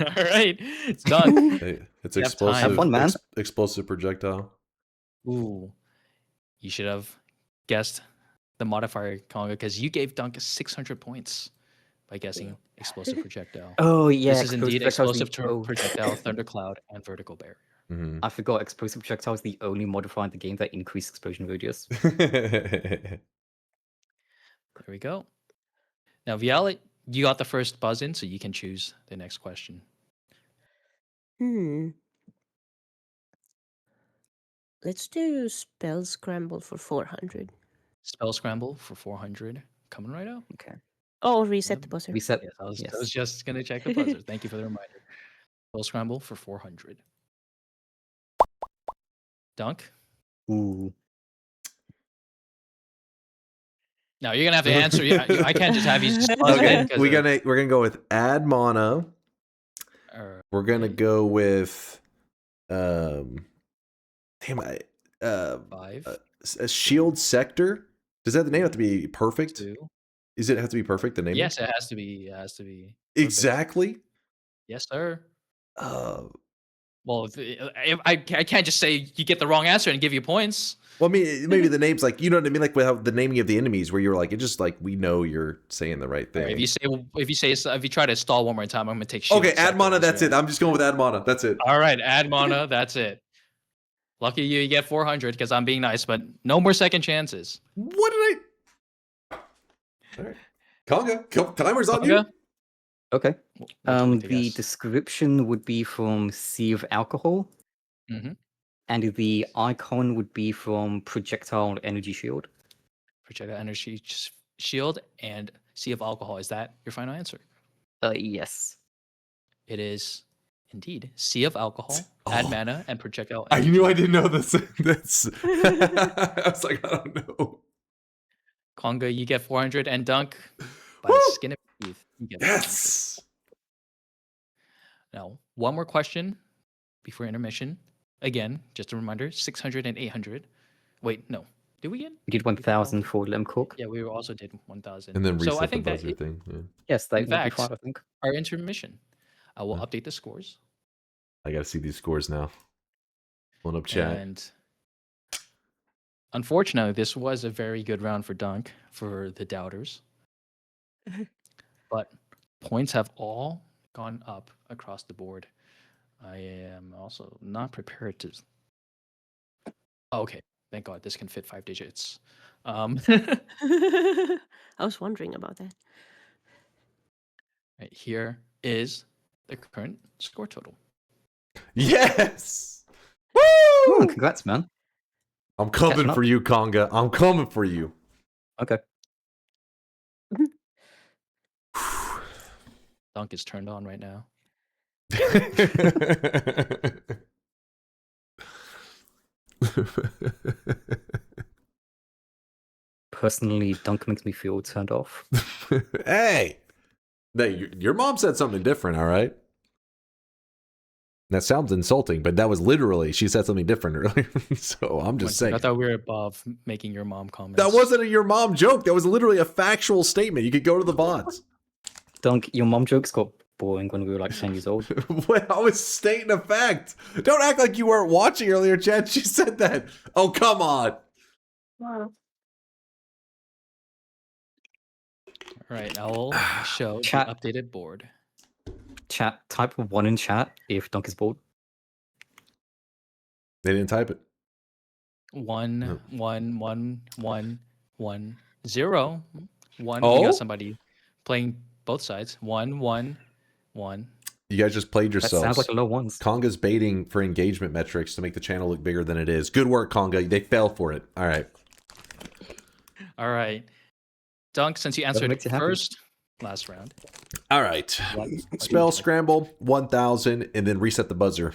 All right. It's done. Hey, it's You have explosive. time. Have fun, man. Explosive projectile. Ooh. You should have guessed the modifier, Conga, because you gave Dunk 600 points by guessing explosive projectile. Oh, yeah. This is indeed explosive projectile. projectile, thundercloud, and vertical barrier. I forgot explosive projectile is the only modifier in the game that increases explosion radius. There we go. Now, Violet, you got the first buzz in, so you can choose the next question. Let's do spell scramble for 400. Spell scramble for 400. Coming right out. Okay. Oh, reset the buzzer. Reset. Yes, I was just going to check the buzzer. Thank you for the reminder. Spell scramble for 400. Dunk. Ooh. Now you're gonna have to answer. I can't just have you just buzz in. We're gonna go with add mana. We're gonna go with damn a shield sector. Does that the name have to be perfect? 2. Is it have to be perfect? The name? Yes, it has to be. It has to be. Exactly. Yes, sir. Well, if I can't just say you get the wrong answer and give you points. Well, I mean, maybe the name's like, you know what I mean, like with the naming of the enemies, where you're like, it just like we know you're saying the right thing. Right, if you try to stall one more time, I'm gonna take. Okay, add mana. That's it. I'm just going with add mana. That's it. All right, add mana. That's it. Lucky you get 400 because I'm being nice, but no more second chances. What did I? All right, Conga, timer's on you. Okay. The description would be from Sea of Alcohol. And the icon would be from Projectile Energy Shield. Projectile Energy Shield and Sea of Alcohol. Is that your final answer? Yes. It is indeed Sea of Alcohol, add mana, and Projectile I Energy. knew I didn't know this. I was like, I don't know. Conga, you get 400, and Dunk, by the skin of your teeth, you get 400. Yes. Now, one more question before intermission. Again, just a reminder, 600 and 800. Wait, no. Did we get? We did 1,000 for Lemcook. Yeah, we also did 1,000. And then reset so I think the buzzer thing. Yeah. Yes, that in would fact, be fine, I think. Our intermission. I will update the scores. I got to see these scores now. Pulling up chat. And Unfortunately, this was a very good round for Dunk for the doubters. But points have all gone up across the board. I am also not prepared to. Oh, okay, thank God, this can fit 5 digits. I was wondering about that. Right here is the current score total. Yes! Ooh, Woo! congrats, man. I'm coming Catching for up. you, Conga. I'm coming for you. Okay. Dunk is turned on right now. Personally, Dunk makes me feel turned off. Hey! Your mom said something different, all right? That sounds insulting, but that was literally, she said something different earlier. So I'm just saying. I thought we were above making your mom comments. That wasn't a your mom joke. That was literally a factual statement. You could go to the VODs. Dunk, your mom jokes got boring when we were like 10 years old. Well, I was stating a fact. Don't act like you weren't watching earlier, Chad. She said that. Oh, come on. Wow. All right, I'll show Chat. the updated board. Chat, type 1 in chat if Dunk is bored. They didn't type it. 1, 1, 1, 1, 1, 0. 1. Oh? We got somebody playing both sides. 1, 1, 1. You guys just played yourselves. That sounds like a low ones. Conga's baiting for engagement metrics to make the channel look bigger than it is. Good work, Conga. They fell for it. All right. All right. Dunk, since you answered makes you happy. first, last round. All right. Spell scramble 1000 and then reset the buzzer.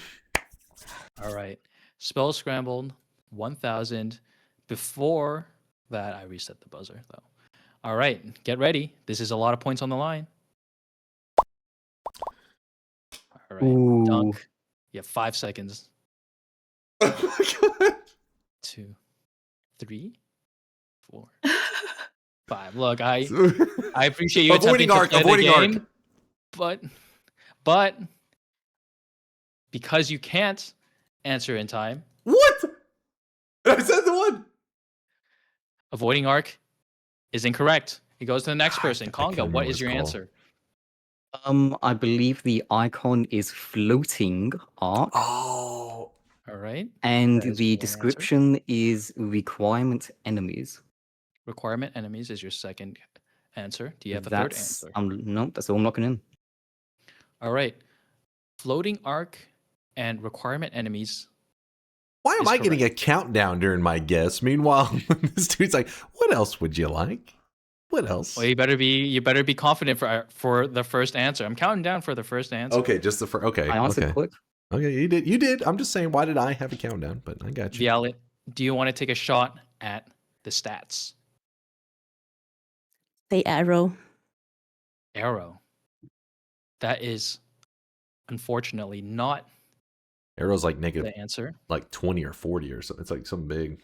All right. Spell scrambled 1000. Before that, I reset the buzzer, though. All right. Get ready. This is a lot of points on the line. All right. Ooh. Dunk, you have 5 seconds. Oh my God. 2, 3, 4, 5. Look, I appreciate you Avoiding attempting arc, to play avoiding the arc. game, but because you can't answer in time, What? I said the one. avoiding arc is incorrect. It goes to the next person. I can't Conga, remember what what is it's your called. answer? I believe the icon is floating arc. Oh. All right. And That is the one answer. description is requirement enemies. Requirement enemies is your second answer. Do you have a third answer? No, that's all I'm locking in. All right. Floating arc and requirement enemies. Why am is I getting a correct. countdown during my guess? Meanwhile, this dude's like, what else would you like? What else? Well, you better be confident for the first answer. I'm counting down for the first answer. Okay, just the first. Okay. I answered okay. quick. Okay, you did. You did. I'm just saying, why did I have a countdown? But I got you. Vialet, do you want to take a shot at the stats? The arrow. Arrow. That is unfortunately not Arrow's like negative, the answer. like 20 or 40 or something. It's like some big.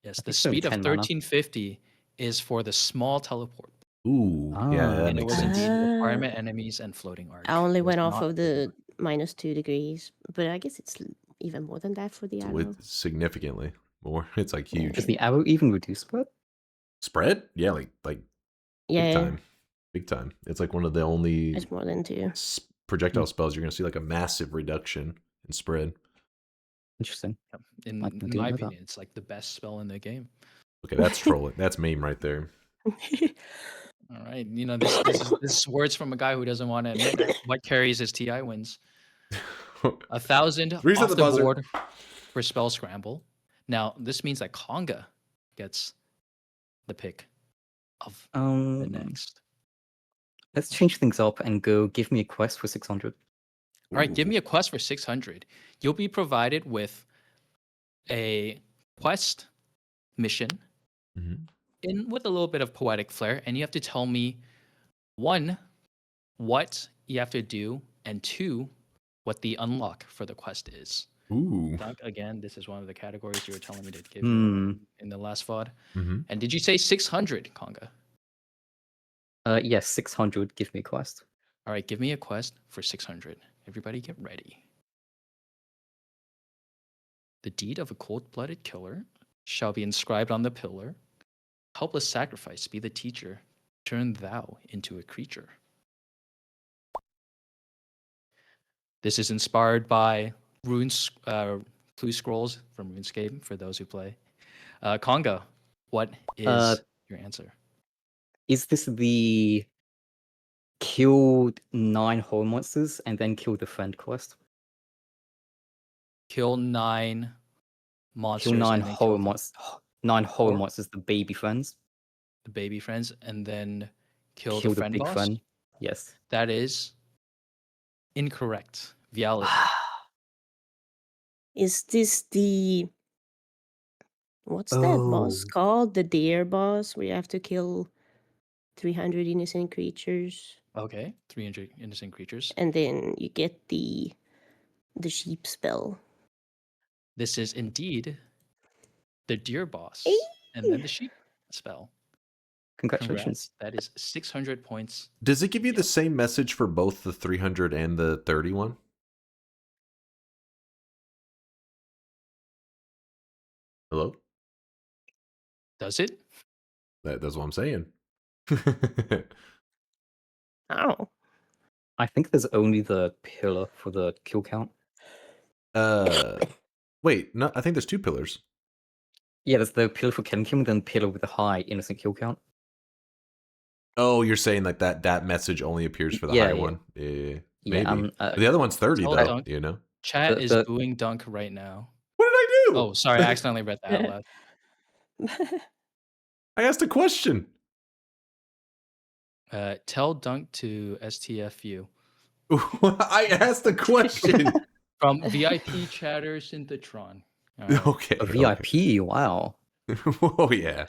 Yes, I the think so, speed of 10 mana. 1350 is for the small teleport. Ooh, yeah, that And it makes was sense. indeed requirement enemies and floating arc. I only It was went off not of the -2 degrees, but I guess it's even more than that for the arrow. With significantly more. It's like huge. Does the arrow even reduce spread? Spread? Yeah, like big Yeah, time. Big time. It's like one of the only it's more than 2. projectile spells you're gonna see like a massive reduction in spread. Interesting. In I didn't my know that. opinion, it's like the best spell in the game. Okay, that's trolling. That's meme right there. All right, you know this is words from a guy who doesn't want to admit that what carries his TI wins. 1,000 Reset off the the buzzer. board for spell scramble. Now this means that Conga gets the pick of the next. Let's change things up and go give me a quest for 600. All right, give me a quest for 600. You'll be provided with a quest mission with a little bit of poetic flair, and you have to tell me 1, what you have to do, and 2, what the unlock for the quest is. Ooh. Again, this is one of the categories you were telling me to give you in the last VOD. And did you say 600, Conga? Yes, 600. Give me a quest. All right, give me a quest for 600. Everybody get ready. The deed of a cold-blooded killer shall be inscribed on the pillar. Helpless sacrifice be the teacher. Turn thou into a creature. This is inspired by runes, clue scrolls from RuneScape for those who play. Conga, what is your answer? Is this the kill 9 horror monsters and then kill the friend quest? Kill 9 monsters. Kill 9 and then horror kill monsters. 9 horror monsters, the baby friends. the baby friends, and then kill Kill the the friend big boss. friend. Yes. That is incorrect. Violet. Is this the what's that boss Oh. called? The dare boss where you have to kill 300 innocent creatures Okay, 300 innocent creatures. and then you get the sheep spell. This is indeed the deer boss, and then the sheep spell. Congratulations. Congrats. That is 600 points. Does it give you the same message for both the 300 and the 31? Hello? Does it? That's what I'm saying. Oh. I think there's only the pillar for the kill count. Wait, no, I think there's 2 pillars. Yeah, there's the pillar for killing him, then pillar with the high innocent kill count. Oh, you're saying like that message only appears for the high one? Yeah, maybe. The other one's 30 though, Dunk. you know? Chat is booing Dunk right now. What did I do? Oh, sorry, I accidentally read that out loud. I asked a question. Tell Dunk to STFU. I asked a question. From VIP chatter Synthetron. Right. Okay. A VIP, wow. Oh, yeah.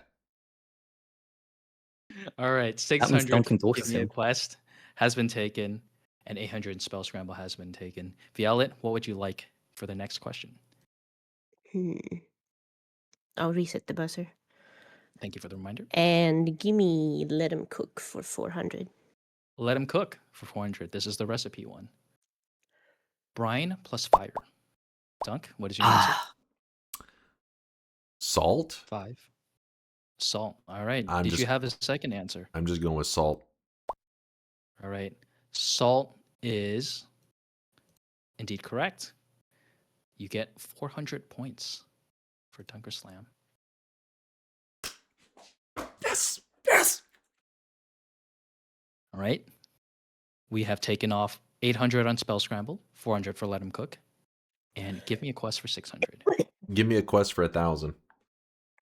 All right, 600 Give Me a Quest has been taken, and 800 Spell Scramble has been taken. Violet, what would you like for the next question? I'll reset the buzzer. Thank you for the reminder. And give me Let 'em Cook for 400. Let him cook for 400. This is the recipe one. Brine plus fire. Dunk, what is your answer? Salt? 5. Salt. All right. I'm Did just- you have a second answer? I'm just going with salt. All right. Salt is indeed correct. You get 400 points for DunkOrSlam. Yes! Yes! All right. We have taken off 800 on Spell Scramble, 400 for Let 'em Cook, and Give Me a Quest for 600. Give me a quest for 1,000.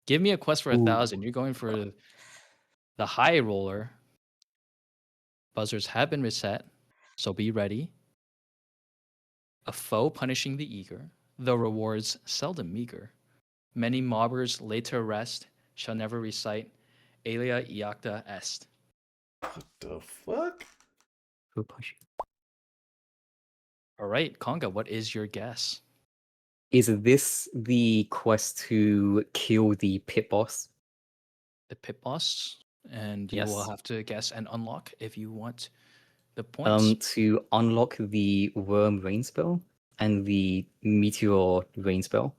Give Me a Quest for 1,000. You're going for the high roller. Buzzers have been reset, so be ready. A foe punishing the eager, the rewards seldom meager. Many mobbers laid to rest shall never recite Alia Iacta Est. What the fuck? Who push? All right, Conga, what is your guess? Is this the quest to kill the pit boss? The pit boss, and you will Yes. have to guess and unlock if you want the points. To unlock the worm rain spell and the meteor rain spell.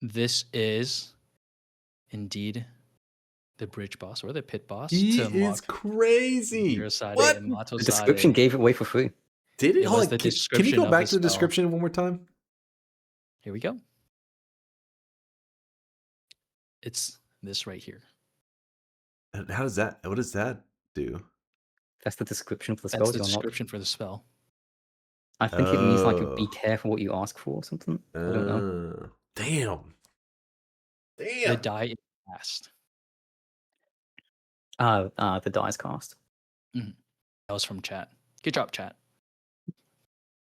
This is indeed the bridge boss or the pit boss. He to is unlock crazy. Mirasade What? and Matosade. The description gave it away for free. Did it? It Hold was on, the can you description go of back the to the spell. description one more time? Here we go. It's this right here. How does that? What does that do? That's the description for the That's spell. the to unlock. description for the spell. I think it means like be Oh. careful what you ask for or something. I don't know. Damn. The Damn. die is cast. The dice cast. That was from chat. Good job, chat.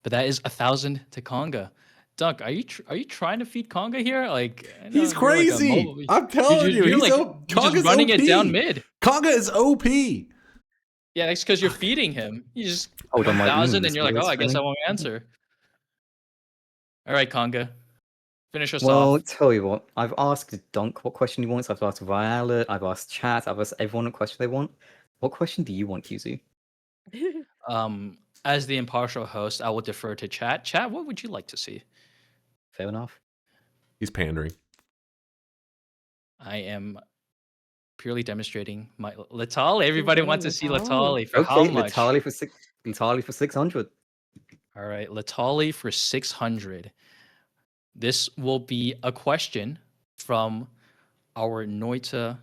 But that is 1,000 to Conga. Dunk, are you trying to feed Conga here? Like I know He's you're like a crazy. mobile- I'm telling you, you're he's like you're you're just Conga's running it down OP. mid. Conga is OP. Yeah, that's because you're feeding him. You just Hold on, my 1,000 email and you're like, is oh, I guess I spinning. won't answer. All right, Conga. Finish us Well, off. tell you what, I've asked Dunk what question he wants. I've asked Violet. I've asked Chat. I've asked everyone what question they want. What question do you want, Yuzu? As the impartial host, I will defer to chat. Chat, what would you like to see? Fair enough. He's pandering. I am purely demonstrating my Latali. Everybody wants to see Latali for how Okay, much? Latali for 600. All right, Latali for 600. This will be a question from our Noita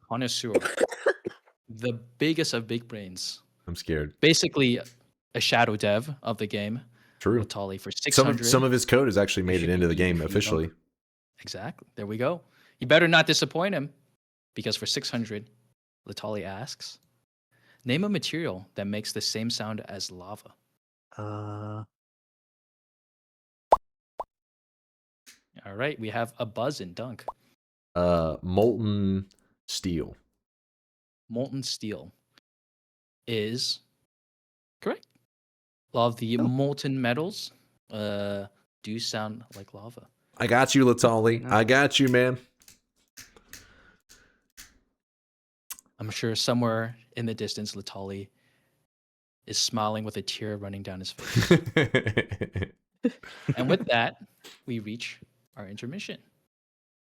connoisseur, the biggest of big brains. I'm scared. Basically, a shadow dev of the game. True. Latali for 600. Some of his code has actually made it into the game officially. Exactly. There we go. You better not disappoint him, because for 600, Latali asks, name a material that makes the same sound as lava. All right, we have a buzz in Dunk. Molten steel. Molten steel is correct. A lot of the molten metals do sound like lava. I got you, Latali. I got you, man. I'm sure somewhere in the distance, Latali is smiling with a tear running down his face. And with that, we reach our intermission.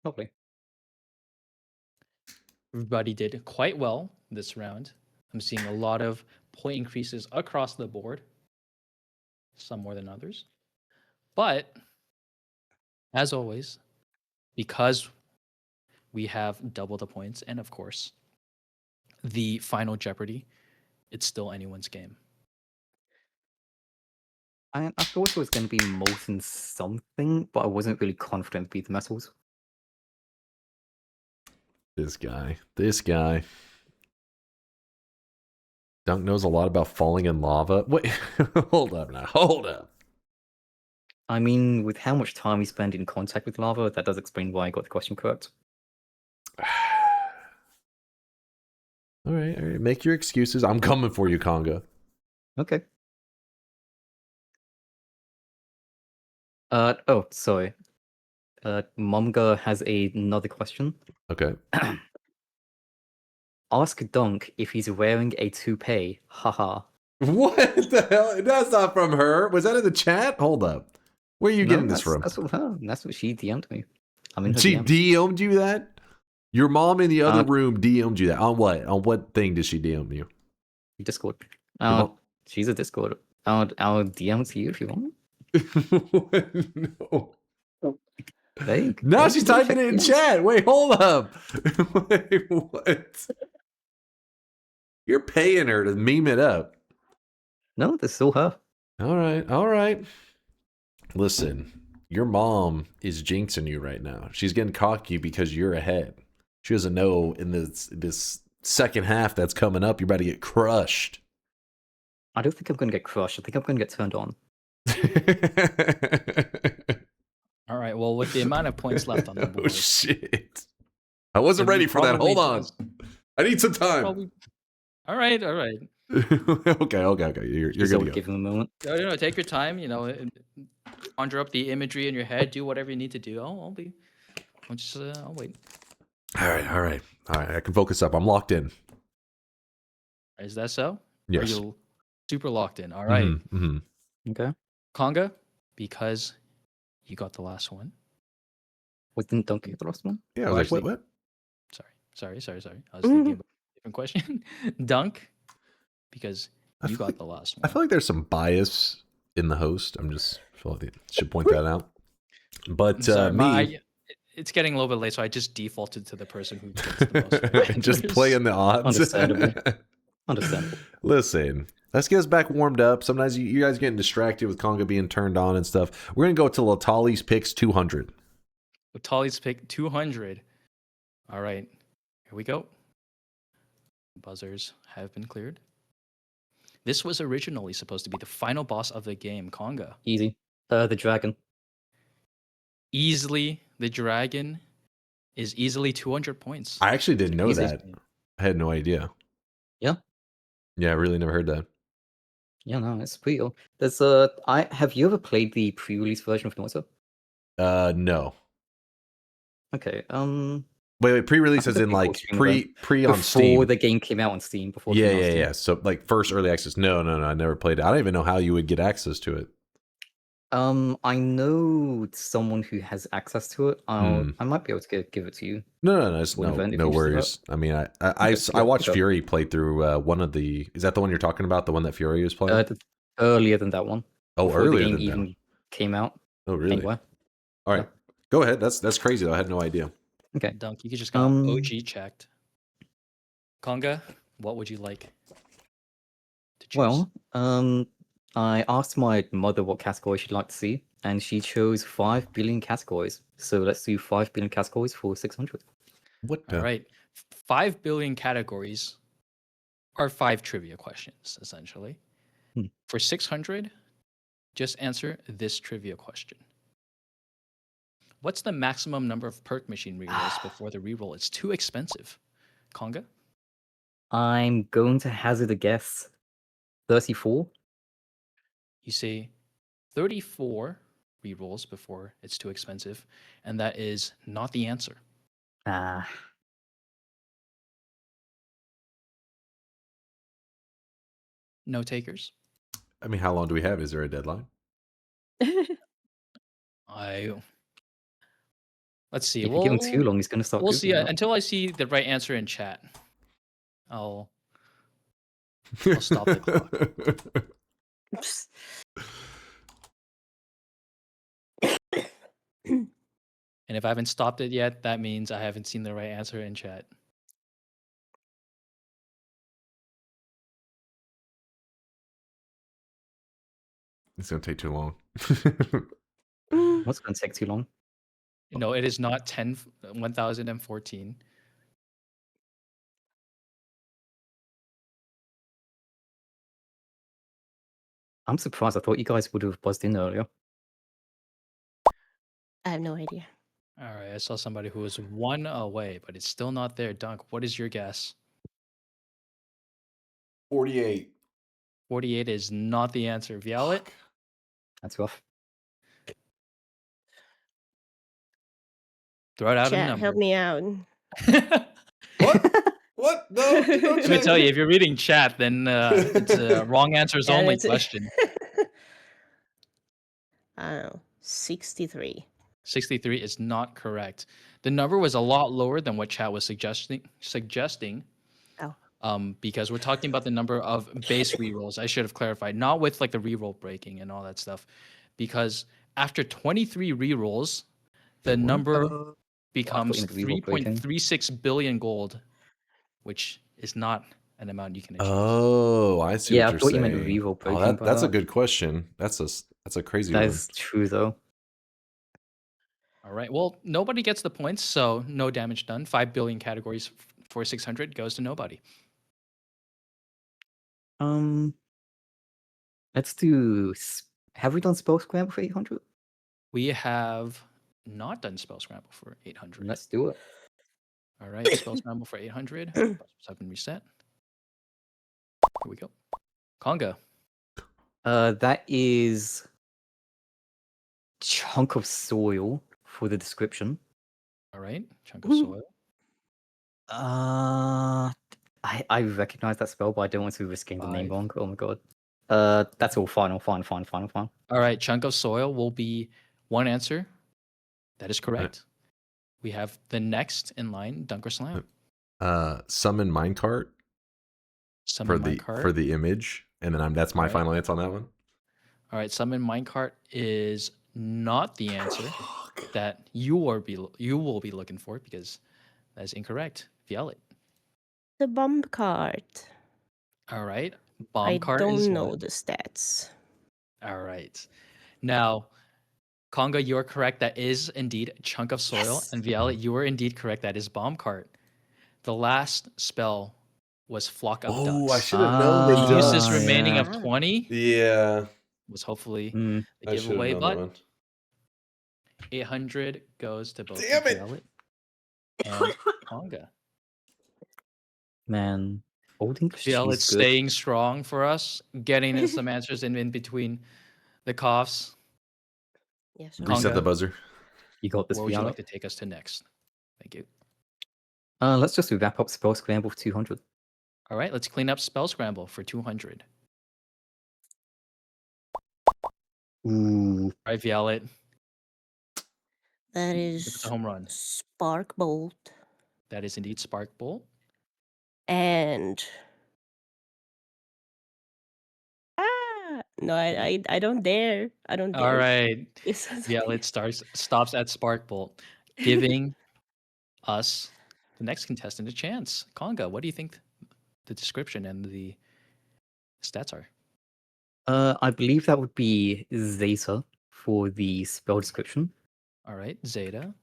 Lovely. Everybody did quite well this round. I'm seeing a lot of point increases across the board, some more than others. But as always, because we have double the points, and of course, the final Jeopardy, it's still anyone's game. I thought it was going to be molten something, but I wasn't really confident it'd be the metals. This guy. Dunk knows a lot about falling in lava. Wait, hold up now. Hold up. I mean, with how much time we spend in contact with lava, that does explain why I got the question correct. All right. Make your excuses. I'm coming for you, Conga. Okay. Oh, sorry. Momga has another question. Okay. Ask Dunk if he's wearing a toupee. Haha. What the hell? That's not from her. Was that in the chat? Hold up. Where are you getting this from? That's what she DM'd me. I mean, she DM'd you that? Your mom in the other room DM'd you that. On what? On what thing did she DM you? Discord. She's a Discord. I'll DM to you if you want. No. Hey, now she's typing it in chat. Wait, hold up. Wait, what? You're paying her to meme it up. No, that's still her. All right. Listen, your mom is jinxing you right now. She's getting cocky because you're ahead. She doesn't know in this second half that's coming up, you're about to get crushed. I don't think I'm going to get crushed. I think I'm going to get turned on. All right. Well, with the amount of points left on the board. Oh, shit. I wasn't ready for that. Hold on. I need some time. All right. Okay. You're good to go. Give him a moment. No, take your time. Conjure up the imagery in your head. Do whatever you need to do. I'll wait. All right. I can focus up. I'm locked in. Is that so? Yes. Are you super locked in? All right. Mm-hmm. Okay. Conga, because you got the last one. Didn't Dunk get the last one? Yeah, I was like, what? Sorry. I was thinking about a different question. Dunk, because you got the last one. I feel like there's some bias in the host. I'm just should point that out. But it's getting a little bit late, so I just defaulted to the person who gets the most. Just playing the odds. Understandable. Listen, let's get us back warmed up. Sometimes you guys getting distracted with Conga being turned on and stuff. We're gonna go to Latali's picks 200. Latali's pick 200. All right, here we go. Buzzers have been cleared. This was originally supposed to be the final boss of the game, Conga. Easy. The dragon. Easily, the dragon is easily 200 points. I actually didn't know that. I had no idea. Yeah. Yeah, I really never heard that. Yeah, no, it's pretty cool. There's have you ever played the pre-release version of Noita? No. Okay. Wait, pre-release as in like pre on Steam. Before the game came out on Steam. Yeah. So like first early access. No, I never played it. I don't even know how you would get access to it. I know someone who has access to it. I might be able to give it to you. No, for an event if no you're interested in worries. I mean, I Okay, watched okay. Fury play through one of the. Is that the one you're talking about? The one that Fury was playing? Earlier than that one. Oh, before earlier the game than that even one. came out. Oh, really? Anywhere. All right, go ahead. That's crazy though. I had no idea. Okay. Dunk, you just got OG checked. Conga, what would you like to choose? Well, I asked my mother what category she'd like to see, and she chose 5 billion categories. So let's do 5 billion categories for 600. What All right. 5 billion categories are 5 trivia questions, essentially. For 600, just answer this trivia question. What's the maximum number of perk machine rerolls before the reroll? It's too expensive. Conga? I'm going to hazard a guess. 34? You say 34 rerolls before it's too expensive, and that is not the answer. No takers? I mean, how long do we have? Is there a deadline? Let's see. If you give him too long, he's going to start We'll Googling see. it. Until I see the right answer in chat, I'll stop the clock. And if I haven't stopped it yet, that means I haven't seen the right answer in chat. It's gonna take too long. What's going to take too long? No, it is not 1014. I'm surprised. I thought you guys would have buzzed in earlier. I have no idea. All right, I saw somebody who was 1 away, but it's still not there. Dunk, what is your guess? 48. 48 is not the answer. Violet? That's rough. Throw it out a Chat, number. help me out. What? No, Let me tell you, if you're reading chat, then it's a wrong answers only question. I don't know. 63. 63 is not correct. The number was a lot lower than what chat was suggesting. Because we're talking about the number of base rerolls. I should have clarified, not with like the reroll breaking and all that stuff. Because after 23 rerolls, the number becomes 3.36 billion gold, which is not an amount you can achieve. Oh, I see. Yeah, what I you're thought you meant saying. reroll breaking. That's a good question. That's a crazy one. That is true, though. All right. Well, nobody gets the points, so no damage done. 5 billion categories for 600 goes to nobody. Let's do. Have we done Spell Scramble for 800? We have not done Spell Scramble for 800. Let's do it. All right, Spell Scramble for 800. Buzzers have been reset. Here we go. Conga. That is chunk of soil for the description. All right, chunk of soil. I recognize that spell, but I don't want to risk getting the name wrong. Oh my god. That's all. Fine. All right, chunk of soil will be one answer. That is correct. We have the next in line, DunkOrSlam. Summon minecart. Summon minecart for the image, and then that's my final answer on that one. All right, summon minecart is not the answer that you will be looking for, because that is incorrect. Violet. The bomb cart. All right, bomb cart. I don't is know one. the stats. All right, now Conga, you are correct. That is indeed a chunk of soil, Yes. and Violet, you are indeed correct. That is bomb cart. The last spell was flock of ducks. Oh, I should have known the uses remaining of 20. Yeah, was hopefully the giveaway, but 800 goes to both Violet and Conga. Man, Old English Violet's cheese good. staying strong for us, getting in some answers in between the coughs. Yes. Reset the buzzer. You got this, What would you Violet. like to take us to next? Thank you. Let's just wrap up Spell Scramble for 200. All right, let's clean up Spell Scramble for 200. Ooh. Right, Violet. That If it's is a home run. Spark Bolt. That is indeed Spark Bolt. And no, I don't dare. I don't All dare. right. It's Violet stops at Spark Bolt, giving us the next contestant a chance. Conga, what do you think the description and the stats are? I believe that would be Zeta for the spell description. All right, Zeta.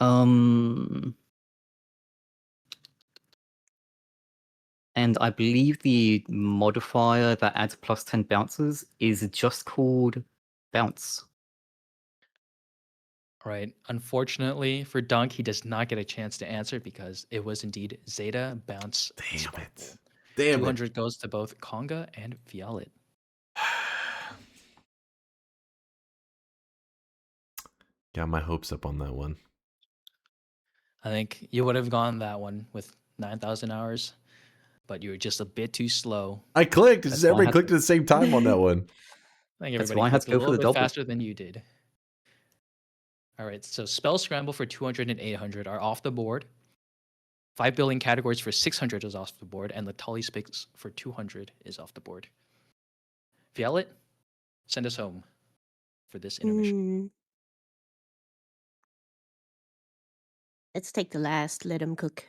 And I believe the modifier that adds plus 10 bounces is just called Bounce. All right. Unfortunately for Dunk, he does not get a chance to answer because it was indeed Zeta Bounce. Damn it. Damn 200 goes to both Conga and Violet. Got my hopes up on that one. I think you would have gone that one with 9,000 hours, but you were just a bit too slow. I clicked. Everybody clicked at the same time on that one. I think That's everybody why I had clicked to a go for little the bit double. faster than you did. All right, so Spell Scramble for 200 and 800 are off the board. 5 billion categories for 600 is off the board, and the Tully Spix for 200 is off the board. Violet, send us home for this intermission. Let's take the last. Let him cook.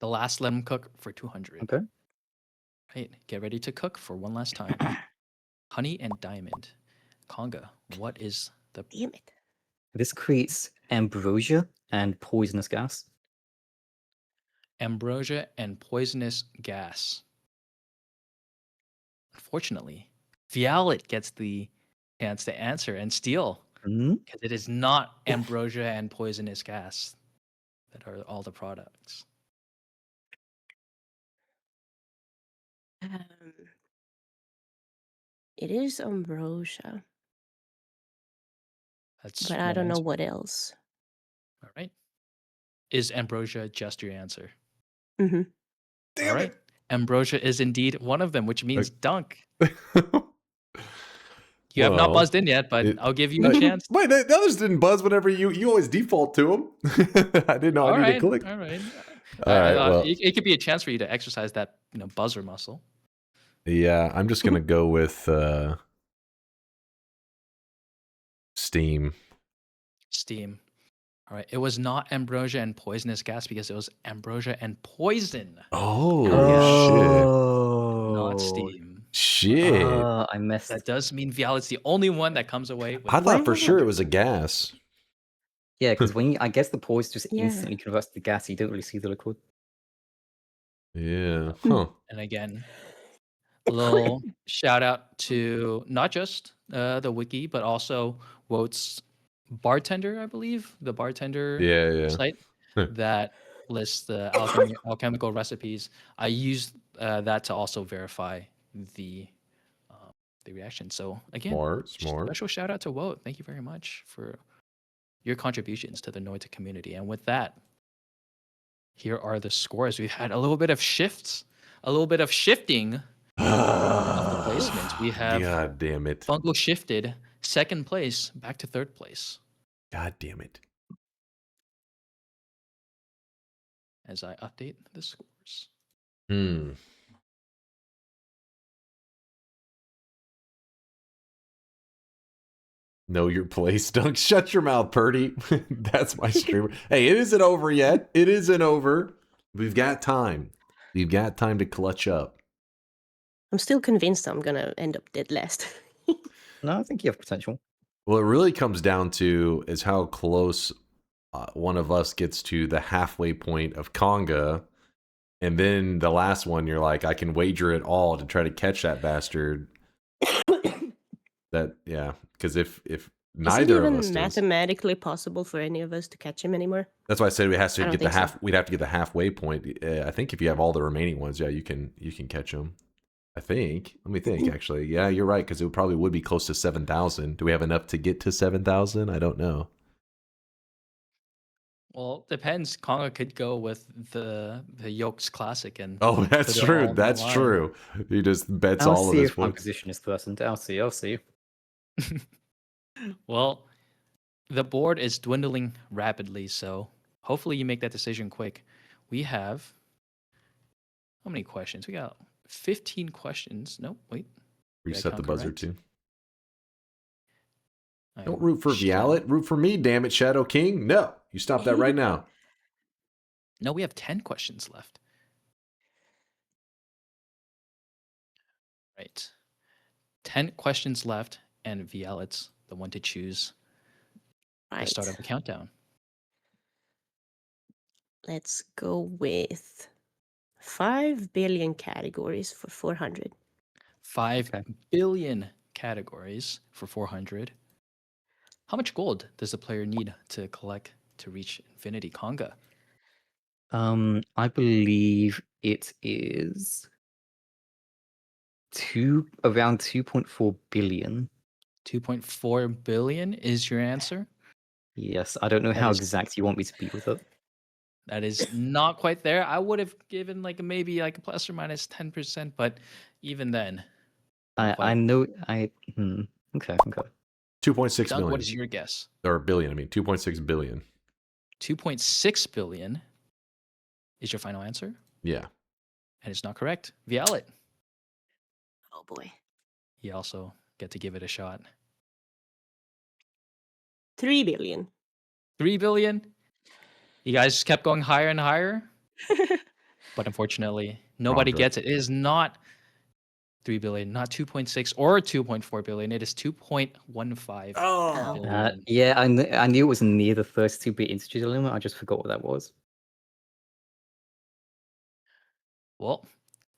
The last Let 'em cook for 200. Okay. Right, get ready to cook for one last time. Honey and Diamond. Conga, what is the... Damn it. This creates ambrosia and poisonous gas. Ambrosia and poisonous gas. Unfortunately, Violet gets the chance to answer and steal. Because it is not ambrosia and poisonous gas that are all the products. It is ambrosia. That's But I one don't know answer. what else. All right. Is ambrosia just your answer? Mm-hmm. All right. Ambrosia is indeed one of them, which means Dunk. You have not buzzed in yet, but I'll give you a chance. Wait, the others didn't buzz whenever you always default to them. I didn't know I needed to click. All right. All right, well. It could be a chance for you to exercise that buzzer muscle. Yeah, I'm just gonna go with Steam. Steam. All right. It was not ambrosia and poisonous gas because it was ambrosia and poison. Oh, Not steam. shit! I messed. That does mean Violet's the only one that comes away with... I thought for sure it was a gas. Yeah, because when I guess the poise just instantly converts to gas, you don't really see the liquid. Yeah. Huh. And again, a little shout out to not just the wiki, but also Wote's bartender, I believe, the bartender site that lists the alchemical recipes. I used that to also verify the reaction. So again, smart. Special shout out to Wote. Thank you very much for your contributions to the Noita community. And with that, here are the scores. We've had a little bit of shifting of the placements. We have God damn it. Funko shifted second place back to third place. God damn it. As I update the scores. Know your place, Dunk. Shut your mouth, Purdy. That's my streamer. Hey, it isn't over yet. It isn't over. We've got time. We've got time to clutch up. I'm still convinced I'm gonna end up dead last. No, I think you have potential. Well, it really comes down to is how close one of us gets to the halfway point of Conga. And then the last one, you're like, I can wager it all to try to catch that bastard. Because if neither of us is it even mathematically possible for any of us to catch him anymore? that's why I said we have to get the half. So. We'd have to get the halfway point. I think if you have all the remaining ones, you can catch them. I think. Let me think. Actually, yeah, you're right because it probably would be close to 7,000. Do we have enough to get to 7,000? I don't know. Well, depends. Conga could go with the Yokes Classic and that's true. That's true. He just bets all of his I'll see if my position is threatened. I'll see. Well, the board is dwindling rapidly, so hopefully you make that decision quick. We have how many questions? We got 15 questions. No, wait. Did I Reset the count buzzer correct? too. I Don't am root for Shadow. Vialet. Root for me, damn it, Shadow King. No, you stop that right now. No, we have 10 questions left. Right. 10 questions left, and Violet's the one to choose the start of the countdown. Let's go with 5 billion categories for 400. 5 billion categories for 400. How much gold does the player need to collect to reach Infinity Conga? I believe it is around 2.4 billion. 2.4 billion is your answer? Yes, I don't know That how is- exact you want me to be with it. That is not quite there. I would have given maybe a plus or minus 10%, but even then, not I quite. know okay. 2.6 Dunk, million. what is your guess? Or billion, I mean 2.6 billion. 2.6 billion is your final answer? Yeah. And it's not correct. Violet. Oh boy. You also get to give it a shot. 3 billion. 3 billion? You guys kept going higher and higher? But unfortunately, nobody Conga. gets it. It is not 3 billion, not 2.6 or 2.4 billion. It is 2.15 billion. Yeah, I knew it was near the 32-bit integer limit. I just forgot what that was. Well,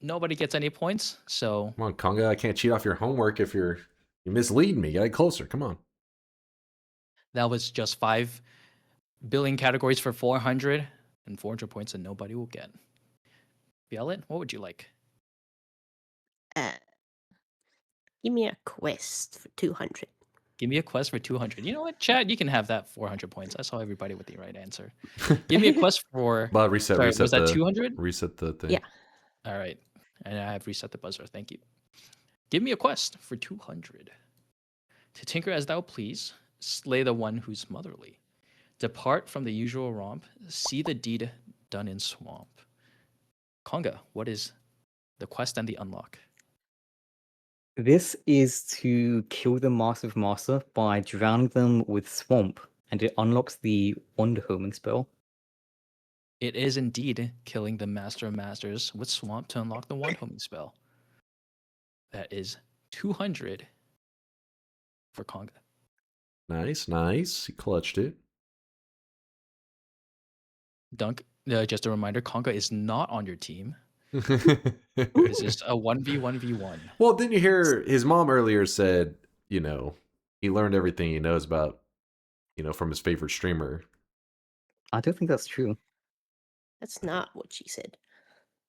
nobody gets any points, so Come on, Conga, I can't cheat off your homework if you mislead me. Get it closer. Come on. that was just 5 billion categories for 400 and 400 points that nobody will get. Violet, what would you like? Give me a quest for 200. Give me a quest for 200. You know what, Chad? You can have that 400 points. I saw everybody with the right answer. Give me a quest for. But reset was that the 200? Reset the thing. Yeah. All right. And I have reset the buzzer. Thank you. Give me a quest for 200. To tinker as thou please, slay the one who's motherly. Depart from the usual romp, see the deed done in swamp. Conga, what is the quest and the unlock? This is to kill the Master of Master by drowning them with Swamp, and it unlocks the Wonder Homing spell. It is indeed killing the Master of Masters with Swamp to unlock the One Homing spell. That is 200 for Conga. Nice, nice. He clutched it. Dunk, just a reminder, Conga is not on your team. This is a 1v1v1. Well, didn't you hear his mom earlier said, he learned everything he knows about, from his favorite streamer. I don't think that's true. That's not what she said.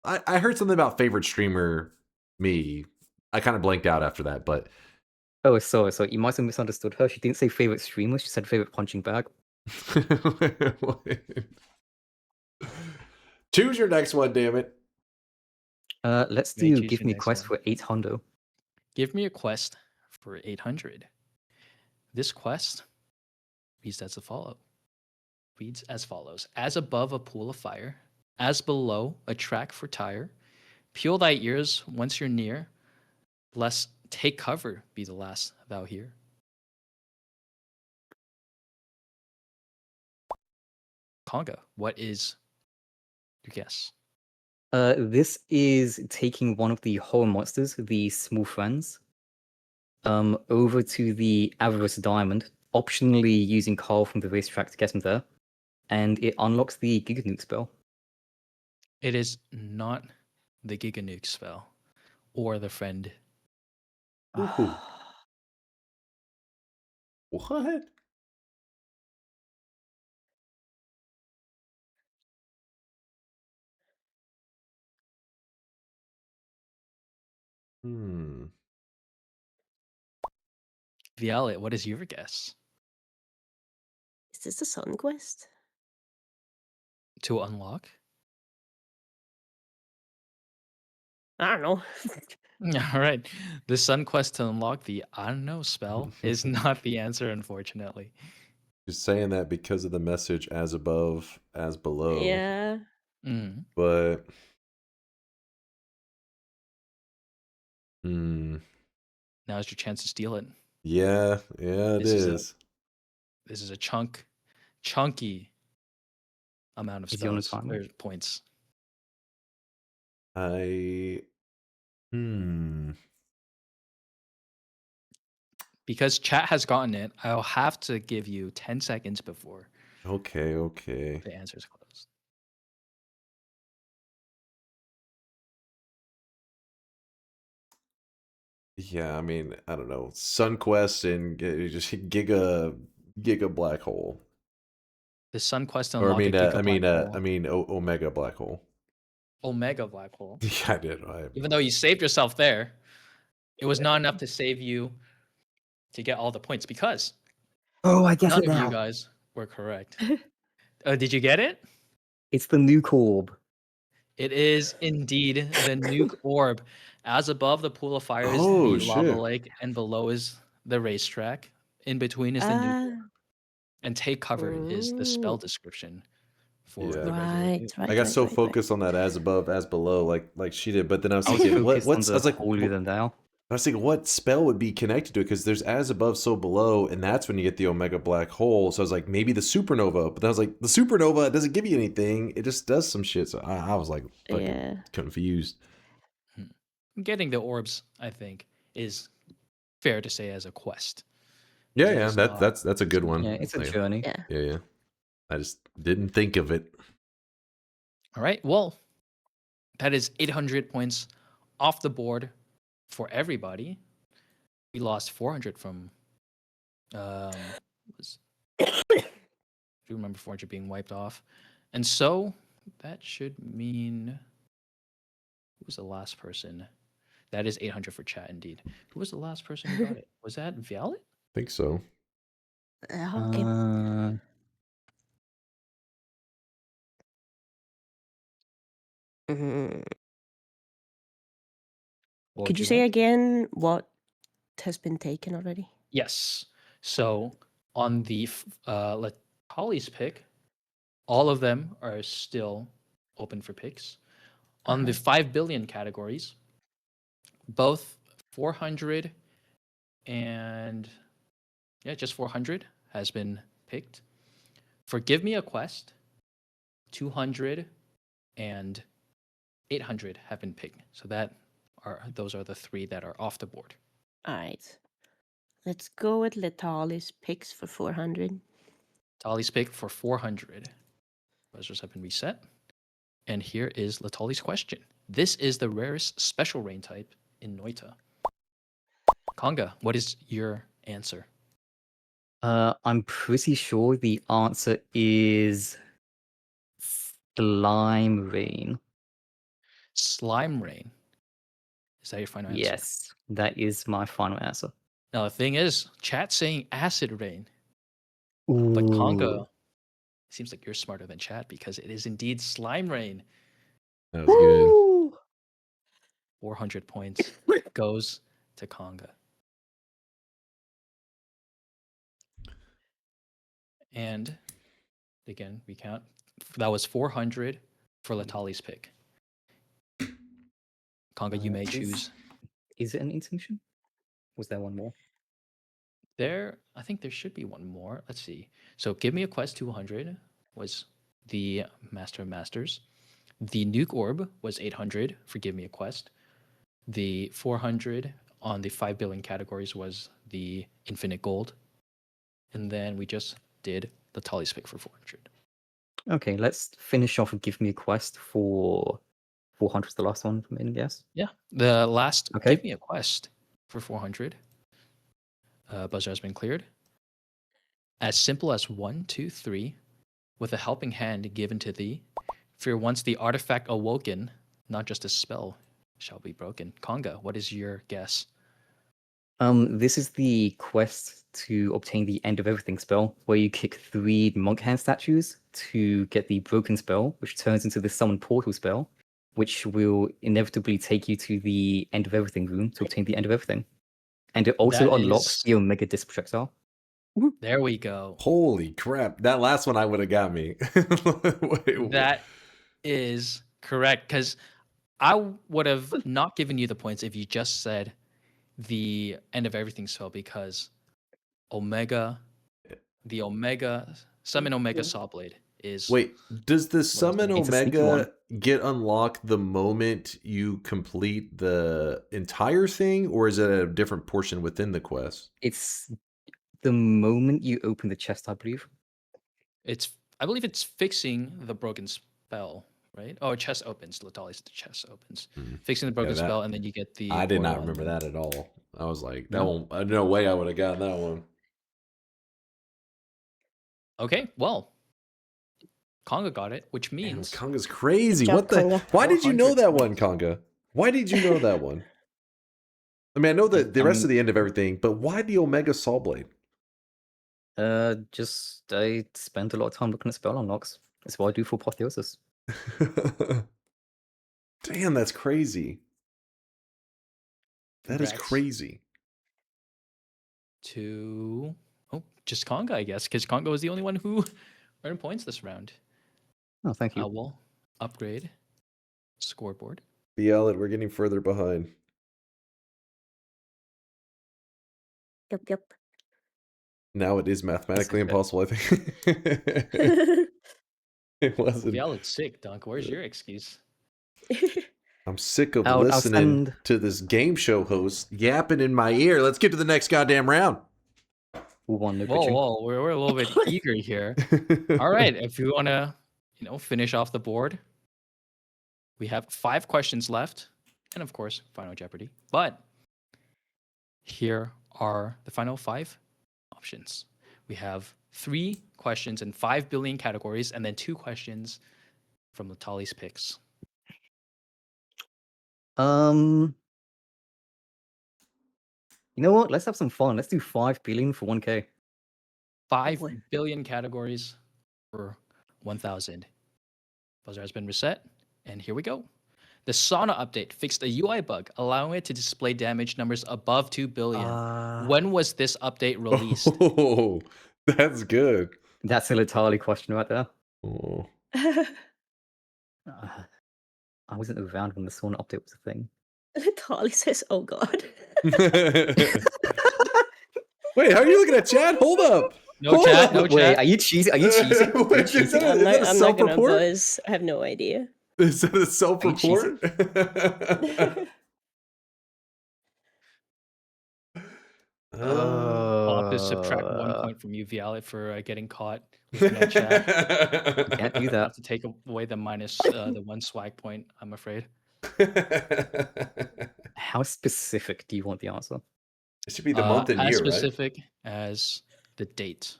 I heard something about favorite streamer me. I kind of blanked out after that, but Oh, sorry. You might have misunderstood her. She didn't say favorite streamer. She said favorite punching bag. Choose your next one, damn it. Let's May do choose give your me a next quest one. for 800. Give me a quest for 800. This quest reads as follows. As above a pool of fire, as below a track for tire, peel thy ears once you're near, lest take cover be the last thou hear. Conga, what is your guess? This is taking one of the horror monsters, the small friends, over to the Avarice Diamond, optionally using Carl from the racetrack to get him there, and it unlocks the Giga Nuke spell. It is not the Giga Nuke spell or the friend. Ooh. What? Violet, what is your guess? Is this a Sun quest? To unlock? I don't know. All right. The Sun Quest to unlock the I don't know spell is not the answer, unfortunately. Just saying that because of the message as above, as below. Yeah. But now's your chance to steal it. Yeah, it is. This is a chunky amount of Is he on a spells timer? or points. Because chat has gotten it, I'll have to give you 10 seconds before Okay. the answer is closed. Yeah, I mean, I don't know. Sunquest and just Giga Black Hole. The Sun Quest to Or unlock a Giga Black Hole. I mean Omega Black Hole. Omega Black Hole. Yeah, I did. Even though you saved yourself there, it was not enough to save you to get all the points because I get none it of now. you guys were correct. Did you get it? It's the nuke orb. It is indeed the nuke orb. As above the pool of fire is Oh, the lava shit. lake, and below is the racetrack. In between is the nuke orb. And take cover is the spell description for the regular nuke. I got so focused on that as above, as below, like she did. But then I was I was thinking, focused on what's? I the was like, holier than thou. I was thinking, what spell would be connected to it? Because there's as above, so below, and that's when you get the Omega Black Hole. So I was like, maybe the Supernova. But then I was like, the Supernova doesn't give you anything. It just does some shit. So I was like, fucking confused. Getting the orbs, I think, is fair to say as a quest. Yeah, that's a good one. Yeah, it's a Like, journey. Yeah. I just didn't think of it. All right. Well, that is 800 points off the board for everybody. We lost 400 from. Do you remember 400 being wiped off? And so that should mean. Who was the last person? That is 800 for chat, indeed. Who was the last person who got it? Was that Violet? I think so. Okay. Could you say again what has been taken already? Yes. So on the Holly's pick, all of them are still open for picks. On the 5 billion categories, both 400 and just 400 has been picked. For Give Me a Quest, 200 and 800 have been picked. So those are the three that are off the board. All right. Let's go with Letali's picks for 400. Letali's pick for 400. Buzzers have been reset. And here is Letali's question. This is the rarest special rain type in Noita. Conga, what is your answer? I'm pretty sure the answer is Slime Rain. Slime Rain. Is that your final answer? Yes, that is my final answer. Now, the thing is, chat's saying Acid Rain. Ooh. But Conga, it seems like you're smarter than chat because it is indeed Slime Rain. That was good. 400 points goes to Conga. And again, we count. That was 400 for Letali's pick. Conga, you may choose. Is it an intermission? Was there one more? I think there should be one more. Let's see. So Give Me a Quest 200 was the Master of Masters. The Nuke Orb was 800 for Give Me a Quest. The 400 on the 5 billion categories was the Infinite Gold. And then we just did the Letali's pick for 400. Okay, let's finish off with Give Me a Quest for 400 is the last one from in, yes? Yeah, the last Give Me a Quest for 400. Buzzer has been cleared. As simple as 1, 2, 3, with a helping hand given to thee. For once the artifact awoken, not just a spell shall be broken. Conga, what is your guess? This is the quest to obtain the End of Everything spell, where you kick 3 monk hand statues to get the broken spell, which turns into the summon portal spell, which will inevitably take you to the end of everything room to obtain the end of everything. And it also That unlocks is- the Omega Disc projectile. There we go. Holy crap. That last one I would have got me. Wait, That is correct, because I would have not given you the points if you just said the end of everything spell, because the Omega Summon Omega Saw Blade is. Wait, does the Summon It's a sneaky Omega get unlocked the moment you complete the entire thing, or is it a different portion within the quest? It's the moment you open the chest, I believe. I believe it's fixing the broken spell, right? Oh, chest opens. Latali's the chest opens. Fixing the broken spell, and then you get the. I did not portal. remember that at all. I was like, that No? won't. No way I would have gotten that one. Okay, well, Conga got it, which means Conga's crazy. Good job, What the? Conga. Why did you know 400 that one, Conga? Why did you know that one? I mean, I know the rest of the end of everything, but why the Omega Saw Blade? Just I spent a lot of time looking at spell unlocks. That's what I do for Apotheosis. Damn, that's crazy. That is Congrats. crazy. Just Conga, I guess, because Conga was the only one who earned points this round. Oh, thank you. I will upgrade scoreboard. Bialet, we're getting further behind. Yep. Now it is mathematically impossible, I think. It wasn't. Bialet's sick, Dunk. Where's your excuse? I'm sick of I'll listening send- to this game show host yapping in my ear. Let's get to the next goddamn round. Whoa, we're a little bit eager here. All right, if you want to, finish off the board, we have 5 questions left, and of course, Final Jeopardy. But here are the final 5 options. We have 3 questions in 5 billion categories, and then 2 questions from Latali's picks. You know what? Let's have some fun. Let's do 5 billion for 1K. 5 billion categories for 1,000. Buzzer has been reset, and here we go. The Sauna update fixed a UI bug, allowing it to display damage numbers above 2 billion. When was this update released? Oh, that's good. That's a Latali question right there. Oh. I wasn't around when the Sauna update was a thing. Latali says, "Oh God." Wait, how are you looking at chat? Hold up. No chat. Wait, are you cheesing? Are you cheesing? Are you Wait, cheesing? is that I'm a not gonna self-report? buzz. I have no idea. Is that a self-report? I'll have to subtract 1 point from you, Vialet, for getting caught with no chat. You can't do I'll that. have to take away the minus the 1 swag point, I'm afraid. How specific do you want the answer? It should be the month and as year, specific as the date.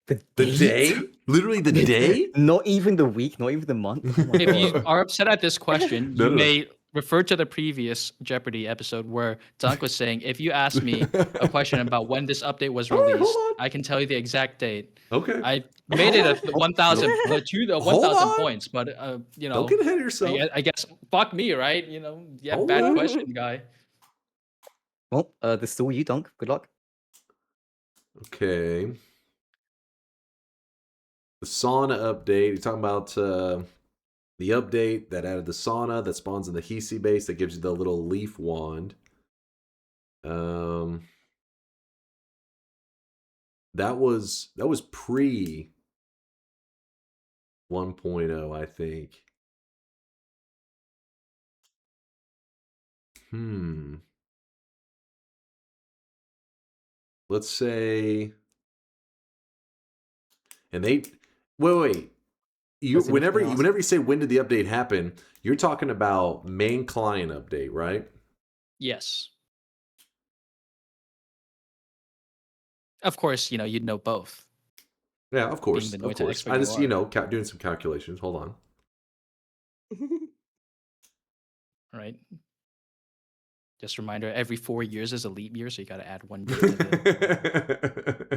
The day? Literally the day? Not even the week, not even the month. Oh my If you God. are upset at this question, No, you no. may refer to the previous Jeopardy episode where Dunk was saying, if you ask me a question about when this update was All right, released, hold on. I can tell you the exact date. Okay. I made it a 1,000 to the Hold 1,000 on. points, but Don't get ahead of yourself. I guess fuck me, right? Yeah, Hold bad on. question, guy. Well, there's still you, Dunk. Good luck. Okay. The sauna update. You're talking about the update that added the sauna that spawns in the Hisi base that gives you the little leaf wand. That was pre 1.0, I think. Let's say, and they wait. You That's whenever awesome. you say when did the update happen, you're talking about main client update, right? Yes. Of course, you'd know both. Yeah, of course, Being the of Noita course. expert I you just are. doing some calculations. Hold on. Right? Just a reminder, every 4 years is a leap year, so you got to add 1 day to the.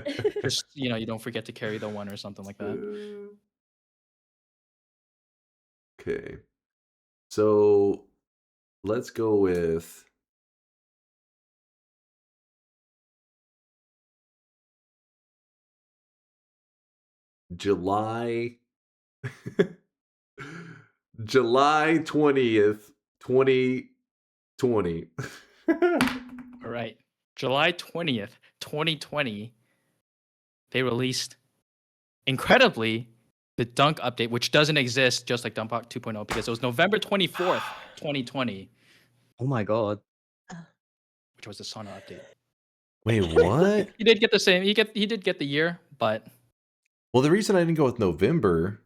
Just you don't forget to carry the 1 or something like that. Okay. So let's go with July July 20th, 2020. All right. July 20th, 2020, they released, incredibly, the Dunk update, which doesn't exist, just like Dunk 2.0, because it was November 24th, 2020. Oh my god. Which was the Sauna update. Wait, what? He did get the same. He did get the year, but Well, the reason I didn't go with November,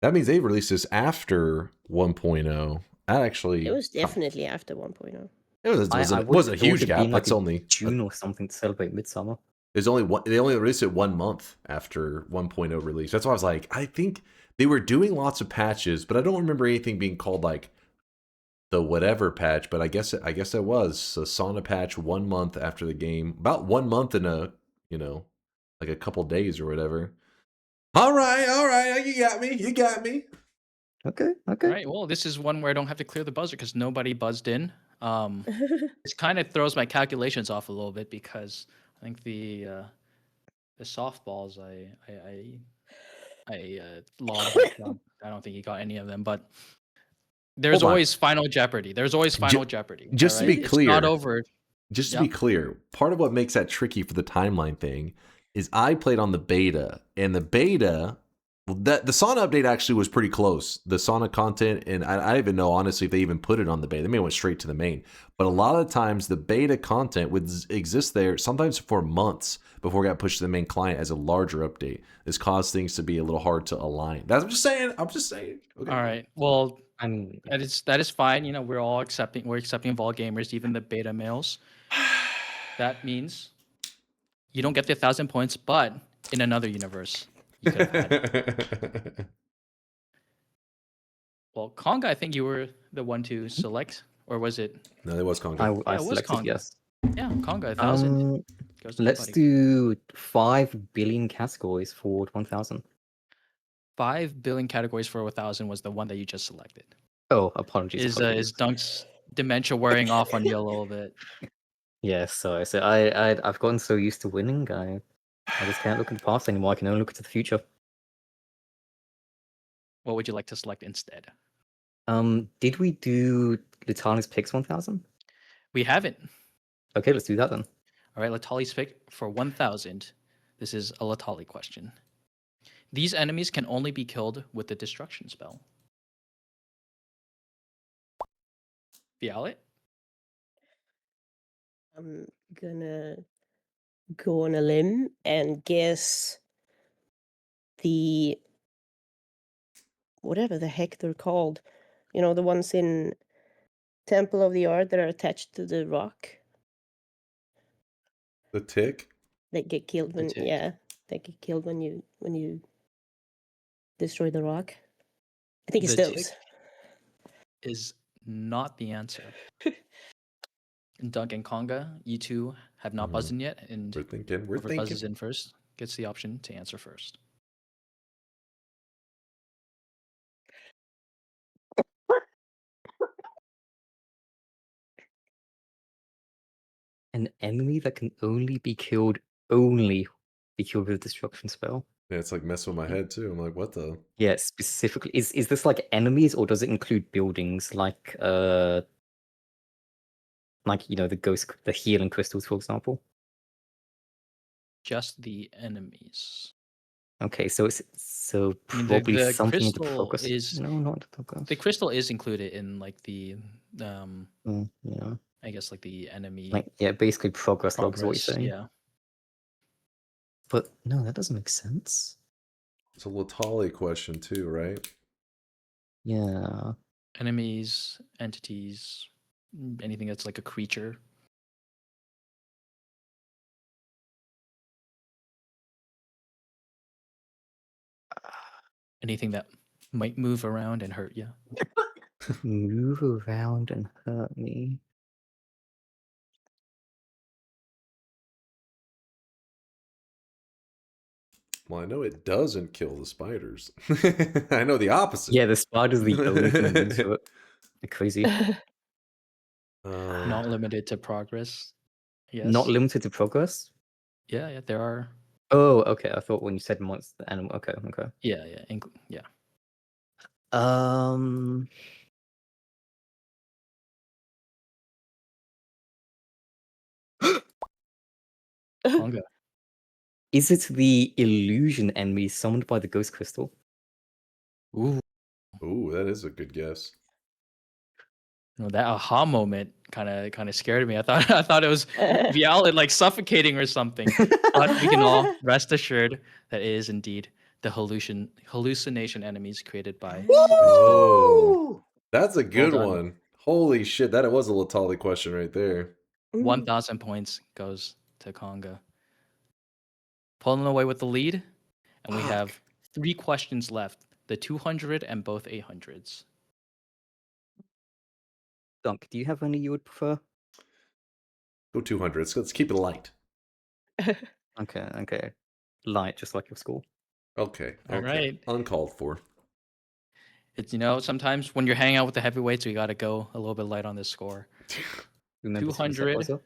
that means they released this after 1.0. That actually, It was definitely after 1.0. It wasn't a huge gap. That's only June or something to celebrate Midsummer. There's only one. They only released it 1 month after 1.0 release. That's why I was like, I think they were doing lots of patches, but I don't remember anything being called like the whatever patch. But I guess it was a Sauna patch 1 month after the game, about 1 month in a like a couple days or whatever. All right, you got me. Okay. All right. Well, this is one where I don't have to clear the buzzer because nobody buzzed in. This kind of throws my calculations off a little bit because I think the softballs I logged. I don't think he got any of them, but there's always Final Jeopardy. There's always Final Jeopardy. Just to be clear, it's not over. Just to be clear, part of what makes that tricky for the timeline thing is I played on the beta, and the beta, the Sauna update actually was pretty close. The Sauna content, and I don't even know, honestly, if they even put it on the beta. They may have went straight to the main. But a lot of the times, the beta content would exist there, sometimes for months before it got pushed to the main client as a larger update. This caused things to be a little hard to align. I'm just saying. Okay. All right. Well, that is fine. You know, we're accepting of all gamers, even the beta males. That means you don't get the 1,000 points, but in another universe, you could have had it. Well, Conga, I think you were the one to select, or was it? No, it was Conga. I it was selected Conga. yes. Yeah, Conga 1,000. Let's do 5 billion categories for 1,000. 5 billion categories for 1,000 was the one that you just selected. Oh, apologies. Is Dunk's dementia wearing off on you a little bit? Yes, so I've gotten so used to winning, I just can't look at the past anymore. I can only look to the future. What would you like to select instead? Did we do Latali's Picks 1,000? We haven't. Okay, let's do that then. All right, Latali's pick for 1,000. This is a Latali question. These enemies can only be killed with the destruction spell. Violet? I'm gonna go on a limb and guess the whatever the heck they're called. You know, the ones in Temple of the Art that are attached to the rock. The tick? That get killed when they get killed when you destroy the rock. I think it's The those. tick is not the answer. Dunk and Conga, you two have not buzzed in yet, and we're thinking. whoever buzzes in first gets the option to answer first. An enemy that can only be killed with a destruction spell. Yeah, it's like messing with my head too. I'm like, what the? Yeah, specifically, is this like enemies or does it include buildings like the healing crystals, for example? Just the enemies. Okay, so probably the something in the crystal progress. is No, not the progress. The crystal is included in like the yeah. I guess like the enemy. Basically progress logs. What you're saying? Yeah. But no, that doesn't make sense. It's a Latali question too, right? Yeah. Enemies, entities, anything that's like a creature. Anything that might move around and hurt you. Move around and hurt me. Well, I know it doesn't kill the spiders. I know the opposite. Yeah, the spider's the only thing immune to it. Crazy. Not limited to progress. Yes. Not limited to progress? Yeah, there are. Oh, okay. I thought when you said monster animal. Okay. Yeah. Conga. Is it the illusion enemy summoned by the ghost crystal? Ooh, that is a good guess. No, that aha moment kind of scared me. I thought it was Vialet like suffocating or something. But we can all rest assured that it is indeed the hallucination enemies created by. Oh, that's a good done. one. Holy shit, that was a Latali question right there. 1,000 points goes to Conga. Pulling away with the lead, and we have 3 questions left: the 200 and both 800s. Dunk, do you have any you would prefer? Go 200s. Let's keep it light. Okay. Light, just like your school. Okay. All right. Uncalled for. It's sometimes when you're hanging out with the heavyweights, we got to go a little bit light on this score. 200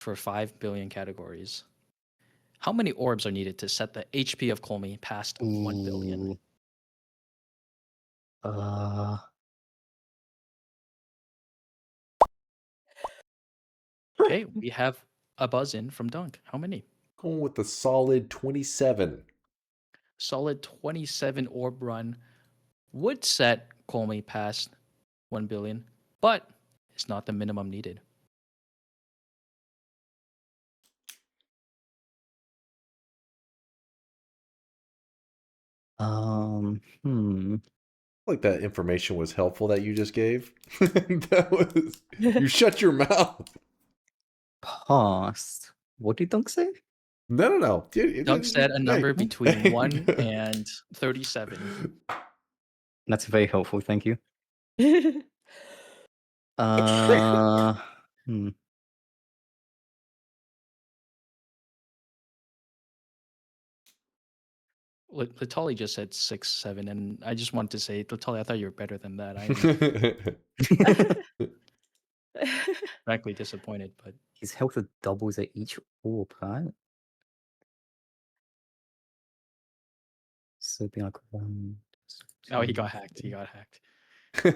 for 5 billion categories. How many orbs are needed to set the HP of Colmy past 1 billion? Okay, we have a buzz in from Dunk. How many? Going with the solid 27. Solid 27 orb run would set Colmy past 1 billion, but it's not the minimum needed. Like that information was helpful that you just gave. You shut your mouth. Past. What did Dunk say? No. Dunk said a number between 1 and 37. That's very helpful, thank you. Latali just said 6, 7, and I just wanted to say, Latali, I thought you were better than that. I'm frankly disappointed, but his health doubles at each orb, right? So it'd be like 1. Oh, he got hacked. One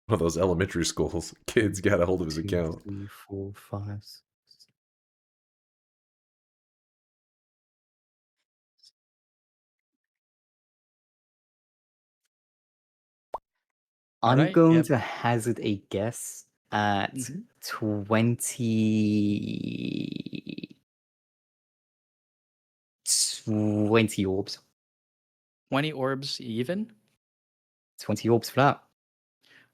of those elementary schools. Kids got a hold of his account. 3, 4, 5. 6. I'm going to hazard a guess at 20 orbs. 20 orbs even? 20 orbs for that.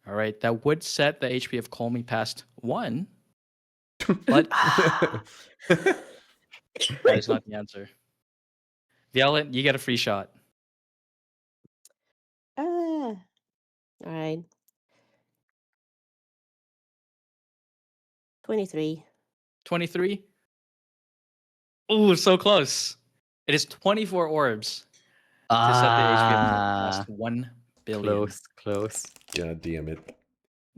All right, that would set the HP of Colmy past 1, but that is not the answer. Violet, you get a free shot. All right. 23. 23? Ooh, so close. It is 24 orbs to set the HP of Colmy past 1 billion. Close. God damn it.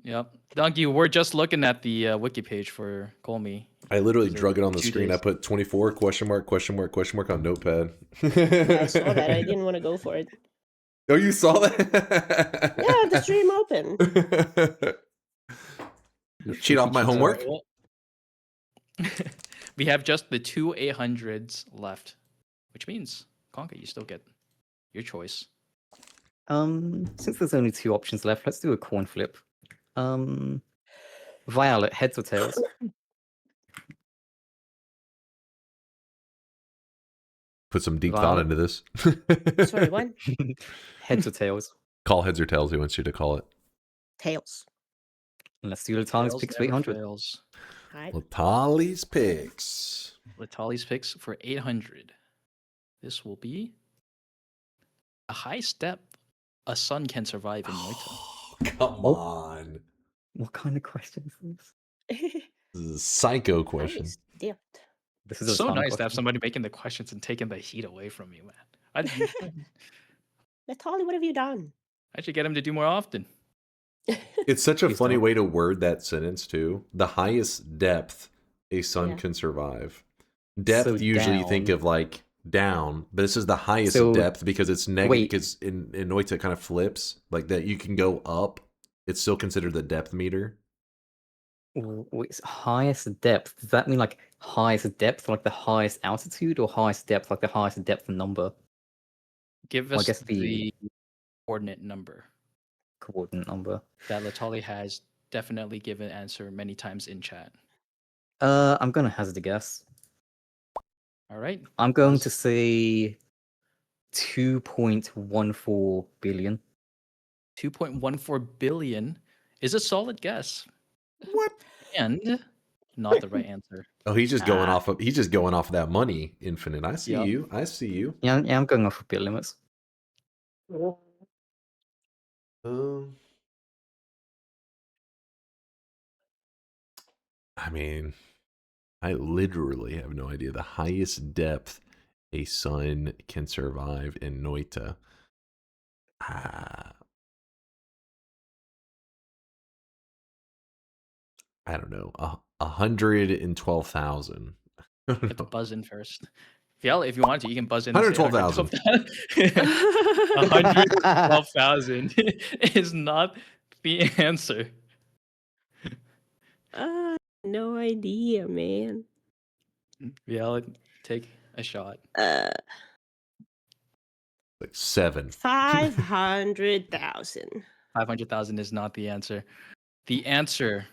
Yep. Donkey, we're just looking at the wiki page for Colmy. I literally drug it on the screen. I put 24 question mark on Notepad. Yeah, I saw that. I didn't want to go for it. Oh, you saw that? Yeah, the stream open. Cheat off my homework? We have just the 2 800s left, which means, Conka, you still get your choice. Since there's only 2 options left, let's do a coin flip. Violet, heads or tails? Put some deep thought into this. Sorry, what? Heads or tails? Call heads or tails. He wants you to call it. Tails. Let's do Latali's picks for 800. Right. Latali's picks. Latali's picks for 800. This will be a high step a son can survive in Noita. Come on. What kind of question is this? This is a psycho question. Stepped. This is It's a so ton nice to have question. somebody making the questions and taking the heat away from you, man. Natalie, what have you done? I should get him to do more often. It's such a Please funny don't. way to word that sentence too. The highest depth a sun Yeah. can survive. Depth, So usually you think down. of like down, but this is the highest So depth because it's negative. wait, Because in Noita it kind of flips like that. You can go up. It's still considered the depth meter. wait, highest depth. Does that mean like highest depth, like the highest altitude, or highest depth, like the highest depth number? Give Well, I us guess the coordinate number coordinate number. that Latali has definitely given answer many times in chat. I'm gonna hazard a guess. All right. I'm going to say 2.14 billion. 2.14 billion is a solid guess. What? And not the right answer. Oh, he's just going off of that money, Infinite. I see Yep. you. I see you. Yeah, I'm going off of bit limits. I mean, I literally have no idea the highest depth a sun can survive in Noita. I don't know. 112,000. Get the buzz in first. If you want to, you can buzz in. 112,000. 112,000 is not the answer. No idea, man. Yeah, take a shot. Like 7. 500,000. 500,000 is not the answer. The answer,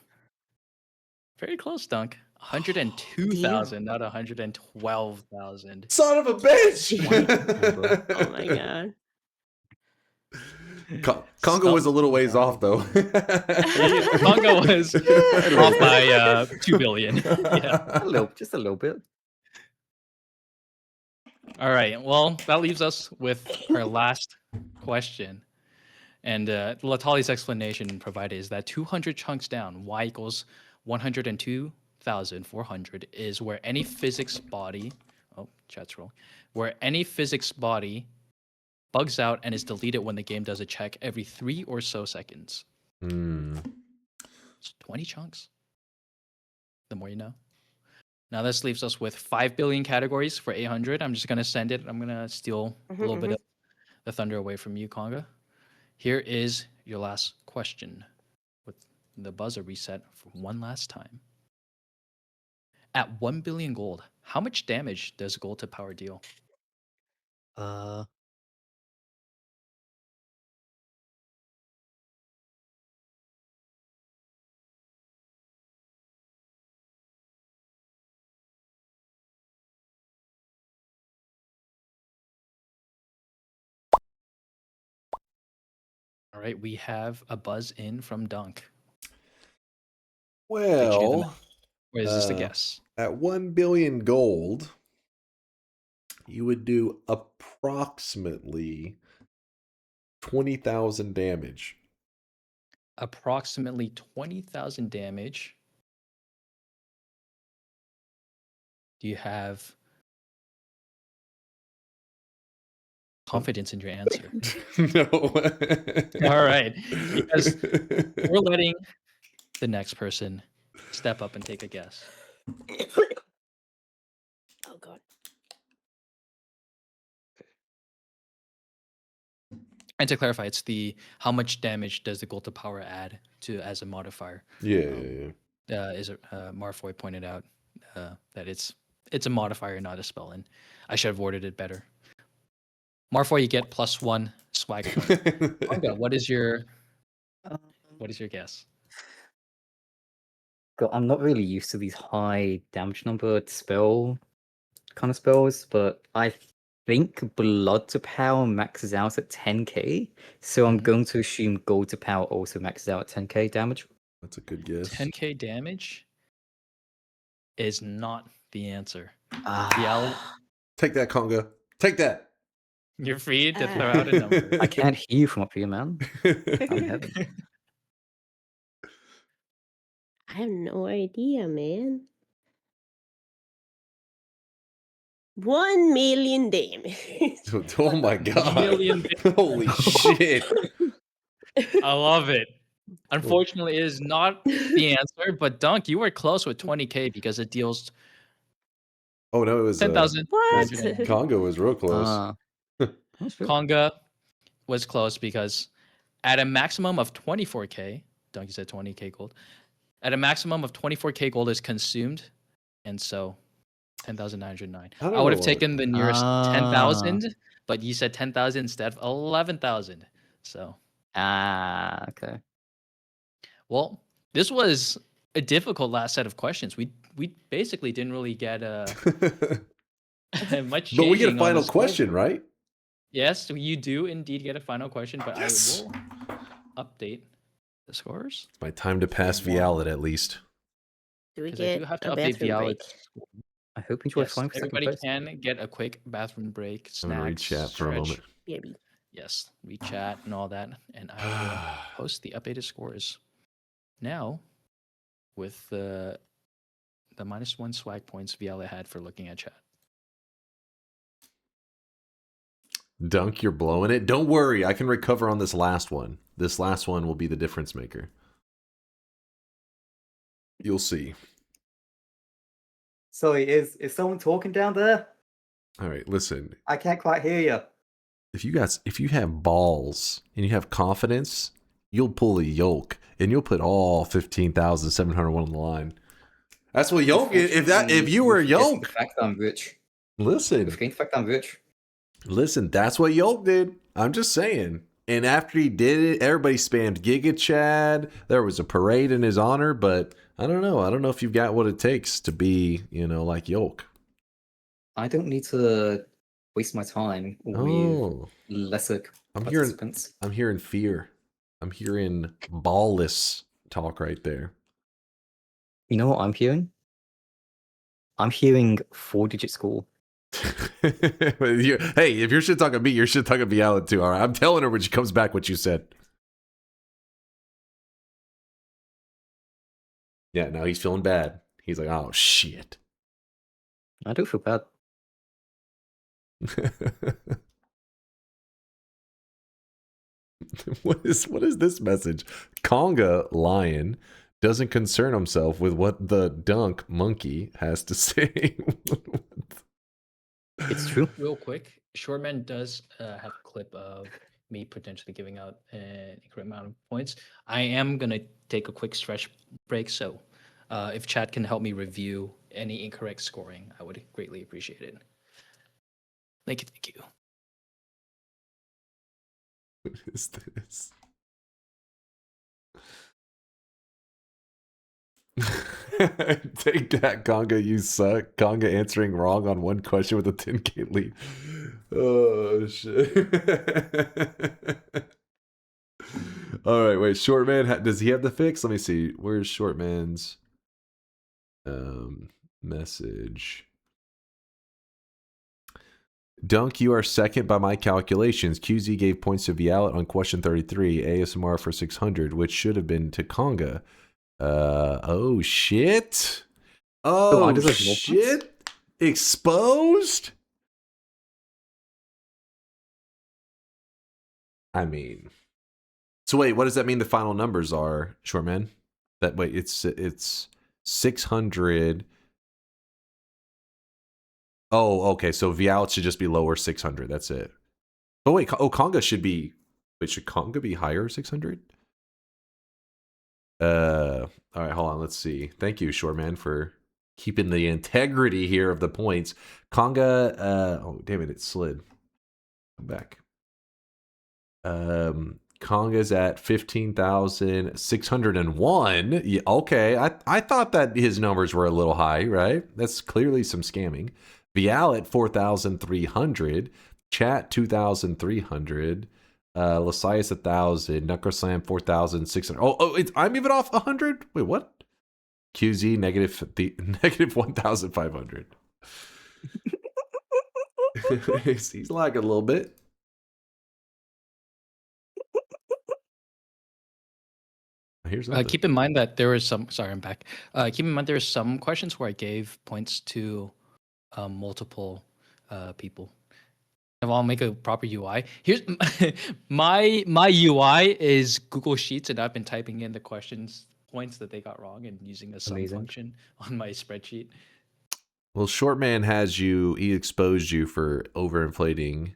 very close, Dunk. 102,000, not 112,000. Son of a bitch! Oh my god. Congo was a little ways off, though. Congo was off by 2 billion. Yeah. Just a little bit. All right. Well, that leaves us with our last question. And Latali's explanation provided is that 200 chunks down, y equals 102,400, is where any physics body, chat's wrong, where any physics body bugs out and is deleted when the game does a check every 3 or so seconds. It's 20 chunks. The more you know. Now this leaves us with 5 billion categories for 800. I'm just going to send it. I'm going to steal a little bit of the thunder away from you, Conga. Here is your last question with the buzzer reset for one last time. At 1 billion gold, how much damage does gold to power deal? All right, we have a buzz in from Dunk. Well, or is this a guess? At 1 billion gold, you would do approximately 20,000 damage. Approximately 20,000 damage. Do you have confidence in your answer? No. All right. Because we're letting the next person step up and take a guess. Oh god. And to clarify, it's the how much damage does the gold to power add to as a modifier? Yeah. Marfoy pointed out that it's a modifier, not a spell, and I should have worded it better. Marfoy, you get +1 swag point. Conga, what is your guess? God, I'm not really used to these high damage number spells, but I think Blood to Power maxes out at 10k, so I'm going to assume Gold to Power also maxes out at 10k damage. That's a good guess. 10k damage is not the answer. Take that, Conga. Take that. You're free to throw out a number. I can't hear you from up here, man. I'm in heaven. I have no idea, man. 1 million damage. Oh my god. Million Holy shit. I love it. Unfortunately, it is not the answer, but Dunk, you were close with 20k because it deals Oh no, it was 10,000. Congo was real close. Conga was close because at a maximum of 24k, Dunk, you said 20k gold. At a maximum of 24k gold is consumed, and so 10,909. I would have taken the nearest 10,000, but you said 10,000 instead of 11,000. So okay. Well, this was a difficult last set of questions. We basically didn't really get much. But we get a changing on final the question, scoreboard. right? Yes, you do indeed get a final question, but Yes. I will update the scores. My time to pass Vialet at least. Do we 'Cause I get do have to a update bathroom break? Vialet's score. I hope you enjoy Yes, flying for second everybody place. can get a quick bathroom break, I'm gonna read snacks, chat for a stretch. moment. Maybe. Yes, we chat and all that, and I will post the updated scores now with the -1 swag points Vialet had for looking at chat. Dunk, you're blowing it. Don't worry, I can recover on this last one. This last one will be the difference maker. You'll see. Sorry, is someone talking down there? All right, listen. I can't quite hear you. If you have balls and you have confidence, you'll pull a yoke and you'll put all 15,701 on the line. That's what yoke is. If you were a yoke, the fact that I'm rich. Listen. The fact that I'm rich. Listen, that's what Yoke did. I'm just saying. And after he did it, everybody spammed Giga Chad. There was a parade in his honor, but I don't know. I don't know if you've got what it takes to be, like Yoke. I don't need to waste my time with lesser participants. I'm hearing fear. I'm hearing ballless talk right there. You know what I'm hearing? I'm hearing 4-digit score. Hey, if you're shit talking me, you're shit talking me out too. All right, I'm telling her when she comes back what you said. Yeah, now he's feeling bad. He's like, oh shit. I don't feel bad. What is this message? Conga Lion doesn't concern himself with what the Dunk Monkey has to say. It's true. Real quick, Shortman does have a clip of me potentially giving out an incorrect amount of points. I am going to take a quick stretch break, so if chat can help me review any incorrect scoring, I would greatly appreciate it. Thank you. What is this? Take that, Conga, you suck. Conga answering wrong on one question with a 10k lead. Oh, shit. All right, wait. Shortman, does he have the fix? Let me see. Where's Shortman's message? Dunk, you are second by my calculations. QZ gave points to Vialet on question 33, ASMR for 600, which should have been to Conga. Oh shit. Oh shit. Exposed? I mean. So wait, what does that mean the final numbers are, Shortman? It's 600. Oh, okay. So Vialet should just be lower 600. That's it. Oh wait, Conga should be. Wait, should Conga be higher 600? All right, hold on. Let's see. Thank you, Shortman, for keeping the integrity here of the points. Conga. Oh, damn it! It slid. Come back. Conga's at 15,601. Yeah, okay. I thought that his numbers were a little high, right? That's clearly some scamming. Vialet 4,300. Chat 2,300. Lasias 1,000. DunkOrSlam 4,600. Oh, I'm even off 100. Wait, what? QZ negative 1,500. He's lagging a little bit. Here's keep in mind that there was some. Sorry, I'm back. Keep in mind there are some questions where I gave points to multiple people. If I'll make a proper UI. Here's my UI is Google Sheets, and I've been typing in the questions points that they got wrong and using a sum function on my spreadsheet. Well, Short Man has you. He exposed you for overinflating.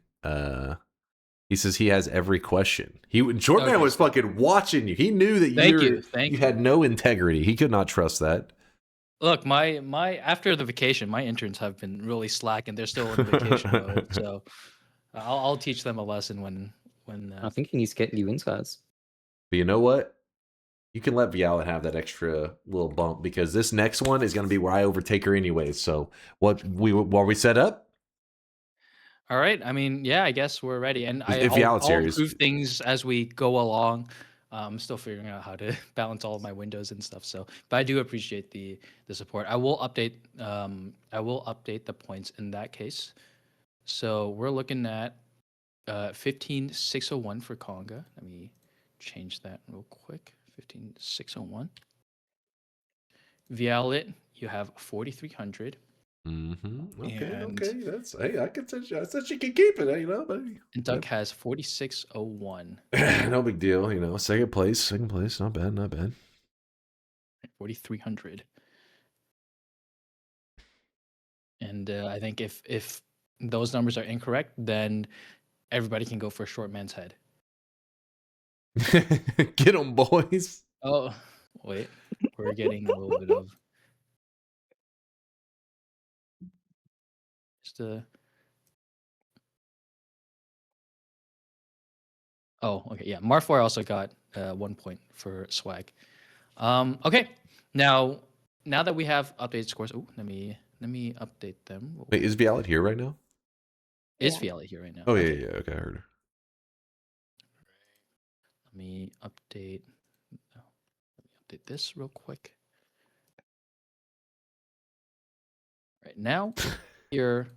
He says he has every question. Short Man was fucking watching you. He knew that you had no integrity. He could not trust that. Look, my after the vacation, my interns have been really slack, and they're still in vacation mode. So I'll teach them a lesson when. I think he needs to get new insights. But you know what? You can let Vialet have that extra little bump because this next one is going to be where I overtake her anyways. So were we set up? All right. I mean, yeah, I guess we're ready. And If I'll serious. improve things as we go along. I'm still figuring out how to balance all of my windows and stuff. So, but I do appreciate the support. I will update the points in that case. So we're looking at 15,601 for Conga. Let me change that real quick. 15,601. Vialet, you have 4,300. Mm-hmm. Okay. That's I can say she can keep it, you know. But and Doug has 4,601. No big deal, you know. Second place, not bad. 4,300. And I think if those numbers are incorrect, then everybody can go for Short Man's head. Get them, boys. Oh, wait. We're getting a little bit of just Oh, okay. Yeah. Marfoy also got 1 point for swag. Okay. Now that we have updated scores, let me update them. Wait, is Vialet here right now? Is Vialet here right now? Oh yeah. Okay, I heard her. Let me update this real quick. Right now, here.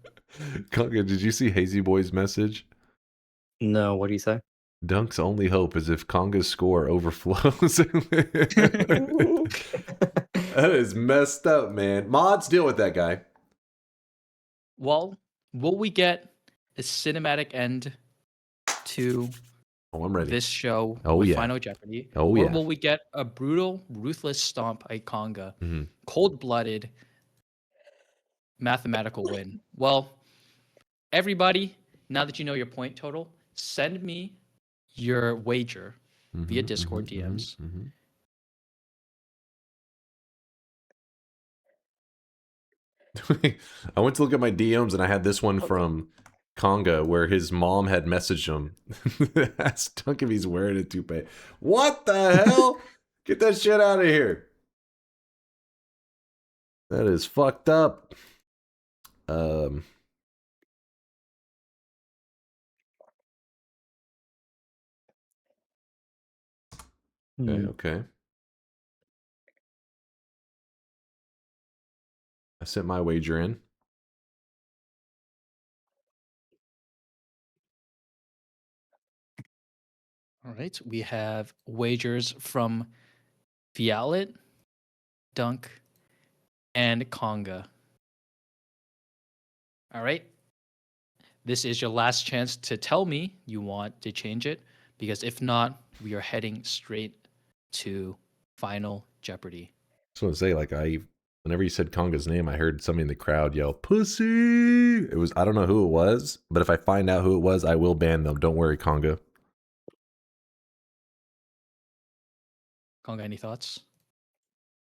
Conga, did you see Hazy Boy's message? No, what do you say? Dunk's only hope is if Conga's score overflows. That is messed up, man. Mods, deal with that guy. Well, will we get a cinematic end to I'm ready. This show with Final Jeopardy? Or will we get a brutal, ruthless stomp by Conga? Cold-blooded, mathematical win. Well, everybody, now that you know your point total, send me your wager via Discord DMs. I went to look at my DMs and I had this one from Conga where his mom had messaged him. Asked Dunk if he's wearing a toupee. What the hell? Get that shit out of here. That is fucked up. Okay. I sent my wager in. All right. We have wagers from Vialet, Dunk, and Conga. All right. This is your last chance to tell me you want to change it, because if not, we are heading straight to Final Jeopardy. I just want to say, whenever you said Conga's name, I heard somebody in the crowd yell, "Pussy!" I don't know who it was, but if I find out who it was, I will ban them. Don't worry, Conga. Conga, any thoughts?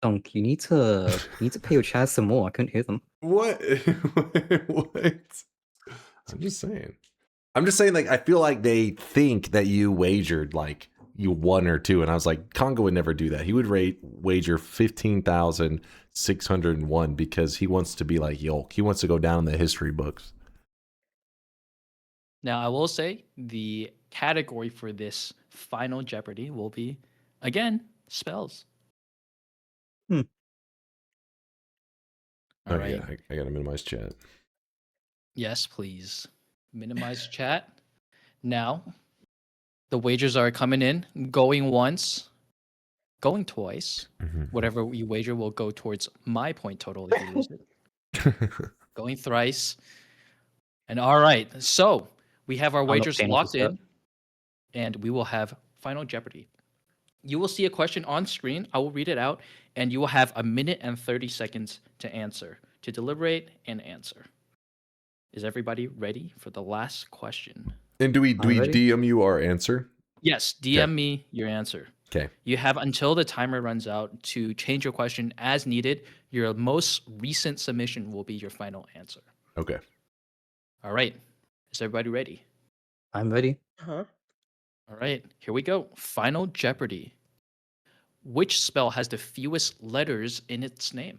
Dunk, you need to pay your chats some more. I couldn't hear them. What? What? I'm just saying, I feel like they think that you wagered you won or two, and I was like, Conga would never do that. He would wager 15,601 because he wants to be like Yolk. He wants to go down in the history books. Now, I will say the category for this Final Jeopardy will be, again, spells. All right. Yeah, I gotta minimize chat. Yes, please. Minimize chat. Now, the wagers are coming in, going once, going twice. Whatever you wager will go towards my point total if you lose it. Going thrice. And all right, so we have our I'm not wagers paying locked for that. in, and we will have Final Jeopardy. You will see a question on screen. I will read it out, and you will have 1 minute and 30 seconds to answer, to deliberate and answer. Is everybody ready for the last question? And do we DM you our answer? Yes, DM me your answer. Okay. You have until the timer runs out to change your question as needed. Your most recent submission will be your final answer. Okay. All right. Is everybody ready? I'm ready. Uh-huh. All right. Here we go. Final Jeopardy. Which spell has the fewest letters in its name?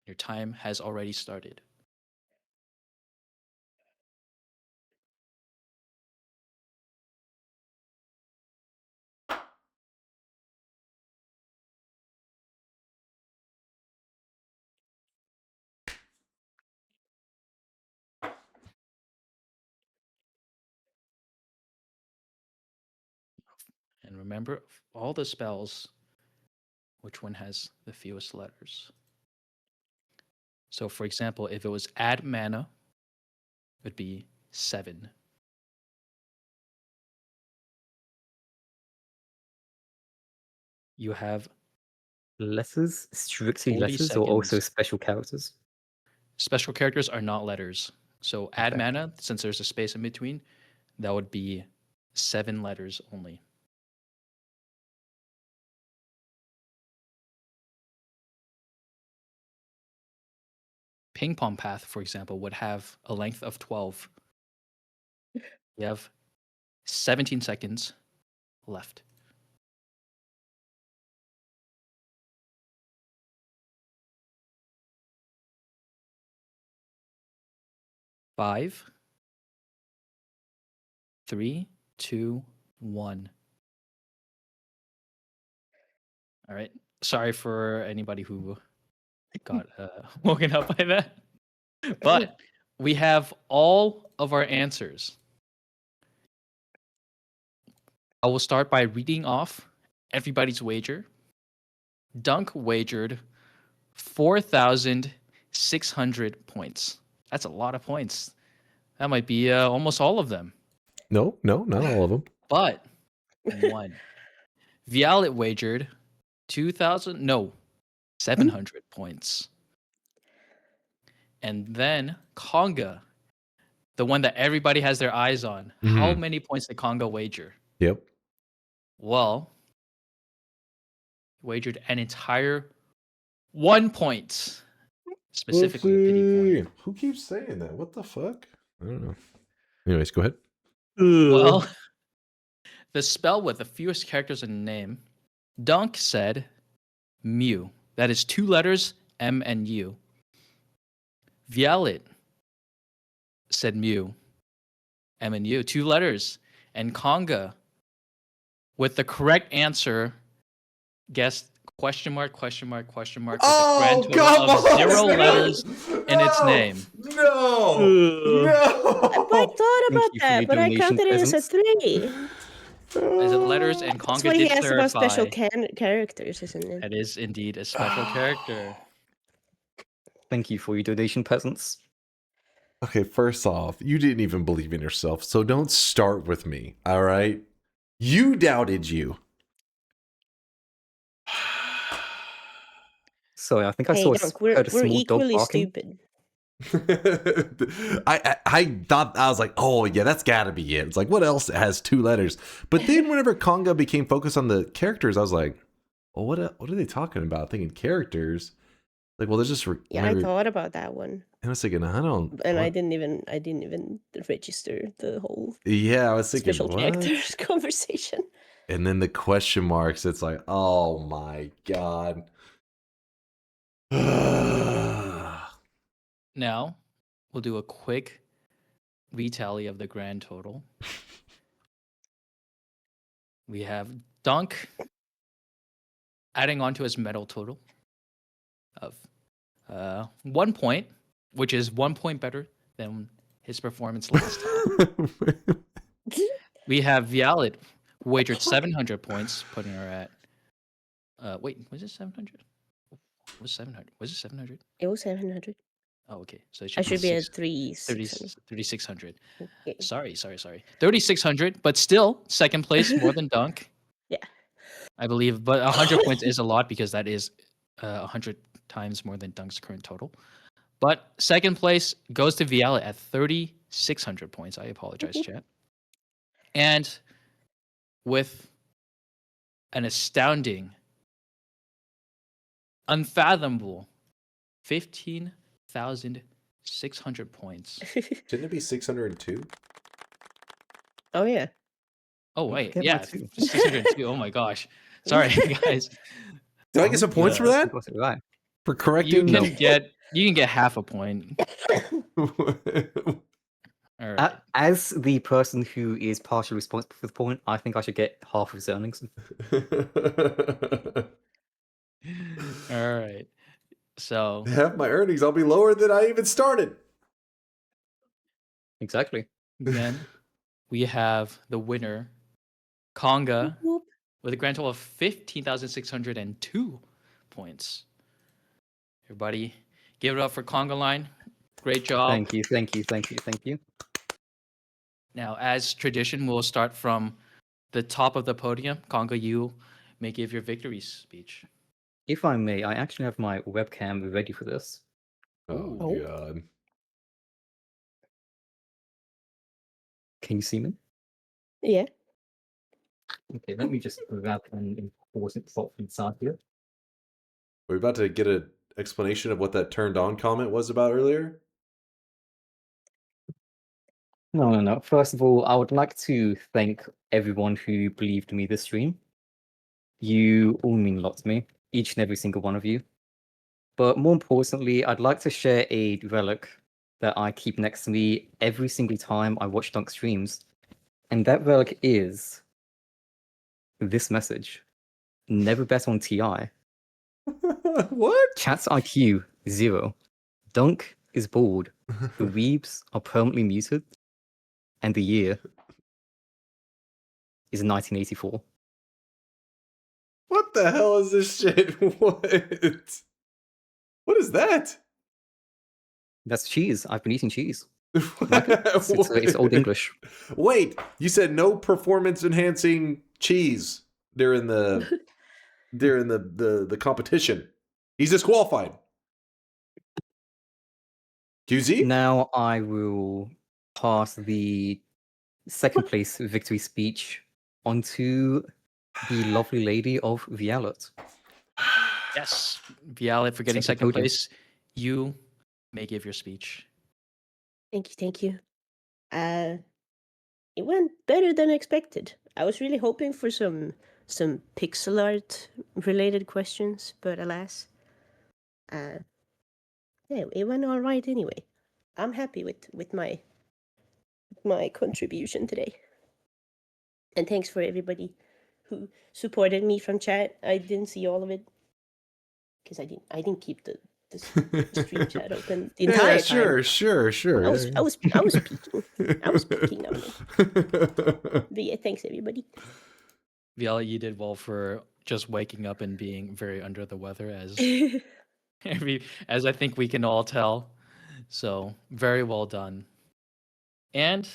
Your time has already started. And remember, all the spells, which one has the fewest letters? So, for example, if it was add mana, it would be 7. You have letters, strictly 40 letters, or also seconds. special characters? Special characters are not letters. So add mana, since there's a space in between, that would be 7 letters only. Ping pong path, for example, would have a length of 12. You have 17 seconds left. Five, 3, 2, 1. All right. Sorry for anybody who got woken up by that. But we have all of our answers. I will start by reading off everybody's wager. Dunk wagered 4,600 points. That's a lot of points. That might be almost all of them. No, not all of them. But one. Violet wagered 700 points. And then Conga, the one that everybody has their eyes on. How many points did Conga wager? Yep. Well, wagered an entire 1 point. Specifically, a pity point. Who keeps saying that? What the fuck? I don't know. Anyways, go ahead. Well, the spell with the fewest characters in the name, Dunk said Mew. That is 2 letters, M and U. Violet said Mew, M and U, 2 letters. And Conga, with the correct answer, guessed question mark with a grand total of 0 letters in its name. No! I thought about that, but I counted it as a 3. Is it letters? And Conga That's why he did asked about clarify. special characters, isn't it? That is indeed a special character. Thank you for your donation, peasants. Okay, first off, you didn't even believe in yourself, so don't start with me, all right? You doubted you. Sorry, I think I saw Dunk, heard a we're small dog equally barking. stupid. I thought, I was like, oh yeah, that's gotta be it. It's like, what else has 2 letters? But then whenever Conga became focused on the characters, I was like, well, what are they talking about? Thinking characters. Like, well, there's just I thought about that one. And I was thinking, I don't. And what? I didn't even register the whole Yeah, I was thinking, special what? characters conversation. And then the question marks, it's like, oh my god. Now, we'll do a quick retally of the grand total. We have Dunk adding on to his medal total of 1 point, which is 1 point better than his performance last time. We have Violet, who wagered 700 points, putting her at... wait, was it 700? Was it 700? Was it 700? It was 700. Oh, okay. So it I should should be at 3600. 3600. Okay. Sorry. 3600, but still second place, more than Dunk. Yeah. I believe, but 100 points is a lot because that is 100 times more than Dunk's current total. But second place goes to Viala at 3,600 points. I apologize, chat. And with an astounding, unfathomable 15,600 points. Shouldn't it be 602? Oh, yeah. Oh, wait. Get Yeah, my two. 602. Oh, my gosh. Sorry, guys. Do I get some points for that? Right. For You correcting? can get half a point. All right. As the person who is partially responsible for the point, I think I should get half of his earnings. All right. So Half my earnings, I'll be lower than I even started. Exactly. then we have the winner, Conga, with a grand total of 15,602 points. Everybody, give it up for Conga Line. Great job. Thank you. Now, as tradition, we'll start from the top of the podium. Conga, you may give your victory speech. If I may, I actually have my webcam ready for this. Oh, God. Can you see me? Yeah. Okay, let me just grab an important prop inside here. Are we about to get an explanation of what that turned on comment was about earlier? No. First of all, I would like to thank everyone who believed me this stream. You all mean a lot to me, each and every single one of you. But more importantly, I'd like to share a relic that I keep next to me every single time I watch Dunk streams. And that relic is this message. Never bet on TI. What? Chat's IQ, 0. Dunk is bald. The weebs are permanently muted. And the year is 1984. What the hell is this shit? What? What is that? That's cheese. I've been eating cheese. It's Old English. Wait, you said no performance enhancing cheese during the the competition. He's disqualified. QZ? Now I will pass the second place victory speech onto the lovely lady of Vialet. Yes, Vialet for getting second place. You may give your speech. Thank you. It went better than expected. I was really hoping for some pixel art related questions, but alas, yeah, it went all right anyway. I'm happy with my contribution today. And thanks for everybody who supported me from chat. I didn't see all of it because I didn't keep the stream chat open the entire time. Sure. I was peeking. I was peeking on it. But yeah, thanks everybody. Viala, you did well for just waking up and being very under the weather, as as I think we can all tell. So very well done. And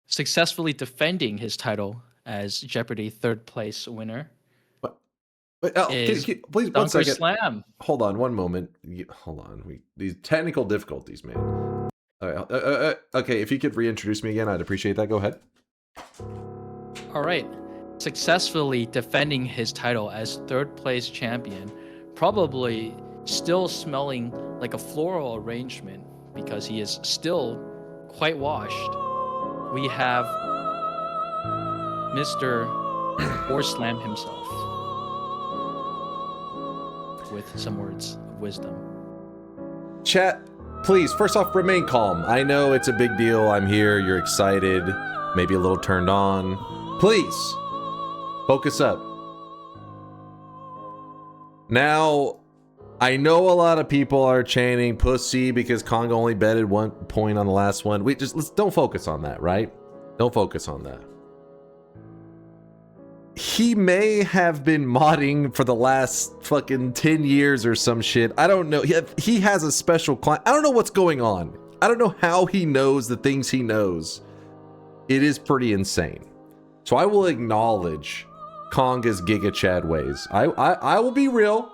successfully defending his title as Jeopardy third place winner. Wait, please, 1 second. DunkOrSlam. Hold on, one moment. Hold on. These technical difficulties, man. All right. Okay, if you could reintroduce me again, I'd appreciate that. Go ahead. All right. Successfully defending his title as third place champion, probably still smelling like a floral arrangement because he is still quite washed. We have Mr. DunkOrSlam himself with some words of wisdom. Chat, please, first off, remain calm. I know it's a big deal. I'm here. You're excited. Maybe a little turned on. Please, focus up. Now, I know a lot of people are chanting pussy because Conga only betted 1 point on the last one. Let's don't focus on that, right? Don't focus on that. he may have been modding for the last fucking 10 years or some shit. I don't know. He has a special client. I don't know what's going on. I don't know how he knows the things he knows. It is pretty insane. So I will acknowledge Konga's Giga Chad ways. I will be real.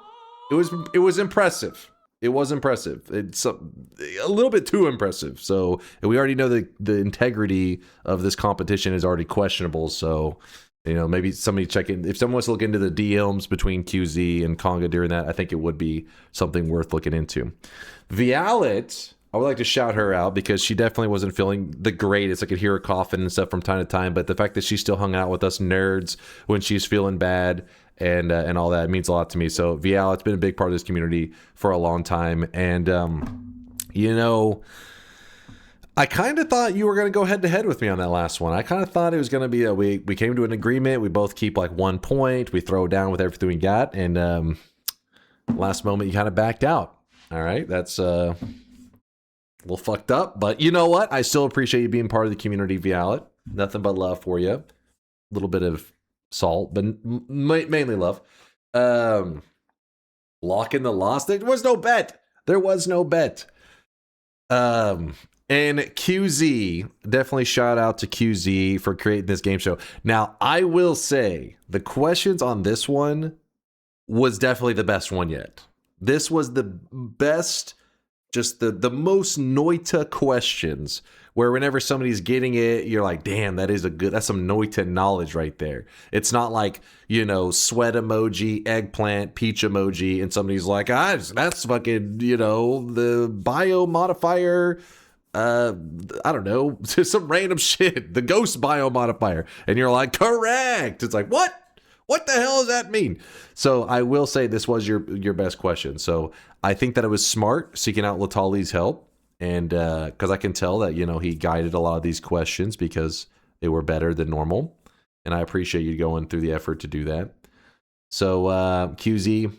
It was impressive. It was impressive. It's a little bit too impressive. So we already know the integrity of this competition is already questionable. So, you know, maybe somebody check in. If someone wants to look into the DMs between QZ and Konga during that, I think it would be something worth looking into. Vialet, I would like to shout her out because she definitely wasn't feeling the greatest. I could hear her coughing and stuff from time to time, but the fact that she still hung out with us nerds when she's feeling bad and all that means a lot to me. So Vialet's been a big part of this community for a long time. And, you know, I kind of thought you were going to go head to head with me on that last one. I kind of thought it was going to be we came to an agreement. We both keep like 1 point. We throw down with everything we got. And last moment, you kind of backed out. All right. That's a little fucked up. But you know what? I still appreciate you being part of the community, Vialet. Nothing but love for you. A little bit of salt, but mainly love. Lock in the loss. There was no bet. There was no bet. And QZ, definitely shout out to QZ for creating this game show. Now, I will say the questions on this one was definitely the best one yet. This was the best, just the most Noita questions, where whenever somebody's getting it, you're like, damn, that's some Noita knowledge right there. It's not like, you know, sweat emoji, eggplant, peach emoji, and somebody's like, that's fucking, you know, the bio modifier, I don't know, some random shit, the ghost bio modifier. And you're like, correct. It's like, what? What the hell does that mean? So I will say this was your best question. So I think that it was smart seeking out Latali's help. And because I can tell that, you know, he guided a lot of these questions because they were better than normal. And I appreciate you going through the effort to do that. So QZ,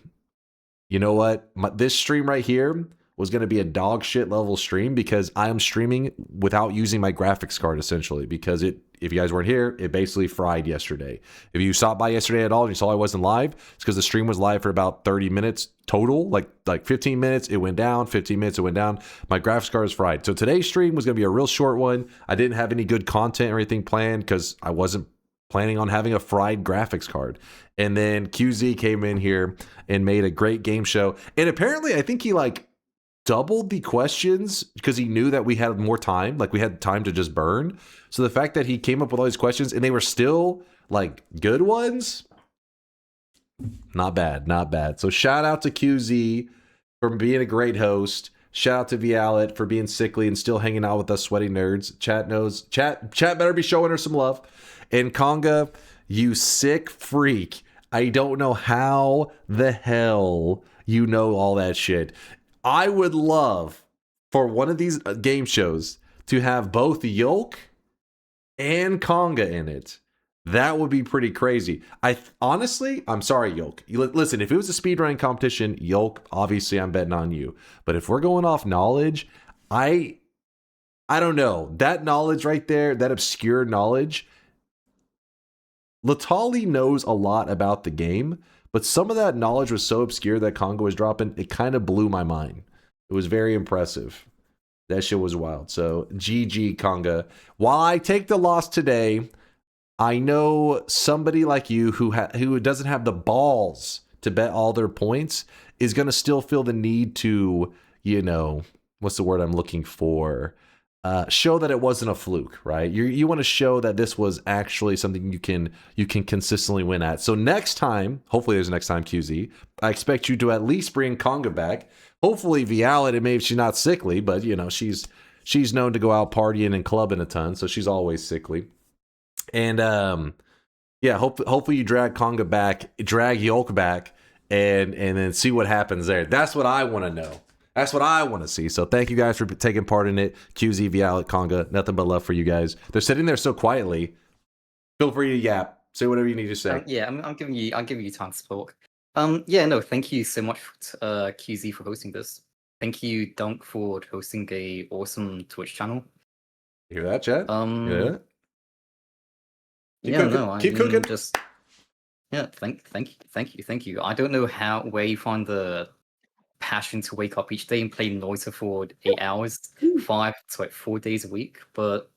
you know what? This stream right here was going to be a dog shit level stream because I am streaming without using my graphics card, essentially, because if you guys weren't here, it basically fried yesterday. If you stopped by yesterday at all and you saw I wasn't live, it's because the stream was live for about 30 minutes total, like 15 minutes, it went down, 15 minutes, it went down. My graphics card is fried. So today's stream was going to be a real short one. I didn't have any good content or anything planned because I wasn't planning on having a fried graphics card. And then QZ came in here and made a great game show. And apparently, I think he doubled the questions because he knew that we had more time, like we had time to just burn. So the fact that he came up with all these questions and they were still good ones, not bad. So shout out to QZ for being a great host. Shout out to Vialet for being sickly and still hanging out with us sweaty nerds. Chat better be showing her some love. And Konga, you sick freak. I don't know how the hell you know all that shit. I would love for one of these game shows to have both Yolk and Konga in it. That would be pretty crazy. Honestly, I'm sorry, Yolk. Listen, if it was a speedrunning competition, Yolk, obviously I'm betting on you. But if we're going off knowledge, I don't know. That knowledge right there, that obscure knowledge, Latali knows a lot about the game. But some of that knowledge was so obscure that Konga was dropping, it kind of blew my mind. It was very impressive. That shit was wild. So, GG, Konga. While I take the loss today, I know somebody like you who doesn't have the balls to bet all their points is going to still feel the need to, you know, what's the word I'm looking for? Show that it wasn't a fluke, right? You want to show that this was actually something you can consistently win at. So next time, hopefully there's a next time, QZ, I expect you to at least bring Konga back. Hopefully Vialet, and maybe she's not sickly, but you know, she's known to go out partying and clubbing a ton, so she's always sickly. And yeah, hopefully you drag Konga back, drag Yolk back, and then see what happens there. That's what I want to know. That's what I want to see. So thank you guys for taking part in it. QZ, Vialet, Konga, nothing but love for you guys. They're sitting there so quietly. Feel free to yap. Say whatever you need to say. Yeah, I'm giving you time to talk. Yeah, no, thank you so much, QZ, for hosting this. Thank you, Dunk, for hosting a awesome Twitch channel. You hear that, chat? Keep cooking. Keep cooking. Yeah, thank you. I don't know where you find the passion to wake up each day and play Noita for 8 hours, 4 days a week, but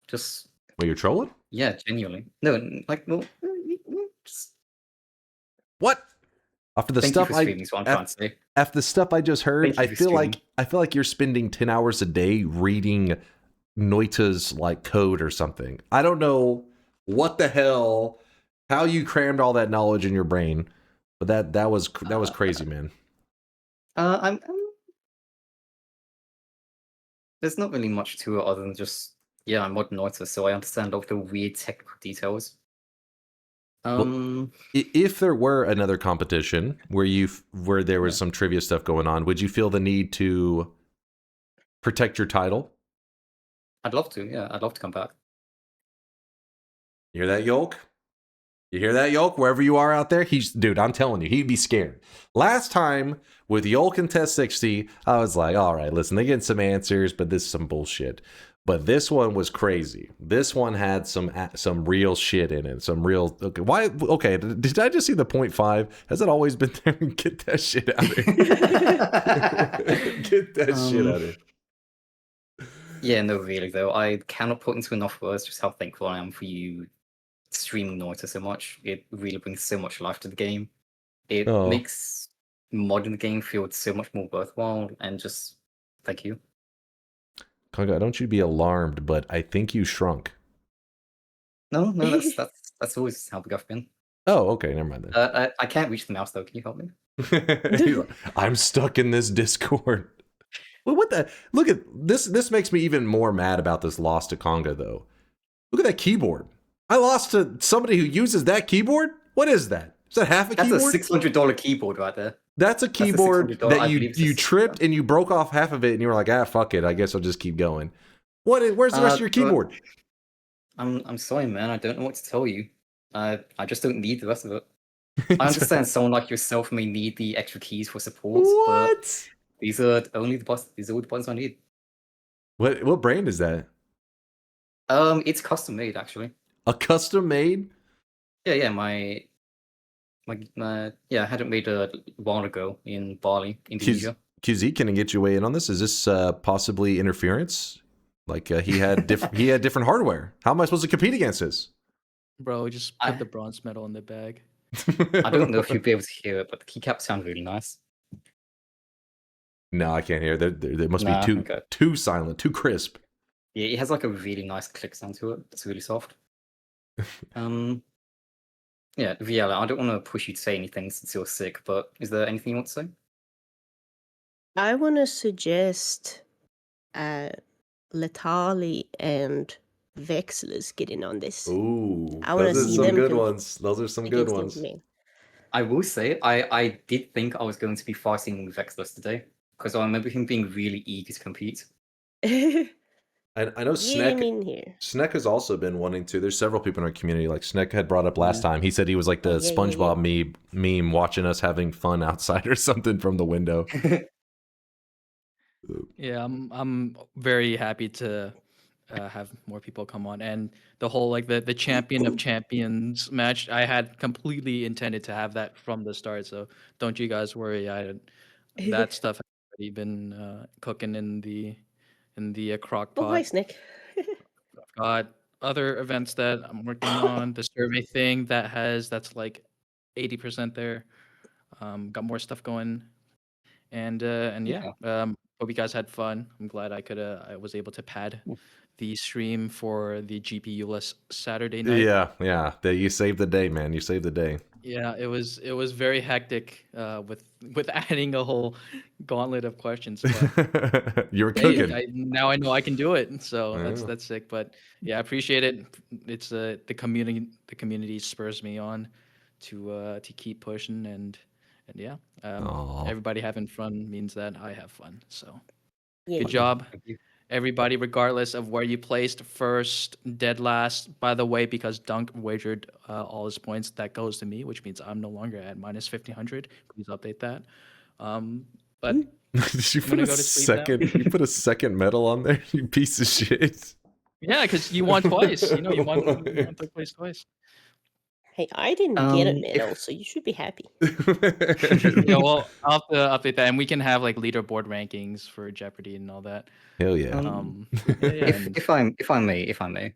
just. Well, you're trolling? Yeah, genuinely. No, like, well, just. What? After the Thank stuff you for streaming, is what I'm trying to say. After the stuff I just heard, I feel like you're spending 10 hours a day reading Noita's like code or something. I don't know what the hell, how you crammed all that knowledge in your brain, but that was crazy, man. I'm there's not really much to it other than just I'm mod Noita, so I understand all the weird technical details. Well, if there were another competition where there was some trivia stuff going on, would you feel the need to protect your title? I'd love to, yeah. I'd love to come back. You hear that, Yolk? You hear that, Yolk? Wherever you are out there, dude, I'm telling you, he'd be scared. Last time with Yolk and Test 60, I was like, all right, listen, they get some answers, but this is some bullshit. But this one was crazy. This one had some real shit in it. Some real okay. Did I just see the 0.5? Has it always been there? Get that shit out of here. Get that shit out of here. Yeah, no, really though. I cannot put into enough words just how thankful I am for you streaming Noita so much. It really brings so much life to the game. It makes modding the game feel so much more worthwhile, and just thank you. Conga, don't you be alarmed, but I think you shrunk. No, that's always how big I've been. Oh, okay, never mind then. I can't reach the mouse though. Can you help me? I'm stuck in this Discord. Well, what the? Look at this. This makes me even more mad about this loss to Conga, though. Look at that keyboard. I lost to somebody who uses that keyboard. What is that? Is that half a keyboard? That's a $600 keyboard right there. That's a keyboard that you tripped and you broke off half of it, and you were like, fuck it. I guess I'll just keep going. Where's the rest of your keyboard? I'm sorry, man. I don't know what to tell you. I just don't need the rest of it. I understand someone like yourself may need the extra keys for support, but these are only the buttons. These are all the buttons I need. What brand is that? It's custom made actually. A custom made? Yeah. I had it made a while ago in Bali, Indonesia. QZ, can I get you weigh in on this? Is this possibly interference? Like he had different hardware. How am I supposed to compete against this? Bro, just put the bronze medal in the bag. I don't know if you'll be able to hear it, but the keycaps sound really nice. No, I can't hear. There must be too silent, too crisp. Yeah, it has like a really nice click sound to it. It's really soft. Yeah, Viela, I don't want to push you to say anything since you're sick, but is there anything you want to say? I want to suggest Letali and Vexlers getting on this. Ooh, I want to see them. Good ones. Those are some good ones. I will say, I did think I was going to be fighting with Vexlers today, because I remember him being really eager to compete. I know Sneck has also been wanting to. There's several people in our community. Like Sneck had brought up last time. He said he was like the SpongeBob meme watching us having fun outside or something from the window. Yeah, I'm very happy to have more people come on, and the whole like the champion of champions match. I had completely intended to have that from the start, so don't you guys worry. That stuff has already been cooking in the crock pot. Oh, hi, Snick. I've got other events that I'm working on. The survey thing that's like 80% there. Got more stuff going, and hope you guys had fun. I'm glad I was able to pad the stream for the GPU-less Saturday night. Yeah. You saved the day, man. You saved the day. Yeah, it was very hectic with adding a whole gauntlet of questions. But you were cooking. Now I know I can do it, so that's sick. But yeah, I appreciate it. It's the community spurs me on to keep pushing and yeah, everybody having fun means that I have fun. So good job, everybody, regardless of where you placed first, dead last. By the way, because Dunk wagered all his points, that goes to me, which means I'm no longer at minus 1,500. Please update that. But did you put a second? You put a second medal on there, you piece of shit. Yeah, because you won twice. You won third place twice. Hey, I didn't get a medal, so you should be happy. Yeah, well, I'll have to update that, and we can have like leaderboard rankings for Jeopardy and all that. Hell yeah. If I may,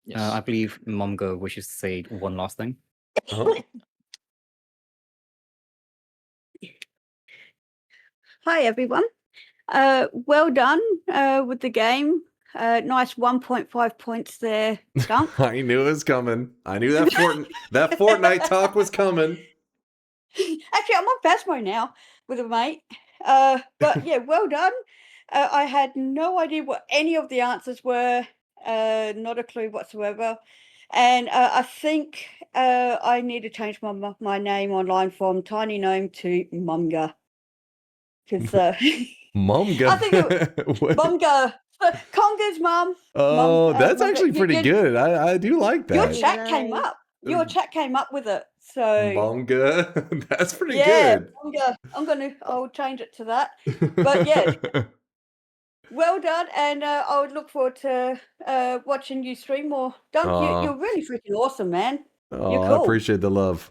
Yes. I believe Mongo wishes to say one last thing. Hi, everyone. Well done with the game. Nice 1.5 points there, Dunk. I knew it was coming. I knew that that Fortnite talk was coming. Actually, I'm on Phasmo now with a mate. But yeah, well done. I had no idea what any of the answers were. Not a clue whatsoever. And I think I need to change my name online from Tiny Gnome to Mumga. Because Mumga? I think Mumga. Conga's mum. Oh, that's Mumga. actually pretty good. I do like that. Your chat came up. Your chat came up with it. So Mumga. That's pretty yeah, good. I'll change it to that. But yeah, well done, and I would look forward to watching you stream more. Dunk, you're really freaking awesome, man. Oh, You're cool. I appreciate the love.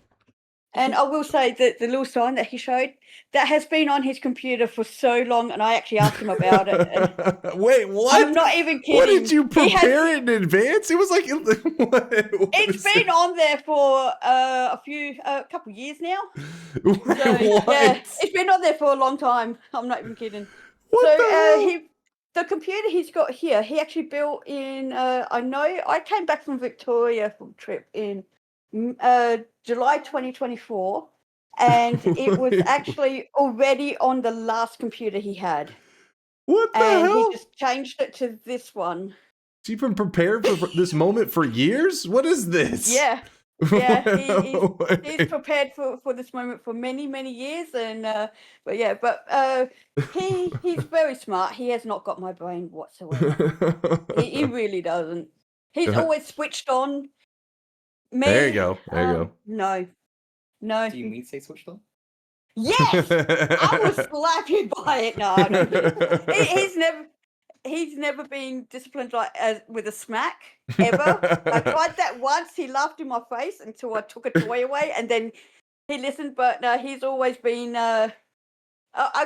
And I will say that the little sign that he showed, that has been on his computer for so long, and I actually asked him about it. And wait, what? I'm not even kidding. What, did you prepare it in advance? It was like it's been on there for a couple years now. What? Yeah, it's been on there for a long time. I'm not even kidding. The computer he's got here, he actually built in. I know I came back from Victoria from a trip in July 2024, and it was actually already on the last computer he had. What the hell? He just changed it to this one. You've been prepared for this moment for years? What is this? Yeah. He's prepared for this moment for many years, and but he's very smart. He has not got my brain whatsoever. he really doesn't. He's always switched on. Me, there you go. No. Do you mean to say switched on? Yes, I was slapped by it. No, I don't get it. He's never been disciplined with a smack ever. I tried that once. He laughed in my face until I took a toy away, and then he listened. But he's always been. I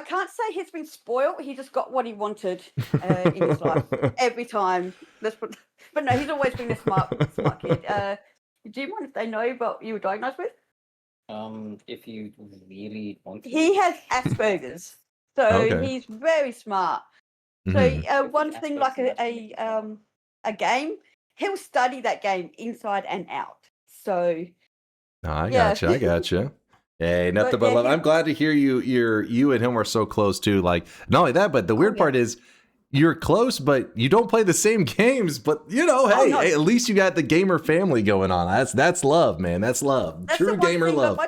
can't say he's been spoiled. He just got what he wanted in his life every time. But no, he's always been a smart kid. Do you mind if they know what you were diagnosed with? If you really want to. He has Asperger's, so he's very smart. So one thing like a game, he'll study that game inside and out. So I gotcha. Hey, nothing but love. I'm glad to hear you and him are so close too. Like, not only that, but the weird part is you're close, but you don't play the same games. But hey, at least you got the gamer family going on. That's love, man. That's love. True gamer love.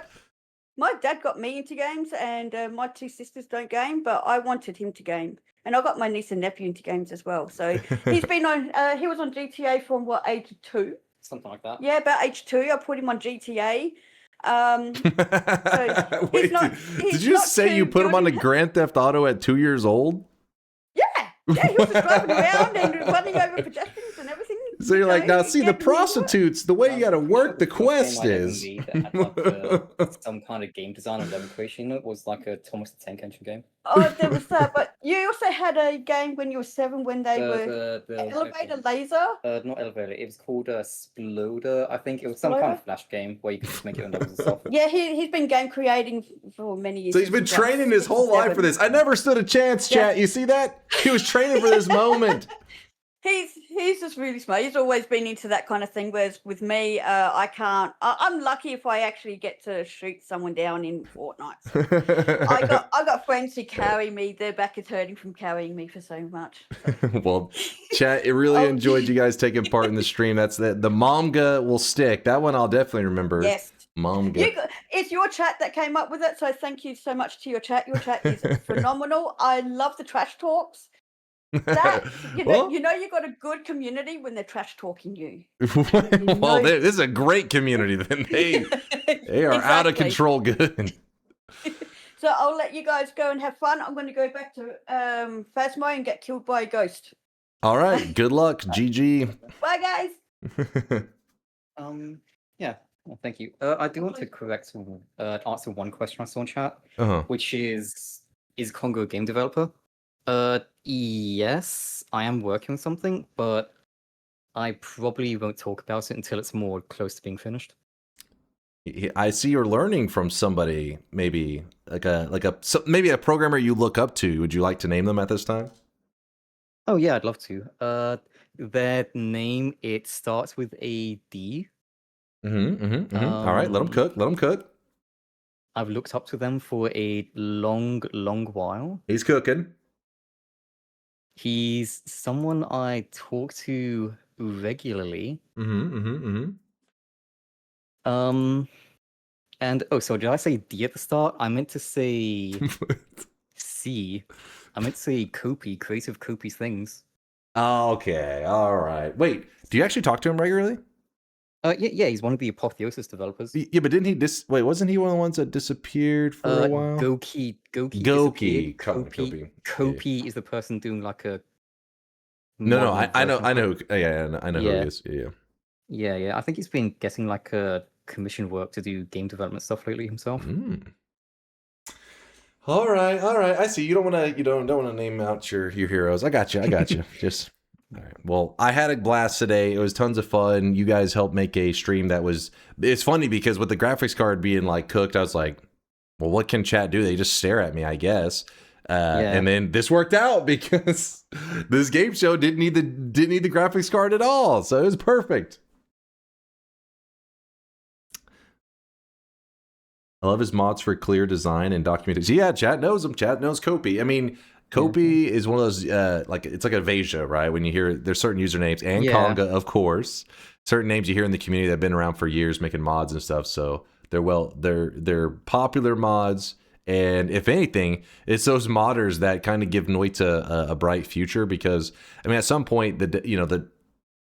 My dad got me into games, and my two sisters don't game, but I wanted him to game. And I got my niece and nephew into games as well. So he's been on. He was on GTA from age 2? Something like that. Yeah, about age 2. I put him on GTA. Wait, did you just say you put him on a Grand Theft Auto at 2 years old? Yeah, he was just driving around and running over pedestrians and everything. So you're like, now see the prostitutes, the way you got to work the quest is. Some kind of game design and level creation. It was like a Thomas the Tank Engine game. Oh, there was that, but you also had a game when you were 7 when they were elevator laser. Not elevator. It was called Sploder. I think it was some kind of flash game where you could just make your own levels and stuff. Yeah, he's been game creating for many years. So he's been training his whole life for this. I never stood a chance, chat. You see that? He was training for this moment. He's just really smart. He's always been into that kind of thing. Whereas with me, I can't. I'm lucky if I actually get to shoot someone down in Fortnite. So I got friends who carry me. Their back is hurting from carrying me for so much. So. Well, chat, it really enjoyed you guys taking part in the stream. That's the Momga will stick. That one I'll definitely remember. Yes. Momga. It's your chat that came up with it. So thank you so much to your chat. Your chat is phenomenal. I love the trash talks. That you know you got a good community when they're trash talking you. Well, this is a great community. Then they are out of control good. So I'll let you guys go and have fun. I'm going to go back to Phasmo and get killed by a ghost. All right. Good luck. GG. Bye, guys. Yeah. Well, thank you. I do want to correct answer one question I saw in chat, which is Congo a game developer? Yes, I am working on something, but I probably won't talk about it until it's more close to being finished. I see you're learning from somebody, maybe maybe a programmer you look up to. Would you like to name them at this time? Oh yeah, I'd love to. Their name, it starts with a D. All right, let them cook. Let them cook. I've looked up to them for a long, long while. He's cooking. He's someone I talk to regularly. And so did I say D at the start? I meant to say C. I meant to say Copy, Creative Copy's things. Okay, all right. Wait, do you actually talk to him regularly? Yeah, he's one of the Apotheosis developers. Yeah, but didn't he wait, wasn't he one of the ones that disappeared for a while? Goki Goki. Copy is the person doing like a No, I know who he is. Yeah. I think he's been getting like a commission work to do game development stuff lately himself. All right. I see. You don't want to name out your heroes. I got you. Just all right. Well, I had a blast today. It was tons of fun. You guys helped make a stream that was. It's funny because with the graphics card being like cooked, I was like, well, what can chat do? They just stare at me, I guess. And then this worked out because this game show didn't need the graphics card at all, so it was perfect. I love his mods for clear design and documentation. Yeah, chat knows him. Chat knows Copy. I mean, Copy is one of those it's like a Veja, right? When you hear there's certain usernames and Conga, of course, certain names you hear in the community that have been around for years making mods and stuff. So they're popular mods. And if anything, it's those modders that kind of give Noita a bright future because, I mean, at some point, the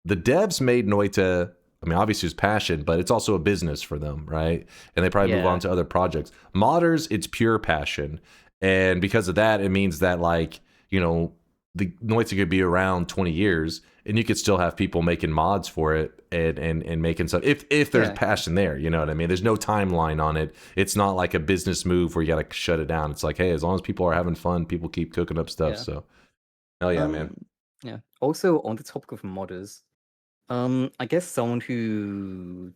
devs made Noita, I mean, obviously it's passion, but it's also a business for them, right? And they probably move on to other projects. Modders, it's pure passion. And because of that, it means that, like, the Noita could be around 20 years and you could still have people making mods for it and making stuff if there's passion there, you know what I mean? There's no timeline on it. It's not like a business move where you gotta shut it down. It's like, hey, as long as people are having fun, people keep cooking up stuff. So hell yeah, man. Yeah. Also on the topic of modders, I guess someone who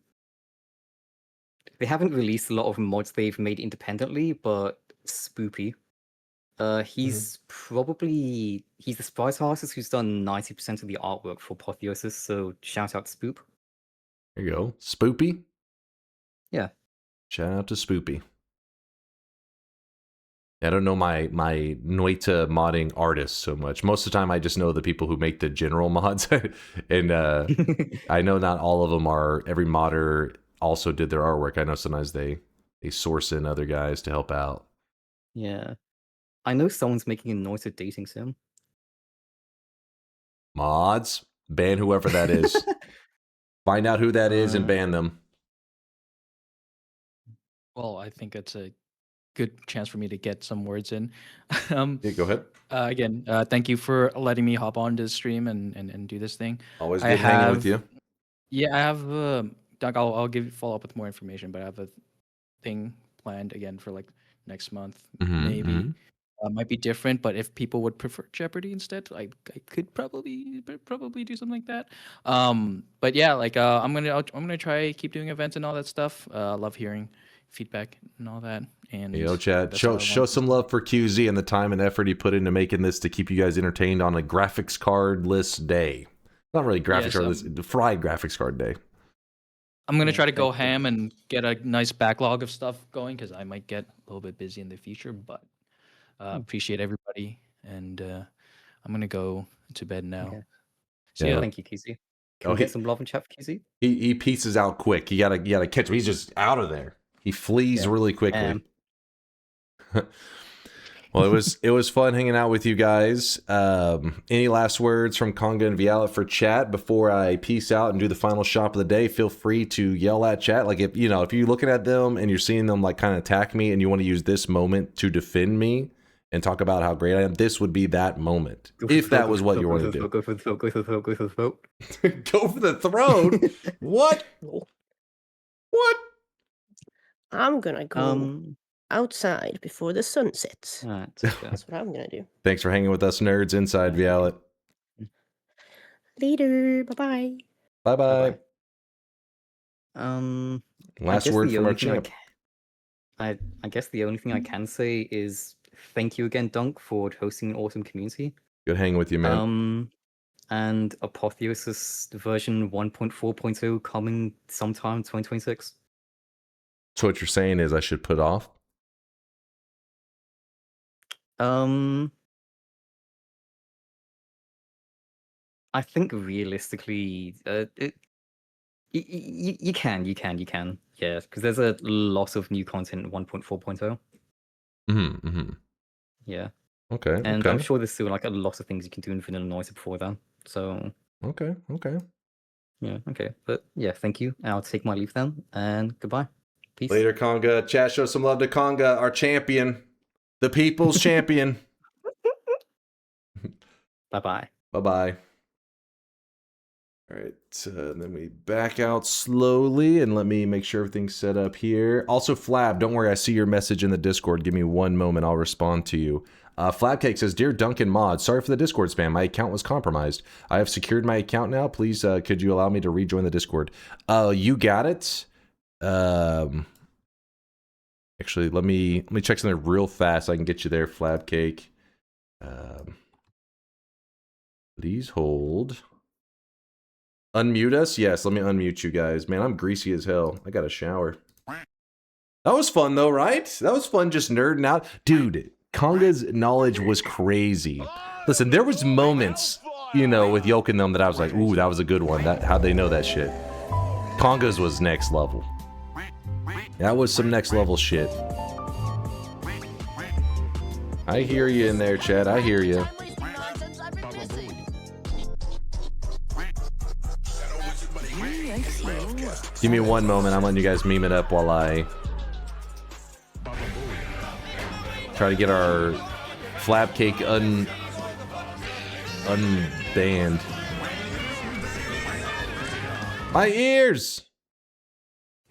they haven't released a lot of mods they've made independently, but Spoopy. He's probably the sprite artist who's done 90% of the artwork for Apotheosis, so shout out to Spoop. There you go. Spoopy? Yeah. Shout out to Spoopy. I don't know my Noita modding artists so much. Most of the time I just know the people who make the general mods. And I know not all of them are, every modder also did their artwork. I know sometimes they source in other guys to help out. Yeah. I know someone's making a Noita dating sim. Mods, ban whoever that is. Find out who that is and ban them. Well, I think it's a good chance for me to get some words in. Yeah, go ahead. Again, thank you for letting me hop on this stream and do this thing. Always good hanging with you. Yeah, I have Doug. I'll follow up with more information, but I have a thing planned again for like next month, maybe. Might be different, but if people would prefer Jeopardy instead, I could probably do something like that. But yeah, like I'm gonna try keep doing events and all that stuff. Love hearing feedback and all that. And Chad, show some love for QZ and the time and effort he put into making this to keep you guys entertained on a graphics card-less day. Not really graphics card-less, fried graphics card day. I'm gonna try to go ham and get a nice backlog of stuff going because I might get a little bit busy in the future, but. Appreciate everybody, and I'm gonna go to bed now. Okay. So yeah, thank you, QZ. Can we get some love and chat for QZ? He pieces out quick. You gotta catch him. He's just out of there. He flees really quickly. Well, it was fun hanging out with you guys. Any last words from Conga and Vialet for chat before I peace out and do the final shop of the day? Feel free to yell at chat. Like if you're looking at them and you're seeing them like kind of attack me and you want to use this moment to defend me and talk about how great I am, this would be that moment. If that was what you wanted to do. Go for the throat, go for the throat, go for the throat. Go for the throne? What? What? I'm gonna go outside before the sun sets. That's what I'm gonna do. Thanks for hanging with us nerds inside, Violet. Later. Bye-bye. Bye-bye. Last word from our champ. I guess the only thing I can say is thank you again, Dunk, for hosting an awesome community. Good hanging with you, man. And Apotheosis version 1.4.0 coming sometime 2026. So what you're saying is I should put off? I think realistically, you can. Yeah, because there's a lot of new content in 1.4.0. Yeah. Okay. And I'm sure there's still like a lot of things you can do in Vanilla Noita before that. So. Okay. Yeah. Okay. But yeah, thank you. I'll take my leave then, and goodbye. Peace. Later, Conga. Chat, show some love to Conga, our champion, the people's champion. Bye-bye. Bye-bye. All right, then we back out slowly, and let me make sure everything's set up here. Also, Flab, don't worry, I see your message in the Discord. Give me one moment, I'll respond to you. Flabcake says, Dear Duncan Mod, sorry for the Discord spam. My account was compromised. I have secured my account now. Please, could you allow me to rejoin the Discord? You got it. Actually, let me check something real fast. So I can get you there, Flabcake. Please hold. Unmute us? Yes, let me unmute you guys. Man, I'm greasy as hell. I got a shower. That was fun though, right? That was fun just nerding out. Dude, Conga's knowledge was crazy. Listen, there was moments, you know, with Yoke and them that I was like, ooh, that was a good one. How'd they know that shit? Conga's was next level. That was some next level shit. I hear you in there, Chad. I hear you. Give me one moment. I'm letting you guys meme it up while I try to get our Flabcake unbanned. My ears!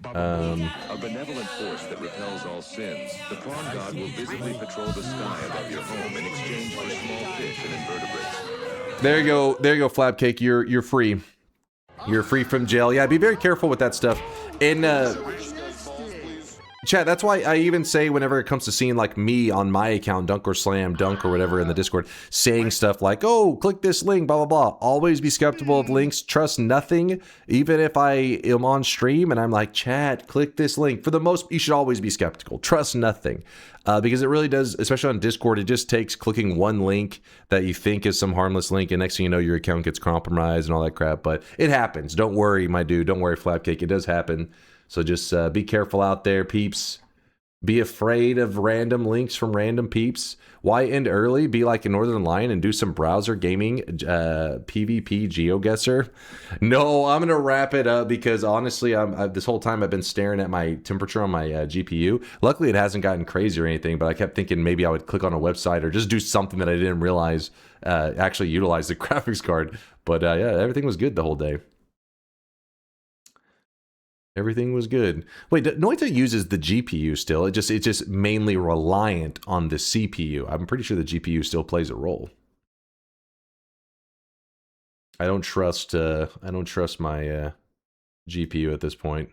A benevolent force that repels all sins. The prawn god will visibly patrol the sky above your home in exchange for small fish and invertebrates. There you go, Flabcake. You're free. You're free from jail. Yeah, be very careful with that stuff. And chat, that's why I even say whenever it comes to seeing like me on my account, DunkOrSlam, Dunk or whatever in the Discord, saying stuff like, oh, click this link, blah, blah, blah. Always be skeptical of links. Trust nothing. Even if I am on stream and I'm like, chat, click this link. For the most, you should always be skeptical. Trust nothing. Because it really does, especially on Discord, it just takes clicking one link that you think is some harmless link, and next thing you know, your account gets compromised and all that crap. But it happens. Don't worry, my dude. Don't worry, Flabcake. It does happen. So just be careful out there, peeps. Be afraid of random links from random peeps. Why end early? Be like a Northern Lion and do some browser gaming PvP GeoGuessr. No, I'm gonna wrap it up because honestly, this whole time I've been staring at my temperature on my GPU. Luckily, it hasn't gotten crazy or anything, but I kept thinking maybe I would click on a website or just do something that I didn't realize actually utilized the graphics card. But yeah, everything was good the whole day. Everything was good. Wait, Noita uses the GPU still. It's just mainly reliant on the CPU. I'm pretty sure the GPU still plays a role. I don't trust my GPU at this point.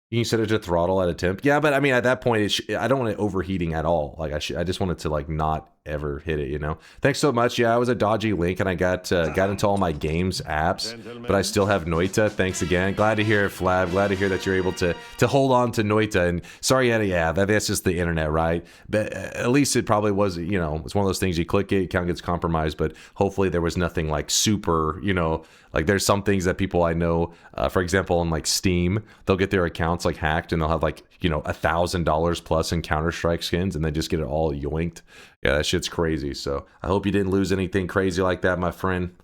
You can set it to throttle at a temp. Yeah, but I mean, at that point, I don't want it overheating at all. Like I just want it to like not ever hit it, you know? Thanks so much. Yeah, it was a dodgy link and I got into all my games apps, but I still have Noita. Thanks again. Glad to hear it, Flab. Glad to hear that you're able to hold on to Noita. And sorry, yeah, that's just the internet, right? But at least it probably was, you know, it's one of those things you click it, account gets compromised, but hopefully there was nothing like super, you know, like there's some things that people I know, for example, on like Steam, they'll get their accounts like hacked and they'll have like, you know, $1,000 plus in Counter-Strike skins and they just get it all yoinked. Yeah, that shit's crazy. So I hope you didn't lose anything crazy like that, my friend.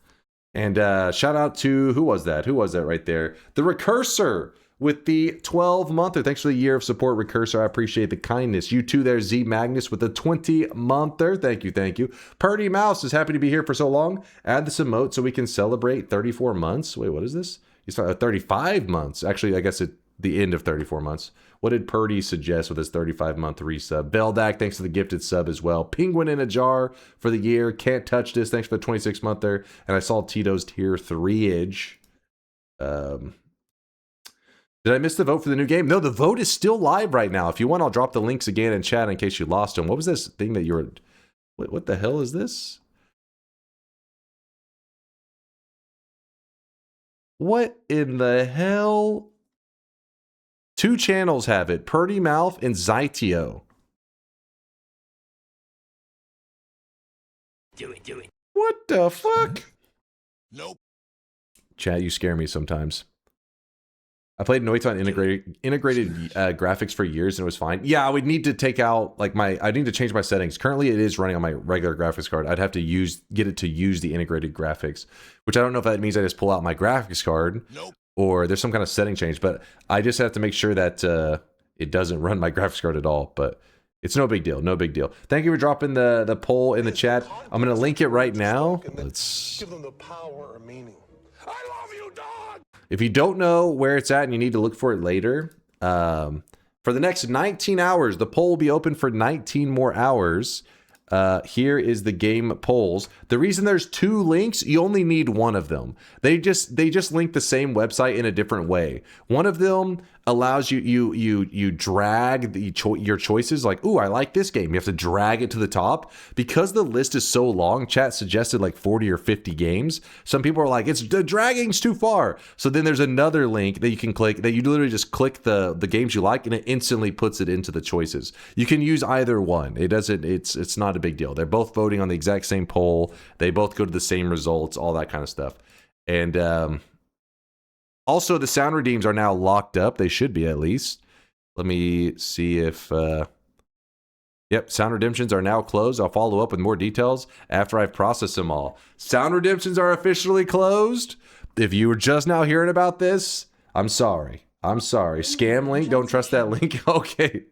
And shout out to, who was that? Who was that right there? The Recursor with the 12-monther. Thanks for the year of support, Recursor. I appreciate the kindness. You too there, Z Magnus with the 20-monther. Thank you, thank you. Purdy Mouse is happy to be here for so long. Add this emote so we can celebrate 34 months. Wait, what is this? He's 35 months. Actually, I guess at the end of 34 months. What did Purdy suggest with his 35-month resub? Beldak, thanks for the gifted sub as well. Penguin in a jar for the year. Can't touch this. Thanks for the 26-monther. And I saw Tito's tier 3-age. Did I miss the vote for the new game? No, the vote is still live right now. If you want, I'll drop the links again in chat in case you lost them. What was this thing that you were... What the hell is this? What in the hell? 2 channels have it. Purdy Mouth and Zytio. Do it. What the fuck? Nope. Chat, you scare me sometimes. I played Noita on integrated graphics for years and it was fine. Yeah, I would need to take out like I need to change my settings. Currently, it is running on my regular graphics card. I'd have to get it to use the integrated graphics, which I don't know if that means I just pull out my graphics card or there's some kind of setting change. But I just have to make sure that it doesn't run my graphics card at all. But it's no big deal. No big deal. Thank you for dropping the poll in the chat. I'm gonna link it right now. Let's Give them the power or meaning. I love you, dog. If you don't know where it's at and you need to look for it later, for the next 19 hours, the poll will be open for 19 more hours. Here is the game polls. The reason there's 2 links, you only need one of them. They just link the same website in a different way. One of them allows you drag your choices, like, ooh, I like this game. You have to drag it to the top. Because the list is so long, chat suggested like 40 or 50 games. Some people are like, the dragging's too far. So then there's another link that you can click, that you literally just click the games you like and it instantly puts it into the choices. You can use either one. It's not a big deal. They're both voting on the exact same poll. They both go to the same results, all that kind of stuff. And also, the sound redeems are now locked up. They should be, at least. Let me see if... Yep, sound redemptions are now closed. I'll follow up with more details after I've processed them all. Sound redemptions are officially closed. If you were just now hearing about this, I'm sorry. I'm sorry. Scam link. Don't trust that link. Okay.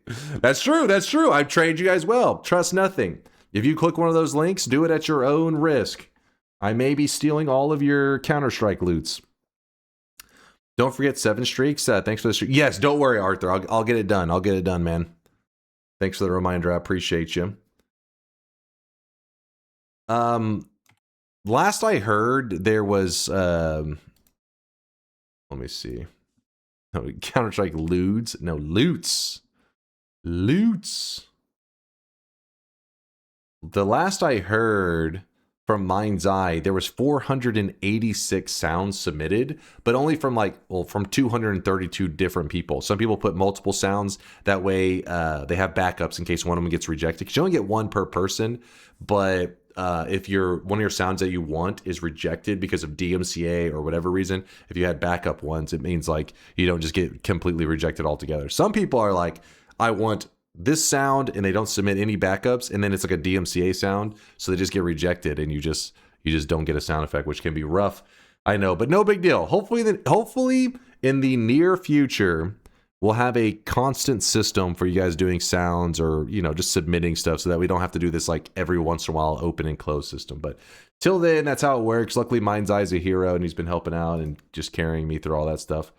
That's true. That's true. I've trained you guys well. Trust nothing. If you click one of those links, do it at your own risk. I may be stealing all of your Counter-Strike loots. Don't forget 7 streaks. Thanks for the streak. Yes, don't worry, Arthur. I'll get it done. I'll get it done, man. Thanks for the reminder. I appreciate you. Last I heard, there was... let me see. No, Counter-Strike loots. No, loots. Loots. The last I heard from Mind's Eye, there was 486 sounds submitted, but only from from 232 different people. Some people put multiple sounds. That way they have backups in case one of them gets rejected. Because you only get 1 per person, but if one of your sounds that you want is rejected because of DMCA or whatever reason, if you had backup ones, it means like you don't just get completely rejected altogether. Some people are like, I want this sound, and they don't submit any backups, and then it's like a DMCA sound, so they just get rejected, and you just don't get a sound effect, which can be rough. I know, but no big deal. Hopefully in the near future, we'll have a constant system for you guys doing sounds or, just submitting stuff so that we don't have to do this like every once in a while open and close system. But till then, that's how it works. Luckily, Mind's Eye is a hero, and he's been helping out and just carrying me through all that stuff.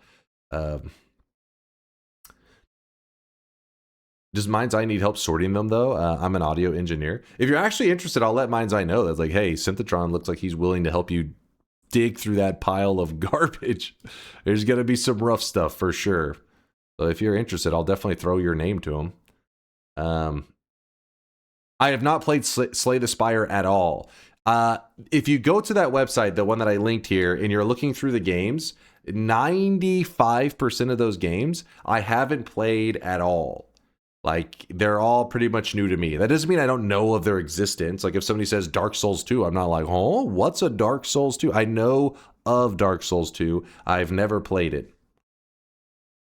Does Mind's Eye need help sorting them, though? I'm an audio engineer. If you're actually interested, I'll let Mind's Eye know. That's like, hey, Synthetron looks like he's willing to help you dig through that pile of garbage. There's going to be some rough stuff for sure. So if you're interested, I'll definitely throw your name to him. I have not played Slay the Spire at all. If you go to that website, the one that I linked here, and you're looking through the games, 95% of those games I haven't played at all. Like, they're all pretty much new to me. That doesn't mean I don't know of their existence. Like, if somebody says Dark Souls 2, I'm not like, oh, what's a Dark Souls 2? I know of Dark Souls 2. I've never played it.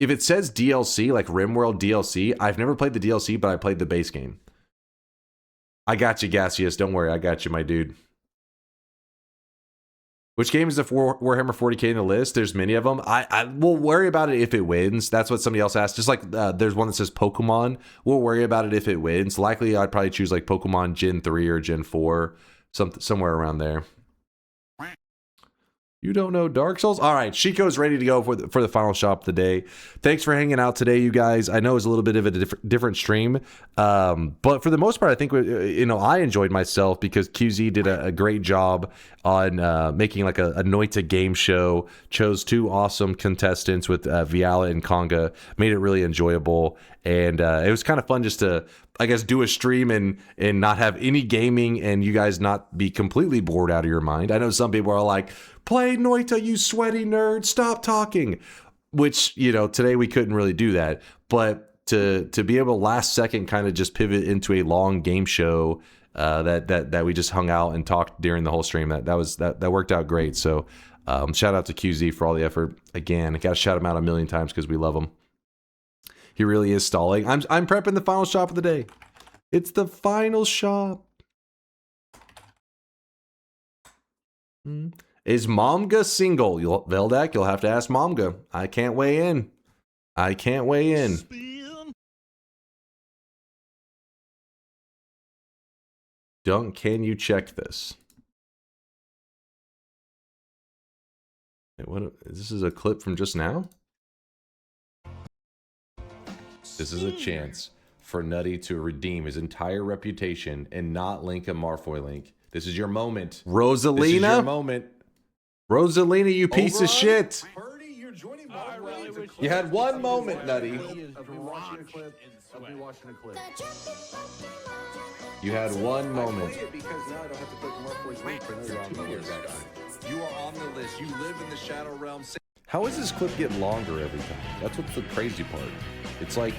If it says DLC, like RimWorld DLC, I've never played the DLC, but I played the base game. I got you, Gaseous. Don't worry. I got you, my dude. Which game is the Warhammer 40k in the list? There's many of them. I will worry about it if it wins. That's what somebody else asked. Just like there's one that says Pokemon. We'll worry about it if it wins. Likely, I'd probably choose like Pokemon Gen 3 or Gen 4, somewhere around there. You don't know Dark Souls? All right, Chico's ready to go for the final shop of the day. Thanks for hanging out today, you guys. I know it's a little bit of a different stream, but for the most part, I think I enjoyed myself because QZ did a great job on making like a Noita game show. Chose 2 awesome contestants with Viala and Conga. Made it really enjoyable, and it was kind of fun just to, I guess, do a stream and not have any gaming and you guys not be completely bored out of your mind. I know some people are like, play Noita, you sweaty nerd, stop talking. Which, today we couldn't really do that. But to be able to last second kind of just pivot into a long game show that we just hung out and talked during the whole stream, that worked out great. So shout out to QZ for all the effort. Again, I gotta shout him out a million times because we love him. He really is stalling. I'm prepping the final shop of the day. It's the final shop. Is Momga single? Veldak, you'll have to ask Momga. I can't weigh in. Dunk, can you check this? Wait, what? This is a clip from just now? This is a chance for Nutty to redeem his entire reputation and not link a Marfoy link. This is your moment. Rosalina? This is your moment. Rosalina, you piece of shit. You had one moment, Nutty. You had one moment. You are on the list. You live in the Shadow Realm. How does this clip get longer every time? That's what's the crazy part. It's like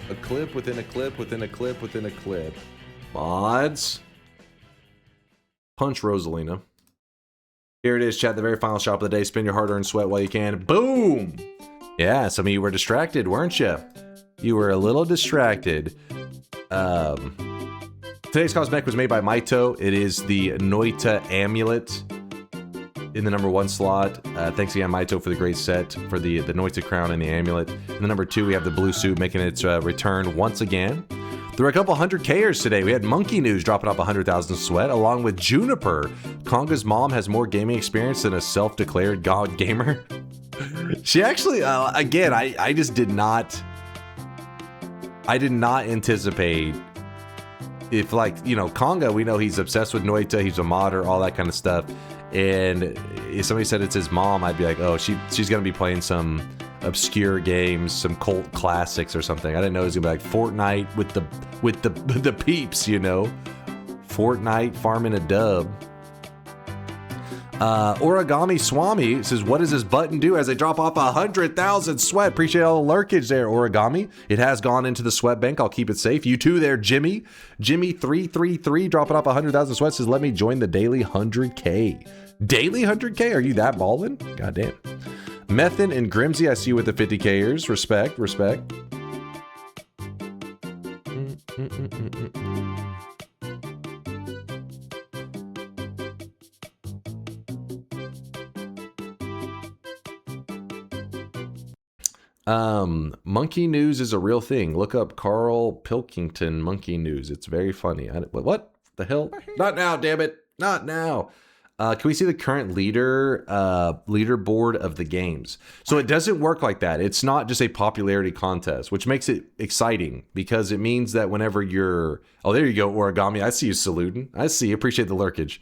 a clip within a clip within a clip within a clip. Mods. Punch Rosalina. Here it is, chat, the very final shop of the day. Spend your hard-earned sweat while you can. Boom! Yeah, some of you were distracted, weren't you? You were a little distracted. Today's cosmetic was made by Maito. It is the Noita amulet in the number 1 slot. Thanks again, Maito, for the great set for the Noita crown and the amulet. In the number 2, we have the blue suit making its return once again. There were a couple 100Kers today. We had Monkey News dropping off 100,000 sweat, along with Juniper. Conga's mom has more gaming experience than a self-declared god gamer. She actually, again, I just did not... I did not anticipate if, like, Conga, we know he's obsessed with Noita, he's a modder, all that kind of stuff. And if somebody said it's his mom, I'd be like, oh, she's going to be playing some obscure games, some cult classics or something. I didn't know it was going to be like Fortnite with the peeps, Fortnite farming a dub. Origami Swami says, what does this button do as I drop off 100,000 sweat? Appreciate all the lurkage there, Origami. It has gone into the sweat bank. I'll keep it safe. You too there, Jimmy. Jimmy333 dropping off 100,000 sweat says, let me join the daily 100K. Daily 100K? Are you that ballin'? Goddamn. Methan and Grimsy, I see you with the 50Kers. Respect. Monkey News is a real thing. Look up Carl Pilkington Monkey News. It's very funny. What the hell? Not now, damn it. Not now. Can we see the current leaderboard of the games? So it doesn't work like that. It's not just a popularity contest, which makes it exciting because it means that whenever you're... Oh, there you go, Origami. I see you saluting. I see you. Appreciate the lurkage.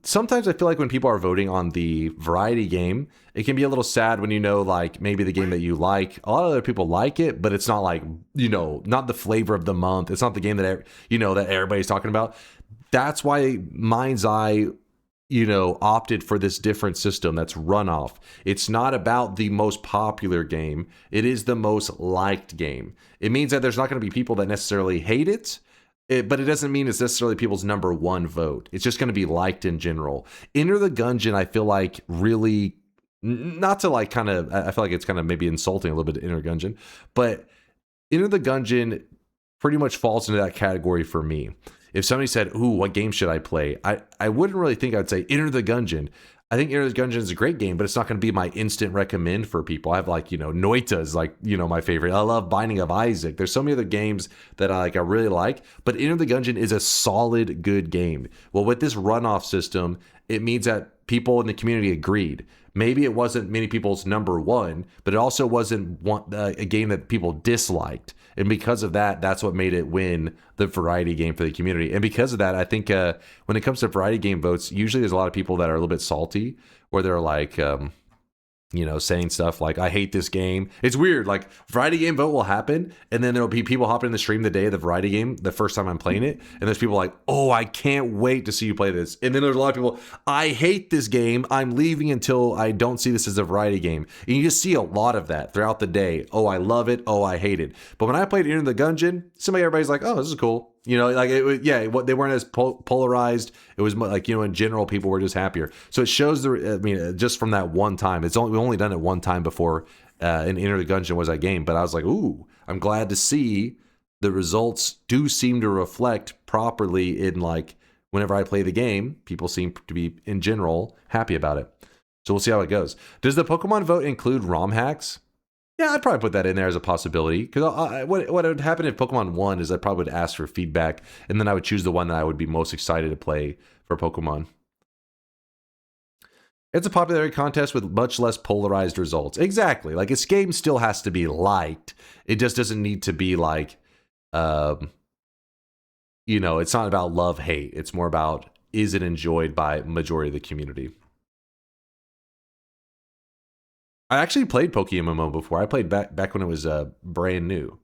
Sometimes I feel like when people are voting on the variety game, it can be a little sad when like maybe the game that you like, a lot of other people like it, but it's not like, not the flavor of the month. It's not the game that, that everybody's talking about. That's why Mind's Eye, opted for this different system that's runoff. It's not about the most popular game. It is the most liked game. It means that there's not going to be people that necessarily hate it. But it doesn't mean it's necessarily people's number 1 vote. It's just going to be liked in general. Enter the Gungeon, I feel like really, not to like kind of, I feel like it's kind of maybe insulting a little bit to Enter the Gungeon, but Enter the Gungeon pretty much falls into that category for me. If somebody said, ooh, what game should I play? I wouldn't really think I'd say Enter the Gungeon. I think Enter the Gungeon is a great game, but it's not going to be my instant recommend for people. I have like, Noita is like, my favorite. I love Binding of Isaac. There's so many other games that I really like, but Enter the Gungeon is a solid, good game. Well, with this runoff system, it means that people in the community agreed. Maybe it wasn't many people's number one, but it also wasn't a game that people disliked. And because of that, that's what made it win the variety game for the community. And because of that, I think when it comes to variety game votes, usually there's a lot of people that are a little bit salty, where they're like, saying stuff like, I hate this game. It's weird. Like, variety game vote will happen, and then there'll be people hopping in the stream the day of the variety game, the first time I'm playing it, and there's people like, oh, I can't wait to see you play this. And then there's a lot of people, I hate this game. I'm leaving until I don't see this as a variety game. And you just see a lot of that throughout the day. Oh, I love it. Oh, I hate it. But when I played Enter the Gungeon, everybody's like, oh, this is cool. They weren't as polarized. It was like, in general, people were just happier. So it shows just from that one time, we've only done it one time before, and Enter the Gungeon was that game. But I was like, ooh, I'm glad to see the results do seem to reflect properly in, like, whenever I play the game, people seem to be, in general, happy about it. So we'll see how it goes. Does the Pokemon vote include ROM hacks? Yeah, I'd probably put that in there as a possibility. Because what would happen if Pokemon won is I probably would ask for feedback, and then I would choose the one that I would be most excited to play for Pokemon. It's a popularity contest with much less polarized results. Exactly. Like, this game still has to be liked. It just doesn't need to be like, it's not about love-hate. It's more about, is it enjoyed by majority of the community? I actually played Pokemon before. I played back when it was brand new.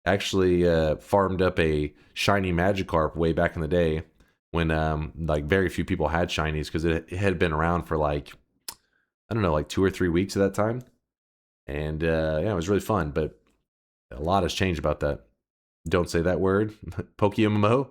Actually farmed up a shiny Magikarp way back in the day when very few people had shinies, because it had been around for like 2 or 3 weeks at that time. And it was really fun, but a lot has changed about that. Don't say that word. Pokemon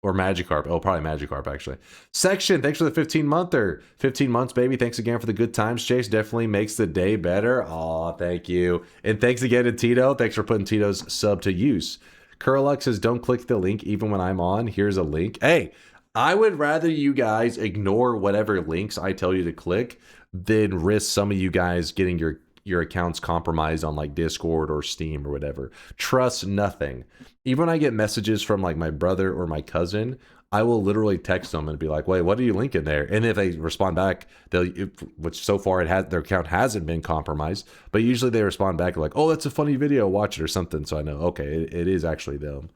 or Magikarp. Oh, probably Magikarp, actually. Section, thanks for the 15-monther. 15 months, baby. Thanks again for the good times, Chase. Definitely makes the day better. Aw, thank you. And thanks again to Tito. Thanks for putting Tito's sub to use. Curlux says, don't click the link even when I'm on. Here's a link. Hey, I would rather you guys ignore whatever links I tell you to click than risk some of you guys getting your accounts compromised on like Discord or Steam or whatever. Trust nothing. Even when I get messages from like my brother or my cousin, I will literally text them and be like, wait, what are you linking there? And if they respond back, which so far their account hasn't been compromised, but usually they respond back like, oh, that's a funny video, watch it or something. So I know, okay, it is actually them.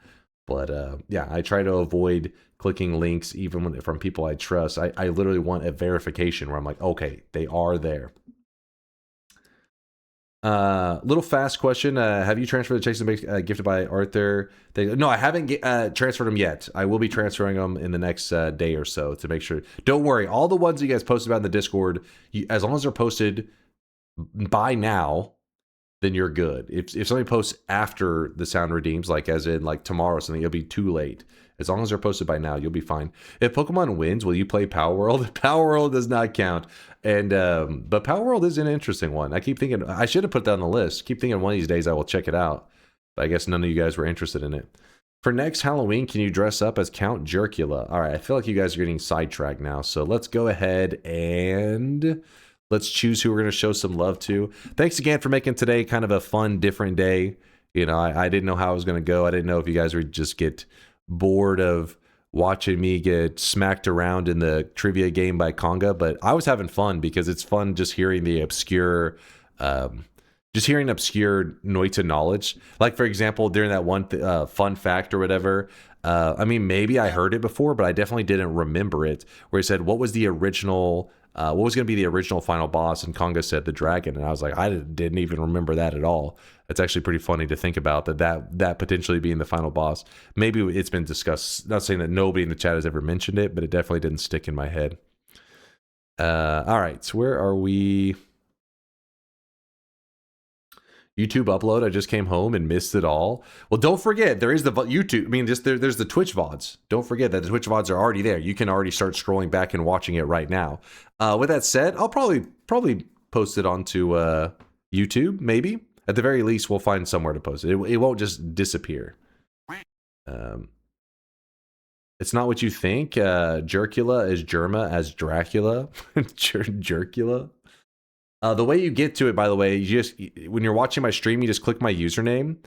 But I try to avoid clicking links even from people I trust. I literally want a verification where I'm like, okay, they are there. Little fast question. Have you transferred the Chase and Bakes gifted by Arthur? No, I haven't transferred them yet. I will be transferring them in the next day or so to make sure. Don't worry. All the ones you guys posted about in the Discord, as long as they're posted by now, then you're good. If somebody posts after the sound redeems, like as in like tomorrow or something, it'll be too late. As long as they're posted by now, you'll be fine. If Pokemon wins, will you play Power World? Power World does not count. And but Power World is an interesting one. I keep thinking I should have put that on the list. Keep thinking one of these days I will check it out. But I guess none of you guys were interested in it. For next Halloween, can you dress up as Count Jerkula? All right, I feel like you guys are getting sidetracked now. So let's go ahead and let's choose who we're going to show some love to. Thanks again for making today kind of a fun, different day. You know, I didn't know how it was going to go. I didn't know if you guys would just get bored of watching me get smacked around in the trivia game by Conga, but I was having fun because it's fun just hearing the obscure Noita knowledge. Like, for example, during that one fun fact or whatever, I mean, maybe I heard it before, but I definitely didn't remember it, where he said, what was the original, what was going to be the original final boss? And Conga said the dragon. And I was like, I didn't even remember that at all. It's actually pretty funny to think about that potentially being the final boss. Maybe it's been discussed. Not saying that nobody in the chat has ever mentioned it, but it definitely didn't stick in my head. All right, so where are we? YouTube upload. I just came home and missed it all. Well, don't forget, there is the YouTube. I mean, there's the Twitch VODs. Don't forget that the Twitch VODs are already there. You can already start scrolling back and watching it right now. With that said, I'll probably post it onto YouTube, maybe. At the very least, we'll find somewhere to post it. It won't just disappear. It's not what you think. Jerkula is Germa as Dracula. Jerkula. The way you get to it, by the way, you just when you're watching my stream, you just click my username,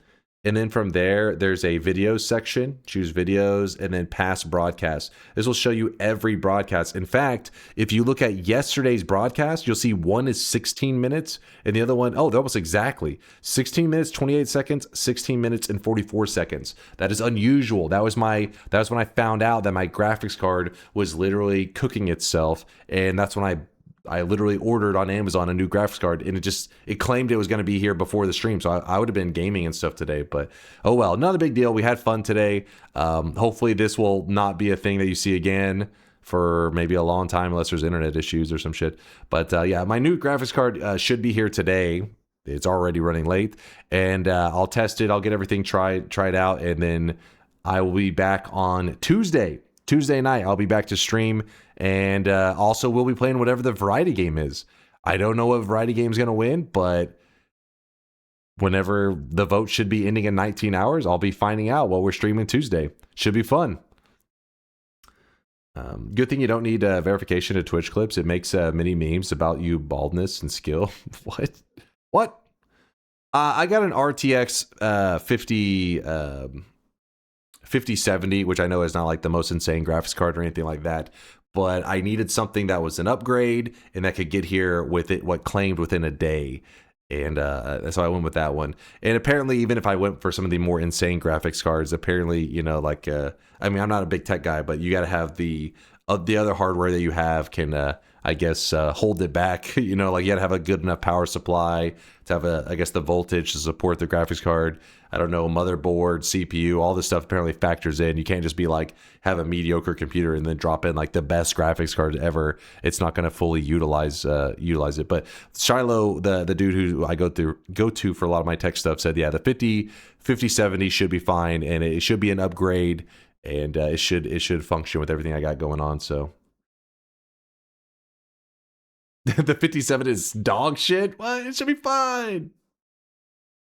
And then from there, there's a videos section. Choose videos and then past broadcasts. This will show you every broadcast. In fact, if you look at yesterday's broadcast, you'll see one is 16 minutes and the other one, oh, they're almost exactly 16 minutes, 28 seconds, 16 minutes, and 44 seconds. That is unusual. That was when I found out that my graphics card was literally cooking itself. And that's when I literally ordered on Amazon a new graphics card, and it claimed it was going to be here before the stream. So I would have been gaming and stuff today, but oh well, not a big deal. We had fun today. Hopefully this will not be a thing that you see again for maybe a long time, unless there's internet issues or some shit. But yeah, my new graphics card should be here today. It's already running late, and I'll test it. I'll get everything tried out, and then I will be back on Tuesday night. I'll be back to stream. And also, we'll be playing whatever the variety game is. I don't know what variety game is going to win, but whenever the vote should be ending in 19 hours, I'll be finding out what we're streaming Tuesday. Should be fun. Good thing you don't need verification to Twitch clips. It makes mini memes about you baldness and skill. What? I got an RTX 5070, which I know is not like the most insane graphics card or anything like that. But I needed something that was an upgrade and that could get here with it, what claimed within a day. And so I went with that one. And apparently, even if I went for some of the more insane graphics cards, apparently, you know, like, I mean, I'm not a big tech guy, but you got to have the other hardware that you have can, I guess, hold it back. You know, like you got to have a good enough power supply to have I guess, the voltage to support the graphics card. I don't know, motherboard, CPU, all this stuff apparently factors in. You can't just be like, have a mediocre computer and then drop in like the best graphics card ever. It's not going to fully utilize it. But Shiloh, the dude who I go to for a lot of my tech stuff, said, yeah, the 5070 should be fine, and it should be an upgrade, and it should function with everything I got going on. So the 57 is dog shit. What? It should be fine.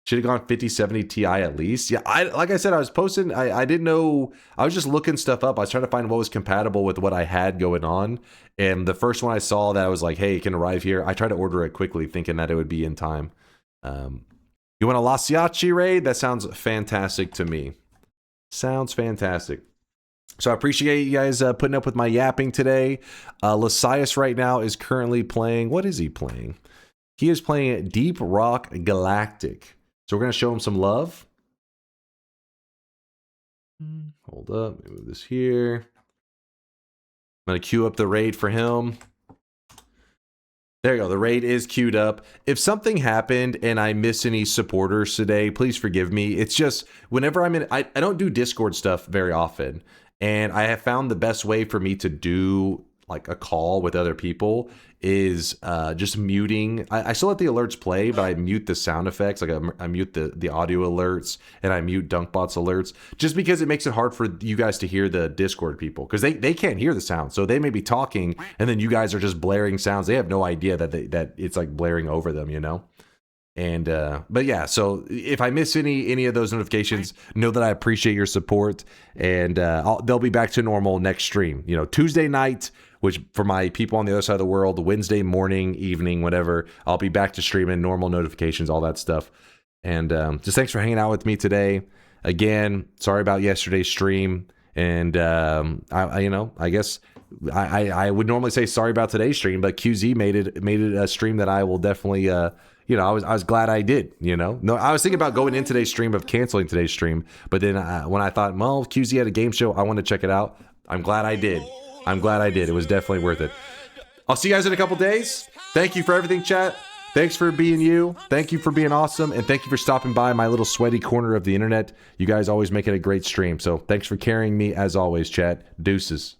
Should have gone 5070 Ti at least. Yeah, like I said, I was posting. I didn't know. I was just looking stuff up. I was trying to find what was compatible with what I had going on. And the first one I saw that I was like, hey, it can arrive here. I tried to order it quickly, thinking that it would be in time. You want a La Siachi raid? That sounds fantastic to me. Sounds fantastic. So I appreciate you guys putting up with my yapping today. Lasias right now is currently playing. What is he playing? He is playing Deep Rock Galactic. So we're going to show him some love. Hold up. Let me move this here. I'm going to queue up the raid for him. There you go. The raid is queued up. If something happened and I miss any supporters today, please forgive me. It's just whenever I'm in, I don't do Discord stuff very often. And I have found the best way for me to do like a call with other people is just muting. I still let the alerts play, but I mute the sound effects. Like I mute the audio alerts, and I mute DunkBot's alerts, just because it makes it hard for you guys to hear the Discord people, because they can't hear the sound. So they may be talking, and then you guys are just blaring sounds. They have no idea that it's like blaring over them, you know? And but yeah, so if I miss any of those notifications, know that I appreciate your support, and they'll be back to normal next stream. You know, Tuesday night, which for my people on the other side of the world, Wednesday morning, evening, whatever, I'll be back to streaming, normal notifications, all that stuff. And just thanks for hanging out with me today. Again, sorry about yesterday's stream, and I guess I would normally say sorry about today's stream, but QZ made it a stream that I will definitely I was glad I did, No, I was thinking about going in today's stream of canceling today's stream, but then when I thought, well, QZ had a game show, I want to check it out. I'm glad I did. It was definitely worth it. I'll see you guys in a couple days. Thank you for everything, chat. Thanks for being you. Thank you for being awesome. And thank you for stopping by my little sweaty corner of the internet. You guys always make it a great stream. So thanks for carrying me as always, chat. Deuces.